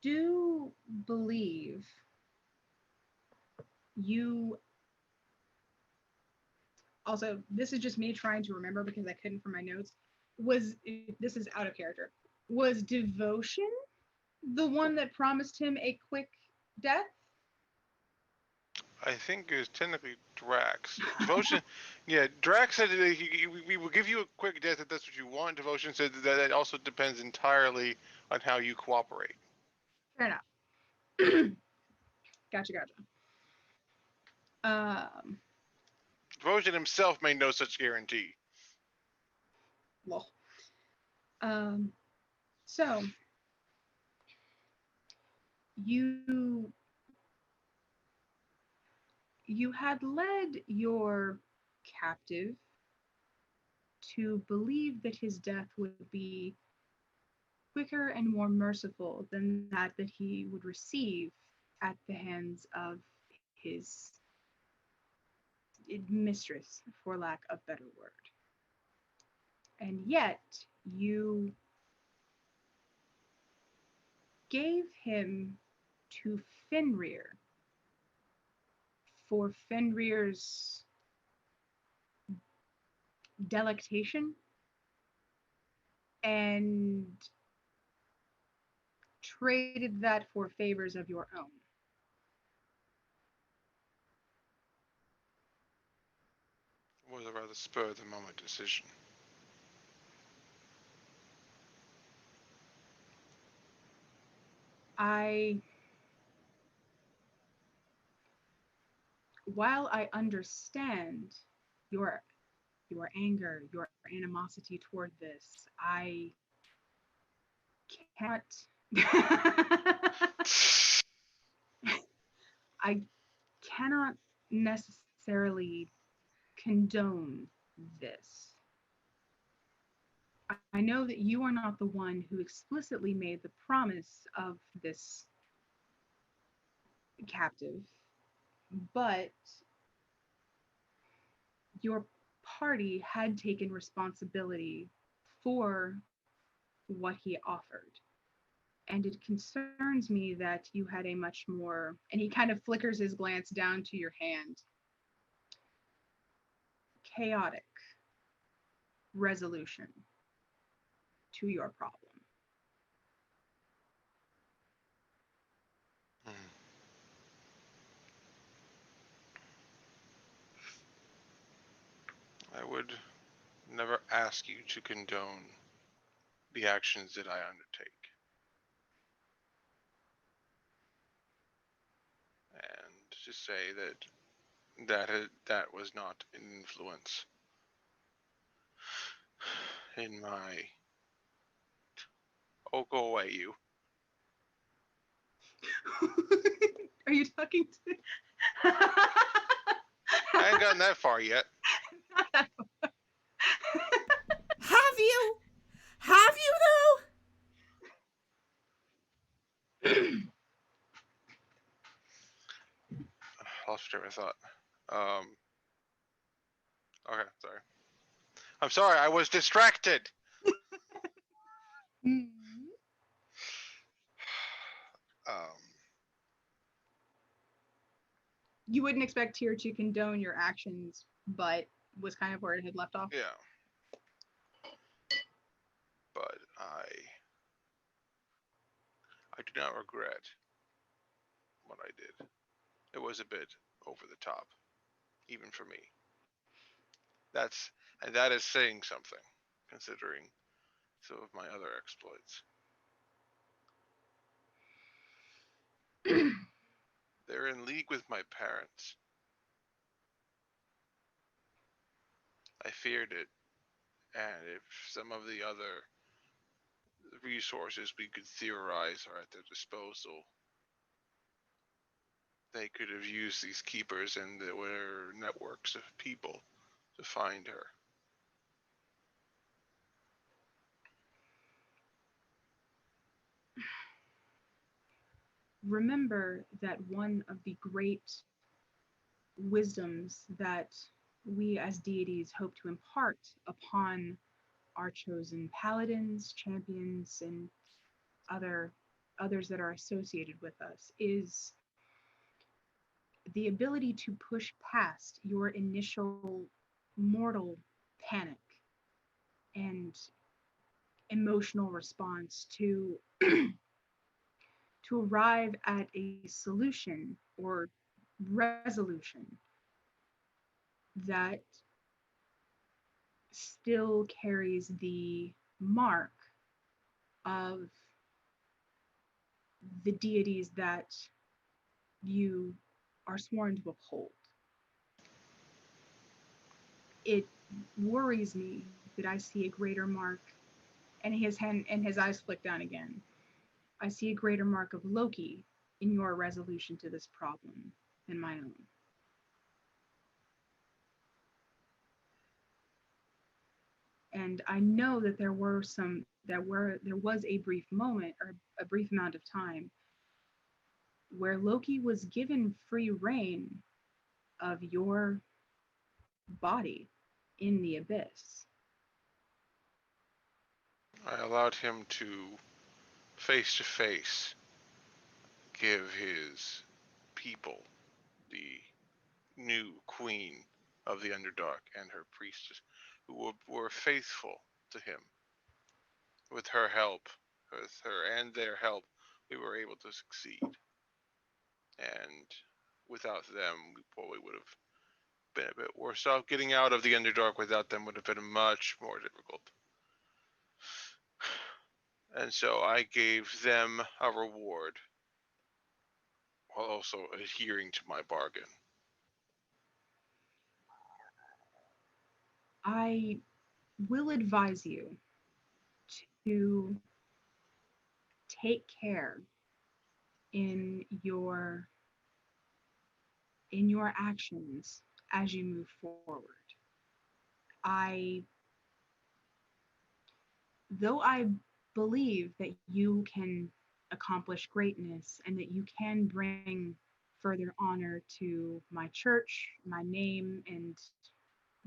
do believe you. Also, this is just me trying to remember because I couldn't from my notes. This is out of character. Was devotion the one that promised him a quick death? I think it was technically Drax. Devotion, yeah, Drax said that we will give you a quick death if that's what you want. Devotion said that it also depends entirely on how you cooperate. Fair enough. Gotcha. Devotion himself made no such guarantee. Well. So you had led your captive to believe that his death would be quicker and more merciful than that he would receive at the hands of his mistress, for lack of a better word. And yet you gave him to Fenrir for Fenrir's delectation and traded that for favors of your own. Was a rather spur of the moment decision. While I understand your anger, your animosity toward this, I can't I cannot necessarily condone this. I know that you are not the one who explicitly made the promise of this captive, but your party had taken responsibility for what he offered. And it concerns me that you had a much more, and he kind of flickers his glance down to your hand, chaotic resolution to your problem. I would never ask you to condone the actions that I undertake. And to say that was not an influence in my... Oh, go away, you. Are you talking to... I ain't gotten that far yet. Have you? Have you though? Lost train of thought. Okay, sorry. I'm sorry, I was distracted. You wouldn't expect Tyr to condone your actions, but was kind of where it had left off. Yeah. But I do not regret what I did. It was a bit over the top, even for me. That is saying something, considering some of my other exploits. They're in league with my parents. I feared it, and if some of the other resources we could theorize are at their disposal, they could have used these keepers and their networks of people to find her. Remember that one of the great wisdoms that we as deities hope to impart upon our chosen paladins, champions, and others that are associated with us is the ability to push past your initial mortal panic and emotional response to to arrive at a solution or resolution that still carries the mark of the deities that you are sworn to uphold. It worries me that I see a greater mark, and his eyes flick down again. I see a greater mark of Loki in your resolution to this problem than my own. And I know that there was a brief moment or a brief amount of time where Loki was given free reign of your body in the abyss. I allowed him to face to face give his people the new queen of the Underdark and her priestess, who were faithful to him. With her help, with her and their help, we were able to succeed. And without them, we probably would have been a bit worse off. Getting out of the Underdark without them would have been much more difficult. And so I gave them a reward while also adhering to my bargain. I will advise you to take care in your actions as you move forward. I though I believe that you can accomplish greatness and that you can bring further honor to my church, my name, and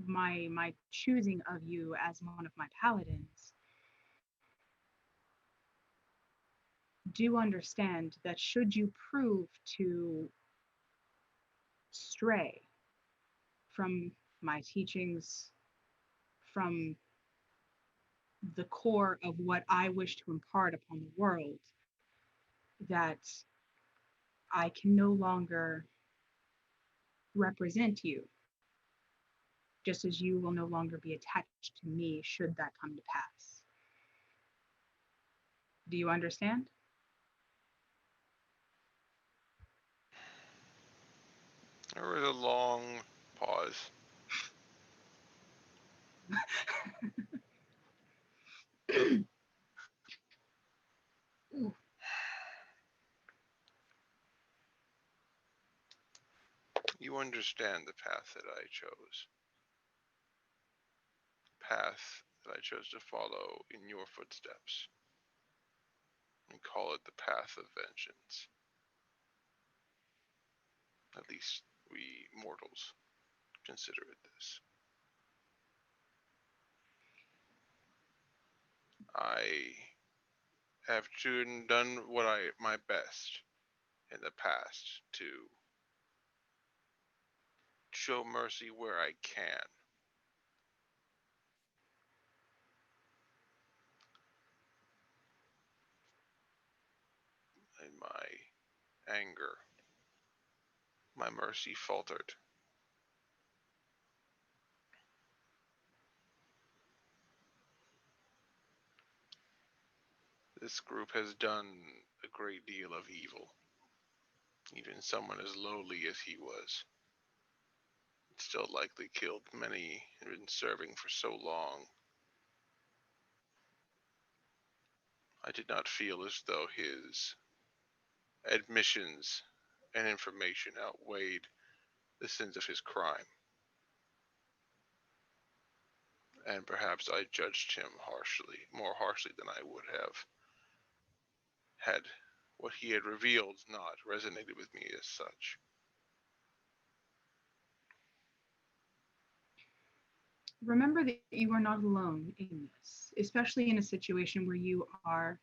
my choosing of you as one of my paladins, do understand that should you prove to stray from my teachings, from the core of what I wish to impart upon the world, that I can no longer represent you, just as you will no longer be attached to me should that come to pass. Do you understand? There was a long pause. You understand the path that I chose. Path that I chose to follow in your footsteps. We call it the path of vengeance. At least we mortals consider it this. I have done my best in the past to show mercy where I can. In my anger, my mercy faltered. This group has done a great deal of evil. Even someone as lowly as he was. Still likely killed many and been serving for so long. I did not feel as though his admissions and information outweighed the sins of his crime. And perhaps I judged him harshly, more harshly than I would have, had what he had revealed not resonated with me as such. Remember that you are not alone in this, especially in a situation where you are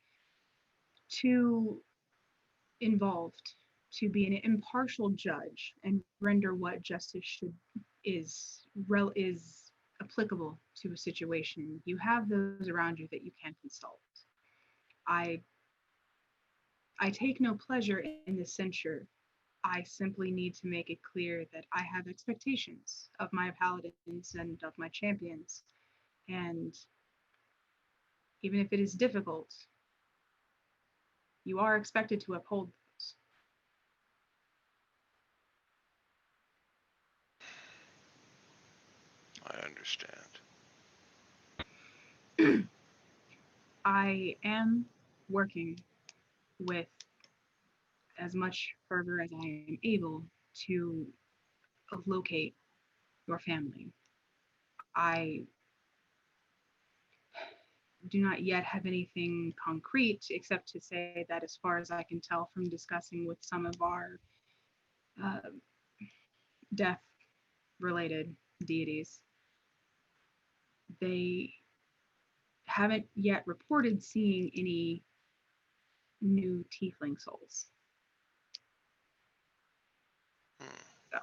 too involved to be an impartial judge and render what justice is applicable to a situation. You have those around you that you can consult. I take no pleasure in the censure. I simply need to make it clear that I have expectations of my paladins and of my champions. And even if it is difficult, you are expected to uphold those. I understand. I am working with as much fervor as I am able to locate your family. I do not yet have anything concrete except to say that, as far as I can tell from discussing with some of our uh, death related deities, they haven't yet reported seeing any new tiefling souls. Hmm. So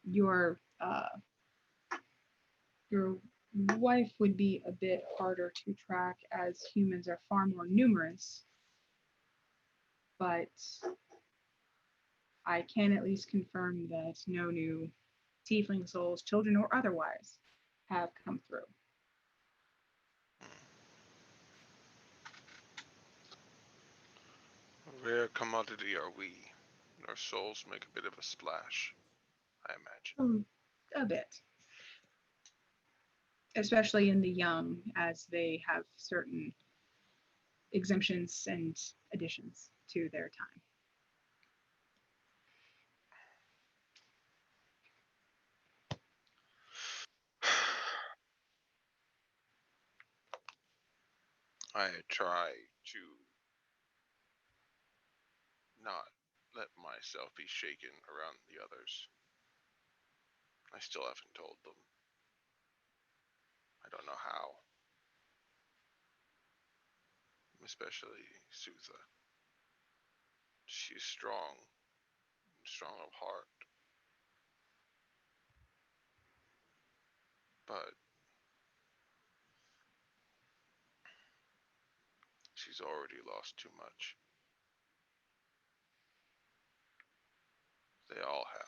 your your wife would be a bit harder to track as humans are far more numerous, but I can at least confirm that no new tiefling souls, children or otherwise, have come through. Rare commodity are we. Our souls make a bit of a splash, I imagine. A bit. Especially in the young, as they have certain exemptions and additions to their time. I try to not let myself be shaken around the others. I still haven't told them. I don't know how. Especially Sutha. She's strong of heart. But she's already lost too much. They all have.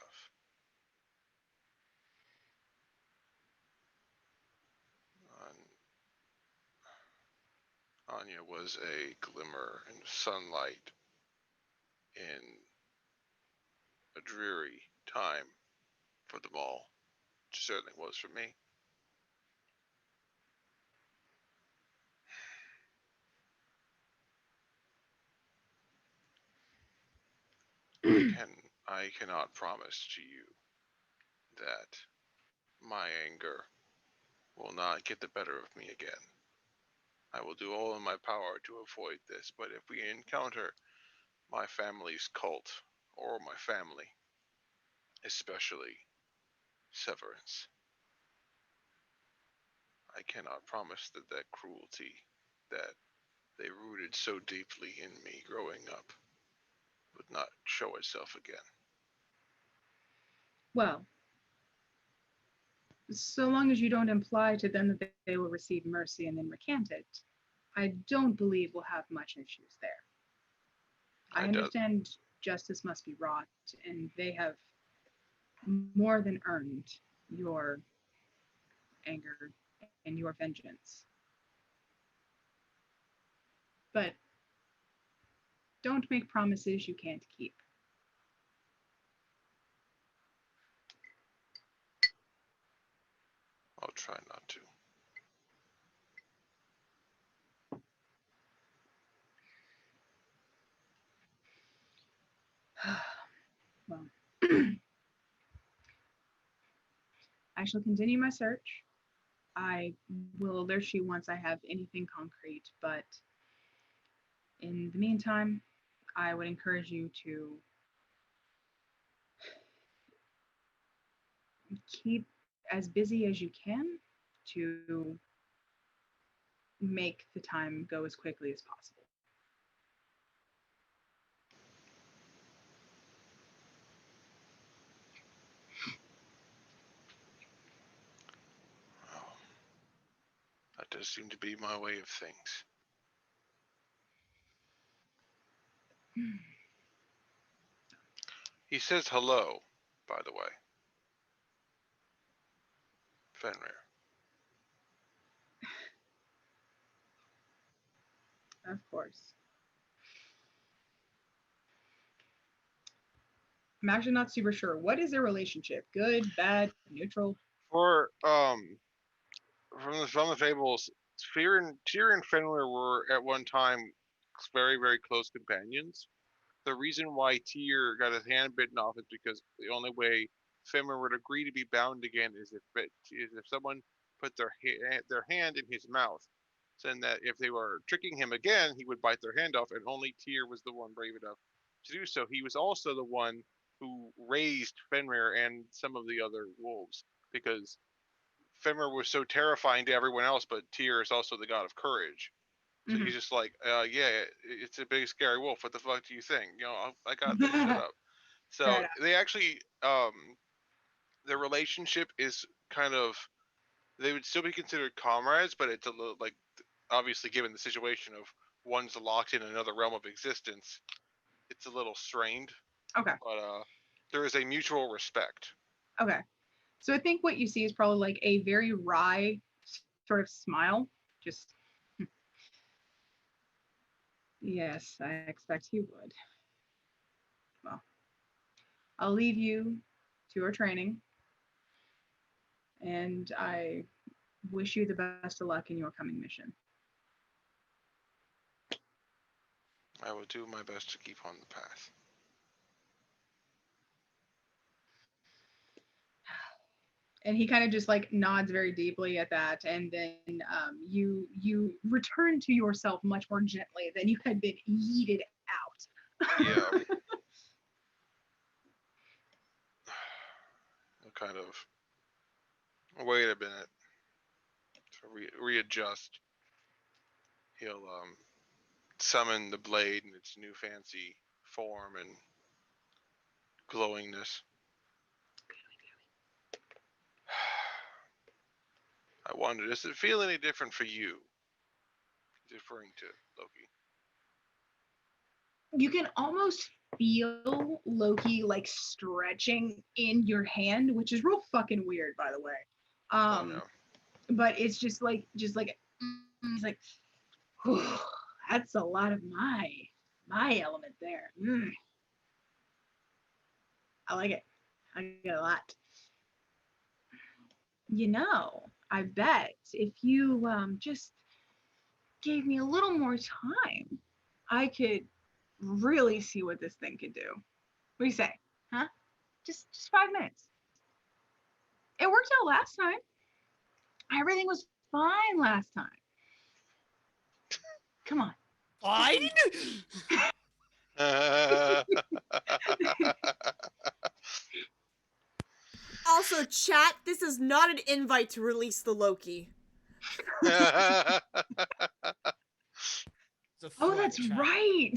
Anya was a glimmer in sunlight in a dreary time for them all. She certainly was for me. I cannot promise to you that my anger will not get the better of me again. I will do all in my power to avoid this, but if we encounter my family's cult, or my family, especially Severance, I cannot promise that that cruelty that they rooted so deeply in me growing up would not show itself again. Well, so long as you don't imply to them that they will receive mercy and then recant it, I don't believe we'll have much issues there. I understand justice must be wrought, and they have more than earned your anger and your vengeance. But don't make promises you can't keep. I'll try not to. Well, I shall continue my search. I will alert you once I have anything concrete, but in the meantime, I would encourage you to keep as busy as you can to make the time go as quickly as possible. Well, that does seem to be my way of things. He says hello, by the way. Fenrir. Of course. I'm actually not super sure. What is their relationship? Good, bad, neutral? For from the fables, Tyr and Fenrir were at one time very, very close companions. The reason why Tyr got his hand bitten off is because the only way Fenrir would agree to be bound again is if someone put their hand in his mouth, saying that if they were tricking him again, he would bite their hand off, and only Tyr was the one brave enough to do so. He was also the one who raised Fenrir and some of the other wolves, because Fenrir was so terrifying to everyone else, but Tyr is also the god of courage. So he's just like, yeah, it's a big scary wolf. What the fuck do you think? I got this. Shut up. So they actually, their relationship is kind of, they would still be considered comrades, but it's a little like, obviously given the situation of one's locked in another realm of existence, it's a little strained. Okay. But there is a mutual respect. Okay. So I think what you see is probably like a very wry sort of smile. Just, yes, I expect you would. Well, I'll leave you to your training, and I wish you the best of luck in your coming mission. I will do my best to keep on the path. And he kind of just like nods very deeply at that, and then you return to yourself much more gently than you had been yeeted out. Yeah. Kind of wait a minute to readjust. He'll summon the blade in its new fancy form and glowingness. I wonder, does it feel any different for you? He's referring to Loki. You can almost feel Loki like stretching in your hand, which is real fucking weird, by the way. Oh no. But it's just like it's like, whew, that's a lot of my element there. I like it. I like it a lot. You know, I bet if you just gave me a little more time, I could really see what this thing could do. What do you say? Huh? Just 5 minutes. It worked out last time. Everything was fine last time. Come on. Fine. Also, chat, this is not an invite to release the Loki. Oh, that's right.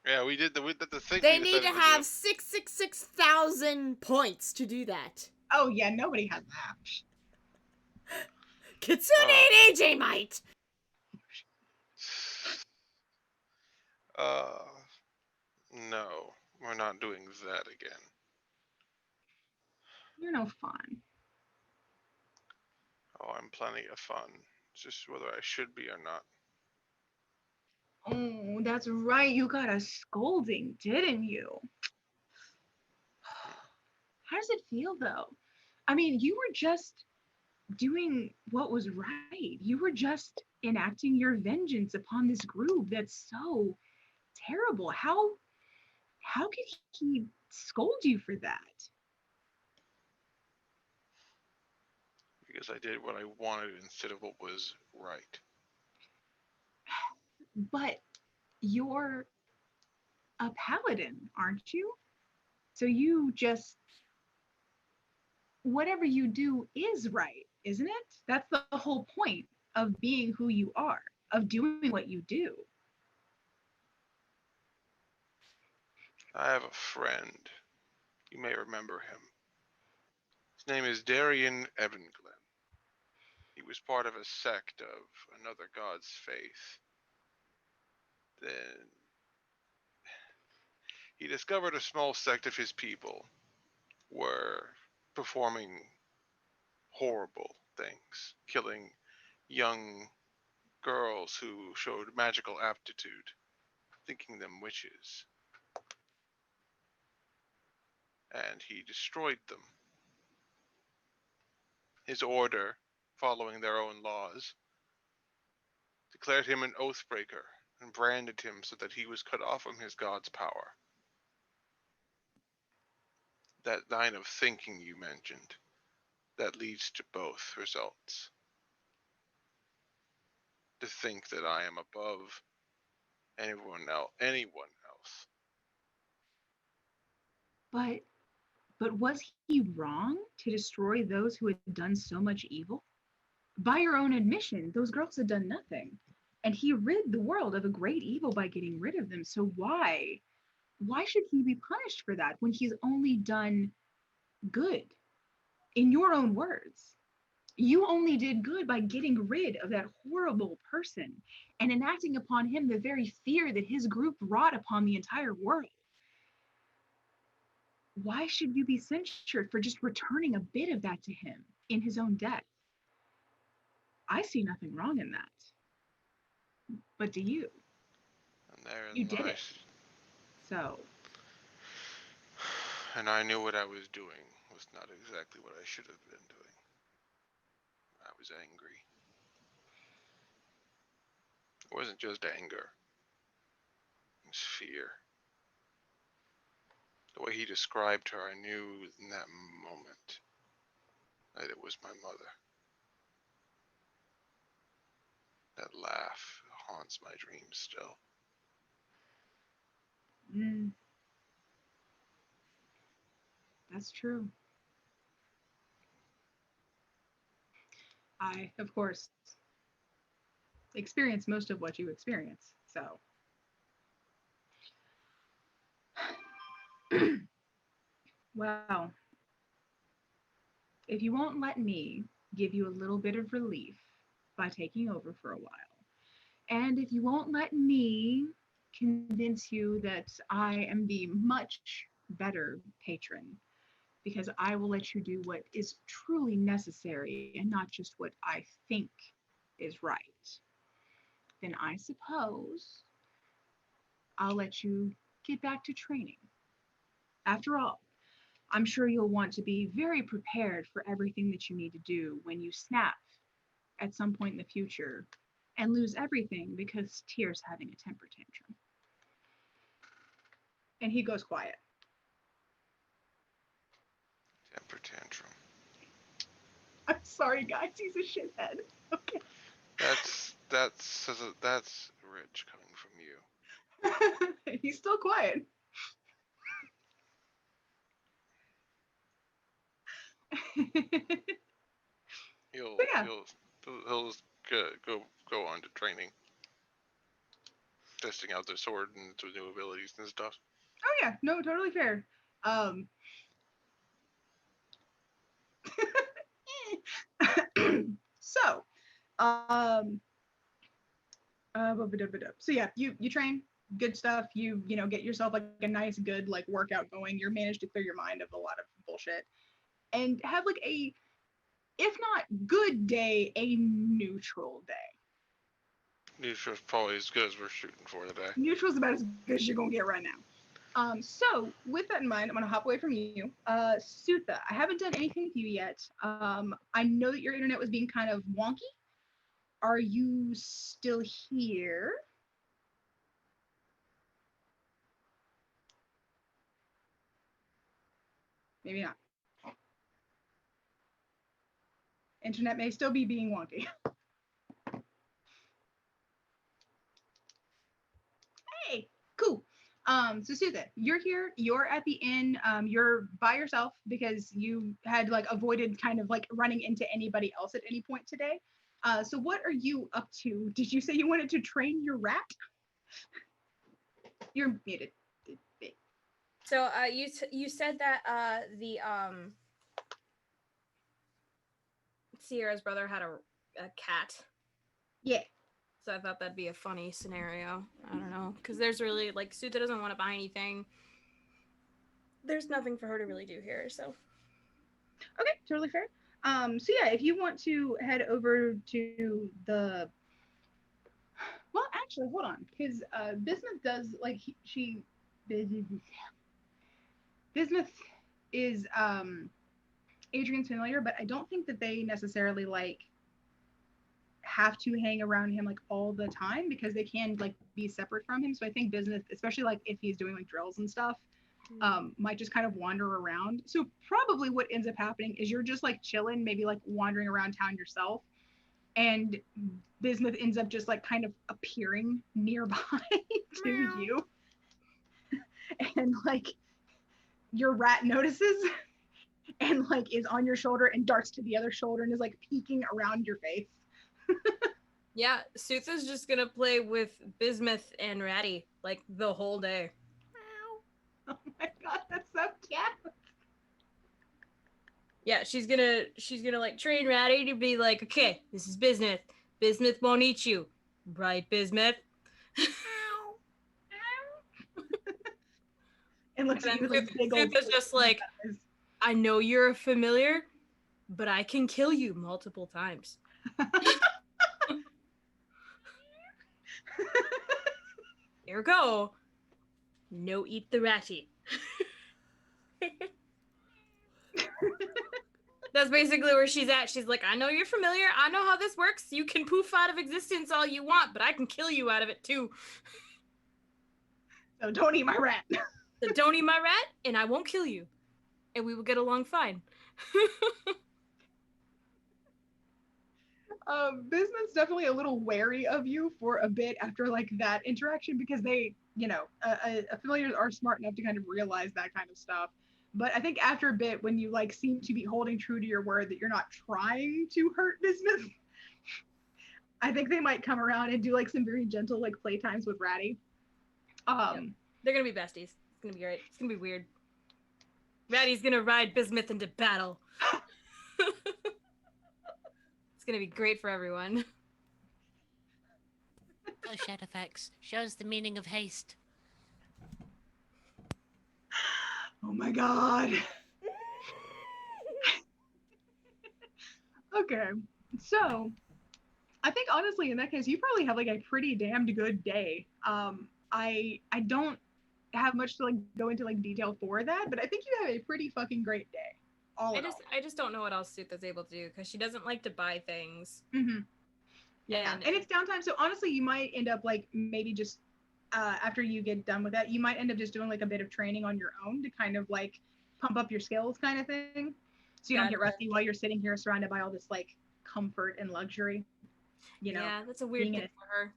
Yeah, we did the thing. They need to have 666,000 points to do that. Oh yeah, nobody has that. Kitsune and AJ might. No, we're not doing that again. You're no fun. Oh, I'm plenty of fun. It's just whether I should be or not. Oh, that's right. You got a scolding, didn't you? How does it feel though? I mean, you were just doing what was right. You were just enacting your vengeance upon this group that's so terrible. How could he scold you for that? Because I did what I wanted instead of what was right. But you're a paladin, aren't you? So you just, whatever you do is right, isn't it? That's the whole point of being who you are, of doing what you do. I have a friend. You may remember him. His name is Darian Evanglen. He was part of a sect of another god's faith. Then he discovered a small sect of his people were performing horrible things, killing young girls who showed magical aptitude, thinking them witches. And he destroyed them. His order, following their own laws, declared him an oathbreaker and branded him so that he was cut off from his god's power. That line of thinking you mentioned, that leads to both results. To think that I am above anyone else. But was he wrong to destroy those who had done so much evil? By your own admission, those girls had done nothing. And he rid the world of a great evil by getting rid of them. So why should he be punished for that when he's only done good? in your own words, you only did good by getting rid of that horrible person and enacting upon him the very fear that his group wrought upon the entire world. Why should you be censured for just returning a bit of that to him in his own death? I see nothing wrong in that. But do you? And therein You did it. lies. So, And I knew what I was doing was not exactly what I should have been doing. I was angry. It wasn't just anger. It was fear. The way he described her, I knew in that moment that it was my mother. That laugh haunts my dreams still. that's true. I, of course, experience most of what you experience. So, well, if you won't let me give you a little bit of relief by taking over for a while, and if you won't let me convince you that I am the much better patron, because I will let you do what is truly necessary and not just what I think is right, then I suppose I'll let you get back to training. After all, I'm sure you'll want to be very prepared for everything that you need to do when you snap at some point in the future and lose everything because Tyr's having a temper tantrum. And he goes quiet. Temper tantrum. I'm sorry, guys. He's a shithead. Okay. That's rich coming from you. He's still quiet. He'll But yeah. he'll just go on to training, testing out the sword and its new abilities and stuff. Oh yeah, no, totally fair. So, so yeah, you train, good stuff. You know, get yourself like a nice good like workout going. You're managed to clear your mind of a lot of bullshit, and have like a, if not good day, a neutral day. Neutral's probably as good as we're shooting for today. Neutral's about as good as you're gonna get right now. So with that in mind, I'm gonna hop away from you. Sutha, I haven't done anything with you yet. I know that your internet was being kind of wonky. Are you still here? Maybe not. Internet may still be being wonky. Hey, cool. So Sutha, you're here, you're at the inn, you're by yourself because you had like avoided kind of like running into anybody else at any point today. So what are you up to? Did you say you wanted to train your rat? You're muted. So you said that the Sierra's brother had a cat. Yeah. So I thought that'd be a funny scenario. I don't know, because there's really like Sutha doesn't want to buy anything. There's nothing for her to really do here, so. Okay, totally fair. So yeah, if you want to head over to the, well, actually, hold on, because Bismuth does like Bismuth is Adrian's familiar, but I don't think that they necessarily like have to hang around him like all the time because they can like be separate from him. So I think Bismuth, especially like if he's doing like drills and stuff, might just kind of wander around. So probably what ends up happening is you're just like chilling, maybe like wandering around town yourself, and Bismuth ends up just like kind of appearing nearby to you, and like your rat notices and like is on your shoulder and darts to the other shoulder and is like peeking around your face. Yeah, Sutha's just gonna play with Bismuth and Ratty like the whole day. Oh my god, that's so cute. Yeah, she's gonna like train Ratty to be like, okay, this is Bismuth. Bismuth won't eat you, right, Bismuth? And looks at you with big old. Sutha's just like, I know you're a familiar, but I can kill you multiple times. Here we go. No, eat the ratty. That's basically where she's at. She's like, I know you're familiar. I know how this works. You can poof out of existence all you want, but I can kill you out of it too. So don't eat my rat. So don't eat my rat, and I won't kill you. And we will get along fine. Bismuth's definitely a little wary of you for a bit after like that interaction because they, you know, familiars are smart enough to kind of realize that kind of stuff. But I think after a bit, when you like seem to be holding true to your word that you're not trying to hurt Bismuth, I think they might come around and do like some very gentle like playtimes with Ratty. They're gonna be besties. It's gonna be great. It's gonna be weird. Ratty's gonna ride Bismuth into battle. It's gonna be great for everyone. Clochette effects shows the meaning of haste. Oh my god. Okay, so I think honestly in that case you probably have like a pretty damned good day. I don't have much to like go into like detail for that, but I think you have a pretty fucking great day. I just don't know what else Sutha's able to do because she doesn't like to buy things. Mm-hmm. Yeah, and it's downtime, so honestly you might end up like maybe just after you get done with that, you might end up just doing like a bit of training on your own to kind of like pump up your skills kind of thing. So you don't get rusty while you're sitting here surrounded by all this like comfort and luxury. You know. Yeah, that's a weird thing for her.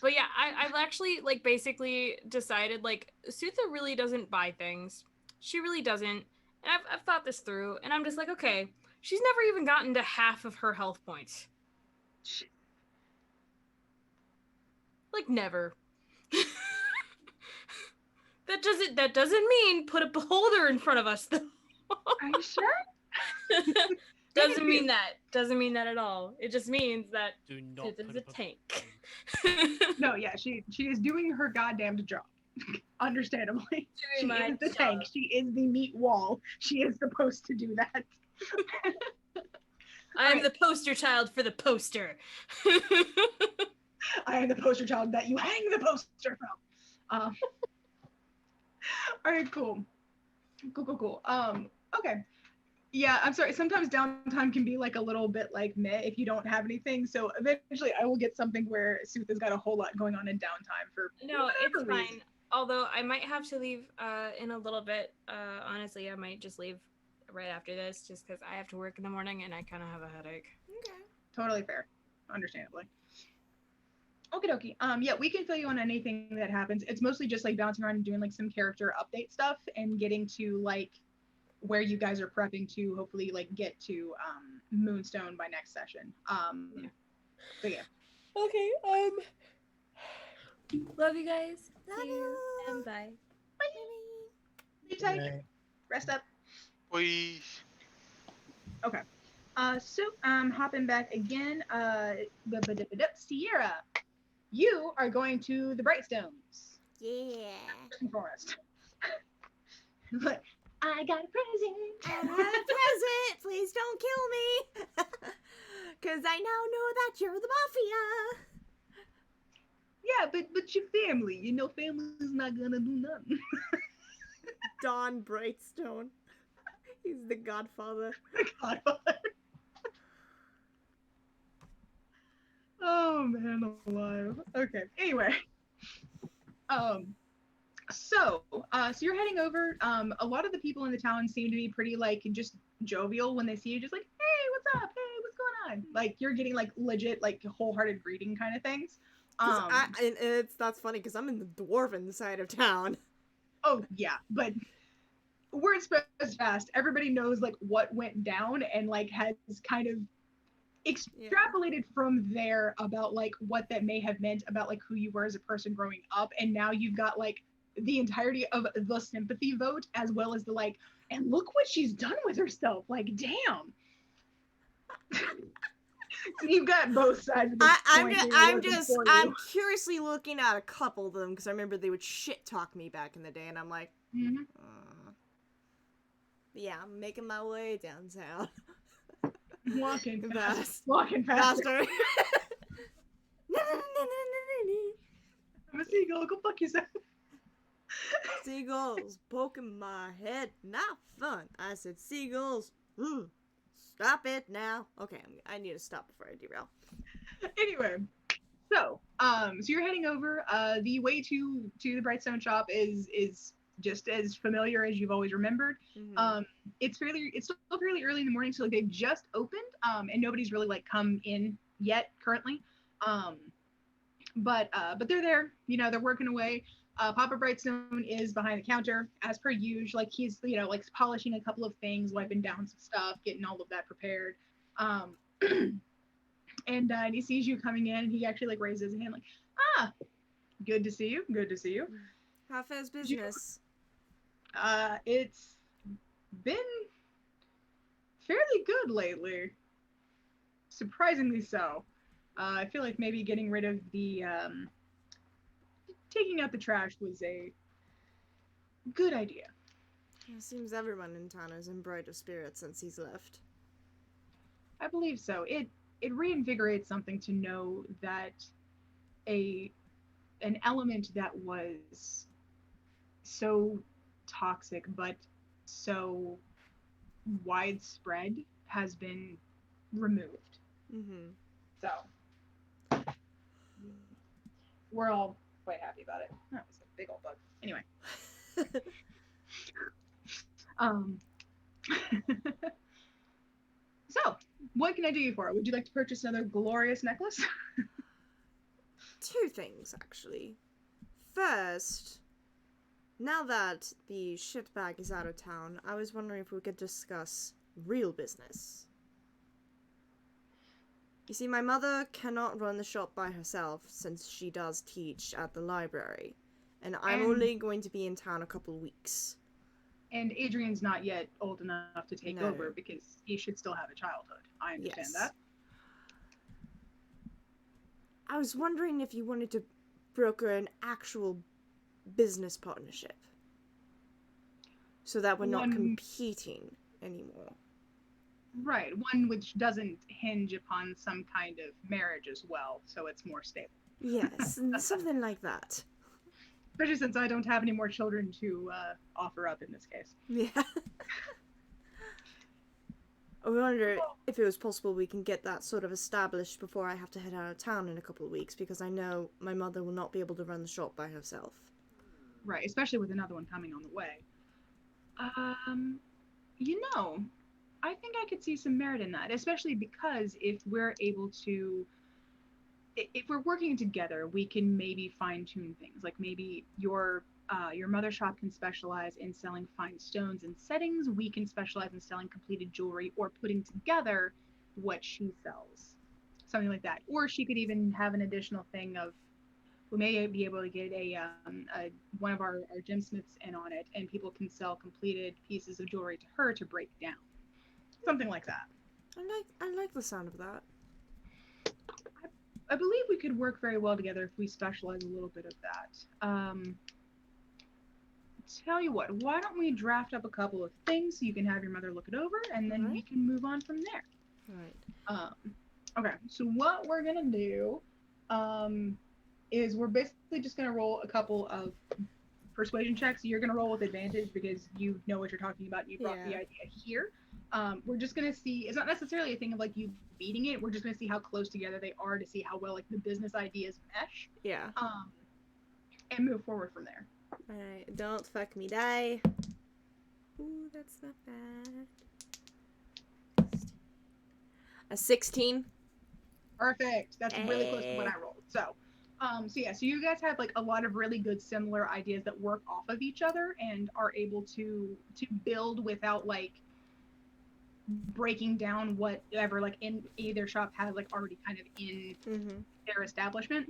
But yeah, I've actually like basically decided like Sutha really doesn't buy things. She really doesn't. And I've thought this through and I'm just like, okay, she's never even gotten to half of her health points. Like never. That doesn't mean put a beholder in front of us though. Are you sure? Doesn't mean that. Doesn't mean that at all. It just means that Sutha's a tank. No, yeah, she is doing her goddamn job. Understandably. She is the tank. She is the meat wall. She is supposed to do that. I'm the poster child for the poster. I am the poster child that you hang the poster from. All right, cool. Cool. Okay. Yeah, I'm sorry. Sometimes downtime can be like a little bit like meh if you don't have anything. So eventually I will get something where Sutha's got a whole lot going on in downtime for it's fine. Although I might have to leave in a little bit. Honestly, I might just leave right after this just because I have to work in the morning and I kind of have a headache. Okay. Totally fair. Understandably. Okie dokie. Yeah, we can fill you on anything that happens. It's mostly just like bouncing around and doing like some character update stuff and getting to like where you guys are prepping to hopefully like get to Moonstone by next session. But yeah. Okay. Love you guys. Love you. And bye. Bye. Be tight. Rest up. We. Okay. So hopping back again. Sierra, you are going to the Brightstones. Yeah. Forest. But I got a present. I got a present. Please don't kill me. Because I now know that you're the mafia. Yeah, but your family. You know, family's not gonna do nothing. Don Brightstone. He's the godfather. The godfather. Oh man, alive. Okay. Anyway. So you're heading over. A lot of the people in the town seem to be pretty like just jovial when they see you, just like, hey, what's up? Hey, what's going on? Like you're getting like legit, like wholehearted greeting kind of things. That's funny because I'm in the dwarven side of town. Oh yeah, but word spreads fast. Everybody knows like what went down and like has kind of extrapolated from there about like what that may have meant about like who you were as a person growing up, and now you've got like the entirety of the sympathy vote as well as the like And look what she's done with herself. Like, damn. So you've got both sides of the coin here working for you. I'm curiously looking at a couple of them because I remember they would shit talk me back in the day, and I'm like, yeah, I'm making my way downtown. Walking fast. Walking faster. Faster. I'm a seagull. Go fuck yourself. Seagulls poking my head. Not fun. I said seagulls. Stop it now. Okay, I need to stop before I derail. Anyway, so you're heading over. The way to the Brightstone shop is just as familiar as you've always remembered. It's still fairly early in the morning, so like they've just opened, and nobody's really like come in yet currently. But they're there. You know, they're working away. Papa Brightstone is behind the counter as per usual. Like he's like polishing a couple of things, wiping down some stuff, getting all of that prepared. And he sees you coming in, and he actually like raises his hand like, good to see you. Good to see you. How fares business? It's been fairly good lately. Surprisingly so. I feel like maybe getting rid of the taking out the trash was a good idea. It seems everyone in town is in brighter spirits since he's left. I believe so. It reinvigorates something to know that an element that was so toxic but so widespread has been removed. So we're all quite happy about it. That was a big old bug. Anyway. So, what can I do you for? Would you like to purchase another glorious necklace? Two things, actually. First, now that the shitbag is out of town, I was wondering if we could discuss real business. You see, my mother cannot run the shop by herself since she does teach at the library, and I'm only going to be in town a couple weeks. And Adrian's not yet old enough to take over because he should still have a childhood. I understand that. I was wondering if you wanted to broker an actual business partnership so that we're not competing anymore. Right, one which doesn't hinge upon some kind of marriage as well, so it's more stable. Yes, something like that. Especially since I don't have any more children to offer up in this case. Yeah. I wonder if it was possible we can get that sort of established before I have to head out of town in a couple of weeks, because I know my mother will not be able to run the shop by herself. Right, especially with another one coming on the way. I think I could see some merit in that, especially because if we're working together, we can maybe fine-tune things. Like maybe your mother shop can specialize in selling fine stones and settings. We can specialize in selling completed jewelry or putting together what she sells. Something like that. Or she could even have an additional thing of, we may be able to get one of our gemsmiths in on it, and people can sell completed pieces of jewelry to her to break down. Something like that. I like the sound of that. I believe we could work very well together if we specialize a little bit of that. Tell you what, why don't we draft up a couple of things so you can have your mother look it over, and then we can move on from there. All right. Okay, so what we're gonna do is we're basically just gonna roll a couple of persuasion checks. You're gonna roll with advantage because you know what you're talking about. You brought the idea here. We're just gonna see. It's not necessarily a thing of like you beating it. We're just gonna see how close together they are to see how well like the business ideas mesh. Yeah. And move forward from there. Alright, don't fuck me, die. Ooh, that's not bad. A 16. Perfect. That's really close to what I rolled. So you guys have like a lot of really good similar ideas that work off of each other and are able to build without like breaking down whatever like in either shop has like already kind of in their establishment.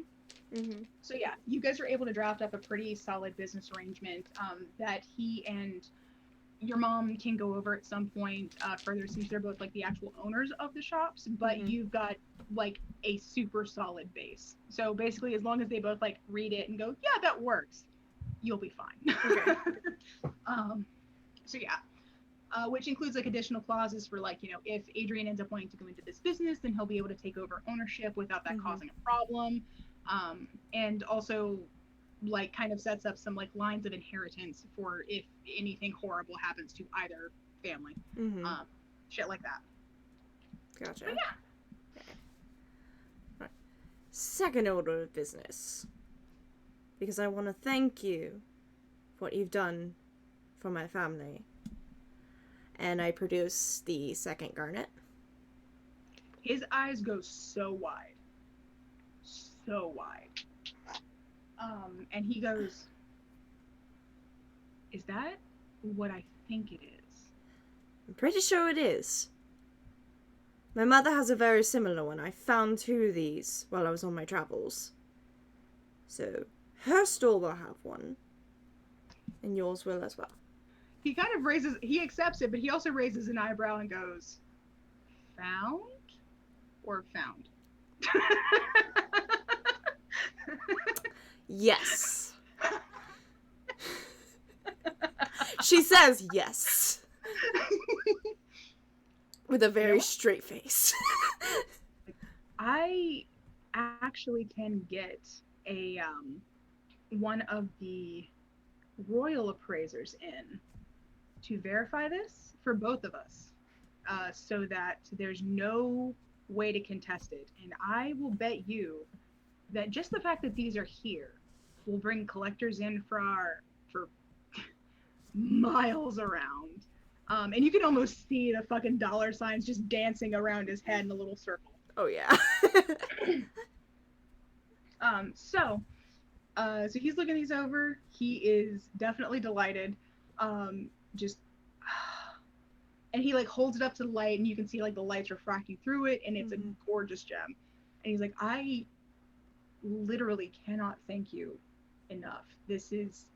So yeah, you guys are able to draft up a pretty solid business arrangement that he and your mom can go over at some point further, since they're both like the actual owners of the shops, but you've got like a super solid base. So basically, as long as they both like read it and go, yeah, that works, you'll be fine. Okay. So yeah, which includes like additional clauses for like, you know, if Adrian ends up wanting to go into this business, then he'll be able to take over ownership without that causing a problem. And also like kind of sets up some like lines of inheritance for if anything horrible happens to either family. Shit like that. Gotcha. But yeah. Okay. Right. Second order of business. Because I want to thank you for what you've done for my family. And I produce the second garnet. His eyes go so wide. So wide. And he goes, is that what I think it is? I'm pretty sure it is. My mother has a very similar one. I found 2 of these while I was on my travels. So, her store will have one. And yours will as well. He kind of he accepts it, but he also raises an eyebrow and goes, found? Or found? Yes. She says yes. With a very straight face. I actually can get a one of the royal appraisers in to verify this for both of us, so that there's no way to contest it. And I will bet you that just the fact that these are here will bring collectors in for miles around. And you can almost see the fucking dollar signs just dancing around his head in a little circle. Oh yeah. So he's looking these over. He is definitely delighted. And he like holds it up to the light, and you can see like the lights refracting through it, and it's a gorgeous gem. And he's like, I literally cannot thank you enough. This is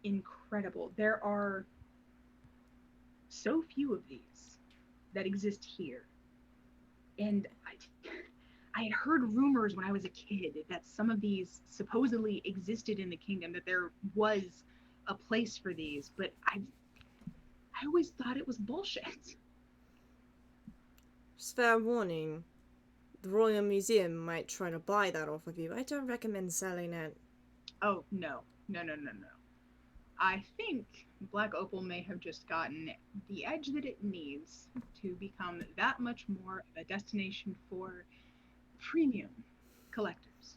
incredible. There are so few of these that exist here. And I had heard rumors when I was a kid that some of these supposedly existed in the kingdom, that there was a place for these, but I always thought it was bullshit. Just fair warning. The Royal Museum might try to buy that off of you. I don't recommend selling it. Oh, no. I think Black Opal may have just gotten the edge that it needs to become that much more of a destination for premium collectors.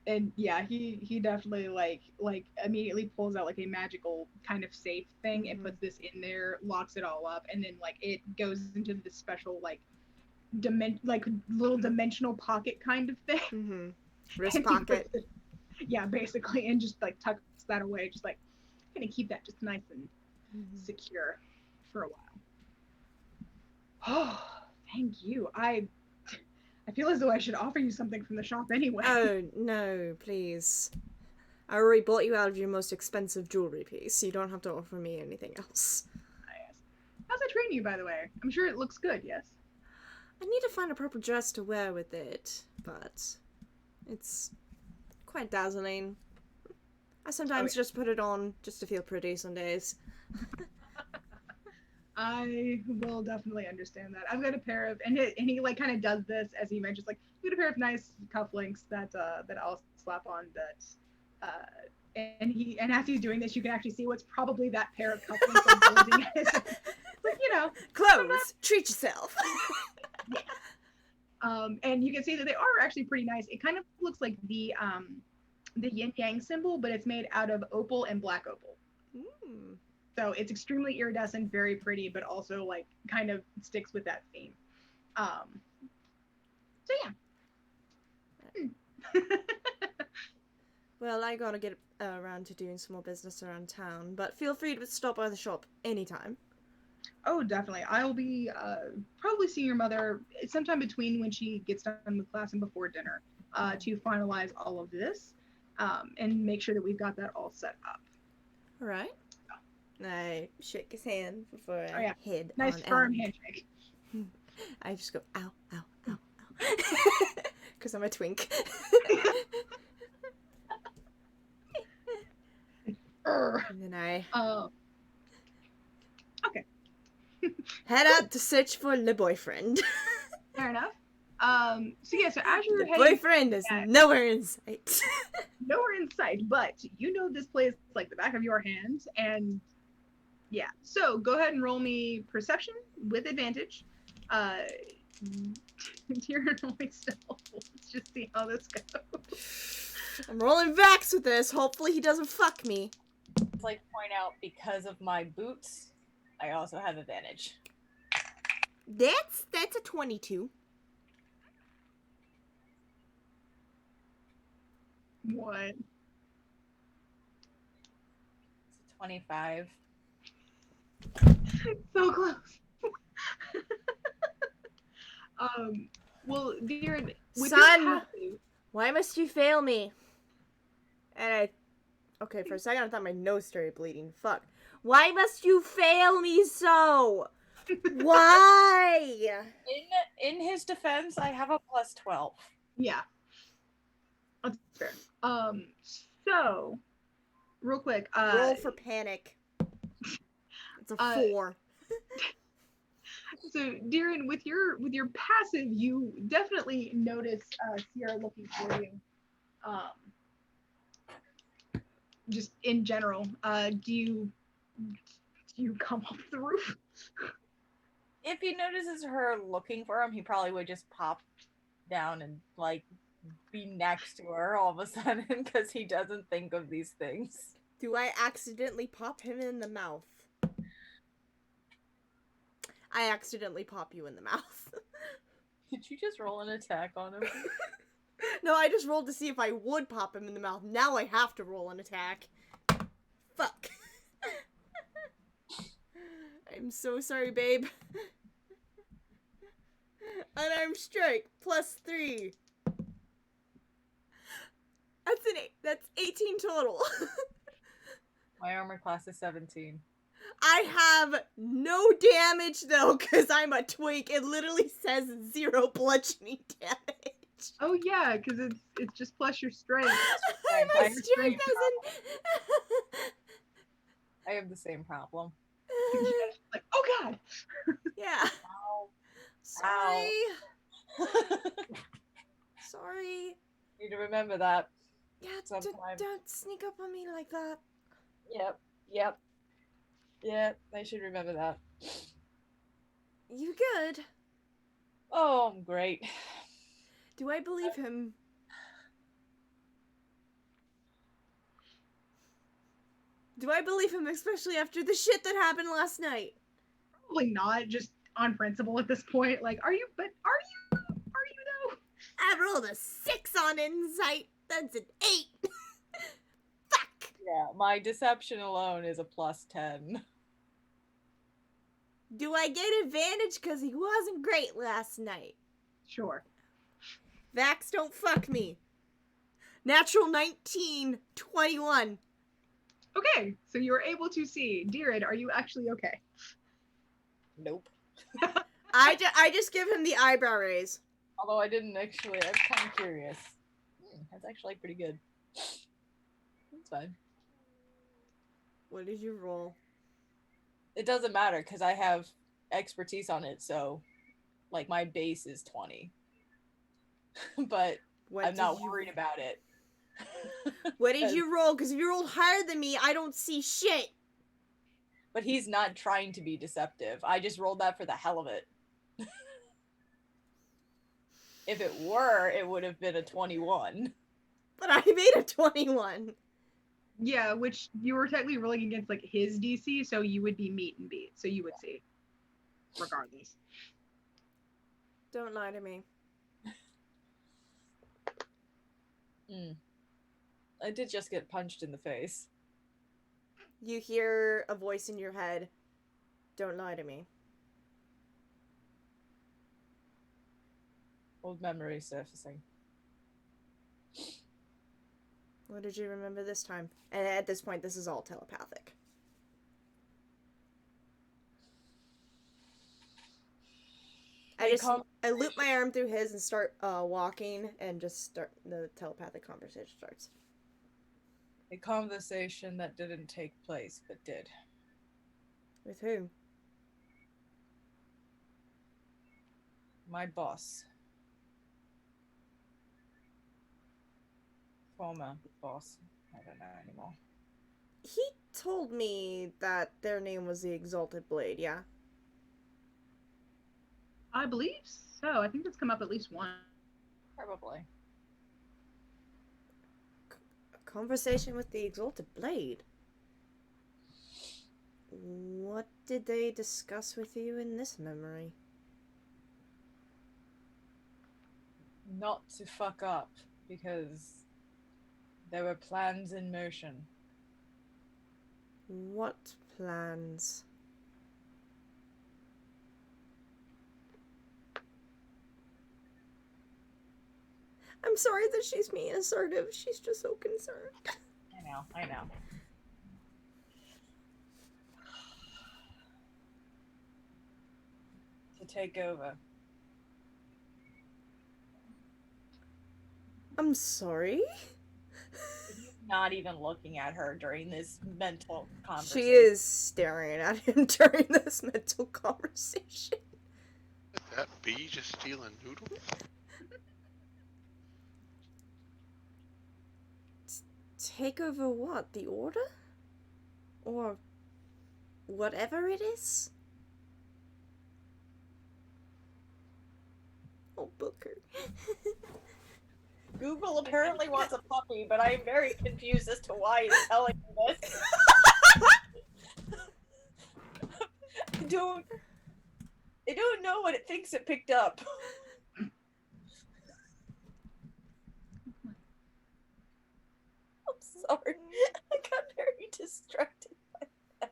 And yeah, he definitely like immediately pulls out like a magical kind of safe thing and puts this in there, locks it all up, and then like it goes into this special like little dimensional pocket kind of thing. Wrist pocket. Yeah, basically, and just like tucks that away, just like gonna keep that just nice and secure for a while. Oh, thank you. I feel as though I should offer you something from the shop anyway. Oh, no, please. I already bought you out of your most expensive jewelry piece, so you don't have to offer me anything else. Yes. How's it treating you, by the way? I'm sure it looks good, yes? I need to find a proper dress to wear with it, but it's quite dazzling. I sometimes just put it on just to feel pretty some days. I will definitely understand that. I've got a pair of, and he like kind of does this as he mentions, like, I've got a pair of nice cufflinks that I'll slap on and as he's doing this, you can actually see what's probably that pair of cufflinks holding it. Like, you know, clothes. Treat yourself. Yeah. And you can see that they are actually pretty nice. It kind of looks like the yin yang symbol, but it's made out of opal and black opal. So it's extremely iridescent, very pretty, but also like kind of sticks with that theme. So yeah. Well, I gotta get around to doing some more business around town, but feel free to stop by the shop anytime. Oh, definitely. I'll be probably seeing your mother sometime between when she gets done with class and before dinner to finalize all of this. and make sure that we've got that all set up. All right. I shake his hand before I yeah. head Nice on firm out. handshake. I just go, ow, ow, ow, ow. Because I'm a twink. And then I okay. head out to search for the boyfriend. Fair enough. So yeah, so as you're The heading, boyfriend is nowhere in sight. nowhere in sight, but you know this place like the back of your hand, and yeah. So go ahead and roll me perception with advantage. You're only still. Let's just see how this goes. I'm rolling Vax with this. Hopefully he doesn't fuck me. I'd like to point out, because of my boots, I also have advantage. That's a 22. What? It's a 25. So close. Well, dear, with your Son, passive, why must you fail me? And okay, for a second I thought my nose started bleeding. Fuck. Why must you fail me so? Why? In his defense, I have a plus 12. Yeah. That's fair. So, real quick, roll for panic. It's a 4. So, Darren, with your passive, you definitely notice Sierra looking for you. Just in general, do you come off the roof? If he notices her looking for him, he probably would just pop down and like be next to her all of a sudden because he doesn't think of these things. Do I accidentally pop him in the mouth? I accidentally pop you in the mouth. Did you just roll an attack on him? No, I just rolled to see if I would pop him in the mouth. Now I have to roll an attack. Fuck. I'm so sorry, babe. Unarmed strike, +3. That's 18 total. My armor class is 17. I have no damage though, because I'm a twink. It literally says 0 bludgeoning damage. Oh yeah, because it's just plus your strength. My strength doesn't. I have the same problem. Like, oh god. Yeah. Ow. Sorry. Ow. Sorry. Need to remember that. Yeah, sometime. don't sneak up on me like that. Yep. Yeah, I should remember that. You good? Oh, I'm great. Do I believe him? Do I believe him, especially after the shit that happened last night? Probably not, just on principle at this point. Like, are you though? I rolled a 6 on insight. That's an 8. Fuck. Yeah, my deception alone is a +10. Do I get advantage because he wasn't great last night? Sure. Vax, don't fuck me. Natural 19, 21. Okay, so you were able to see. Deerid, are you actually okay? Nope. I just give him the eyebrow raise. Although I didn't actually, I'm kind of curious. That's actually pretty good. That's fine. What did you roll? It doesn't matter because I have expertise on it, so like my base is 20. But I'm not worried about it. What did you roll? Because if you rolled higher than me, I don't see shit. But he's not trying to be deceptive. I just rolled that for the hell of it. If it were, it would have been a 21. But I made a 21. Yeah, which you were technically rolling against like his DC, so you would be meet and beat. So you would see. Regardless. Don't lie to me. I did just get punched in the face. You hear a voice in your head. Don't lie to me. Old memory surfacing. What did you remember this time? And at this point, this is all telepathic. I loop my arm through his and start walking, and just start the telepathic conversation starts. A conversation that didn't take place, but did. With who? My boss. Former boss. I don't know anymore. He told me that their name was the Exalted Blade, yeah? I believe so. I think that's come up at least once. Probably. A conversation with the Exalted Blade? What did they discuss with you in this memory? Not to fuck up, because there were plans in motion. What plans? I'm sorry that she's being assertive. She's just so concerned. I know. To take over. I'm sorry? Not even looking at her during this mental conversation. She is staring at him during this mental conversation. Is that bee just stealing noodles? Take over what? The Order? Or whatever it is? Oh, Booker. Google apparently wants a puppy, but I am very confused as to why he's telling me this. I don't know what it thinks it picked up. I'm sorry. I got very distracted by that.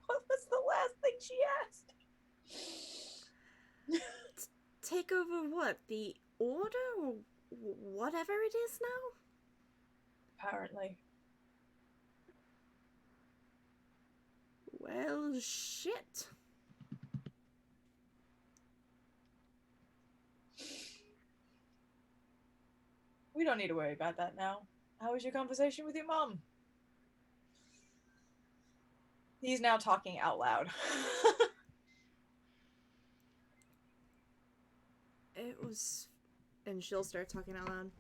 What was the last thing she asked? Take over what? The Order? Or whatever it is now? Apparently. Well, shit. We don't need to worry about that now. How was your conversation with your mom? He's now talking out loud. It was... And she'll start talking out loud.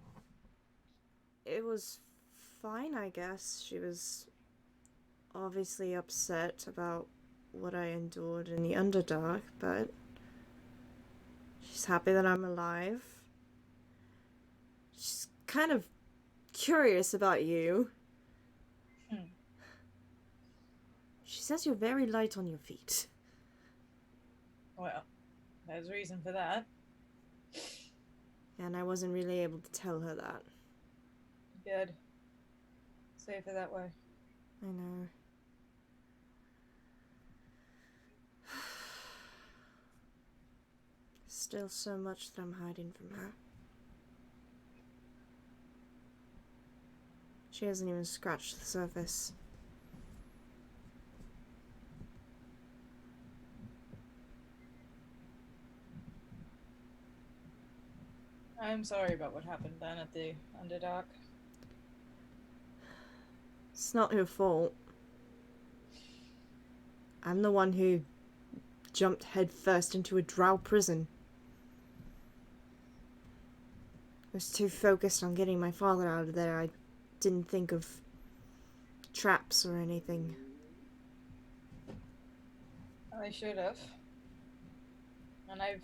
It was fine, I guess. She was obviously upset about what I endured in the Underdark, but she's happy that I'm alive. She's kind of curious about you. She says you're very light on your feet. Well, there's reason for that. And I wasn't really able to tell her that. Good. Safer that way. I know. Still so much that I'm hiding from her. She hasn't even scratched the surface. I'm sorry about what happened then at the Underdark. It's not her fault. I'm the one who jumped headfirst into a drow prison. I was too focused on getting my father out of there, I didn't think of traps or anything. I should have. And I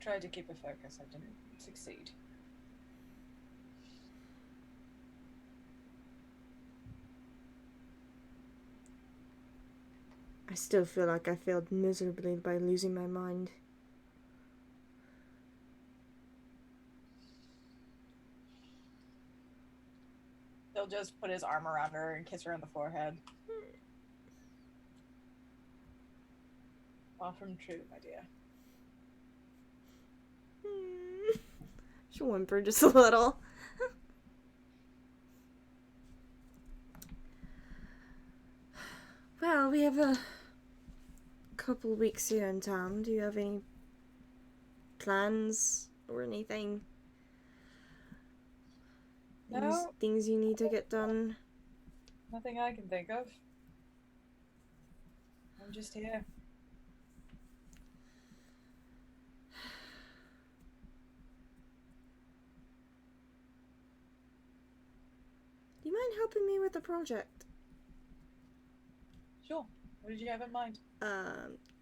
tried to keep a focus. I didn't succeed. I still feel like I failed miserably by losing my mind. He'll just put his arm around her and kiss her on the forehead. Far from true, my dear. She whimpered just a little. Well, we have a couple weeks here in town. Do you have any plans or anything? No. Things you need to get done? Nothing I can think of. I'm just here. Do you mind helping me with the project? Sure. What did you have in mind?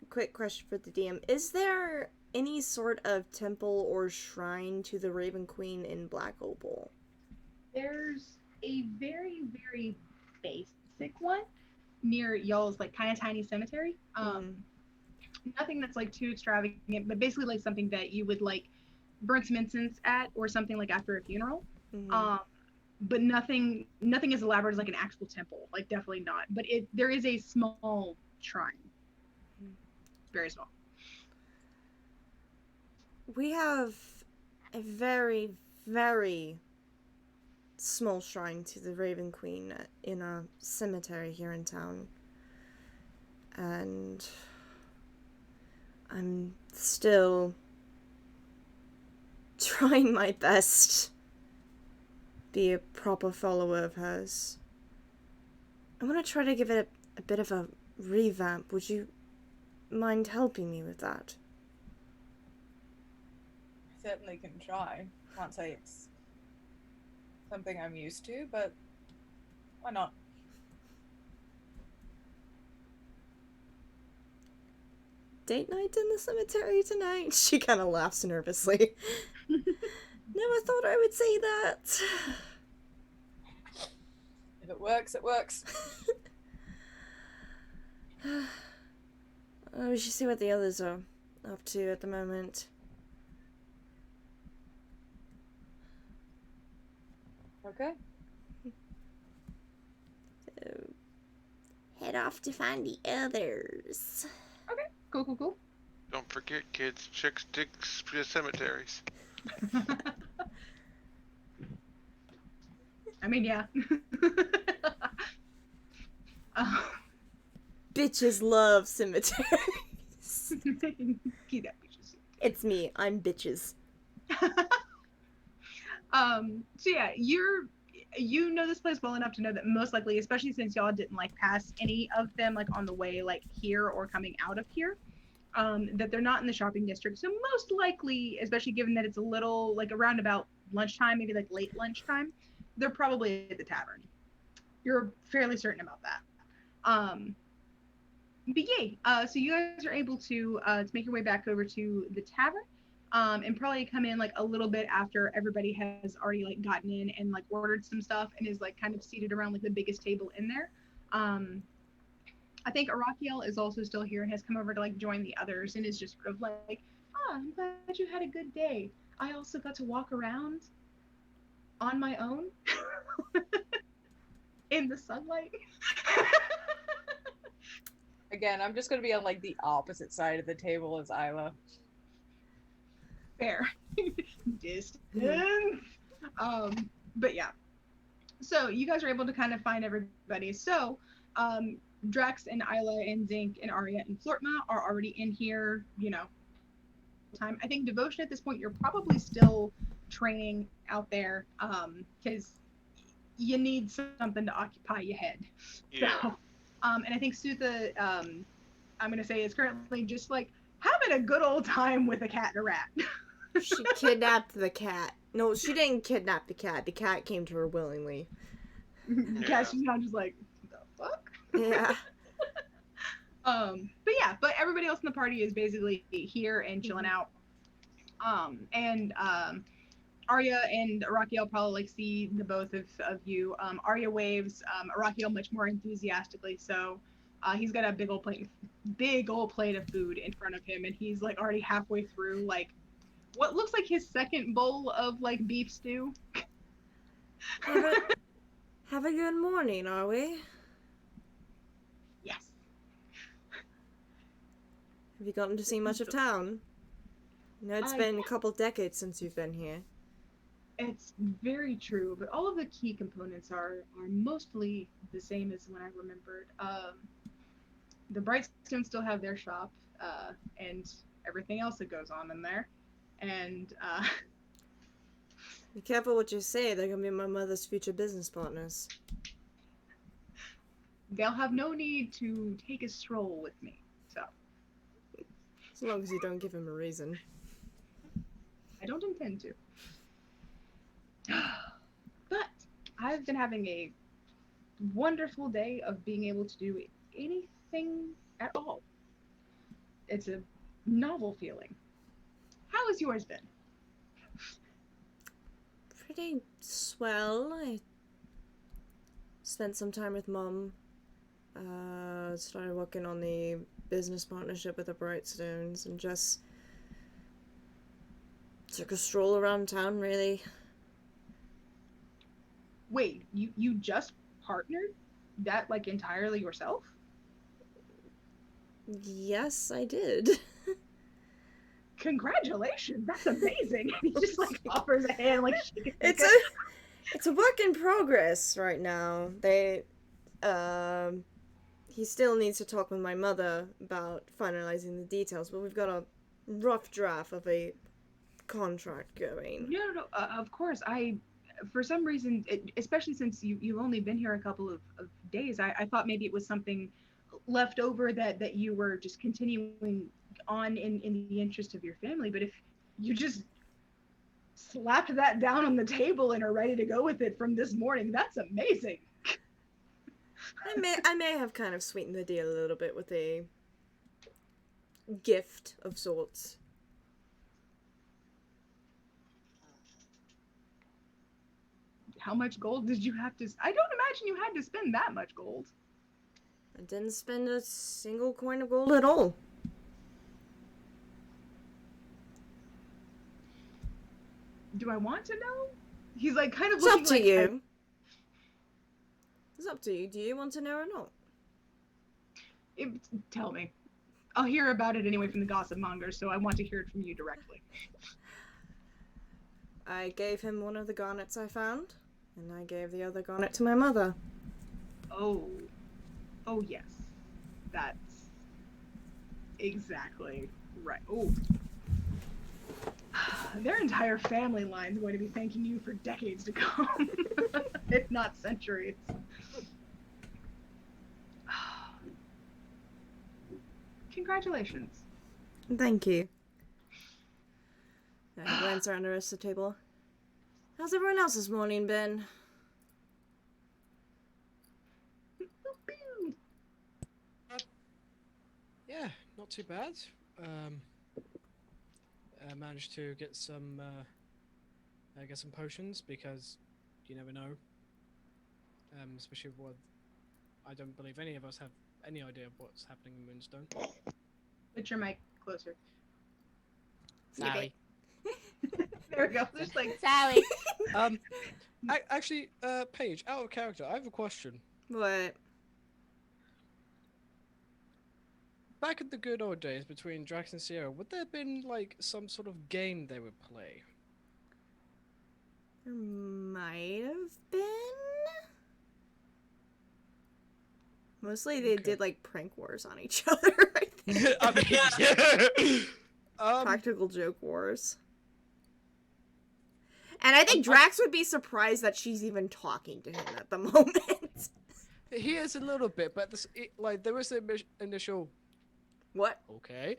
Quick question for the DM. Is there any sort of temple or shrine to the Raven Queen in Black Opal? There's a very, very basic one near y'all's like kind of tiny cemetery. Nothing that's like too extravagant, but basically like something that you would like burn some incense at, or something like after a funeral. But nothing as elaborate as like an actual temple. Like definitely not. But there is a small shrine. Very small. We have a very, very small shrine to the Raven Queen in a cemetery here in town. And I'm still trying my best be a proper follower of hers. I want to try to give it a bit of a revamp. Would you mind helping me with that? I certainly can try. Can't say it's something I'm used to, but why not? Date night in the cemetery tonight? She kind of laughs nervously. Never thought I would say that. If it works, it works. We should see what the others are up to at the moment. Okay. So, head off to find the others. Okay. Cool. Don't forget, kids, chicks dig cemeteries. I mean, yeah. Bitches love cemeteries. Keep that bitches. It's me. I'm bitches. So yeah, you know this place well enough to know that most likely, especially since y'all didn't like pass any of them like on the way like here or coming out of here, that they're not in the shopping district. So most likely, especially given that it's a little like around about lunchtime, maybe like late lunchtime, they're probably at the tavern. You're fairly certain about that. But yay, so you guys are able to make your way back over to the tavern. And probably come in like a little bit after everybody has already like gotten in and like ordered some stuff and is like kind of seated around like the biggest table in there. I think Arakiel is also still here and has come over to like join the others and is just sort of like, I'm glad you had a good day. I also got to walk around on my own in the sunlight. Again, I'm just gonna be on like the opposite side of the table as Isla. Fair. Distance. But yeah. So you guys are able to kind of find everybody. So Drax and Isla and Zinc and Arya and Flortma are already in here, you know. Time. I think Devotion at this point you're probably still training out there, because you need something to occupy your head. Yeah. So, and I think Sutha, I'm gonna say is currently just like having a good old time with a cat and a rat. She kidnapped the cat. No, she didn't kidnap the cat. The cat came to her willingly. The cat's just now just like, the fuck? Yeah. But everybody else in the party is basically here and chilling out. Arya and Arakiel probably like see the both of you. Arya waves, Arakiel much more enthusiastically, so he's got a big old plate of food in front of him, and he's like already halfway through like what looks like his second bowl of like beef stew. Have a good morning, are we? Yes. Have you gotten to see much of town? No, it's I- been a couple decades since you've been here. It's very true, but all of the key components are mostly the same as when I remembered. The Brightstones still have their shop, and everything else that goes on in there, and Be careful what you say. They're gonna be my mother's future business partners. they'll have no need to take a stroll with me. So As long as you don't give him a reason. I don't intend to. But I've been having a wonderful day of being able to do anything at all. It's a novel feeling. How has yours been? Pretty swell. I spent some time with Mum. Started working on the business partnership with the Brightstones and just took a stroll around town, really. Wait, you just partnered that like entirely yourself? Yes, I did. Congratulations, that's amazing. He just like offers a hand like It's a work in progress right now. He still needs to talk with my mother about finalizing the details, but we've got a rough draft of a contract going. No, of course. For some reason, especially since you've only been here a couple of days, I thought maybe it was something left over that you were just continuing on in the interest of your family. But if you just slapped that down on the table and are ready to go with it from this morning, that's amazing. I may have kind of sweetened the deal a little bit with a gift of sorts. How much gold did you have to? I don't imagine you had to spend that much gold. I didn't spend a single coin of gold at all. Do I want to know? He's like kind of It's looking up to like you. It's up to you. Do you want to know or not? Tell me. I'll hear about it anyway from the gossip mongers, so I want to hear it from you directly. I gave him one of the garnets I found, and I gave the other garnet to my mother. Oh yes. That's exactly right. Oh. Their entire family line's going to be thanking you for decades to come, if not centuries. Congratulations. Thank you. I glance around the rest of the table. How's everyone else's morning been? Yeah, not too bad. I managed to get some potions because you never know. Especially with, I don't believe any of us have any idea of what's happening in Moonstone. Put your mic closer. Sorry. There we go. Just like Sorry. Actually, Paige, out of character, I have a question. What? Back in the good old days between Drax and Sierra, would there have been like some sort of game they would play? There might have been. Mostly they did like prank wars on each other, I think. I mean, yeah. Practical joke wars. And I think Drax would be surprised that she's even talking to him at the moment. He is a little bit, but there was the initial. What? Okay.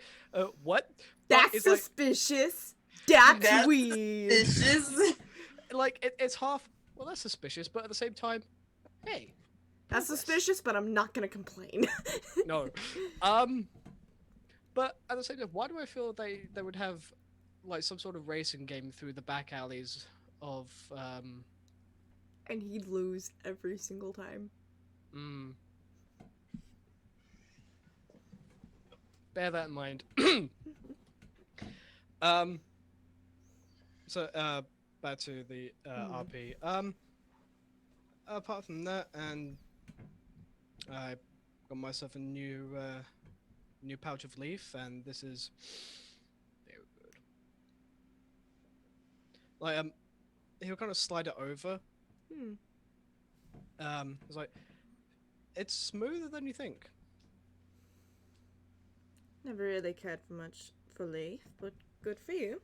What? That's suspicious. That's weird. Suspicious. It's half. Well, that's suspicious, but at the same time, hey. That's suspicious, but I'm not gonna complain. No. But at the same time, why do I feel they would have like some sort of racing game through the back alleys of And he'd lose every single time. Bear that in mind. So back to the RP. Apart from that, and I got myself a new pouch of leaf, and this is very good. Like he'll kind of slide it over. It's like it's smoother than you think. Never really cared for much for leaf, but good for you.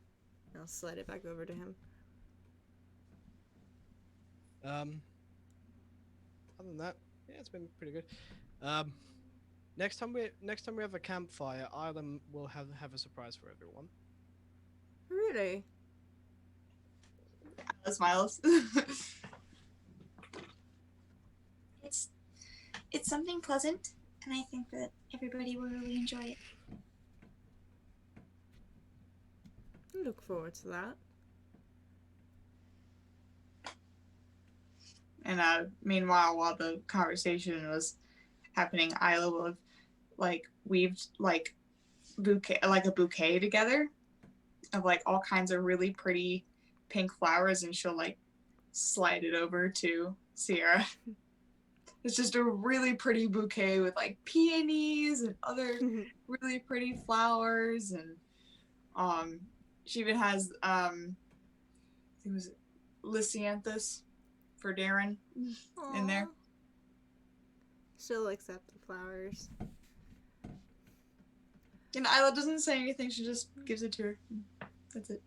I'll slide it back over to him. Other than that, yeah, it's been pretty good. Next time we have a campfire, Island will have a surprise for everyone. Really? Smiles. It's something pleasant, and I think that everybody will really enjoy it. I look forward to that. And meanwhile, while the conversation was happening, Isla will have like weaved like a bouquet together of like all kinds of really pretty pink flowers, and she'll like slide it over to Sierra. It's just a really pretty bouquet with like peonies and other really pretty flowers, and she even has I think it was Lysianthus for Darren in there. She'll accept the flowers. And Isla doesn't say anything, she just gives it to her. That's it.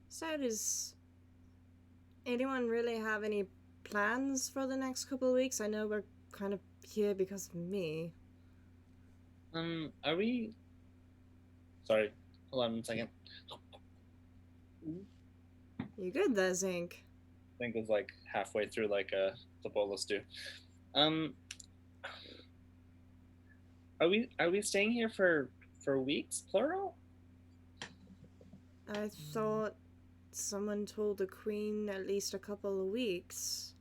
So does anyone really have any plans for the next couple of weeks? I know we're kind of here because of me. Are we... Sorry, hold on 1 second. You good there, Zink? I think it was like halfway through like the bowl of stew. Are we staying here for weeks, plural? I thought someone told the queen at least a couple of weeks.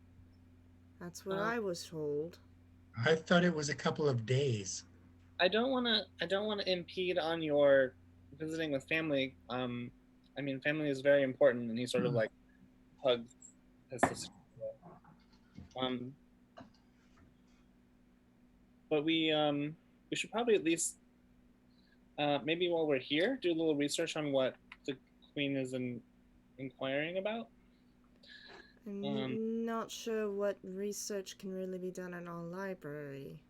That's what I was told. I thought it was a couple of days. I don't want to impede on your visiting with family. I mean, family is very important, and he sort of like hugs his sister. But we should probably at least maybe while we're here do a little research on what the queen is inquiring about. I'm not sure what research can really be done in our library.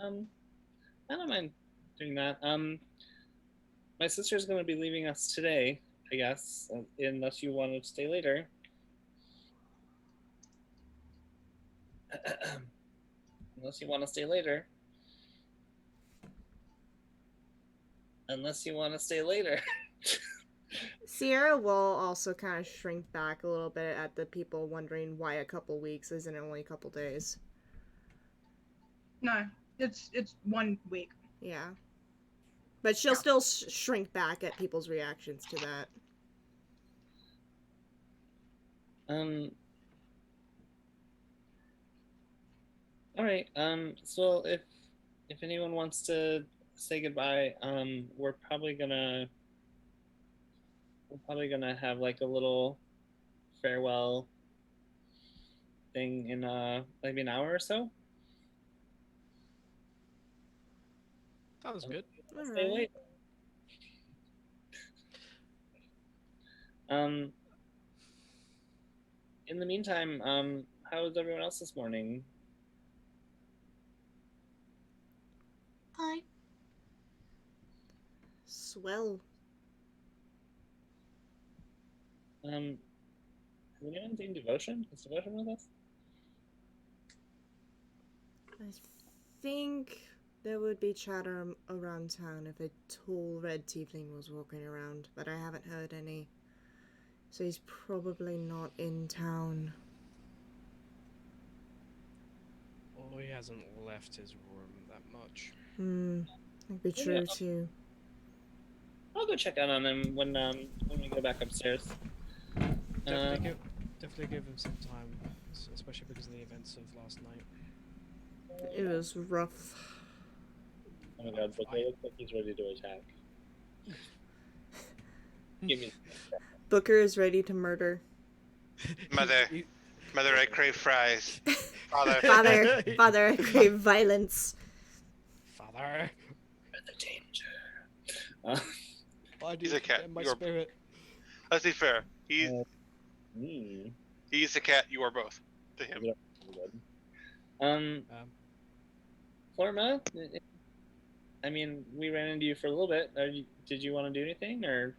I don't mind doing that. My sister's going to be leaving us today, I guess, unless you want to stay later. Unless you want to stay later. Unless you want to stay later. Sierra will also kind of shrink back a little bit at the people wondering why a couple weeks isn't only a couple days. No, it's 1 week. Yeah. But she'll still shrink back at people's reactions to that. All right. So if anyone wants to say goodbye, we're probably gonna have like a little farewell thing in maybe an hour or so. That was good. Stay late. In the meantime, how is everyone else this morning? Fine. Swell. Has anyone seen Devotion? Is Devotion with us? I think there would be chatter around town if a tall red tiefling was walking around, but I haven't heard any. So he's probably not in town. Oh, he hasn't left his room that much. That'd be true too. I'll go check out on him when we go back upstairs. Definitely give him some time, especially because of the events of last night. It was rough. Oh my god, Booker looks like he's ready to attack. Give me. Booker is ready to murder. Mother, I crave fries. Father, Father, I crave violence. Father, the danger. why do He's you a cat. get my You're- spirit? Let's be fair. Me. He's the cat. You are both to him. Florma, I mean, we ran into you for a little bit. Did you want to do anything, or?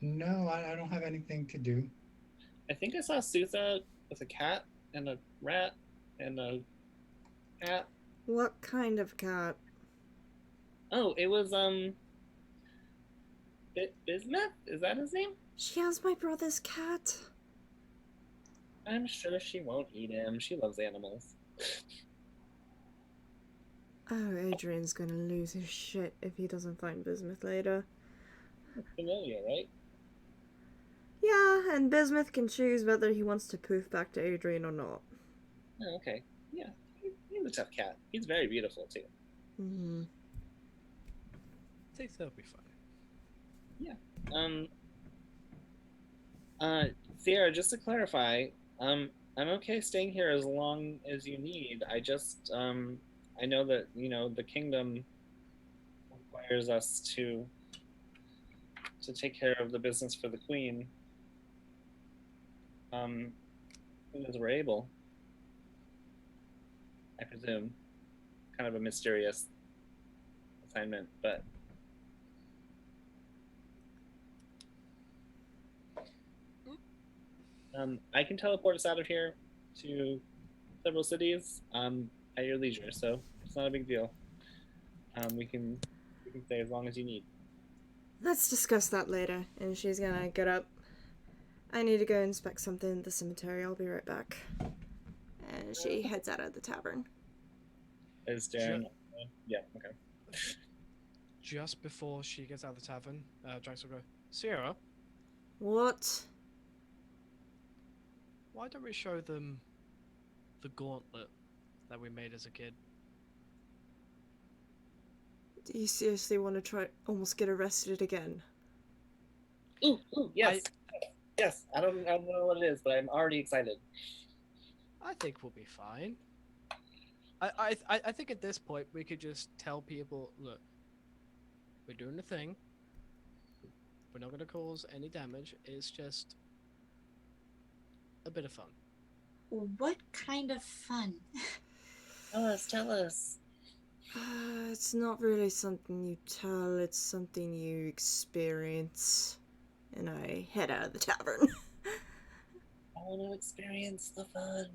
No, I don't have anything to do. I think I saw Sutha with a cat and a rat and a cat. What kind of cat? Oh, it was Bismuth? Is that his name? She has my brother's cat. I'm sure she won't eat him. She loves animals. Oh, Adrian's gonna lose his shit if he doesn't find Bismuth later. Familiar, right? Yeah, and Bismuth can choose whether he wants to poof back to Adrian or not. Oh, okay. Yeah, he's a tough cat. He's very beautiful, too. Mm-hmm. I think that'll be fine. Yeah. Sierra, just to clarify, I'm okay staying here as long as you need. I just, I know that, the kingdom requires us to take care of the business for the queen. As we're able, I presume. Kind of a mysterious assignment, but I can teleport us out of here to several cities at your leisure, so it's not a big deal. We can stay as long as you need. Let's discuss that later. And she's gonna get up. I need to go inspect something at the cemetery. I'll be right back. And she heads out of the tavern. Is Darren? Yeah. Okay. Just before she gets out of the tavern, Drax will go, Sierra, What? why don't we show them the gauntlet that we made as a kid? Do you seriously want to try almost get arrested again? Ooh, yes. Yes. I don't know what it is, but I'm already excited. I think we'll be fine. I think at this point we could just tell people, look, we're doing the thing. We're not going to cause any damage. It's just a bit of fun. What kind of fun? Tell us. It's not really something you tell, it's something you experience. And I head out of the tavern. I want to experience the fun.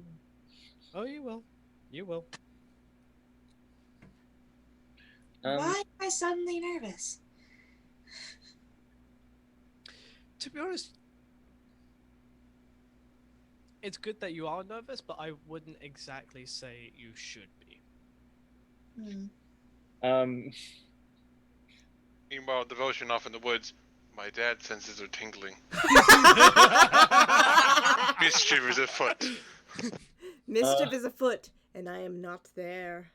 Oh, you will. You will. Why am I suddenly nervous? To be honest, it's good that you are nervous, but I wouldn't exactly say you should be. Meanwhile, devotion off in the woods. My dad's senses are tingling. Mischief is afoot. Mischief is afoot, and I am not there.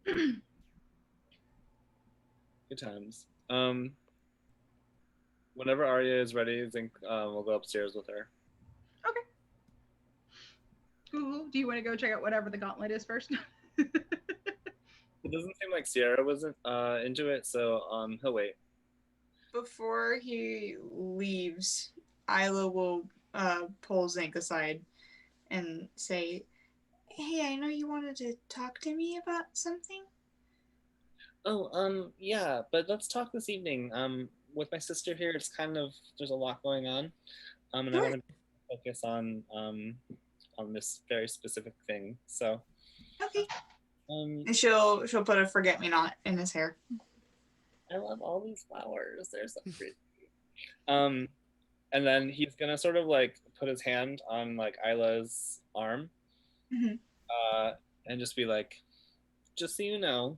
Good times. Whenever Arya is ready, I think we'll go upstairs with her. Okay. Google, do you want to go check out whatever the gauntlet is first? It doesn't seem like Sierra wasn't into it, so he'll wait. Before he leaves, Isla will pull Zinc aside and say, "Hey, I know you wanted to talk to me about something." Oh, yeah, but let's talk this evening. With my sister here, it's kind of, there's a lot going on. And I want to focus on this very specific thing. So. Okay. And she'll put a forget-me-not in his hair. I love all these flowers. They're so pretty. And then he's gonna sort of like put his hand on like Isla's arm, and just be like, "Just so you know,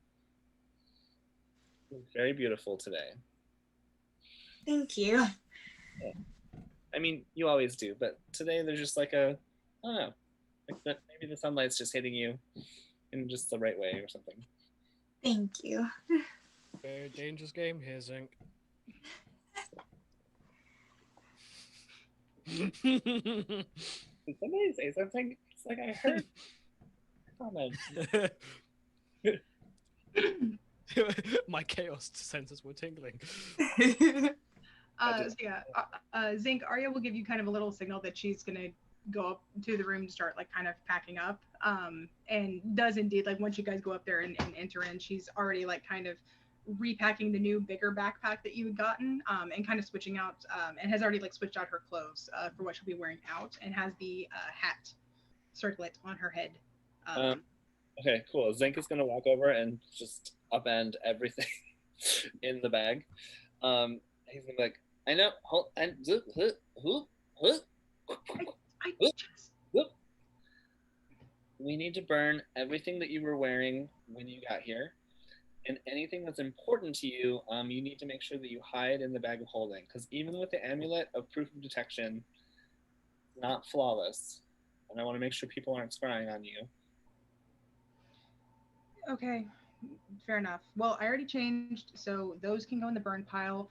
you're very beautiful today." Thank you. Yeah. I mean, you always do, but today there's just like I don't know, like maybe the sunlight's just hitting you in just the right way or something. Thank you. Very dangerous game here, Zinc. Did somebody say something? It's like I heard comment. My chaos senses were tingling. So yeah, Zinc, Arya will give you kind of a little signal that she's gonna go up to the room to start like kind of packing up. And does indeed, like once you guys go up there and enter in, she's already like kind of repacking the new bigger backpack that you had gotten, and kind of switching out, and has already like switched out her clothes for what she'll be wearing out, and has the hat circlet on her head. Okay, cool. Zinc is gonna walk over and just upend everything in the bag. He's gonna be like, I know. Hold and we need to burn everything that you were wearing when you got here, and anything that's important to you, you need to make sure that you hide in the bag of holding. Because even with the amulet of proof of detection, it's not flawless, and I want to make sure people aren't spying on you. Okay, fair enough. Well, I already changed, so those can go in the burn pile.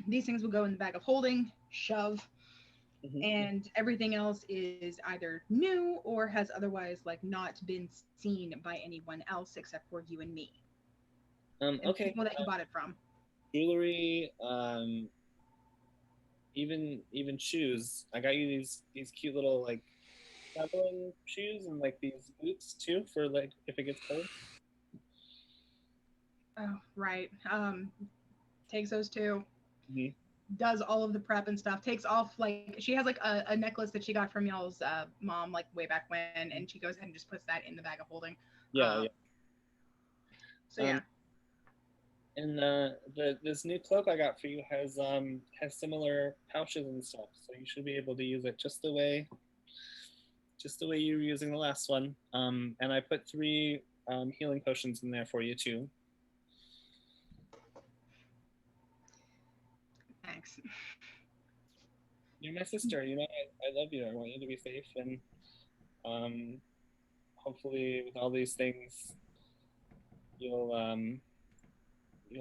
These things will go in the bag of holding, shove, and everything else is either new or has otherwise like not been seen by anyone else except for you and me. And Okay. people that you bought it from. Jewelry, even shoes. I got you these cute little like traveling shoes and like these boots too for like if it gets cold. Oh, right. Takes those two. Mm-hmm. Does all of the prep and stuff. Takes off like she has like a necklace that she got from y'all's mom like way back when, and she goes ahead and just puts that in the bag of holding. Yeah. So yeah. And this new cloak I got for you has similar pouches and stuff, so you should be able to use it just the way you were using the last one. And I put 3 healing potions in there for you too. Thanks. You're my sister. You know I love you. I want you to be safe, and hopefully with all these things, you'll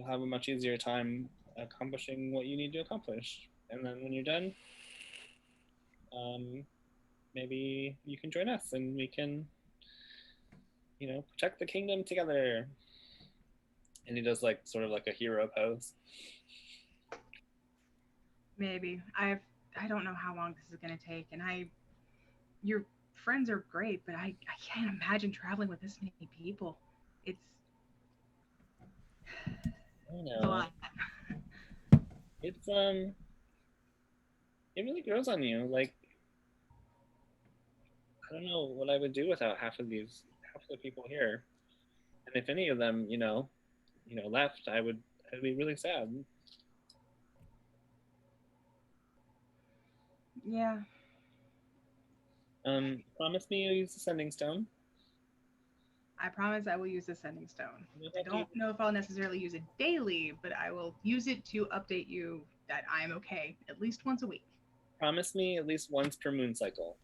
have a much easier time accomplishing what you need to accomplish. And then when you're done, maybe you can join us and we can, protect the kingdom together. And he does like sort of like a hero pose. Maybe. I don't know how long this is gonna take, and your friends are great, but I can't imagine traveling with this many people. It's I know. It's it really grows on you. Like I don't know what I would do without half of the people here. And if any of them, left, I'd be really sad. Yeah. Promise me you'll use the sending stone. I promise I will use the sending stone. I don't know if I'll necessarily use it daily, but I will use it to update you that I am okay at least once a week. Promise me at least once per moon cycle.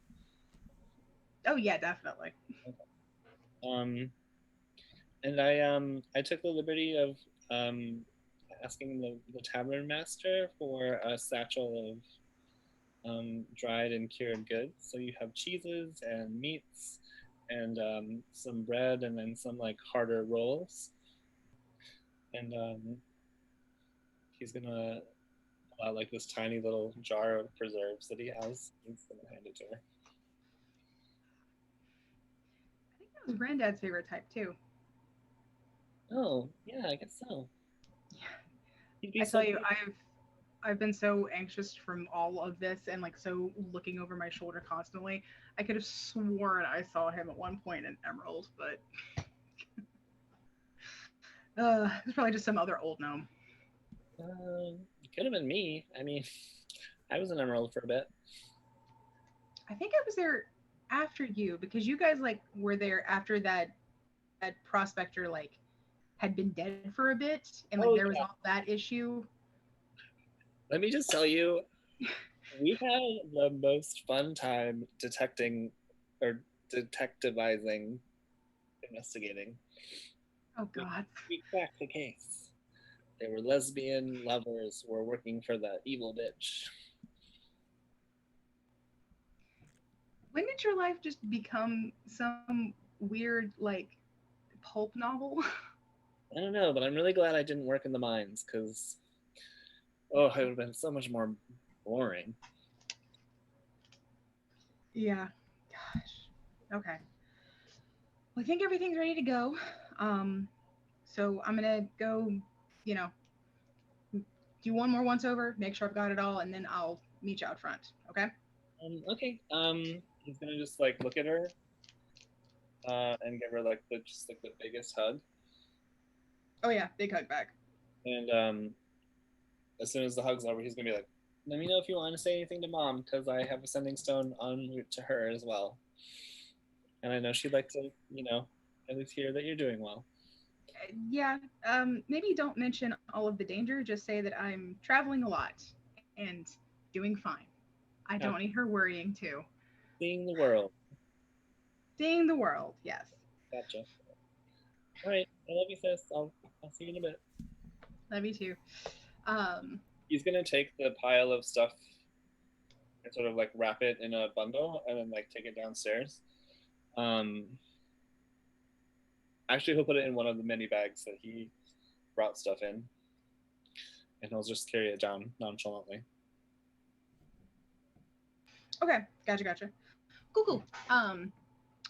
Oh yeah, definitely. Okay. And I took the liberty of asking the tavern master for a satchel of dried and cured goods. So you have cheeses and meats and some bread and then some like harder rolls. And he's gonna pull out like this tiny little jar of preserves that he has. He's gonna hand it to her. I think that was Granddad's favorite type too. Oh, yeah, I guess so. Yeah. I tell you, I've been so anxious from all of this and like so looking over my shoulder constantly. I could have sworn I saw him at one point in Emerald, but it's probably just some other old gnome. It could have been me. I mean, I was in Emerald for a bit. I think I was there after you because you guys like were there after that prospector like had been dead for a bit and like there was all that issue. Let me just tell you, we had the most fun time detecting or detectivizing, investigating. Oh God. We cracked the case. They were lesbian lovers who were working for the evil bitch. When did your life just become some weird like pulp novel? I don't know, but I'm really glad I didn't work in the mines because, Oh, it would have been so much more boring. Yeah. Gosh. Okay. Well, I think everything's ready to go. So I'm gonna go, you know, do one more once over, make sure I've got it all, and then I'll meet you out front. Okay? Okay. He's gonna just like look at her, and give her like the biggest hug. Oh yeah, big hug back. And as soon as the hug's over, he's gonna be like, "Let me know if you want to say anything to Mom, because I have a sending stone en route to her as well. And I know she'd like to, at least hear that you're doing well." Yeah. Maybe don't mention all of the danger. Just say that I'm traveling a lot and doing fine. I don't need her worrying too. Seeing the world. Seeing the world. Yes. Gotcha. All right. I love you, sis. I'll see you in a bit. Love you too. He's gonna take the pile of stuff and sort of like wrap it in a bundle and then like take it downstairs. Actually, he'll put it in one of the mini bags that he brought stuff in, and he'll just carry it down nonchalantly. Okay. Gotcha. Cool.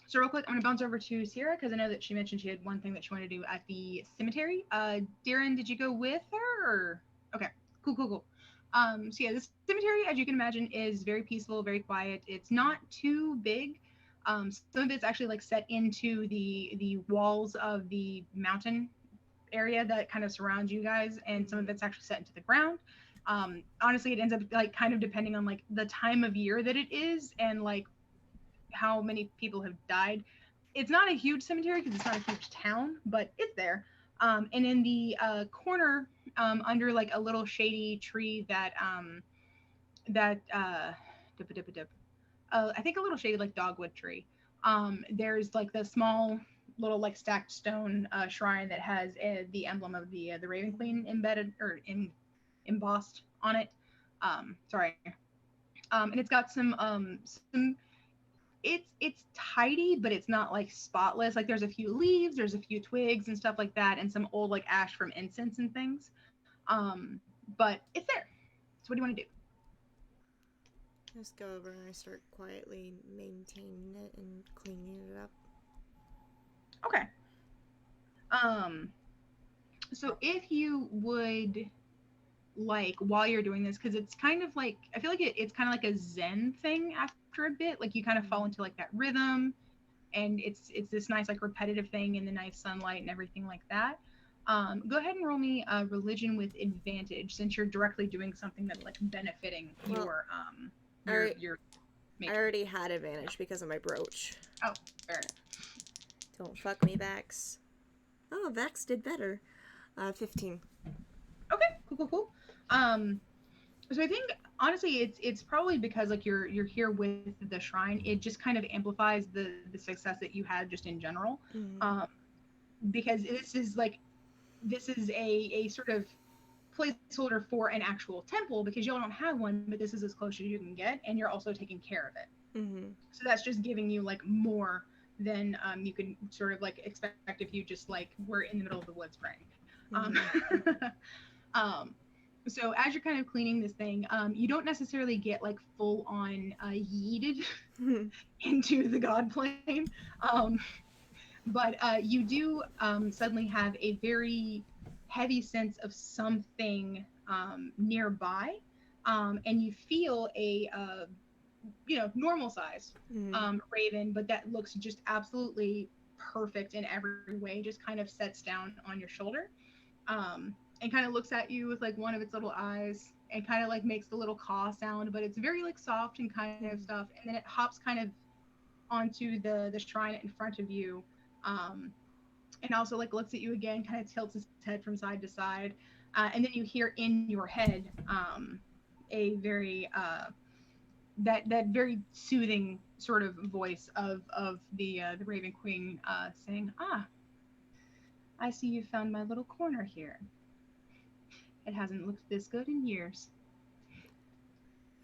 So real quick, I'm gonna bounce over to Sierra because I know that she mentioned she had one thing that she wanted to do at the cemetery. Darren, did you go with her? Or... Okay. Cool. So yeah, this cemetery, as you can imagine, is very peaceful, very quiet. It's not too big. Some of it's actually like set into the walls of the mountain area that kind of surrounds you guys, and some of it's actually set into the ground. Honestly, it ends up like kind of depending on like the time of year that it is and like how many people have died. It's not a huge cemetery because it's not a huge town, but it's there. And in the corner, under like a little shady tree that I think a little shady like dogwood tree. There's like the small little like stacked stone shrine that has the emblem of the Raven Queen embedded or embossed on it. And it's got some it's tidy, but it's not like spotless. Like there's a few leaves, there's a few twigs and stuff like that, and some old like ash from incense and things. But it's there. So what do you want to do? Just go over and I start quietly maintaining it and cleaning it up. Okay. So if you would like while you're doing this, because it's kind of like I feel like it's kind of like a zen thing after a bit. Like you kind of fall into like that rhythm, and it's this nice like repetitive thing in the nice sunlight and everything like that. Go ahead and roll me religion with advantage since you're directly doing something that's like benefiting your I already had advantage because of my brooch. Oh, fair. Don't fuck me, Vax. Oh, Vax did better. 15. Okay, cool. So I think honestly, it's probably because like you're here with the shrine. It just kind of amplifies the success that you had just in general. Mm-hmm. Because this is a sort of placeholder for an actual temple because y'all don't have one, but this is as close as you can get, and you're also taking care of it. Mm-hmm. So that's just giving you like more than you could sort of like expect if you just like were in the middle of the woods praying. Mm-hmm. So as you're kind of cleaning this thing, you don't necessarily get like full on yeeted into the god plane, but you do suddenly have a very heavy sense of something nearby, and you feel a normal size raven, but that looks just absolutely perfect in every way, just kind of sets down on your shoulder, and kind of looks at you with like one of its little eyes and kind of like makes the little caw sound, but it's very like soft and kind of stuff, and then it hops kind of onto the shrine in front of you, and also like looks at you again, kind of tilts its head from side to side, and then you hear in your head a very that very soothing sort of voice of the Raven Queen saying, I see you found my little corner here. It hasn't looked this good in years.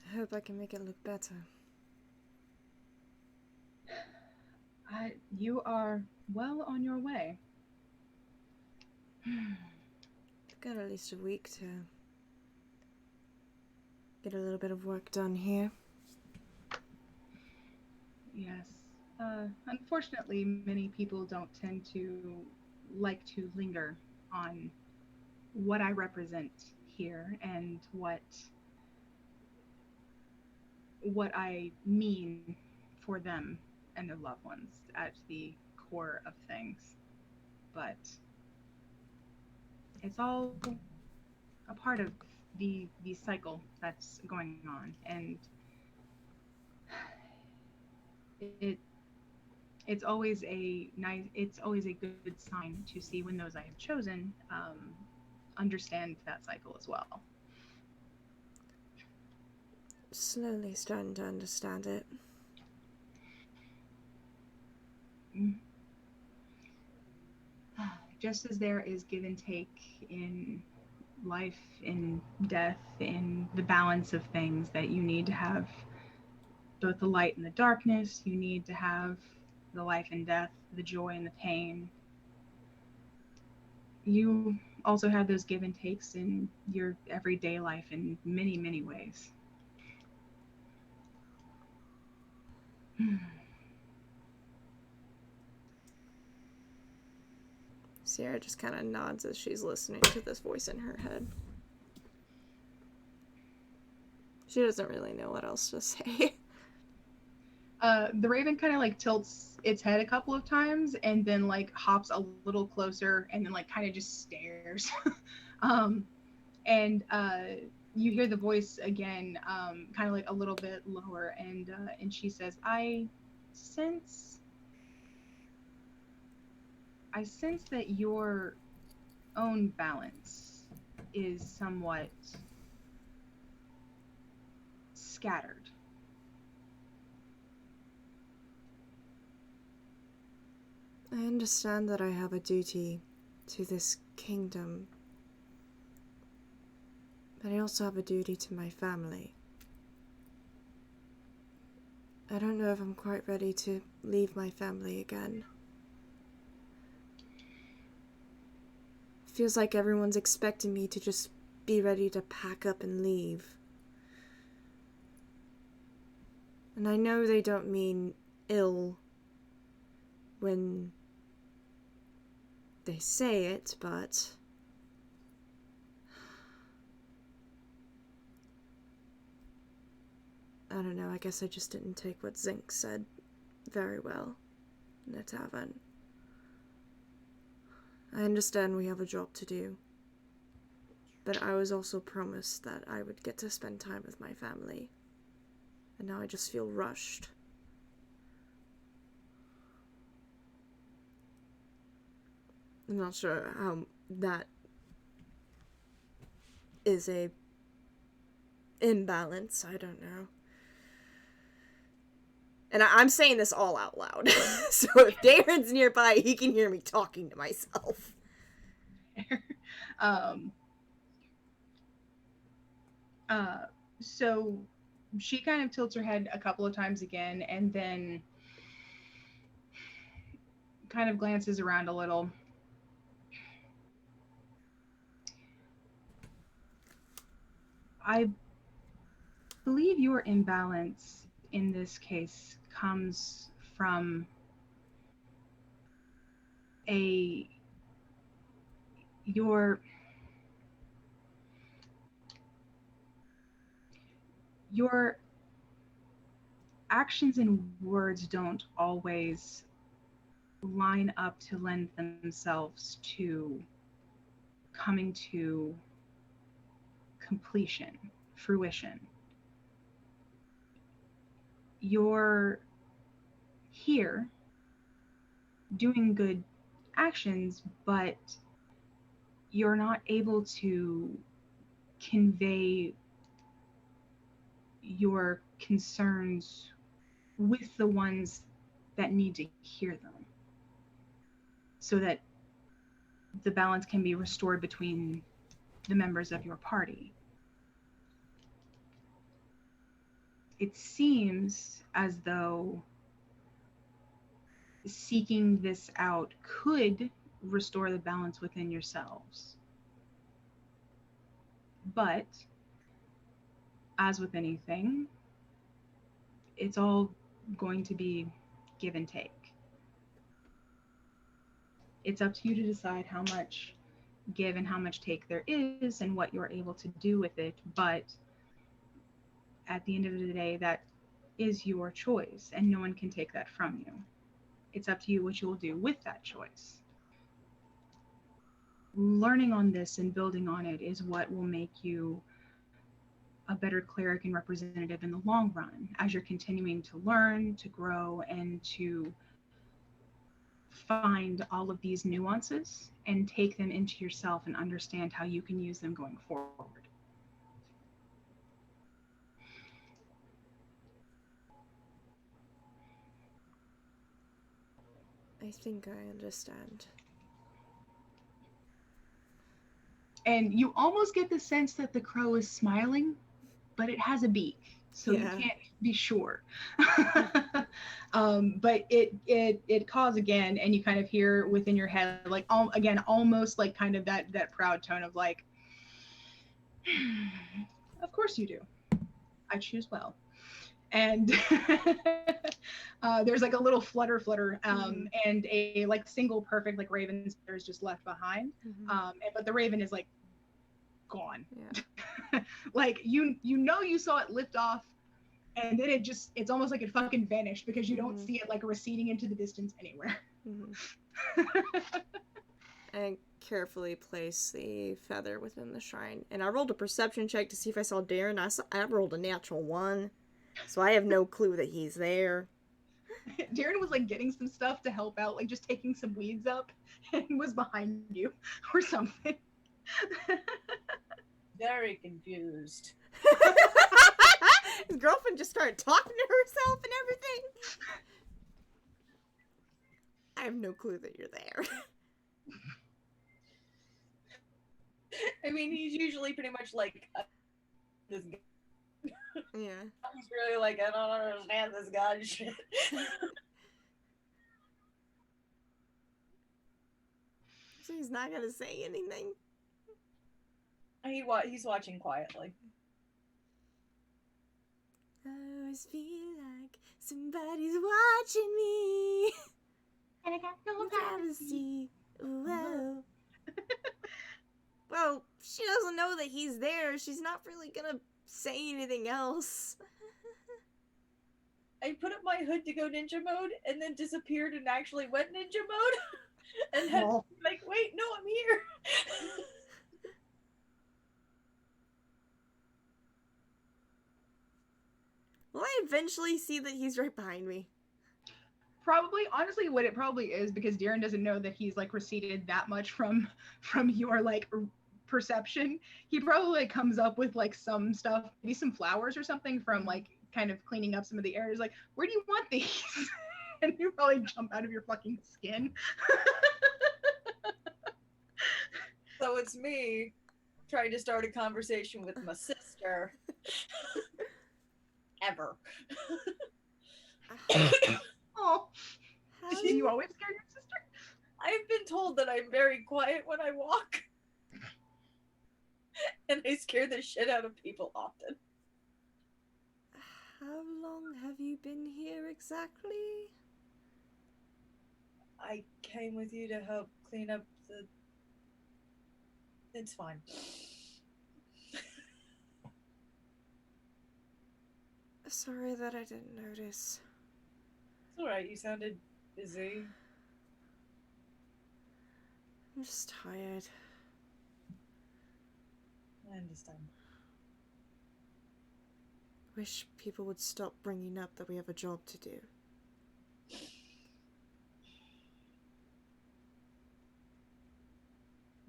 I hope I can make it look better. You are well on your way. I've got at least a week to Get a little bit of work done here. Yes. Unfortunately, many people don't tend to like to linger on what I represent here and what I mean for them and their loved ones at the core of things. But it's all a part of the cycle that's going on, and it it's always a good sign to see when those I have chosen understand that cycle as well. Slowly starting to understand it. Just as there is give and take in life, in death, in the balance of things, that you need to have both the light and the darkness, you need to have the life and death, the joy and the pain. You also have those give and takes in your everyday life in many, many ways. Sierra just kind of nods as she's listening to this voice in her head. She doesn't really know what else to say. The raven kind of like tilts its head a couple of times and then like hops a little closer and then like kind of just stares. And you hear the voice again, kind of like a little bit lower, and she says, sense I sense that your own balance is somewhat scattered. I understand that I have a duty to this kingdom, but I also have a duty to my family. I don't know if I'm quite ready to leave my family again. Feels like everyone's expecting me to just be ready to pack up and leave. And I know they don't mean ill when they say it, but I don't know, I guess I just didn't take what Zink said very well in the tavern. I understand we have a job to do, but I was also promised that I would get to spend time with my family, and now I just feel rushed. I'm not sure how that is a imbalance, I don't know. And I'm saying this all out loud. So if Darren's nearby, he can hear me talking to myself. So she kind of tilts her head a couple of times again and then kind of glances around a little. I believe your imbalance in this case comes from your actions and words don't always line up to lend themselves to coming to completion, fruition. You're here doing good actions, but you're not able to convey your concerns with the ones that need to hear them so that the balance can be restored between the members of your party. It seems as though seeking this out could restore the balance within yourselves. But as with anything, it's all going to be give and take. It's up to you to decide how much give and how much take there is and what you're able to do with it. But at the end of the day, that is your choice, and no one can take that from you. It's up to you what you will do with that choice. Learning on this and building on it is what will make you a better cleric and representative in the long run as you're continuing to learn, to grow, and to find all of these nuances and take them into yourself and understand how you can use them going forward. I think I understand. And you almost get the sense that the crow is smiling, but it has a beak, so you can't be sure. But it caws again, and you kind of hear within your head, like, again, almost like kind of that proud tone of like, of course you do. I choose well. And there's like a little flutter, and a like single perfect like raven's feather is just left behind. But the raven is like gone. Yeah. Like you saw it lift off, and then it's almost like it fucking vanished because you don't see it like receding into the distance anywhere. I carefully place the feather within the shrine, and I rolled a perception check to see if I saw Darren. I rolled a natural 1. So I have no clue that he's there. Darren was like getting some stuff to help out, like just taking some weeds up, and was behind you or something. Very confused. His girlfriend just started talking to herself and everything. I have no clue that you're there. I mean, he's usually pretty much like this guy. Yeah. He's really like, I don't understand this god shit. So he's not gonna say anything. He's watching quietly. I always feel like somebody's watching me. And I got no privacy. Whoa. Well, she doesn't know that he's there. She's not really gonna say anything else. I put up my hood to go ninja mode and then disappeared and actually went ninja mode. And had to be like, wait, no, I'm here. Will I eventually see that he's right behind me? Probably, honestly, what it probably is, because Darren doesn't know that he's like receded that much from your like perception. He probably like, comes up with like some stuff, maybe some flowers or something from like kind of cleaning up some of the areas. Like, where do you want these? And you probably jump out of your fucking skin. So it's me trying to start a conversation with my sister. Ever. Oh, do you always scare your sister? I've been told that I'm very quiet when I walk. And I scare the shit out of people often. How long have you been here exactly? I came with you to help clean up the... It's fine. Sorry that I didn't notice. It's alright, you sounded busy. I'm just tired. I understand. Wish people would stop bringing up that we have a job to do.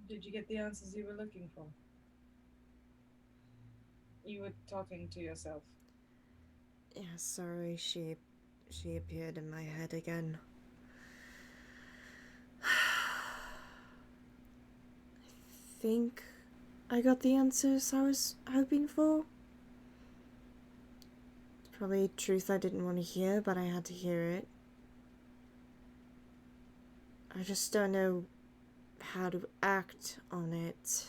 Did you get the answers you were looking for? You were talking to yourself. Yeah, sorry, she appeared in my head again. I think I got the answers I was hoping for. It's probably truth I didn't want to hear, but I had to hear it. I just don't know how to act on it.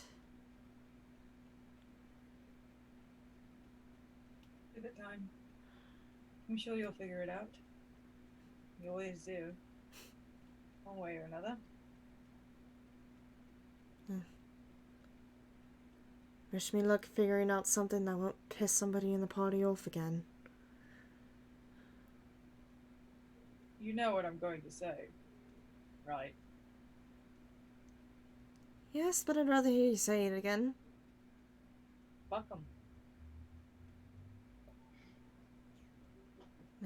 I'm sure you'll figure it out. You always do. One way or another. Wish me luck figuring out something that won't piss somebody in the party off again. You know what I'm going to say, right? Yes, but I'd rather hear you say it again. Fuck 'em.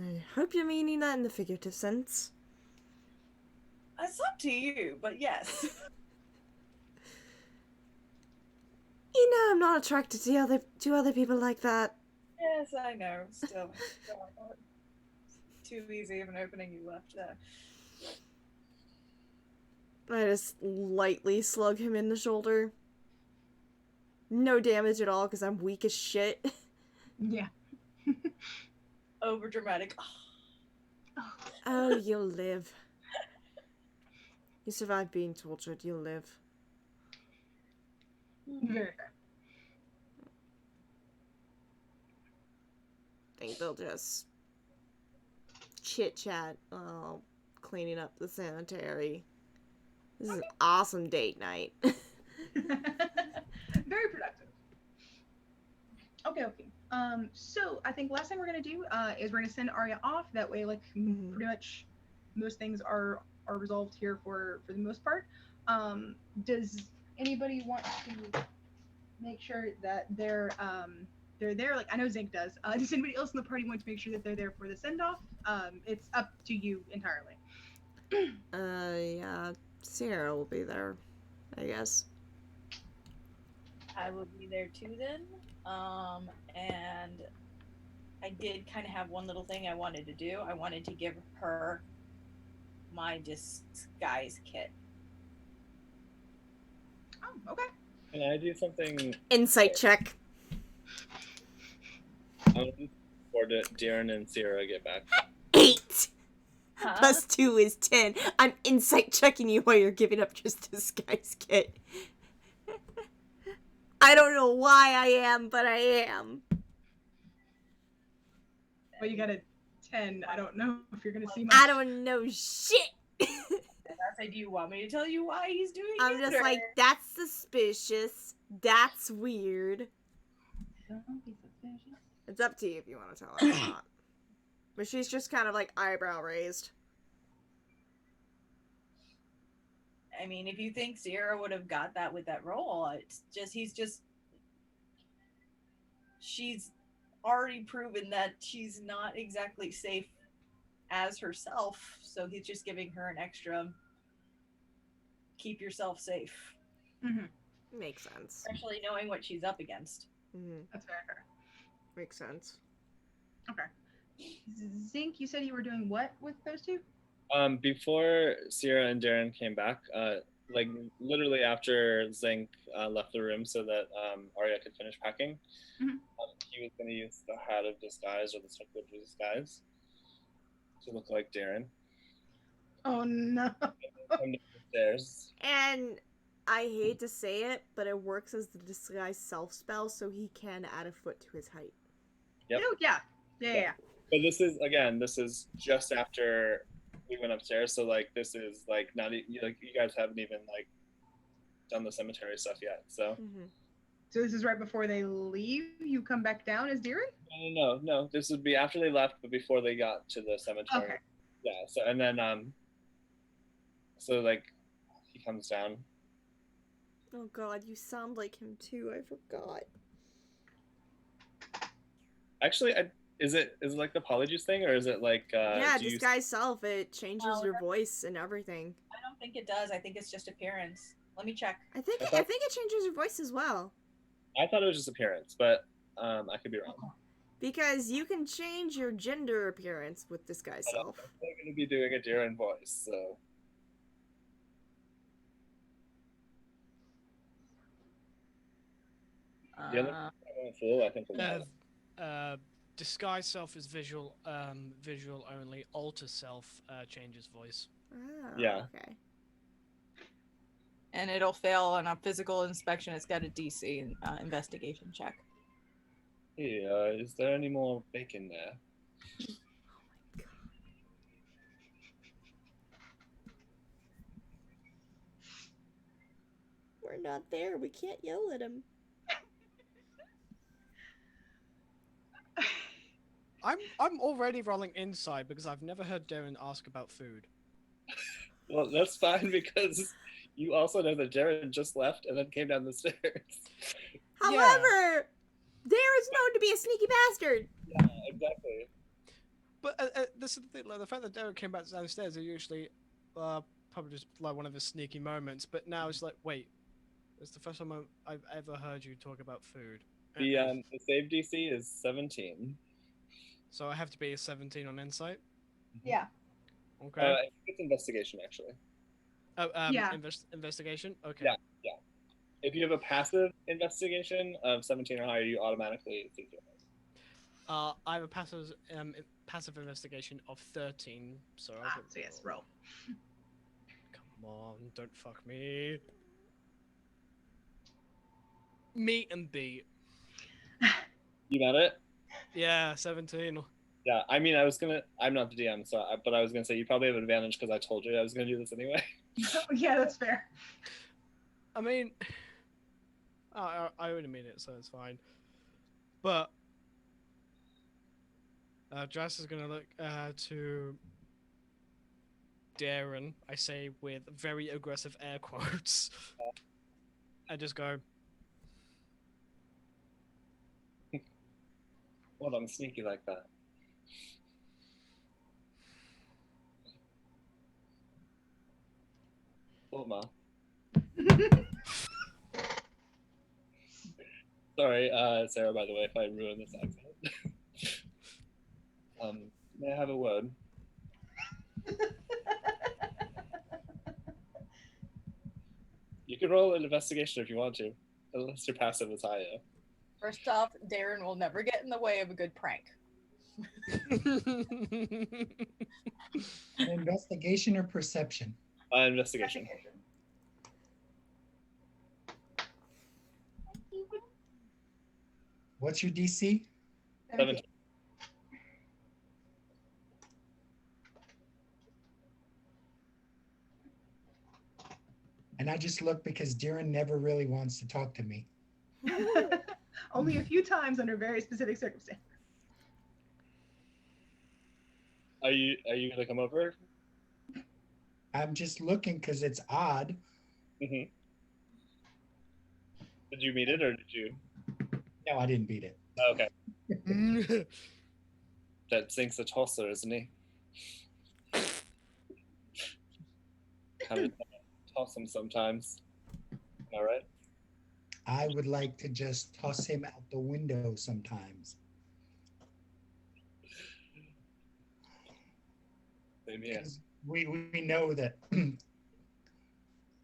I hope you're meaning that in the figurative sense. It's up to you, but yes. You know I'm not attracted to other people like that. Yes, I know. Still. Too easy of an opening you left there. I just lightly slug him in the shoulder. No damage at all because I'm weak as shit. Yeah. Over dramatic. Oh, you'll live. You survived being tortured, you'll live. Very fair. I think they'll just chit chat while cleaning up the cemetery. This is an awesome date night. Very productive. Okay. So I think last thing we're gonna do is we're gonna send Arya off. That way, like pretty much most things are resolved here for the most part. Does anybody want to make sure that they're there? Like I know Zink does. Does anybody else in the party want to make sure that they're there for the send off? It's up to you entirely. Yeah, Sarah will be there, I guess. I will be there too then. And I did kind of have one little thing I wanted to do. I wanted to give her my disguise kit. Oh, okay. Can I do something? Insight check. Or did Darren and Sierra get back? 8! Huh? Plus 2 is 10. I'm insight checking you while you're giving up your disguise kit. I don't know why I am, but I am. Well, you got a 10. I don't know if you're gonna see much. I don't know shit. I do you want me to tell you why he's doing it? I'm just like, that's suspicious. That's weird. Don't be suspicious. It's up to you if you want to tell her or not. But she's just kind of like eyebrow raised. I mean, if you think Sierra would have got that with that role, it's just she's already proven that she's not exactly safe as herself, so he's just giving her an extra keep yourself safe. Mm-hmm. Makes sense. Especially knowing what she's up against. Mm-hmm. That's very fair. Makes sense. Okay. Zink, you said you were doing what with those two? Before Sierra and Darren came back, like literally after Zink left the room so that Arya could finish packing, he was going to use the hat of disguise or the circle of disguise to look like Darren. Oh no. Come downstairs. And I hate to say it, but it works as the disguise self spell, so he can add a foot to his height. Yep. Yeah. But this is just after we went upstairs, so like this is like not like you guys haven't even like done the cemetery stuff yet. So. So this is right before they leave. You come back down as Darren? No. This would be after they left, but before they got to the cemetery. Okay. Yeah. So and then so like he comes down. Oh god, you sound like him too. I forgot. Actually, is it like the polyjuice thing, or is it like yeah, disguise self? It changes your voice and everything. I don't think it does. I think it's just appearance. Let me check. I think it changes your voice as well. I thought it was just appearance, but I could be wrong. Because you can change your gender appearance with disguise self. I'm going to be doing a Darren voice, so. The other flu, I think. Disguise self is visual only. Alter self changes voice. Oh, yeah. Okay. And it'll fail on a physical inspection. It's got a DC investigation check. Hey, is there any more bacon there? We're not there. We can't yell at him. I'm already rolling inside because I've never heard Darren ask about food. Well, that's fine because you also know that Jared just left and then came down the stairs. However, Darren's known to be a sneaky bastard. Yeah, exactly. But this is the thing, like, the fact that Derek came back downstairs is usually probably just like one of his sneaky moments. But now it's like, wait, it's the first time I've ever heard you talk about food. The save DC is 17. So I have to be a 17 on insight. Yeah. Okay. I think it's investigation actually. Oh, Yeah. Investigation. Okay. Yeah, yeah. If you have a passive investigation of 17 or higher, you automatically see it. I have a passive investigation of 13, so so yes, roll. Come on, don't fuck me. Meet and beat. You got it? Yeah, 17. Yeah, I mean, I'm not the DM, but I was gonna say you probably have an advantage because I told you I was gonna do this anyway. Yeah, that's fair. I mean, I already mean it, so it's fine. But Jess is gonna look to Darren, I say with very aggressive air quotes, and just go, Well, I'm sneaky like that. Wilma. Sorry, Sarah, by the way, if I ruined this accent. May I have a word? You can roll an investigation if you want to, unless your passive is higher. First off, Darren will never get in the way of a good prank. An investigation or perception? Investigation. What's your DC? 17. And I just look because Darren never really wants to talk to me. Only a few times under very specific circumstances. Are you gonna come over? I'm just looking because it's odd. Mm-hmm. Did you meet it or did you? No, I didn't beat it. Okay. That Zink's a tosser, isn't he? Kind of toss him sometimes. All right. I would like to just toss him out the window sometimes. Same here. We know that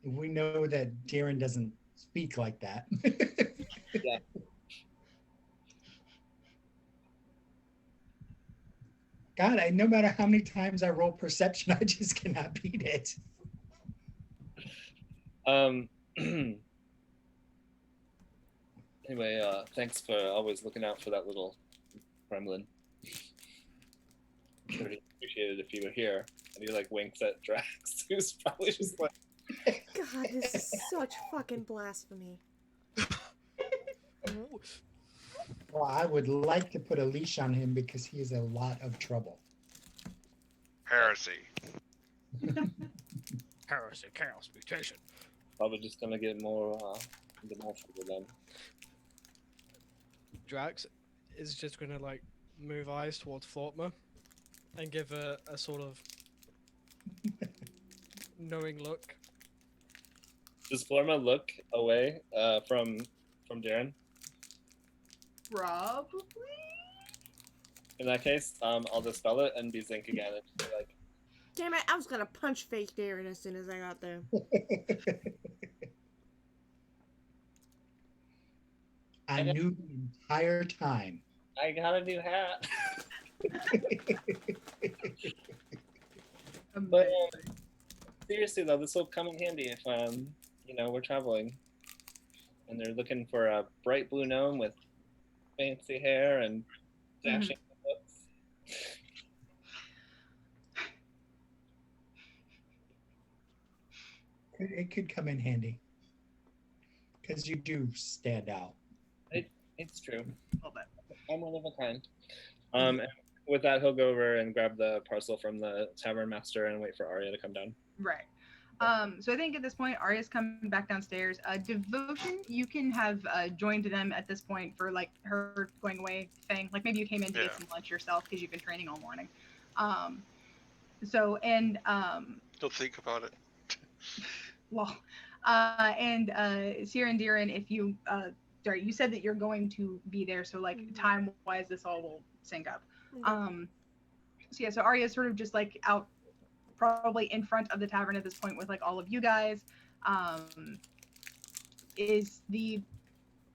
we know that Darren doesn't speak like that. Yeah. God, no matter how many times I roll perception, I just cannot beat it. Anyway, thanks for always looking out for that little gremlin. I'm sure he'd appreciate it if you were here. And he like winks at Drax, who's probably just like, God, this is such fucking blasphemy. Well, I would like to put a leash on him because he is a lot of trouble. Heresy. Heresy, chaos, mutation. probably just gonna get more trouble then. Drax is just gonna like move eyes towards Flortma and give a sort of knowing look. Does Florma look away from Darren? Probably. In that case, I'll dispel it and be Zink again. And just be like, Damn it, I was gonna punch fake Darren as soon as I got there. I knew the entire time. I got a new hat. But seriously though, this will come in handy if we're traveling, and they're looking for a bright blue gnome with fancy hair and dashing looks. It could come in handy. because you do stand out. It's true. A little bit. I'm one of a kind. And with that, he'll go over and grab the parcel from the tavern master and wait for Arya to come down. Right. So I think at this point, Arya's coming back downstairs. Devotion, you can have joined them at this point for like her going away thing. Like maybe you came in to get some lunch yourself because you've been training all morning. Don't think about it. Well, Sierra and Diran, if you sorry, you said that you're going to be there, so like time wise, this all will sync up. So Arya's sort of just like out, probably in front of the tavern at this point with like all of you guys. Is the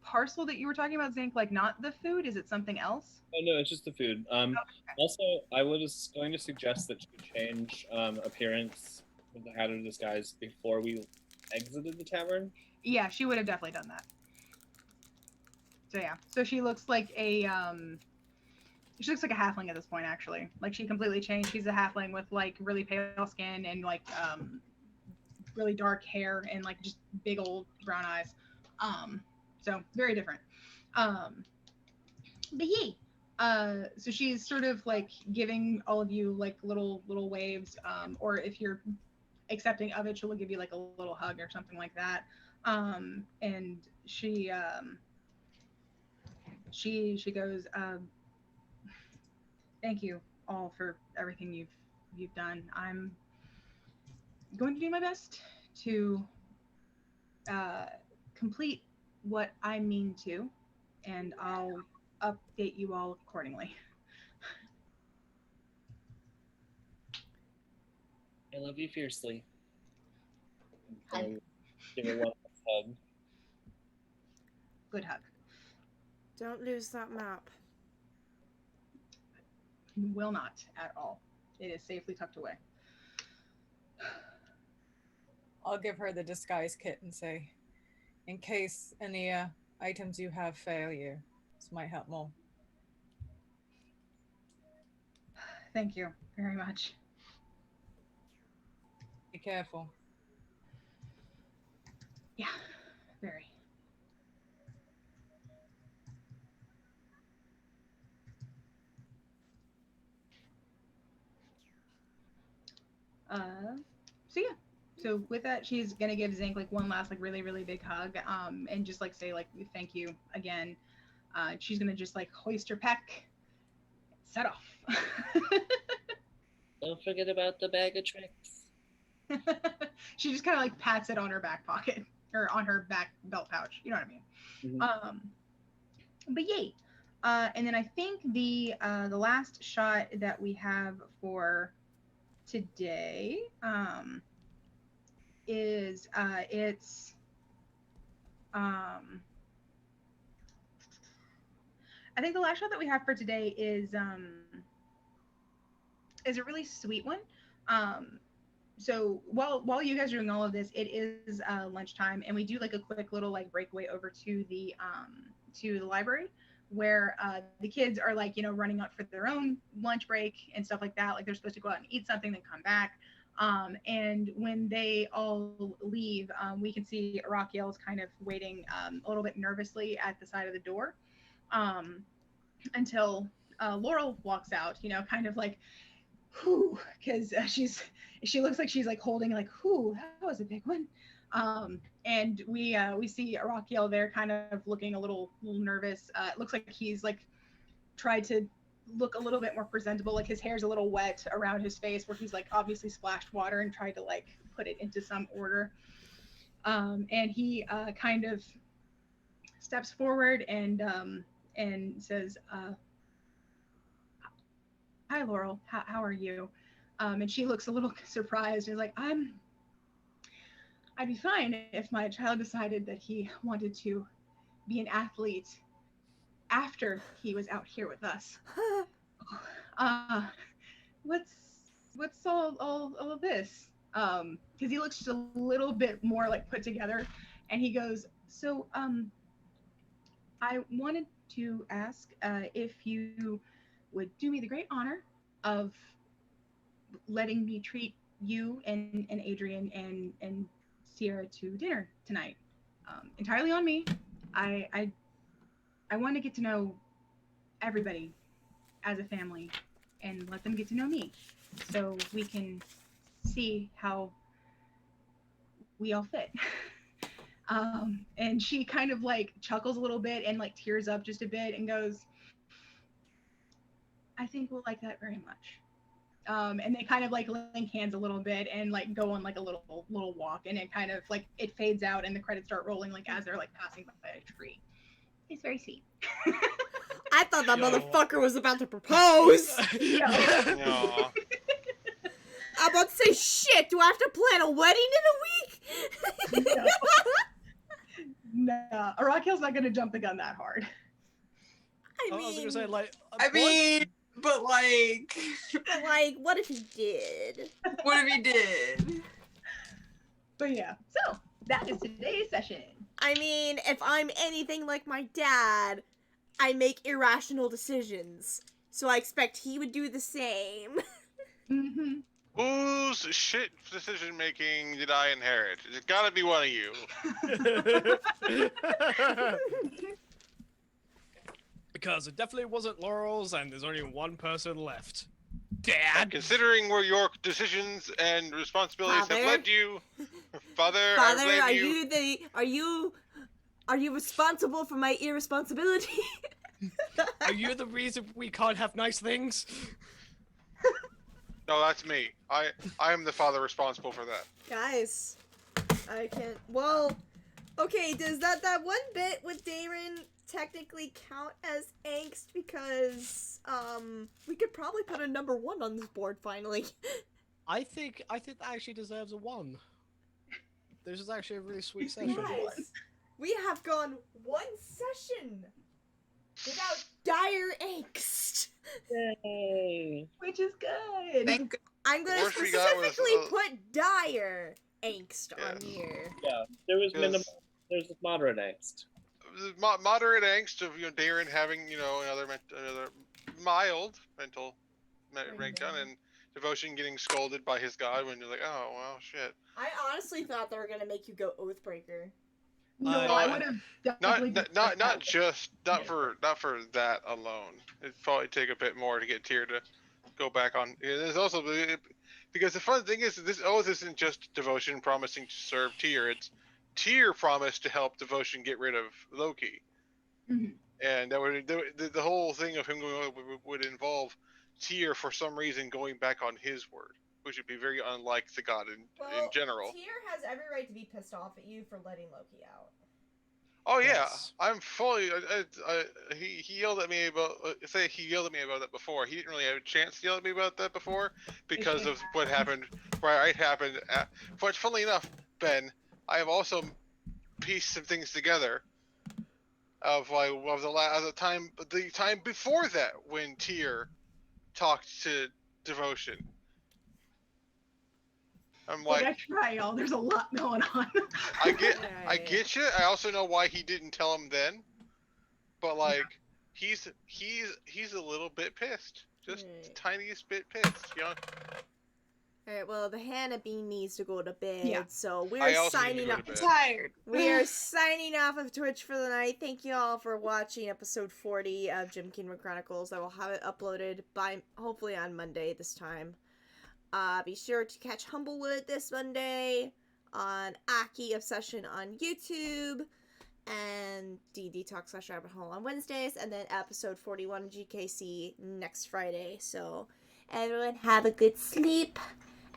parcel that you were talking about, Zinc, like not the food? Is it something else? Oh no, it's just the food. Okay. Also, I was going to suggest that you change appearance with the hat of disguise before we exited the tavern. Yeah, she would have definitely done that. So yeah, so she looks like a halfling at this point, actually. Like she completely changed. She's a halfling with like really pale skin and like really dark hair and like just big old brown eyes. So very different. But yeah. So she's sort of like giving all of you like little waves, or if you're accepting of it, she'll give you like a little hug or something like that. And she goes, thank you all for everything you've done. I'm going to do my best to complete what I mean to, and I'll update you all accordingly. I love you fiercely. Hug. Give her one hug. Good hug. Don't lose that map. Will not at all. It is safely tucked away. I'll give her the disguise kit and say, in case any items you have fail you, this might help more. Thank you very much. Be careful. Yeah, very. So yeah. So with that, she's gonna give Zinc like one last like really really big hug, and just like say like thank you again. She's gonna just like hoist her pack, set off. Don't forget about the bag of tricks. She just kind of like pats it on her back pocket or on her back belt pouch. You know what I mean? Mm-hmm. But yay. And then I think the last shot that we have for today is it's I think the last shot that we have for today is a really sweet one. So while you guys are doing all of this, it is lunchtime, and we do like a quick little like breakaway over to the library, where the kids are like running out for their own lunch break and stuff like that. Like they're supposed to go out and eat something, then come back. And when they all leave, we can see Raquel's kind of waiting a little bit nervously at the side of the door, until Laurel walks out. Kind of like, whew, because she looks like she's like holding like, whew, that was a big one. And we see Raquel there kind of looking a little nervous. It looks like he's like tried to look a little bit more presentable. Like his hair's a little wet around his face where he's like obviously splashed water and tried to like put it into some order. And he kind of steps forward and says, hi Laurel, how are you? And she looks a little surprised and is like, I'd be fine if my child decided that he wanted to be an athlete after he was out here with us. What's all of this? Because he looks just a little bit more like put together, and he goes, so I wanted to ask if you would do me the great honor of letting me treat you and Adrian and Sierra to dinner tonight. entirely on me. I want to get to know everybody as a family and let them get to know me so we can see how we all fit. And she kind of like chuckles a little bit and like tears up just a bit and goes, I think we'll like that very much. And they kind of like link hands a little bit and like go on like a little walk, and it kind of like it fades out and the credits start rolling like as they're like passing by a tree. It's very sweet. I thought that motherfucker was about to propose. No. I'm about to say, shit, do I have to plan a wedding in a week? No, Raquel's not gonna jump the gun that hard. I was gonna say, like, but like... But like, what if he did? What if he did? But yeah, so that is today's session. I mean, if I'm anything like my dad, I make irrational decisions. So I expect he would do the same. Mm-hmm. Whose shit decision making did I inherit? It's gotta be one of you. Because it definitely wasn't Laurel's, and there's only one person left. Dad! Considering where your decisions and responsibilities have led you, Father, Father, I are blame you. Are you responsible for my irresponsibility? Are you the reason we can't have nice things? No, that's me. I am the father responsible for that. Guys, I can't. Well, okay. Does that one bit with Darren technically count as angst? Because we could probably put a number 1 on this board finally. I think that actually deserves a 1. This is actually a really sweet session. Guys, we have gone 1 session without dire angst. Yay. Which is good. I'm gonna Worst we got was, specifically put dire angst on here. Yeah, there was there's moderate angst. Moderate angst of Darren having another mild mental breakdown, and Devotion getting scolded by his god when you're like, oh well, shit. I honestly thought they were gonna make you go Oathbreaker. No, I would have definitely not for that alone. It'd probably take a bit more to get Tyr to go back on. There's also because the fun thing is this oath isn't just Devotion promising to serve Tyr. It's Tyr promised to help Devotion get rid of Loki, and that would the whole thing of him going would involve Tyr for some reason going back on his word, which would be very unlike the god in general. Tyr has every right to be pissed off at you for letting Loki out. Oh yeah, I'm fully. He yelled at me about. He yelled at me about that before. He didn't really have a chance to yell at me about that before because of what happened. Right, happened. But funnily enough, Ben, I have also pieced some things together. Of like the time before that when Tyr talked to Devotion. I'm like, that's right, y'all. There's a lot going on. I get you. I also know why he didn't tell him then, but like, he's a little bit pissed, just the tiniest bit pissed, Alright, well, the Hannah Bean needs to go to bed, Yeah. so we're signing off. Tired. We are signing off of Twitch for the night. Thank you all for watching episode 40 of Kingdom Chronicles. I will have it uploaded by hopefully on Monday this time. Be sure to catch Humblewood this Monday on Aki Obsession on YouTube and D&D Talk / Rabbit Hole on Wednesdays, and then episode 41 of GKC next Friday. So everyone have a good sleep.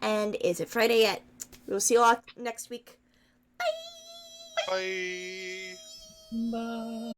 And is it Friday yet? We'll see you all next week. Bye! Bye. Bye.